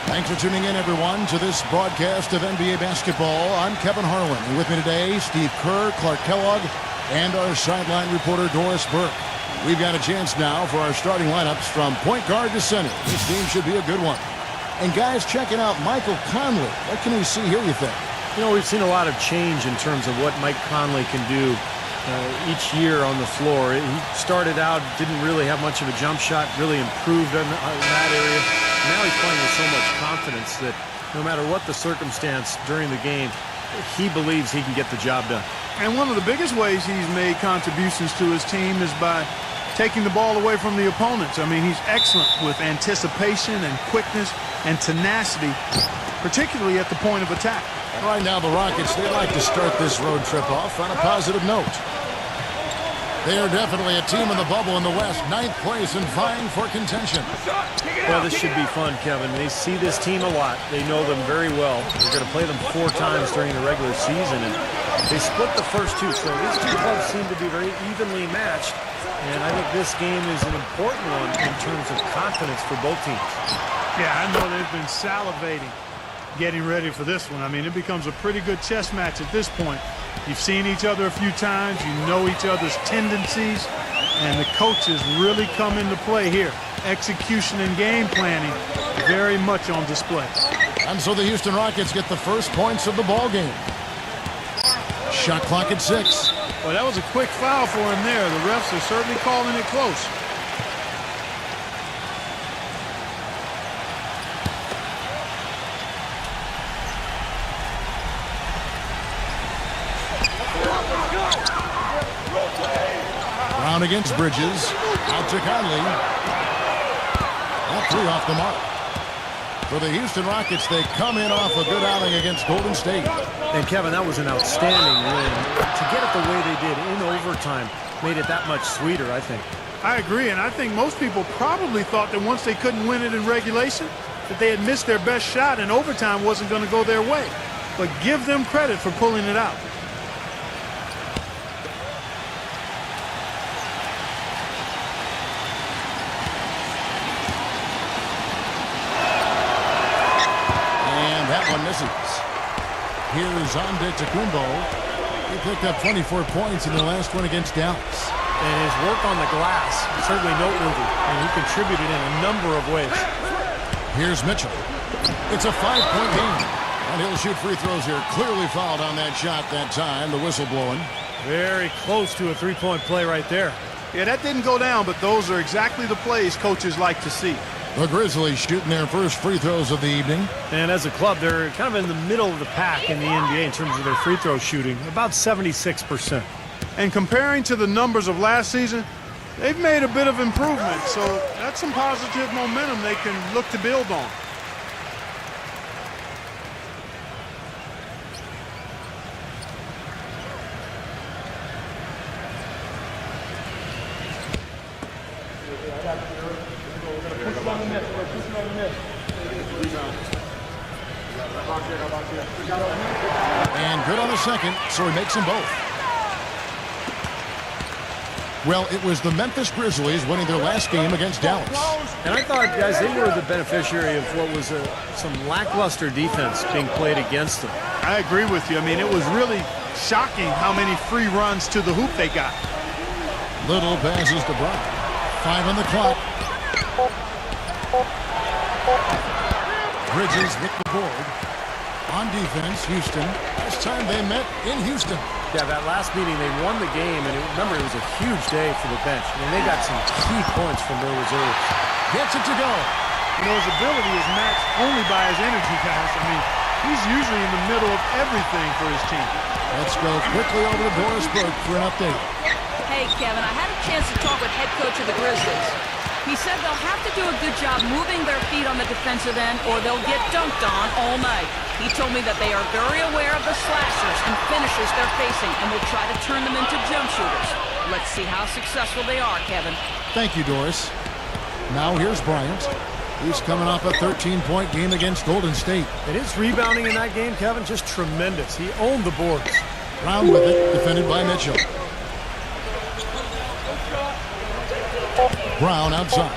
Thanks for tuning in, everyone, to this broadcast of NBA basketball. I'm Kevin Harlan, and with me today, Steve Kerr, Clark Kellogg, and our sideline reporter, Doris Burke. We've got a chance now for our starting lineups from point guard to center. This game should be a good one. And guys, checking out Michael Conley. What can we see here, you think? You know, we've seen a lot of change in terms of what Mike Conley can do each year on the floor. He started out, didn't really have much of a jump shot, really improved in that area. Now he's playing with so much confidence that no matter what the circumstance during the game, he believes he can get the job done. And one of the biggest ways he's made contributions to his team is by taking the ball away from the opponents. I mean, he's excellent with anticipation and quickness and tenacity, particularly at the point of attack. Right now, the Rockets, they like to start this road trip off on a positive note. They are definitely a team in the bubble in the West, 9th place and vying for contention. Well, this should be fun, Kevin. They see this team a lot. They know them very well. They're going to play them 4 times during the regular season, and they split the first 2. So these two clubs seem to be very evenly matched, and I think this game is an important one in terms of confidence for both teams. Yeah, I know they've been salivating getting ready for this one. I mean, it becomes a pretty good chess match at this point. You've seen each other a few times. You know each other's tendencies. And the coaches really come into play here. Execution and game planning very much on display. And so the Houston Rockets get the first points of the ball game. Shot clock at 6. Well, that was a quick foul for him there. The refs are certainly calling it close. Brown against Bridges. Out to Conley. That 3 off the mark. For the Houston Rockets, they come in off a good outing against Golden State. And, Kevin, that was an outstanding win. To get it the way they did in overtime made it that much sweeter, I think. I agree, and I think most people probably thought that once they couldn't win it in regulation, that they had missed their best shot and overtime wasn't going to go their way. But give them credit for pulling it out. Misses. Here's Antetokounmpo. He picked up 24 points in the last one against Dallas. And his work on the glass certainly noteworthy, and he contributed in a number of ways. Here's Mitchell. It's a 5-point game. And he'll shoot free throws here. Clearly fouled on that shot that time. The whistle blowing. Very close to a 3-point play right there. Yeah, that didn't go down, but those are exactly the plays coaches like to see. The Grizzlies shooting their first free throws of the evening. And as a club, they're kind of in the middle of the pack in the NBA in terms of their free throw shooting, about 76%. And comparing to the numbers of last season, they've made a bit of improvement. So that's some positive momentum they can look to build on. And good on the second, so he makes them both. Well, it was the Memphis Grizzlies winning their last game against Dallas. And I thought, guys, they were the beneficiary of what was some lackluster defense being played against them. I agree with you. I mean, it was really shocking how many free runs to the hoop they got. Little passes to Brown. 5 on the clock. Bridges with the board. On defense, Houston. Last time they met in Houston. Yeah, that last meeting, they won the game, and remember, it was a huge day for the bench. I mean, they got some key points from their reserves. Gets it to go. You know, his ability is matched only by his energy, guys. I mean, he's usually in the middle of everything for his team. Let's go quickly over to Doris Burke for an update. Hey, Kevin, I had a chance to talk with head coach of the Grizzlies. He said they'll have to do a good job moving their feet on the defensive end or they'll get dunked on all night. He told me that they are very aware of the slashers and finishers they're facing and will try to turn them into jump shooters. Let's see how successful they are, Kevin. Thank you, Doris. Now here's Bryant. He's coming off a 13-point game against Golden State. And his rebounding in that game, Kevin, just tremendous. He owned the boards. Brown with it, defended by Mitchell. Brown outside.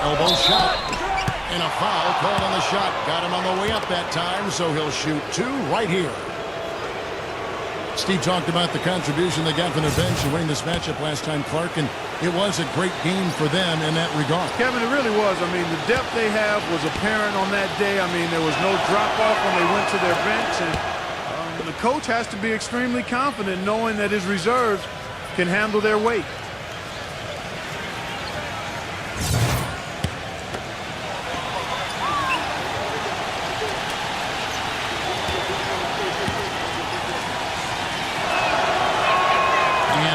Elbow shot. And a foul called on the shot. Got him on the way up that time, so he'll shoot two right here. Steve talked about the contribution they got from the bench in winning this matchup last time, Clark, and it was a great game for them in that regard. Kevin, it really was. I mean, the depth they have was apparent on that day. I mean, there was no drop-off when they went to their bench, and the coach has to be extremely confident knowing that his reserves can handle their weight.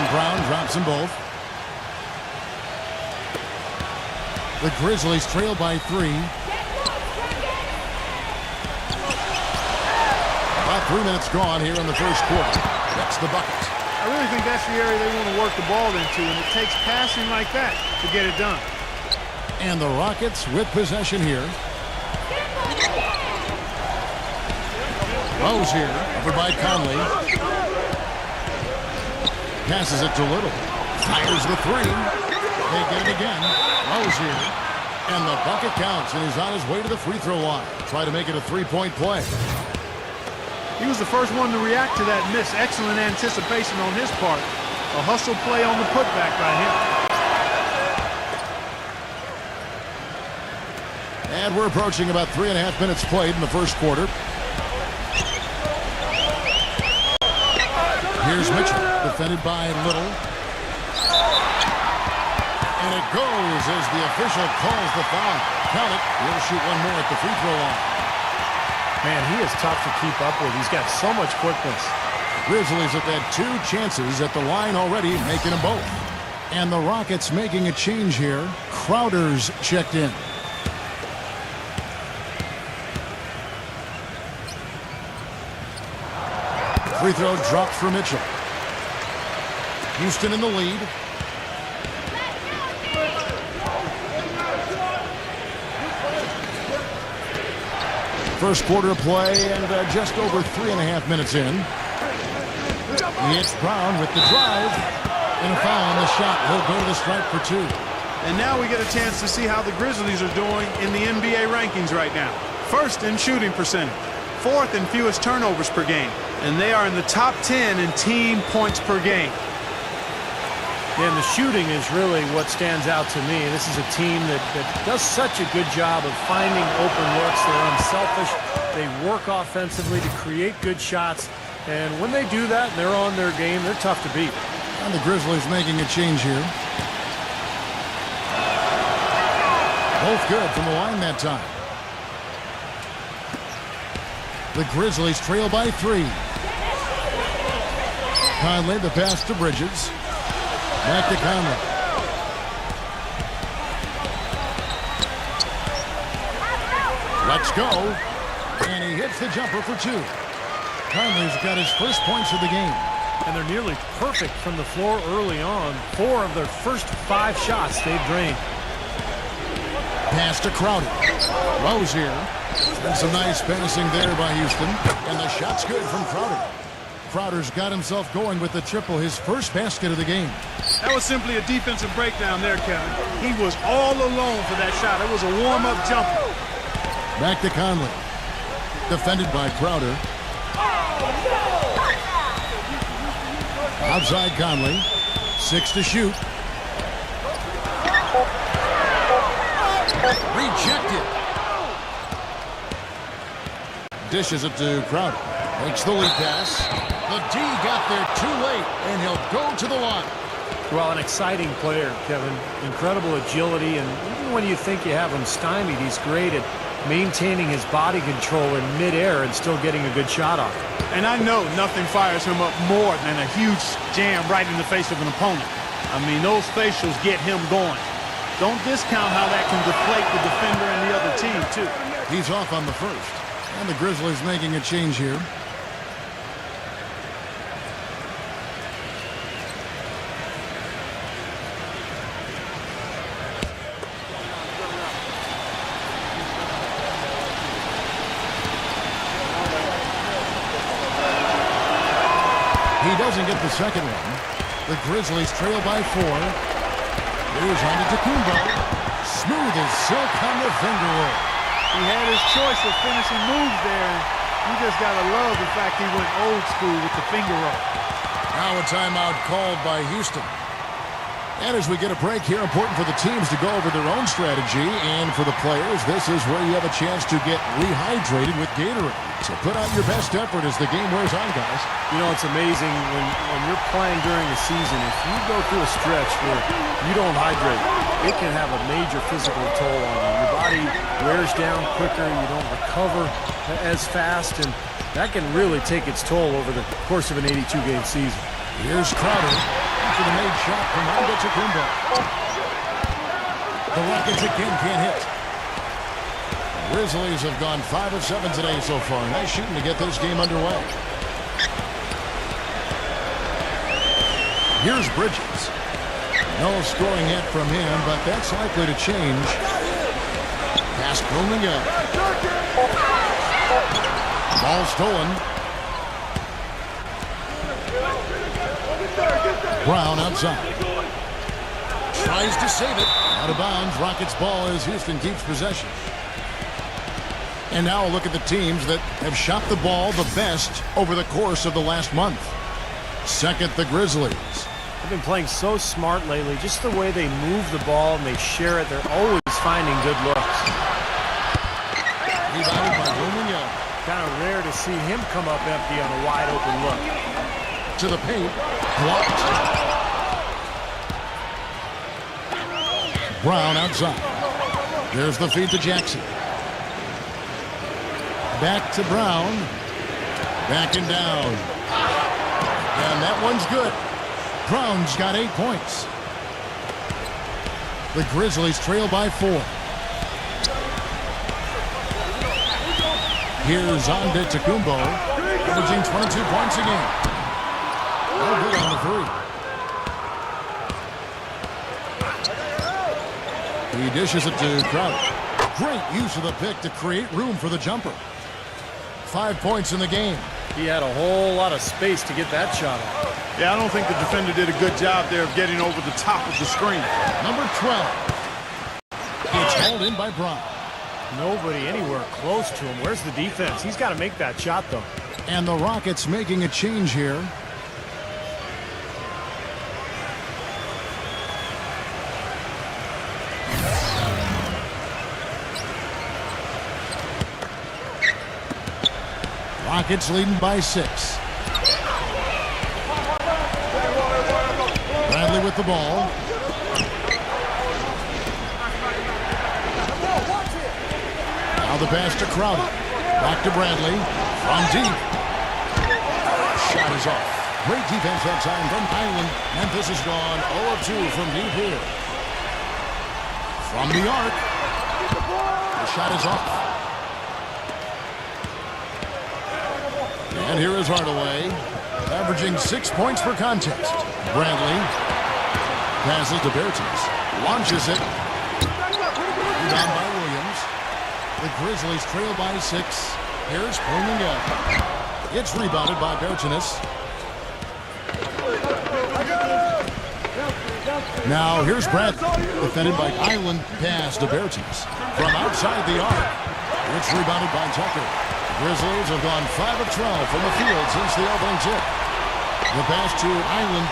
Brown drops them both. The Grizzlies trail by 3. About 3 minutes gone here in the first quarter. That's the bucket. I really think that's the area they want to work the ball into, and it takes passing like that to get it done. And the Rockets with possession here. Rose here, over by Conley. Passes it to Little. Fires the 3. They get it again. Rose here. And the bucket counts, and he's on his way to the free throw line. Try to make it a 3-point play. He was the first one to react to that miss. Excellent anticipation on his part. A hustle play on the putback by him. And we're approaching about 3.5 minutes played in the first quarter. Here's Mitchell, defended by Little. And it goes as the official calls the foul. Count it. He'll shoot one more at the free throw line. Man, he is tough to keep up with. He's got so much quickness. Grizzlies have had 2 chances at the line already, making them both. And the Rockets making a change here. Crowder's checked in. Free throw dropped for Mitchell. Houston in the lead. First quarter of play and just over 3.5 minutes in. It's Brown with the drive. And a foul on the shot. He'll go to the stripe for 2. And now we get a chance to see how the Grizzlies are doing in the NBA rankings right now. First in shooting percentage. 4th in fewest turnovers per game. And they are in the top 10 in team points per game. And the shooting is really what stands out to me. This is a team that does such a good job of finding open looks. They're unselfish. They work offensively to create good shots. And when they do that, they're on their game. They're tough to beat. And the Grizzlies making a change here. Both good from the line that time. The Grizzlies trail by 3. Conley, the pass to Bridges. Back to Conley. Let's go. And he hits the jumper for 2. Conley's got his first points of the game. And they're nearly perfect from the floor early on. 4 of their first 5 shots they've drained. Pass to Crowder. Rose here. And some nice passing there by Houston. And the shot's good from Crowder. Crowder's got himself going with the triple, his first basket of the game. That was simply a defensive breakdown there, Kevin. He was all alone for that shot. It was a warm-up jumper. Back to Conley. Defended by Crowder. Outside Conley. 6 to shoot. Rejected. Dishes it to Crowder. Makes the lead pass. The D got there too late, and he'll go to the line. Well, an exciting player, Kevin. Incredible agility, and even when you think you have him stymied, he's great at maintaining his body control in midair and still getting a good shot off. And I know nothing fires him up more than a huge jam right in the face of an opponent. I mean, those facials get him going. Don't discount how that can deflate the defender and the other team, too. He's off on the first. And the Grizzlies making a change here. He doesn't get the second one. The Grizzlies trail by 4. Here's Antetokounmpo. Smooth as silk on the finger roll. He had his choice of finishing moves there. You just got to love the fact he went old school with the finger roll. Now a timeout called by Houston. And as we get a break here, important for the teams to go over their own strategy. And for the players, this is where you have a chance to get rehydrated with Gatorade. So put out your best effort as the game wears on, guys. You know, it's amazing when you're playing during the season, if you go through a stretch where you don't hydrate, it can have a major physical toll on you. Your body wears down quicker, you don't recover as fast, and that can really take its toll over the course of an 82-game season. Here's Crowder after the made shot from Antetokounmpo. The Rockets again can't hit. Grizzlies have gone 5 of 7 today so far. Nice shooting to get this game underway. Here's Bridges. No scoring yet from him, but that's likely to change. Pass booming up. Ball stolen. Brown outside. Tries to save it. Out of bounds. Rockets ball as Houston keeps possession. And now a look at the teams that have shot the ball the best over the course of the last month. Second, the Grizzlies. They've been playing so smart lately. Just the way they move the ball and they share it. They're always finding good looks. Rebounded by Romeo. Kind of rare to see him come up empty on a wide open look. To the paint. Blocked. Brown outside. There's the feed to Jackson. Back to Brown. Backing down. And that one's good. Brown's got 8 points. The Grizzlies trail by 4. Here's Antetokounmpo, averaging 22 points a game. No good on the 3. He dishes it to Crowder. Great use of the pick to create room for the jumper. 5 points in the game. He had a whole lot of space to get that shot off. Yeah, I don't think the defender did a good job there of getting over the top of the screen. Number 12. It's held in by Brown. Nobody anywhere close to him. Where's the defense? He's got to make that shot, though. And the Rockets making a change here. Rockets leading by 6. Bradley with the ball. Now the pass to Crowder. Back to Bradley. From deep. Shot is off. Great defense that time from Island. Memphis is gone 0 of 2 from deep here. From the arc. The shot is off. And here is Hardaway, averaging 6 points per contest. Bradley passes to Bertens, launches it. Rebound by Williams. The Grizzlies trail by 6. Here's Blooming up. It's rebounded by Bertens. Now here's Bradley, defended by Island. Pass to Bertens from outside the arc. It's rebounded by Tucker. Grizzlies have gone 5 of 12 from the field since the opening tip. The pass to Island.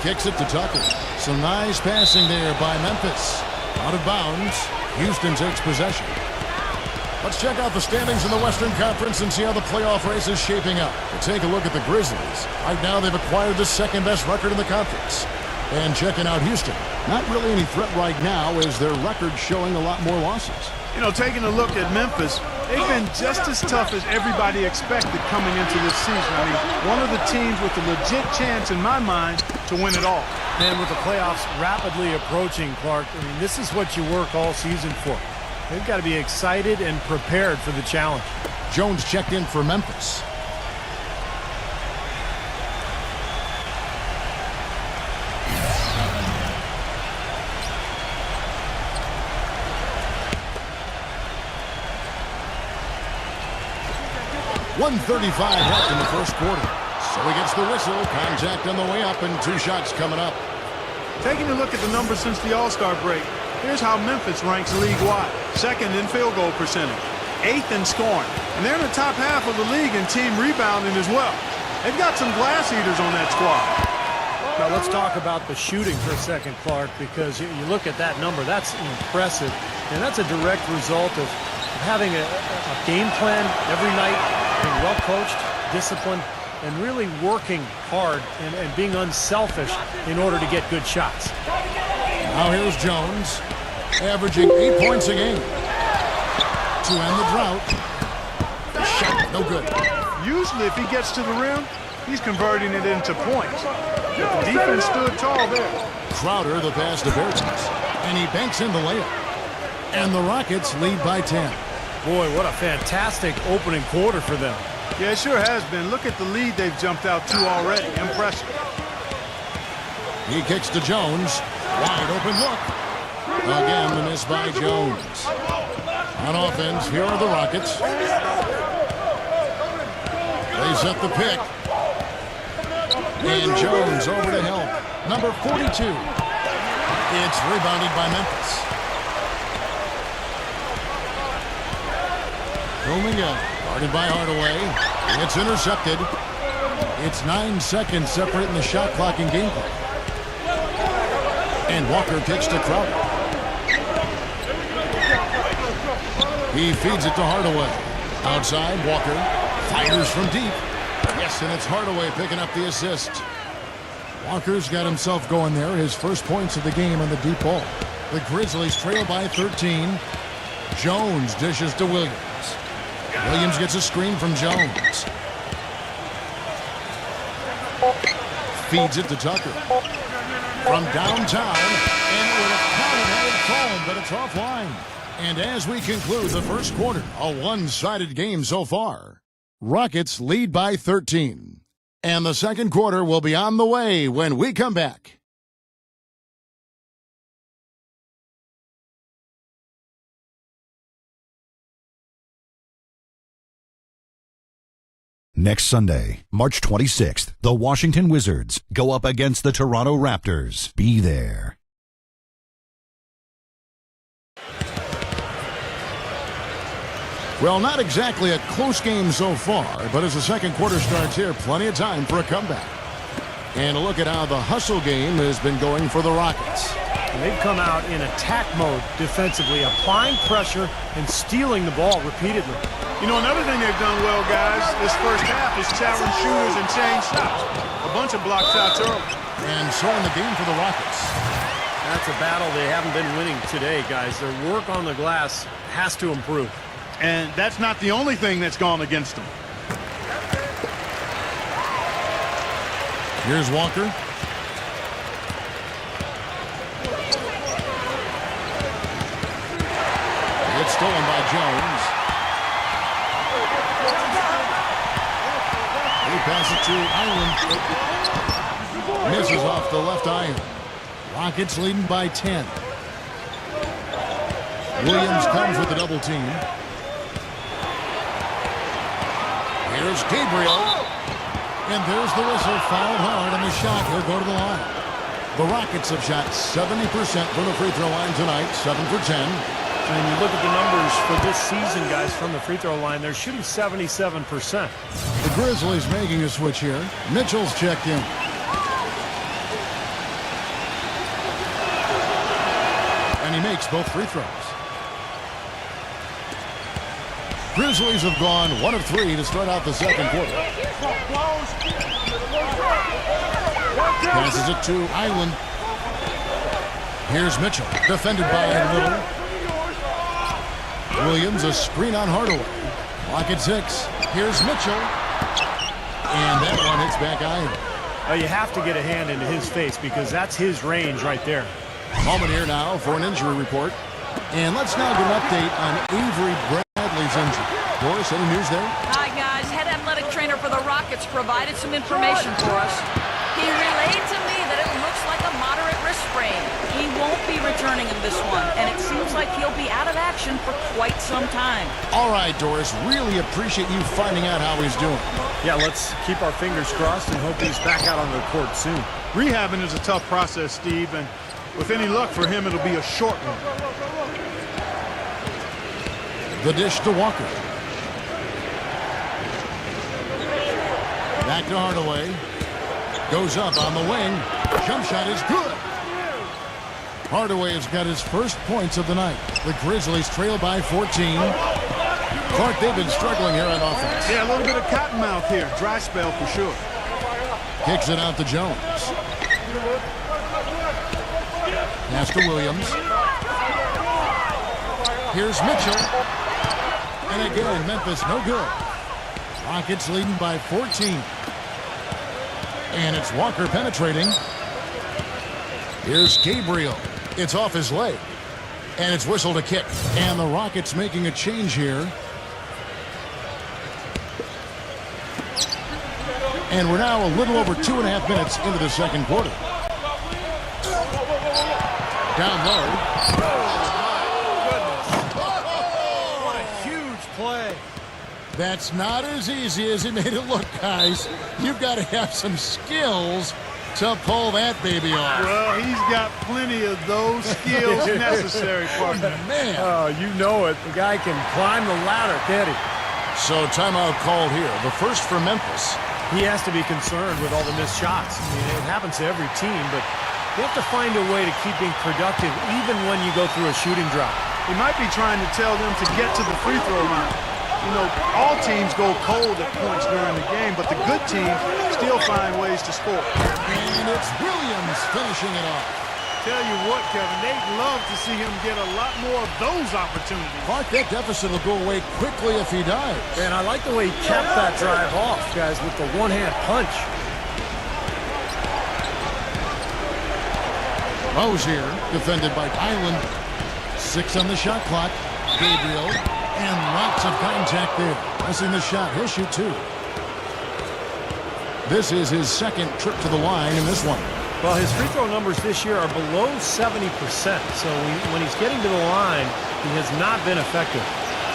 Kicks it to Tucker. Some nice passing there by Memphis. Out of bounds. Houston takes possession. Let's check out the standings in the Western Conference and see how the playoff race is shaping up. We'll take a look at the Grizzlies. Right now they've acquired the second best record in the conference. And checking out Houston. Not really any threat right now as their record showing a lot more losses. You know, taking a look at Memphis, they've been just as tough as everybody expected coming into this season. I mean, one of the teams with a legit chance, in my mind, to win it all. And with the playoffs rapidly approaching, Clark, I mean, this is what you work all season for. They've got to be excited and prepared for the challenge. Jones checked in for Memphis. .135 left in the first quarter. So he gets the whistle. Contact on the way up and 2 shots coming up. Taking a look at the numbers since the All-Star break, here's how Memphis ranks league-wide. Second in field goal percentage, 8th in scoring, and they're in the top half of the league in team rebounding as well. They've got some glass eaters on that squad. Now let's talk about the shooting for a second, Clark, because you look at that number, that's impressive, and that's a direct result of having a game plan every night, being well coached, disciplined, and really working hard and being unselfish in order to get good shots. Now here's Jones, averaging 8 points a game. To end the drought. Shot, no good. Usually if he gets to the rim, he's converting it into points. But the defense stood tall there. Crowder, the pass to Bertens, and he banks in the layup. And the Rockets lead by 10. Boy, what a fantastic opening quarter for them. Yeah, it sure has been. Look at the lead they've jumped out to already. Impressive. He kicks to Jones. Wide open look. Again, the miss by Jones. On offense, here are the Rockets. They set the pick. And Jones over to help. Number 42. It's rebounded by Memphis. Domingo, guarded by Hardaway. It's intercepted. It's 9 seconds separating the shot clock and game clock. And Walker kicks to Crowder. He feeds it to Hardaway. Outside, Walker fires from deep. Yes, and it's Hardaway picking up the assist. Walker's got himself going there. His first points of the game on the deep ball. The Grizzlies trail by 13. Jones dishes to Williams. Williams gets a screen from Jones. Feeds it to Tucker. From downtown, and it would have counted had it fallen, but it's offline. And as we conclude the first quarter, a one-sided game so far. Rockets lead by 13. And the second quarter will be on the way when we come back. Next Sunday, March 26th, the Washington Wizards go up against the Toronto Raptors. Be there. Well, not exactly a close game so far, but as the second quarter starts here, plenty of time for a comeback. And a look at how the hustle game has been going for the Rockets. And they've come out in attack mode defensively, applying pressure and stealing the ball repeatedly. You know, another thing they've done well, guys, this first half is challenge shooters and change shots. A bunch of block shots early. And so in the game for the Rockets. That's a battle they haven't been winning today, guys. Their work on the glass has to improve. And that's not the only thing that's gone against them. Here's Walker. It's stolen by Jones. He passes it to Island. Misses off the left iron. Rockets leading by 10. Williams comes with the double team. Here's Gabriel. And there's the whistle. Fouled hard, and the shot will go to the line. The Rockets have shot 70% from the free throw line tonight, 7 for 10. And you look at the numbers for this season, guys, from the free throw line, they're shooting 77%. The Grizzlies making a switch here. Mitchell's checked in. And he makes both free throws. Grizzlies have gone 1 of 3 to start out the second quarter. Passes it to Island. Here's Mitchell, defended by Little. Williams, a screen on Hardaway. Clock at 6. Here's Mitchell. And that one hits back iron. You have to get a hand into his face because that's his range right there. Moment here now for an injury report. And let's now get an update on Avery Bradley's injury. Doris, any news there? Hi, guys. Head athletic trainer for the Rockets provided some information for us. He relayed to me that it looks like a moderate wrist sprain. He won't be returning in this one, and it seems like he'll be out of action for quite some time. All right, Doris. Really appreciate you finding out how he's doing. Yeah, let's keep our fingers crossed and hope he's back out on the court soon. Rehabbing is a tough process, Steve, and with any luck for him, it'll be a short one. The dish to Walker. Back to Hardaway. Goes up on the wing. Jump shot is good. Hardaway has got his first points of the night. The Grizzlies trail by 14. Clark, they've been struggling here on offense. Yeah, a little bit of cottonmouth here. Dry spell for sure. Kicks it out to Jones. Pass to Williams. Here's Mitchell. And again, Memphis no good. Rockets leading by 14. And it's Walker penetrating. Here's Gabriel. It's off his leg. And it's whistled a kick. And the Rockets making a change here. And we're now a little over 2.5 minutes into the second quarter. Down low. What a huge play. That's not as easy as he made it look, guys. You've got to have some skills to pull that baby off. Well, he's got plenty of those skills necessary, partner. Man. Oh, you know it. The guy can climb the ladder, can't he? So timeout called here. The first for Memphis. He has to be concerned with all the missed shots. I mean, it happens to every team, but you have to find a way to keep being productive even when you go through a shooting drought. He might be trying to tell them to get to the free throw line. You know, all teams go cold at points during the game, but the good teams still find ways to score. And it's Williams finishing it off. Tell you what, Kevin, they'd love to see him get a lot more of those opportunities. Clark, that deficit will go away quickly if he does. And I like the way he kept that drive off, guys, with the one-hand punch. Rozier, defended by Island. 6 on the shot clock. Gabriel, and lots of contact there. Missing the shot. He'll shoot 2. This is his second trip to the line in this one. Well, his free throw numbers this year are below 70%, so when he's getting to the line, he has not been effective.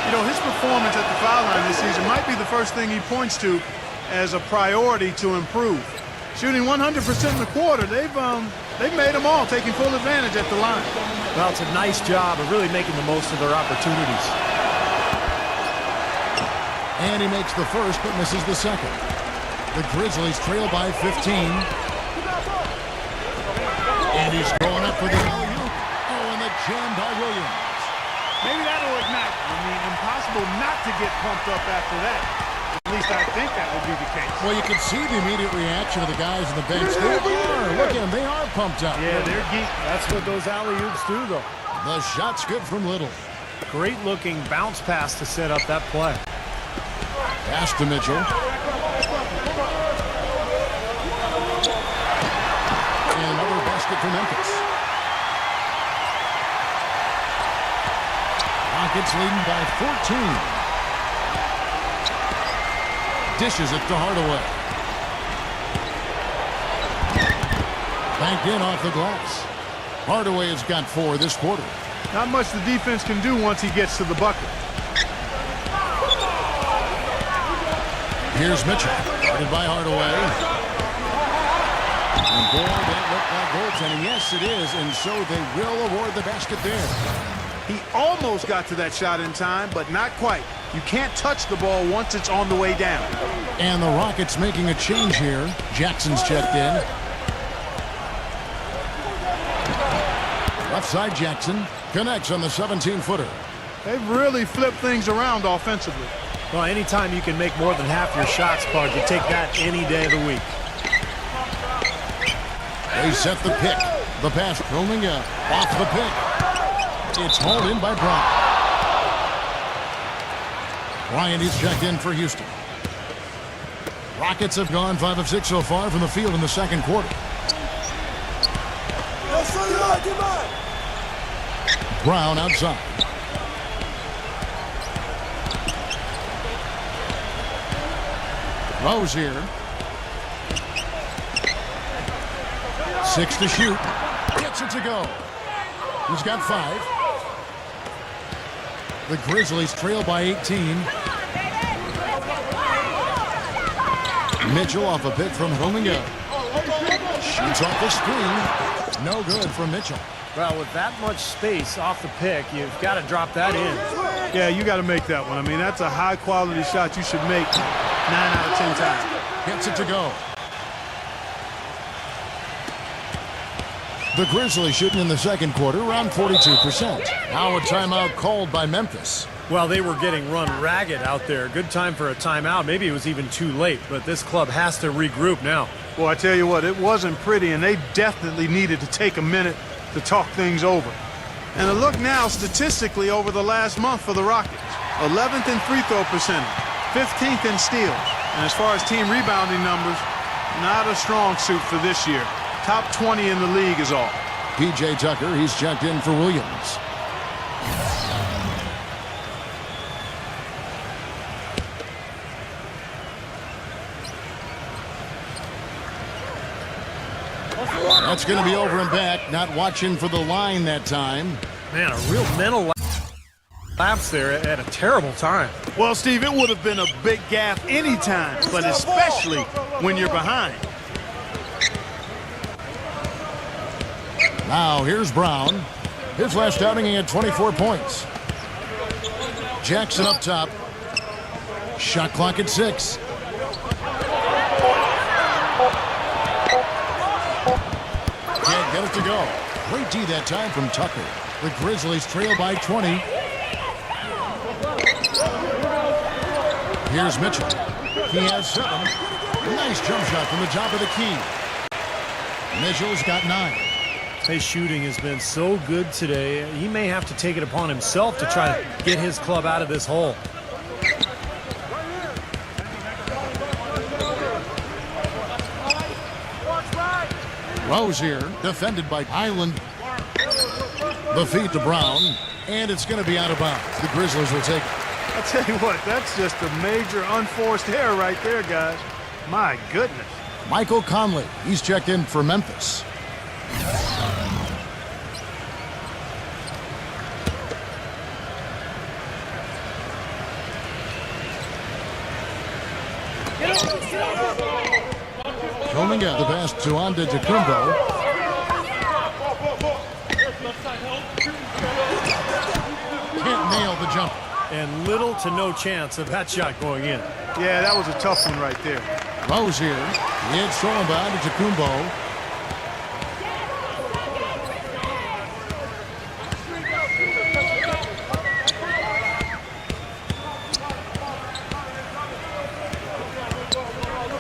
You know, his performance at the foul line this season might be the first thing he points to as a priority to improve. Shooting 100% in the quarter, they've made them all, taking full advantage at the line. Well, it's a nice job of really making the most of their opportunities. And he makes the first, but misses the second. The Grizzlies trail by 15. And he's going up for the alley-oop. Oh, and the jam by Williams. Maybe that'll ignite. I mean, impossible not to get pumped up after that. At least I think that would be the case. Well, you can see the immediate reaction of the guys in the bench. They are. Look at them. They are pumped up. Yeah, they're geek. That's what those alley-oops do, though. The shot's good from Little. Great-looking bounce pass to set up that play. Pass to Mitchell. And another basket for Memphis. Rockets leading by 14. Dishes it to Hardaway. Banked in off the glass. Hardaway has got 4 this quarter. Not much the defense can do once he gets to the bucket. Here's Mitchell. Guarded by Hardaway. And boy, that looked like goaltending. Yes, it is. And so they will award the basket there. He almost got to that shot in time, but not quite. You can't touch the ball once it's on the way down. And the Rockets making a change here. Jackson's checked in. Left side Jackson connects on the 17-footer. They've really flipped things around offensively. Well, anytime you can make more than half your shots, Clark, you take that any day of the week. They set the pick. The pass rolling up. Off the pick. It's hauled in by Bryant. Bryant is checked in for Houston. Rockets have gone 5 of 6 so far from the field in the second quarter. Brown outside. Rozier. 6 to shoot. Gets it to go. He's got 5. The Grizzlies trail by 18. Mitchell off a pick from Romingo. Shoots off the screen. No good from Mitchell. Well, with that much space off the pick, you've got to drop that in. Yeah, you got to make that one. I mean, that's a high-quality shot you should make 9 out of 10 times. Gets it to go. The Grizzlies shooting in the second quarter around 42%. Now a timeout called by Memphis. Well, they were getting run ragged out there. Good time for a timeout. Maybe it was even too late, but this club has to regroup now. Well, I tell you what, it wasn't pretty, and they definitely needed to take a minute to talk things over. And a look now statistically over the last month for the Rockets. 11th in free throw percentage, 15th in steals. And as far as team rebounding numbers, not a strong suit for this year. Top 20 in the league is all. P.J. Tucker, he's checked in for Williams. That's going to be over and back. Not watching for the line that time. Man, a real mental lapse there at a terrible time. Well, Steve, it would have been a big gaffe any time, but especially when you're behind. Now, here's Brown. His last outing, he had 24 points. Jackson up top. Shot clock at 6. Can't get it to go. Great D that time from Tucker. The Grizzlies trail by 20. Here's Mitchell. He has 7. Nice jump shot from the top of the key. Mitchell's got 9. His shooting has been so good today. He may have to take it upon himself to try to get his club out of this hole. Rozier, defended by Highland. The feed to Brown, and it's going to be out of bounds. The Grizzlies will take it. I tell you what, that's just a major unforced error right there, guys. My goodness. Michael Conley, he's checked in for Memphis. Romingo, the pass to Antetokounmpo. Can't nail the jump. And little to no chance of that shot going in. Yeah, that was a tough one right there. Rozier, it's thrown by Antetokounmpo.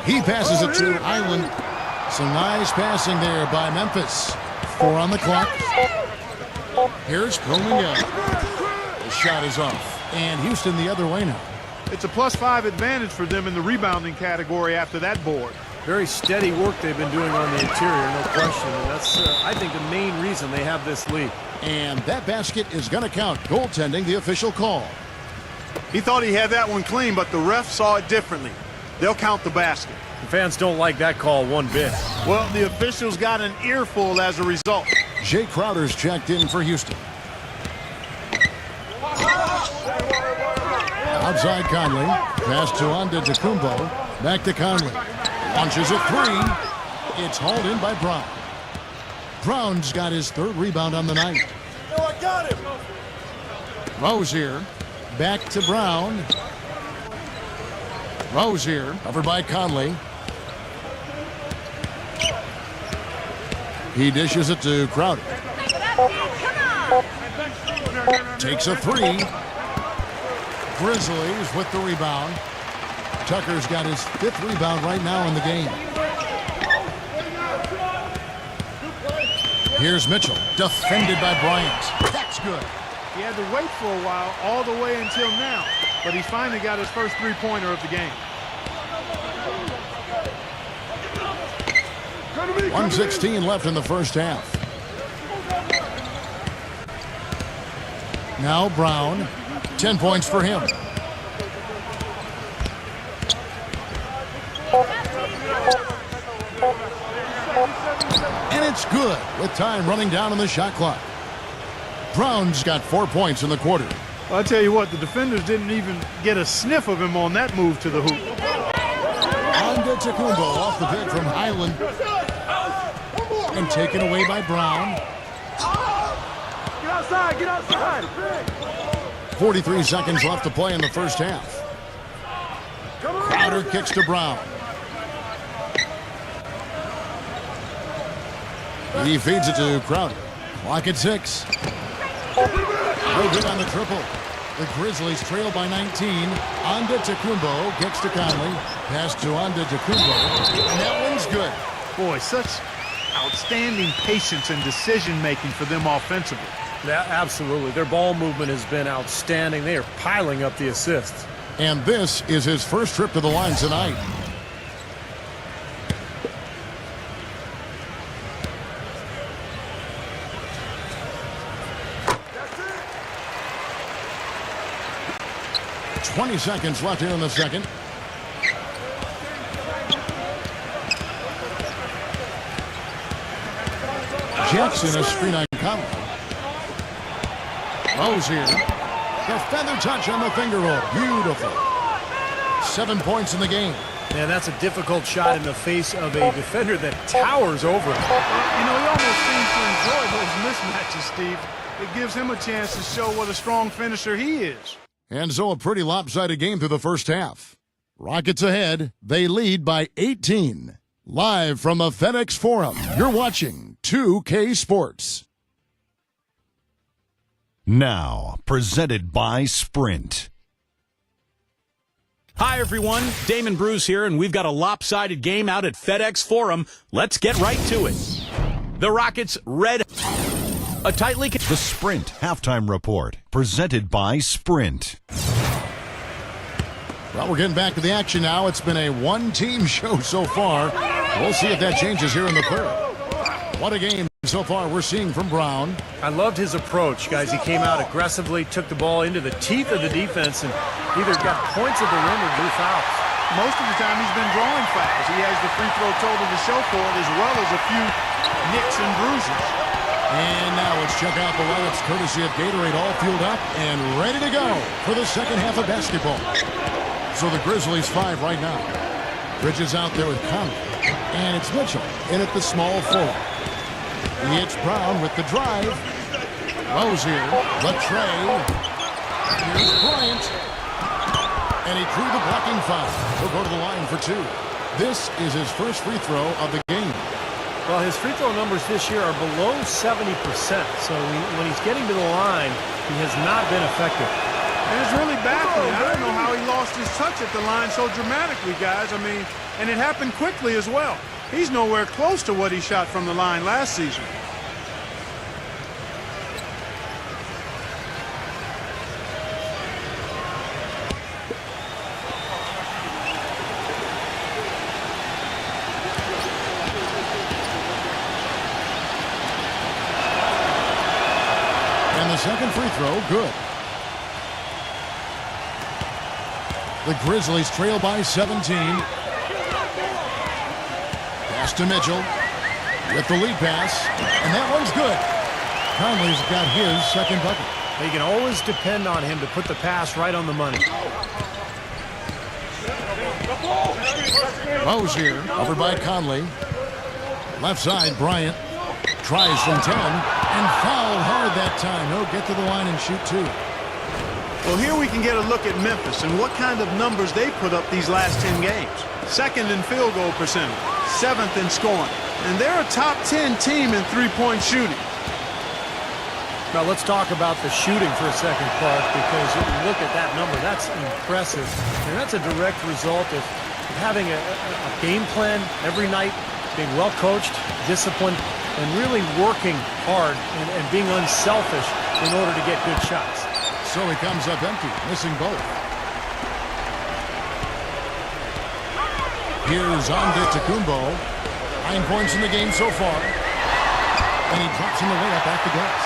He passes it to Island. Some nice passing there by Memphis. 4 on the clock. Here's Romingo. The shot is off. And Houston the other way now. It's a +5 advantage for them in the rebounding category after that board. Very steady work they've been doing on the interior, no question. And that's, I think, the main reason they have this lead. And that basket is going to count. Goaltending, the official call. He thought he had that one clean, but the ref saw it differently. They'll count the basket. The fans don't like that call one bit. Well, the officials got an earful as a result. Jay Crowder's checked in for Houston. Outside Conley. Pass to Antetokounmpo. Back to Conley. Launches a 3. It's hauled in by Brown. Brown's got his 3rd rebound on the night. I got him. Rozier. Back to Brown. Rozier. Covered by Conley. He dishes it to Crowder. Takes a 3. Grizzlies with the rebound. Tucker's got his 5th rebound right now in the game. Here's Mitchell, defended by Bryant. That's good. He had to wait for a while, all the way until now, but he finally got his first 3-pointer of the game. 1:16 left in the first half. Now Brown, 10 points for him. And it's good with time running down on the shot clock. Brown's got 4 points in the quarter. Well, I tell you what, the defenders didn't even get a sniff of him on that move to the hoop. Mackubex off the pick from Highland. And taken away by Brown. Get outside, get outside. 43 seconds left to play in the first half. Crowder kicks to Brown. He feeds it to Crowder. Clock at 6. No good on the triple. The Grizzlies trail by 19. Antetokounmpo kicks to Conley. Pass to Antetokounmpo. And that one's good. Boy, such outstanding patience and decision-making for them offensively. Yeah, absolutely. Their ball movement has been outstanding. They are piling up the assists. And this is his first trip to the line tonight. That's it. 20 seconds left here in the second. Jackson is screen on Conley. Rose here. The feather touch on the finger roll. Beautiful. 7 points in the game. Man, that's a difficult shot in the face of a defender that towers over him. You know, he almost seems to enjoy those mismatches, Steve. It gives him a chance to show what a strong finisher he is. And so a pretty lopsided game through the first half. Rockets ahead. They lead by 18. Live from the FedEx Forum, you're watching 2K Sports. Now, presented by Sprint. Hi, everyone. Damon Bruce here, and we've got a lopsided game out at FedEx Forum. Let's get right to it. The Rockets red. A tightly... The Sprint Halftime Report, presented by Sprint. Well, we're getting back to the action now. It's been a one-team show so far. We'll see if that changes here in the third. What a game so far we're seeing from Brown. I loved his approach, guys. He came out aggressively, took the ball into the teeth of the defense, and either got points at the rim or drew fouls. Most of the time he's been drawing fouls. He has the free throw total to show for it, as well as a few nicks and bruises. And now let's check out the lineups courtesy of Gatorade, all fueled up and ready to go for the second half of basketball. So the Grizzlies 5 right now. Bridges out there with Conley. And it's Mitchell in at the small forward. It's Brown with the drive. Rose here. The tray. Here's Bryant. And he drew the blocking foul. He'll go to the line for 2. This is his first free throw of the game. Well, his free throw numbers this year are below 70%. So when he's getting to the line, he has not been effective. And it's really baffling. I don't know how he lost his touch at the line so dramatically, guys. I mean, and it happened quickly as well. He's nowhere close to what he shot from the line last season. And the second free throw, good. The Grizzlies trail by 17. Pass to Mitchell with the lead pass, and that one's good. Conley's got his second bucket. You can always depend on him to put the pass right on the money. Rose here, over by Conley. Left side, Bryant tries from 10 and fouled hard that time. He'll get to the line and shoot 2. Well, here we can get a look at Memphis and what kind of numbers they put up these last 10 games. Second in field goal percentage, 7th in scoring, and they're a top 10 team in three-point shooting. Now let's talk about the shooting for a second, Clark, because if you look at that number, that's impressive. And that's a direct result of having a game plan every night, being well coached, disciplined, and really working hard and being unselfish in order to get good shots. So he comes up empty, missing both. Here's Antetokounmpo. 9 points in the game so far. And he drops in the layup off the glass.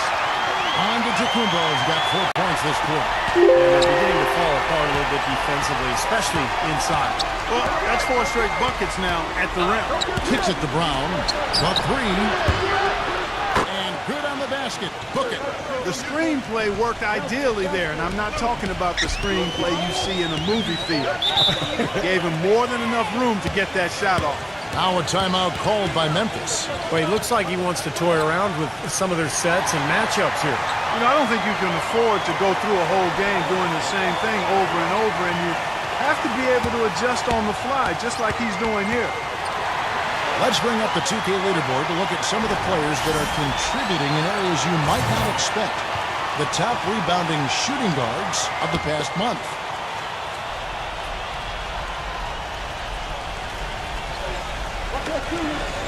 Antetokounmpo has got 4 points this quarter. And they're beginning to fall apart a little bit defensively, especially inside. Well, that's 4 straight buckets now at the rim. Kicks it to Brown. The 3. And good on the basket. Book it. The screenplay worked ideally there, and I'm not talking about the screenplay you see in a movie theater. Gave him more than enough room to get that shot off. Now a timeout called by Memphis. Well, he looks like he wants to toy around with some of their sets and matchups here. You know, I don't think you can afford to go through a whole game doing the same thing over and over, and you have to be able to adjust on the fly, just like he's doing here. Let's bring up the 2K leaderboard to look at some of the players that are contributing in areas you might not expect. The top rebounding shooting guards of the past month.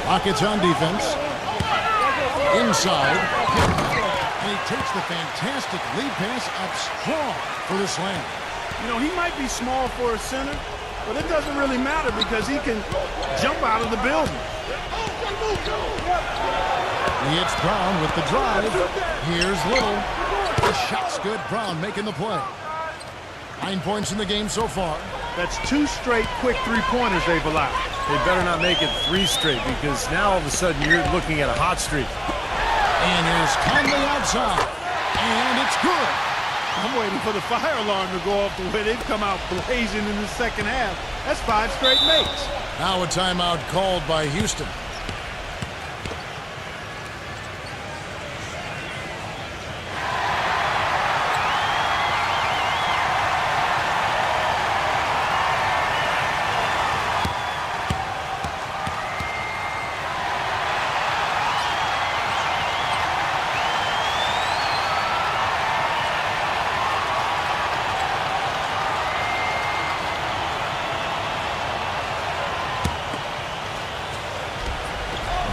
Rockets on defense. Inside. And he takes the fantastic lead pass up strong for the slam. You know, he might be small for a center, but it doesn't really matter because he can jump out of the building. It's Brown with the drive. Here's Little. The shot's good. Brown making the play. 9 points in the game so far. That's 2 straight quick three-pointers they've allowed. They better not make it 3 straight because now all of a sudden you're looking at a hot streak. And here's Conley outside. And it's good. I'm waiting for the fire alarm to go off the way they've come out blazing in the second half. That's 5 straight makes. Now a timeout called by Houston.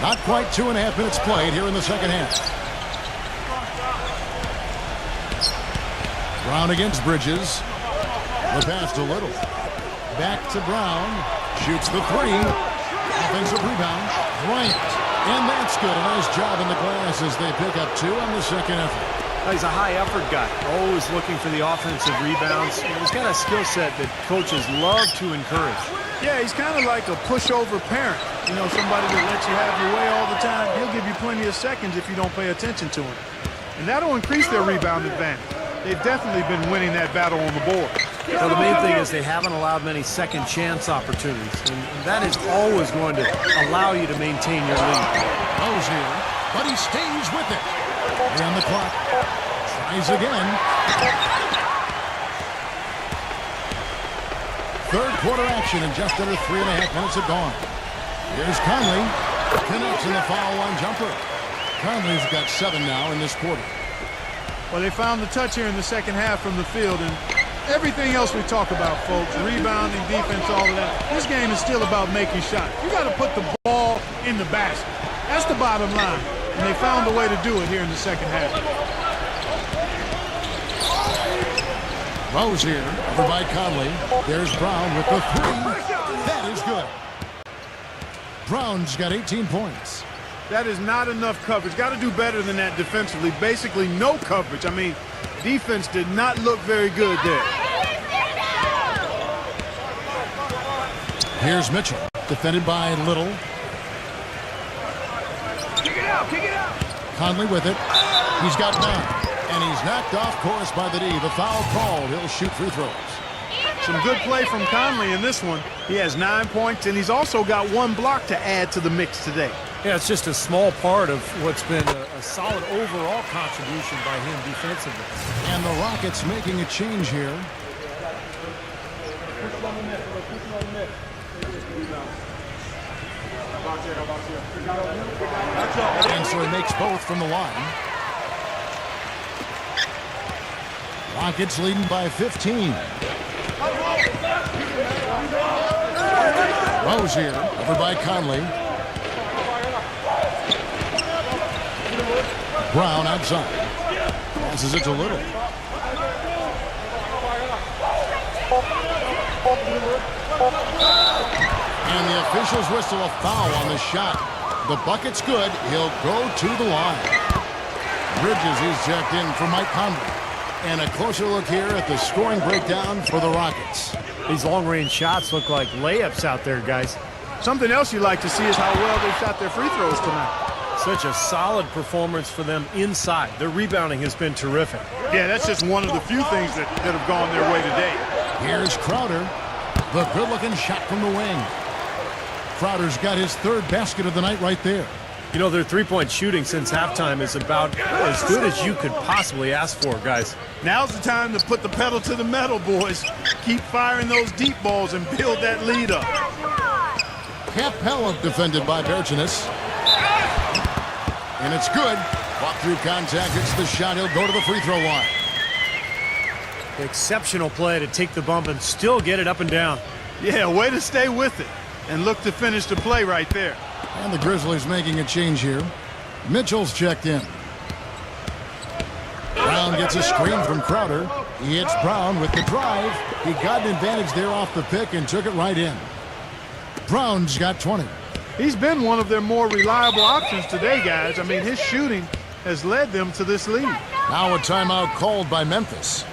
Not quite 2.5 minutes played here in the second half. Brown against Bridges. The pass to Little. Back to Brown. Shoots the 3. Offensive rebound. Bryant. And that's good. A nice job in the glass as they pick up 2 on the second effort. He's a high-effort guy, always looking for the offensive rebounds. He's got a skill set that coaches love to encourage. Yeah, he's kind of like a pushover parent. You know, somebody that lets you have your way all the time. He'll give you plenty of seconds if you don't pay attention to him. And that'll increase their rebound advantage. They've definitely been winning that battle on the board. Well, the main thing is they haven't allowed many second chance opportunities, and that is always going to allow you to maintain your lead. Rose here, but he stays with it. And the clock tries again. Third quarter action and just under 3.5 minutes have gone. Here's Conley. Connects in the foul line jumper. Conley's got 7 now in this quarter. Well, they found the touch here in the second half from the field, and everything else we talk about, folks, rebounding, defense, all of that, this game is still about making shots. You got to put the ball in the basket. That's the bottom line, and they found a way to do it here in the second half. Rose here, over by Conley. There's Brown with the 3. That is good. Brown's got 18 points. That is not enough coverage. Got to do better than that defensively. Basically no coverage. I mean, defense did not look very good there. Here's Mitchell, defended by Little. Kick it out, kick it out. Conley with it. He's got 9. And he's knocked off course by the D. The foul called. He'll shoot free throws. Some good play from Conley in this one. He has 9 points, and he's also got 1 block to add to the mix today. Yeah, it's just a small part of what's been a solid overall contribution by him defensively. And the Rockets making a change here. And so he makes both from the line. Rockets leading by 15. Rose here, over by Conley. Brown outside. Passes it to Little. And the officials whistle a foul on the shot. The bucket's good. He'll go to the line. Bridges is checked in for Mike Conley. And a closer look here at the scoring breakdown for the Rockets. These long-range shots look like layups out there, guys. Something else you like to see is how well they shot their free throws tonight. Such a solid performance for them inside. Their rebounding has been terrific. Yeah, that's just one of the few things that have gone their way today. Here's Crowder. The good-looking shot from the wing. Crowder's got his third basket of the night right there. You know, their three-point shooting since halftime is about as good as you could possibly ask for, guys. Now's the time to put the pedal to the metal, boys. Keep firing those deep balls and build that lead up. Capella defended by Bergenis. And it's good. Walk through contact, hits the shot. He'll go to the free throw line. Exceptional play to take the bump and still get it up and down. Yeah, way to stay with it and look to finish the play right there. And the Grizzlies making a change here. Mitchell's checked in. Brown gets a screen from Crowder. He hits Brown with the drive. He got an advantage there off the pick and took it right in. Brown's got 20. He's been one of their more reliable options today, guys. I mean, his shooting has led them to this lead. Now a timeout called by Memphis.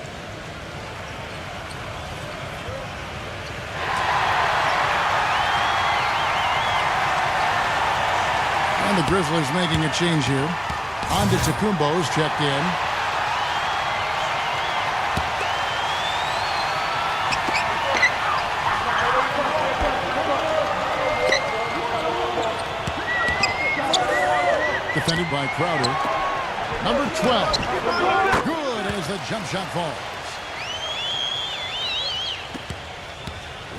And the Grizzlies making a change here. Antetokounmpo's checked in. Defended by Crowder. Number 12. Good as the jump shot falls.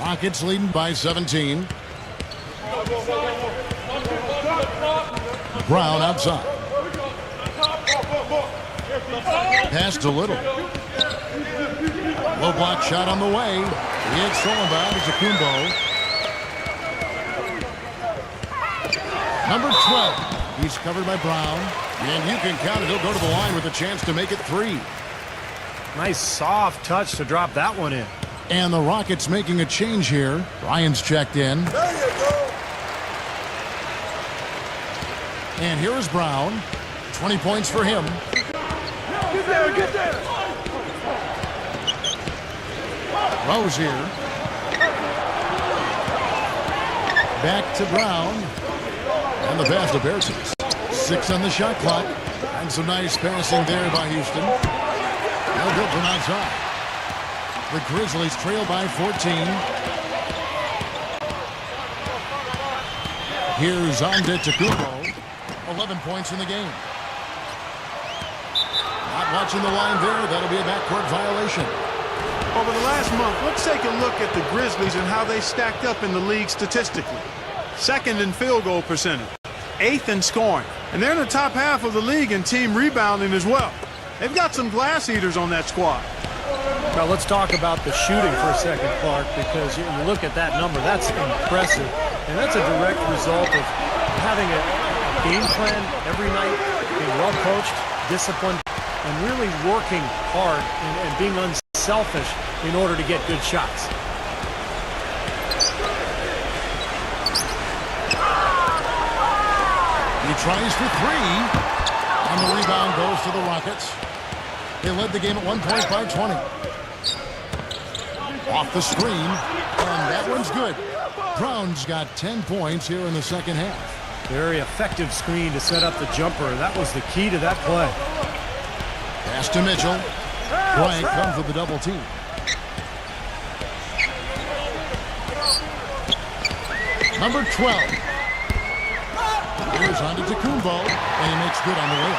Rockets leading by 17. Brown outside. Pass to Little. Low block shot on the way. It's stolen by Antetokounmpo. Number 12. He's covered by Brown. And you can count it. He'll go to the line with a chance to make it 3. Nice soft touch to drop that one in. And the Rockets making a change here. Ryan's checked in. There you go. And here is Brown. 20 points for him. Get there, get there. Rose here. Back to Brown. And the pass to Bertens. 6 on the shot clock. And some nice passing there by Houston. No good from outside. The Grizzlies trail by 14. Here's Antetokounmpo. 11 points in the game. Not watching the line there. That'll be a backcourt violation. Over the last month, let's take a look at the Grizzlies and how they stacked up in the league statistically. Second in field goal percentage. 8th in scoring. And they're in the top half of the league in team rebounding as well. They've got some glass eaters on that squad. Now let's talk about the shooting for a second, Clark, because you look at that number, that's impressive. And that's a direct result of having a game plan every night, being well coached, disciplined, and really working hard and being unselfish in order to get good shots. He tries for 3. And the rebound goes to the Rockets. They led the game at one point by 20. Off the screen. And that one's good. Brown's got 10 points here in the second half. Very effective screen to set up the jumper. That was the key to that play. Pass to Mitchell. Bryant comes with the double team. Number 12. Here's Antetokounmpo, and he makes good on the way.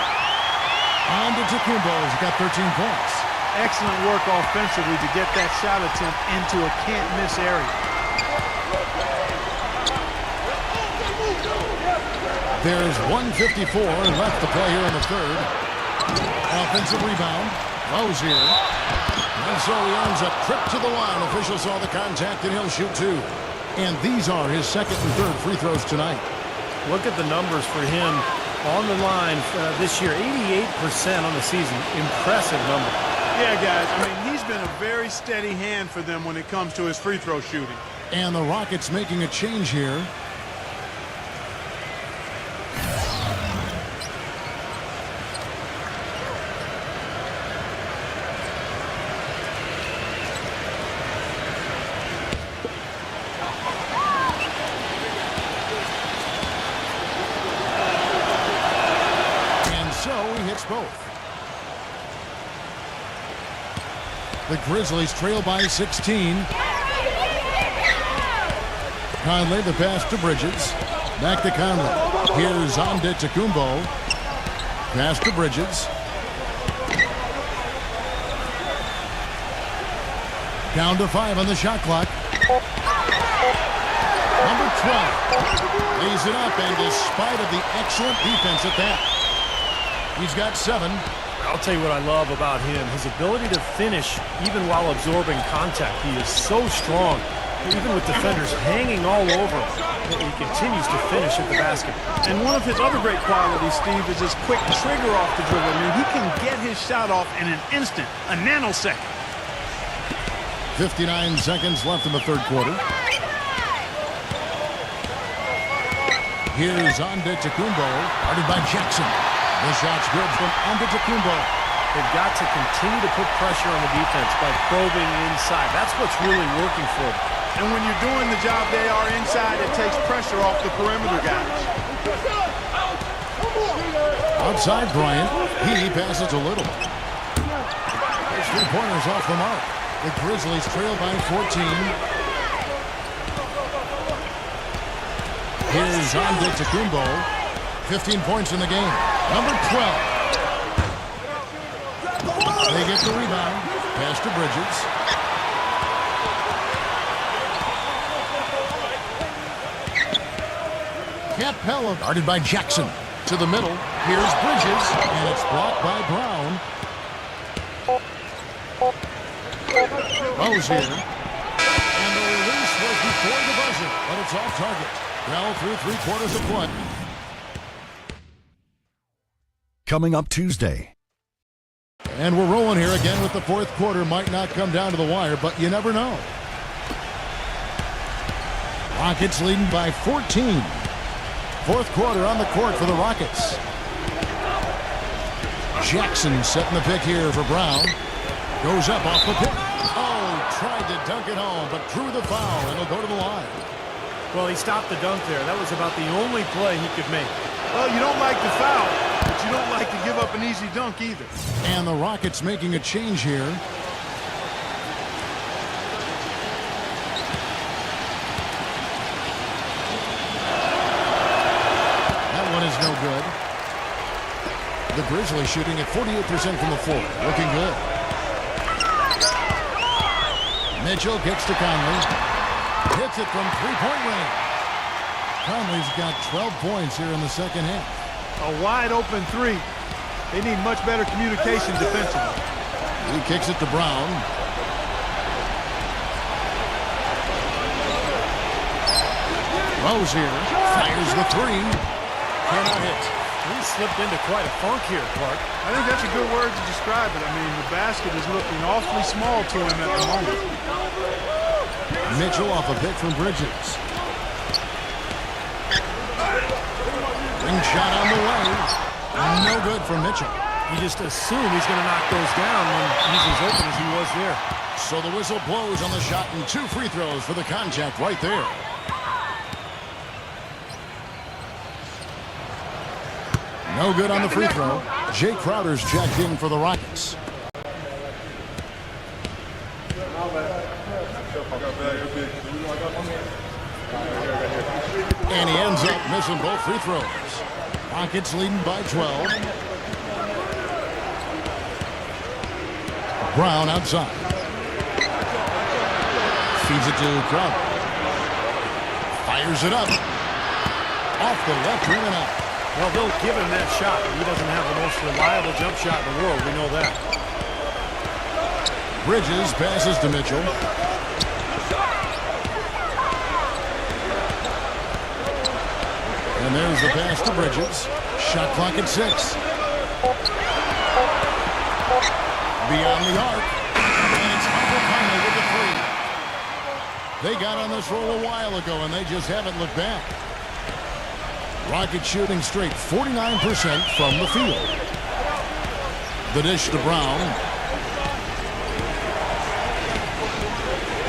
Antetokounmpo's got 13 points. Excellent work offensively to get that shot attempt into a can't-miss area. There's 1:54 left to play here in the third. Offensive rebound. Rose here. And so he earns a trip to the line. Official saw the contact, and he'll shoot 2. And these are his second and third free throws tonight. Look at the numbers for him on the line this year. 88% on the season. Impressive number. Yeah, guys, I mean, he's been a very steady hand for them when it comes to his free throw shooting. And the Rockets making a change here. And so he hits both. The Grizzlies trail by 16. Conley, the pass to Bridges. Back to Conley. Here's Antetokounmpo. Pass to Bridges. Down to 5 on the shot clock. Number 12. Lays it up, and despite of the excellent defense at that, he's got 7. I'll tell you what I love about him. His ability to finish even while absorbing contact. He is so strong. Even with defenders hanging all over him, he continues to finish at the basket. And one of his other great qualities, Steve, is his quick trigger off the dribble. I mean, he can get his shot off in an instant, a nanosecond. 59 seconds left in the third quarter. Here's Antetokounmpo, guarded by Jackson. The shot's good from Antetokounmpo. They've got to continue to put pressure on the defense by probing inside. That's what's really working for them. And when you're doing the job they are inside, it takes pressure off the perimeter guys. Outside Bryant. He passes a little. His 3-pointers off the mark. The Grizzlies trail by 14. Here's Antetokounmpo. 15 points in the game. Number 12. They get the rebound. Pass to Bridges. Capella guarded by Jackson. To the middle. Here's Bridges. And it's blocked by Brown. Rose here. And the release was before the buzzer. But it's off target. Well through 3 quarters of play. Coming up Tuesday. And we're rolling here again with the fourth quarter. Might not come down to the wire, but you never know. Rockets leading by 14. Fourth quarter on the court for the Rockets. Jackson setting the pick here for Brown. Goes up off the pick. Oh, tried to dunk it home, but drew the foul, and he'll go to the line. Well, he stopped the dunk there. That was about the only play he could make. Well, you don't like the foul, but you don't like to give up an easy dunk either. And the Rockets making a change here. That one is no good. The Grizzlies shooting at 48% from the floor. Looking good. Mitchell gets to Conley. Hits it from three-point range. Conley's got 12 points here in the second half. A wide open three. They need much better communication defensively. He kicks it to Brown. Rose here. Fires the three. Cannot hit. He slipped into quite a funk here, Clark. I think that's a good word to describe it. I mean, the basket is looking awfully small to him at the moment. Mitchell off a pick from Bridges. Ring shot on the way. No good from Mitchell. You just assume he's going to knock those down when he's as open as he was there. So the whistle blows on the shot and 2 free throws for the contact right there. No good on the free throw. Jay Crowder's checked in for the Rockets. And he ends up missing both free throws. Rockets leading by 12. Brown outside. Feeds it to Crowder. Fires it up. Off the left rim and out. Well, they'll give him that shot. He doesn't have the most reliable jump shot in the world. We know that. Bridges passes to Mitchell. And there's the pass to Bridges. Shot clock at 6. Beyond the arc. And it's Michael Conley with the three. They got on this roll a while ago, and they just haven't looked back. Rockets shooting straight 49% from the field. The dish to Brown.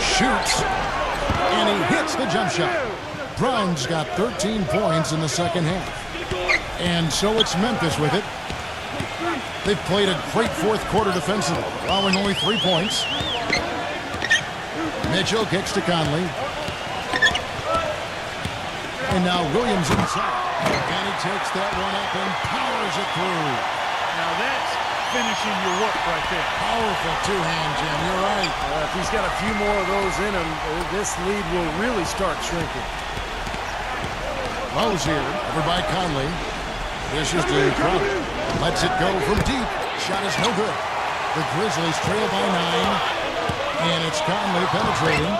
Shoots. And he hits the jump shot. Brown's got 13 points in the second half. And so it's Memphis with it. They've played a great fourth quarter defensively, allowing only 3 points. Mitchell kicks to Conley. And now Williams inside. And he takes that one up and powers it through. Now that's finishing your work right there. Powerful two-hand, Jim. You're right. If he's got a few more of those in him, this lead will really start shrinking. Lowe's here, over by Conley. This is to Crowder. Lets it go from deep. Shot is no good. The Grizzlies trail by 9. And it's Conley penetrating.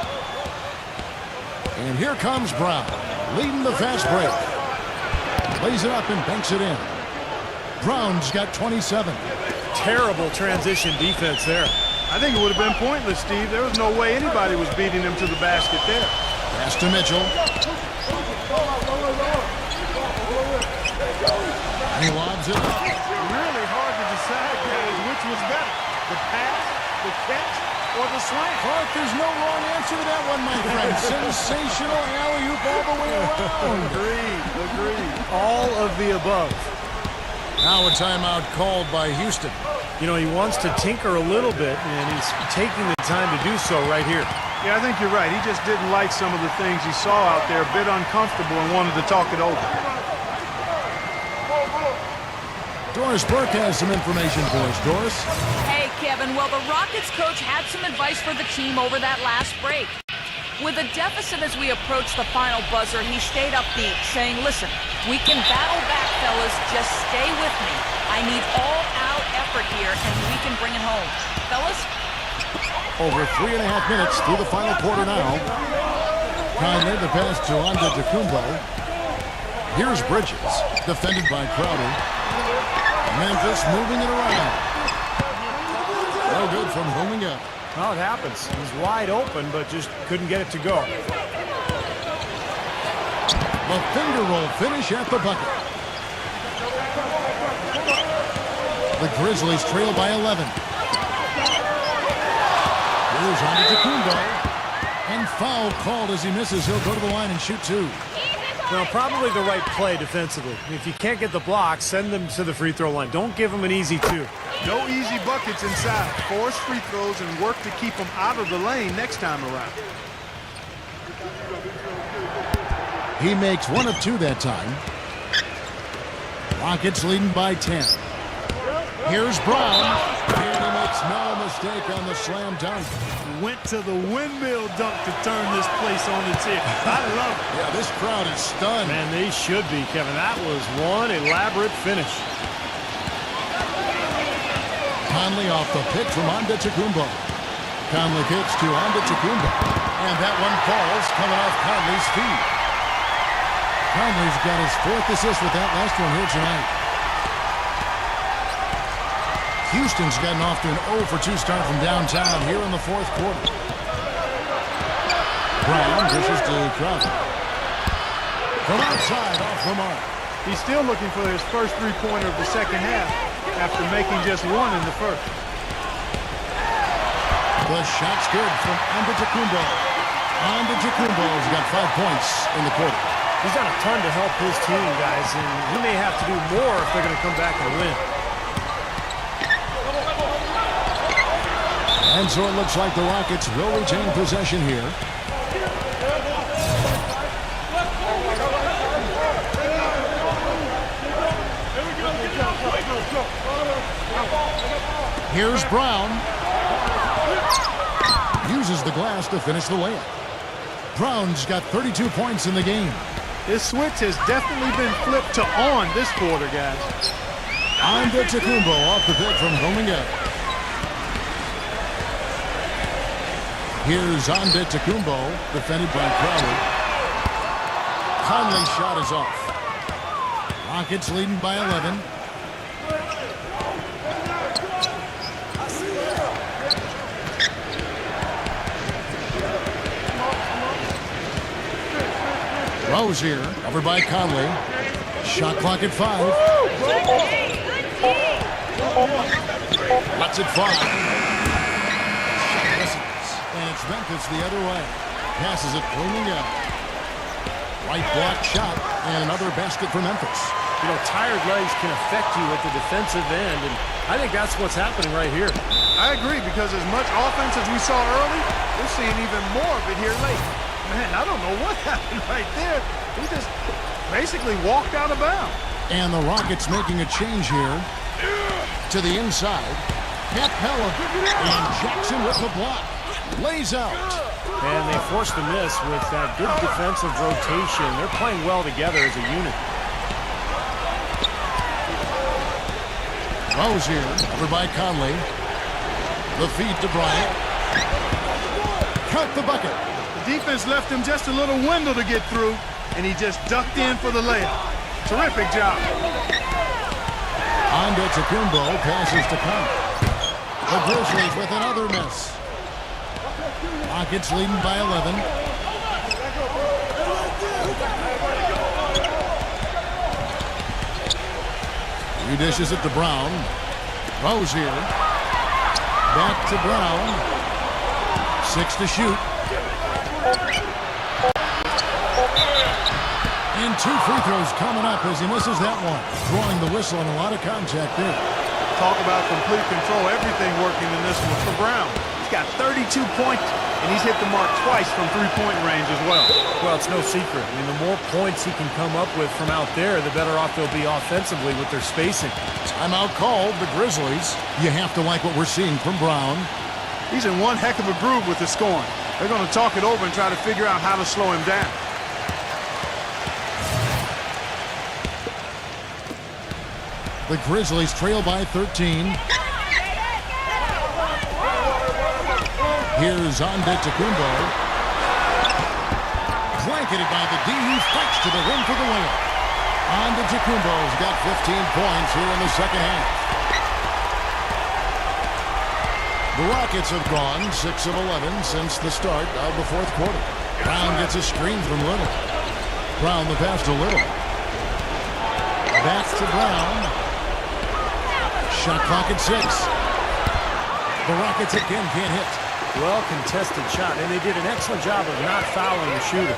And here comes Brown, leading the fast break. Lays it up and banks it in. Brown's got 27. Terrible transition defense there. I think it would have been pointless, Steve. There was no way anybody was beating him to the basket there. Pass to Mitchell. And he lobs it up. Really hard to decide, guys, which was better. The pass, the catch, or the slam. Clark, there's no wrong answer to that one, my friend. Sensational alley-oop all the way around. Agreed. All of the above. Now a timeout called by Houston. You know, he wants to tinker a little bit, and he's taking the time to do so right here. Yeah, I think you're right. He just didn't like some of the things he saw out there, a bit uncomfortable, and wanted to talk it over. Doris Burke has some information for us. Doris? Hey, Kevin. Well, the Rockets coach had some advice for the team over that last break. With a deficit as we approach the final buzzer, he stayed upbeat, saying, listen, we can battle back, fellas. Just stay with me. I need all-out effort here, and we can bring it home. Fellas? Over 3.5 minutes through the final quarter now. Conley, the pass to Antetokounmpo. Here's Bridges, defended by Crowder. Memphis moving it around. No good from Huminga. Well, it happens. He's wide open, but just couldn't get it to go. The finger roll finish at the bucket. The Grizzlies trail by 11. Here's Antetokounmpo. And foul called as he misses. He'll go to the line and shoot 2. Well, probably the right play defensively. If you can't get the block, send them to the free throw line. Don't give them an easy 2. No easy buckets inside. Force free throws and work to keep them out of the lane next time around. He makes 1 of 2 that time. Rockets leading by 10. Here's Brown. And he makes no mistake on the slam dunk. Went to the windmill dunk to turn this place on its head. I love it. Yeah, this crowd is stunned. Man, they should be, Kevin. That was one elaborate finish. Conley off the pick from Antetokounmpo. Conley kicks to Antetokounmpo. And that one falls coming off Conley's feet. Conley's got his 4th assist with that last one here tonight. Houston's gotten off to an 0 for 2 start from downtown here in the 4th quarter. Brown dishes to Crowder. From outside, off the mark. He's still looking for his first three-pointer of the second half after making just 1 in the first. The shot's good from Antetokounmpo. Antetokounmpo's got 5 points in the quarter. He's done a ton to help his team, guys, and he may have to do more if they're going to come back and win. And so it looks like the Rockets will retain possession here. Here's Brown. Uses the glass to finish the layup. Brown's got 32 points in the game. This switch has definitely been flipped to on this quarter, guys. Antetokounmpo off the pick from Huminga. Here's Antetokounmpo, defended by Crowder. Conley's shot is off. Rockets leading by 11. Rozier, covered by Conley. Shot clock at 5. Lets it fly. Shot misses. And it's Memphis the other way. Passes it cleaning up. Right block shot. And another basket for Memphis. You know, tired legs can affect you at the defensive end, and I think that's what's happening right here. I agree, because as much offense as we saw early, we're seeing even more of it here late. Man, I don't know what happened right there. He just basically walked out of bounds. And the Rockets making a change here. To the inside. Capella. And Jackson with the block. Lays out. And they forced the miss with that good defensive rotation. They're playing well together as a unit. Rozier, covered by Conley. The feed to Bryant. Cut the bucket. The defense left him just a little window to get through, and he just ducked in for the layup. Terrific job. Antetokounmpo passes to Conley. The Grizzlies with another miss. Rockets leading by 11. He dishes it to Brown. Rozier. Back to Brown. 6 to shoot. And 2 free throws coming up as he misses that one. Drawing the whistle and a lot of contact there. Talk about complete control. Everything working in this one for Brown. He's got 32 points, and he's hit the mark twice from three-point range as well. Well, it's no secret. I mean, the more points he can come up with from out there, the better off they'll be offensively with their spacing. Timeout called, the Grizzlies. You have to like what we're seeing from Brown. He's in one heck of a groove with the scoring. They're going to talk it over and try to figure out how to slow him down. The Grizzlies trail by 13. Here's Antetokounmpo. Blanketed by the D, who fights to the rim for the win. Antetokounmpo's got 15 points here in the second half. The Rockets have gone 6 of 11 since the start of the fourth quarter. Brown gets a screen from Little. Brown the pass to Little. Back to Brown. Shot clock at 6. The Rockets again can't hit. Well contested shot, and they did an excellent job of not fouling the shooter.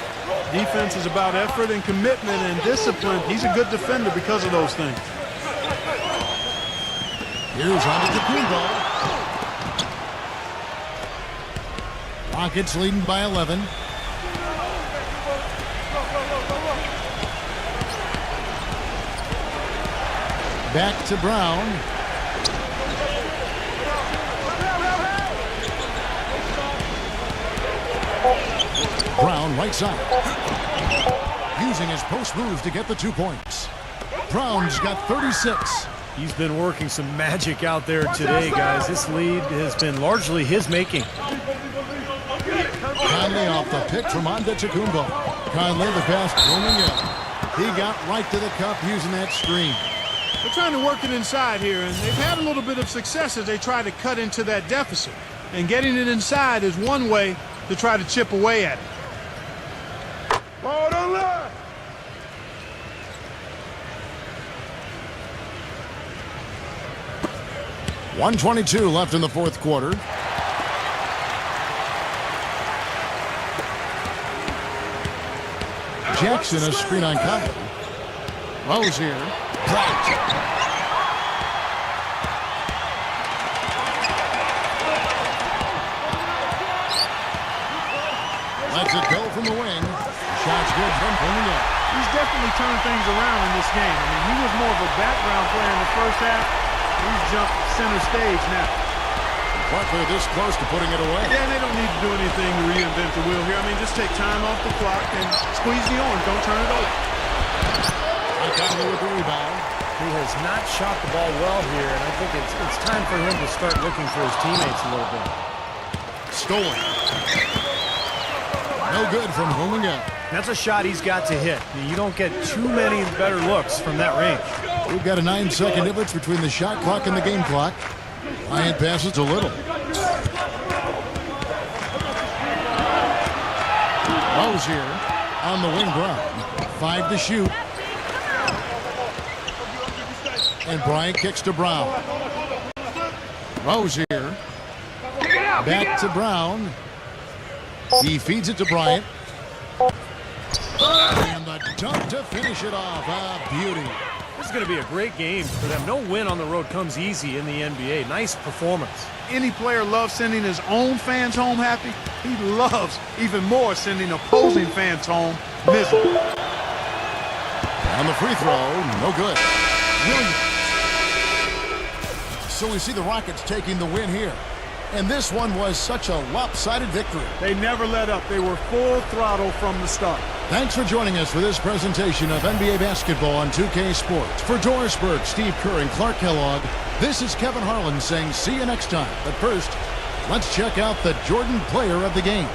Defense is about effort and commitment and discipline. He's a good defender because of those things. Here's Antetokounmpo. Rockets leading by 11. Back to Brown. Brown right side. Using his post moves to get the 2 points. Brown's got 36. He's been working some magic out there today, guys. This lead has been largely his making. Conley off the pick from Antetokounmpo. Conley the pass blooming in. He got right to the cup using that screen. They're trying to work it inside here, and they've had a little bit of success as they try to cut into that deficit. And getting it inside is one way to try to chip away at it. Ball don't lie. .122 left in the fourth quarter. Jackson a screen on Conley. Rozier blocked. Lets it go from the wing. Shot's good from Cunningham. He's definitely turned things around in this game. I mean, he was more of a background player in the first half. He's jumped center stage now. Butler this close to putting it away. Yeah, they don't need to do anything to reinvent the wheel here. I mean, just take time off the clock and squeeze the orange. Don't turn it over. Conley with the rebound. He has not shot the ball well here, and I think it's time for him to start looking for his teammates a little bit. Stolen. No good from Cunningham. That's a shot he's got to hit. You don't get too many better looks from that range. We've got a 9-second difference between the shot clock and the game clock. Bryant passes to Little. Rozier on the wing. Brown. 5 to shoot. And Bryant kicks to Brown. Rose here. Back to Brown. He feeds it to Bryant. And the dunk to finish it off. A beauty. This is going to be a great game for them. No win on the road comes easy in the NBA. Nice performance. Any player loves sending his own fans home happy. He loves even more sending opposing fans home miserable. On the free throw, no good. Williams. So we see the Rockets taking the win here. And this one was such a lopsided victory. They never let up. They were full throttle from the start. Thanks for joining us for this presentation of NBA basketball on 2K Sports. For Doris Burke, Steve Kerr, and Clark Kellogg, this is Kevin Harlan saying see you next time. But first, let's check out the Jordan player of the game.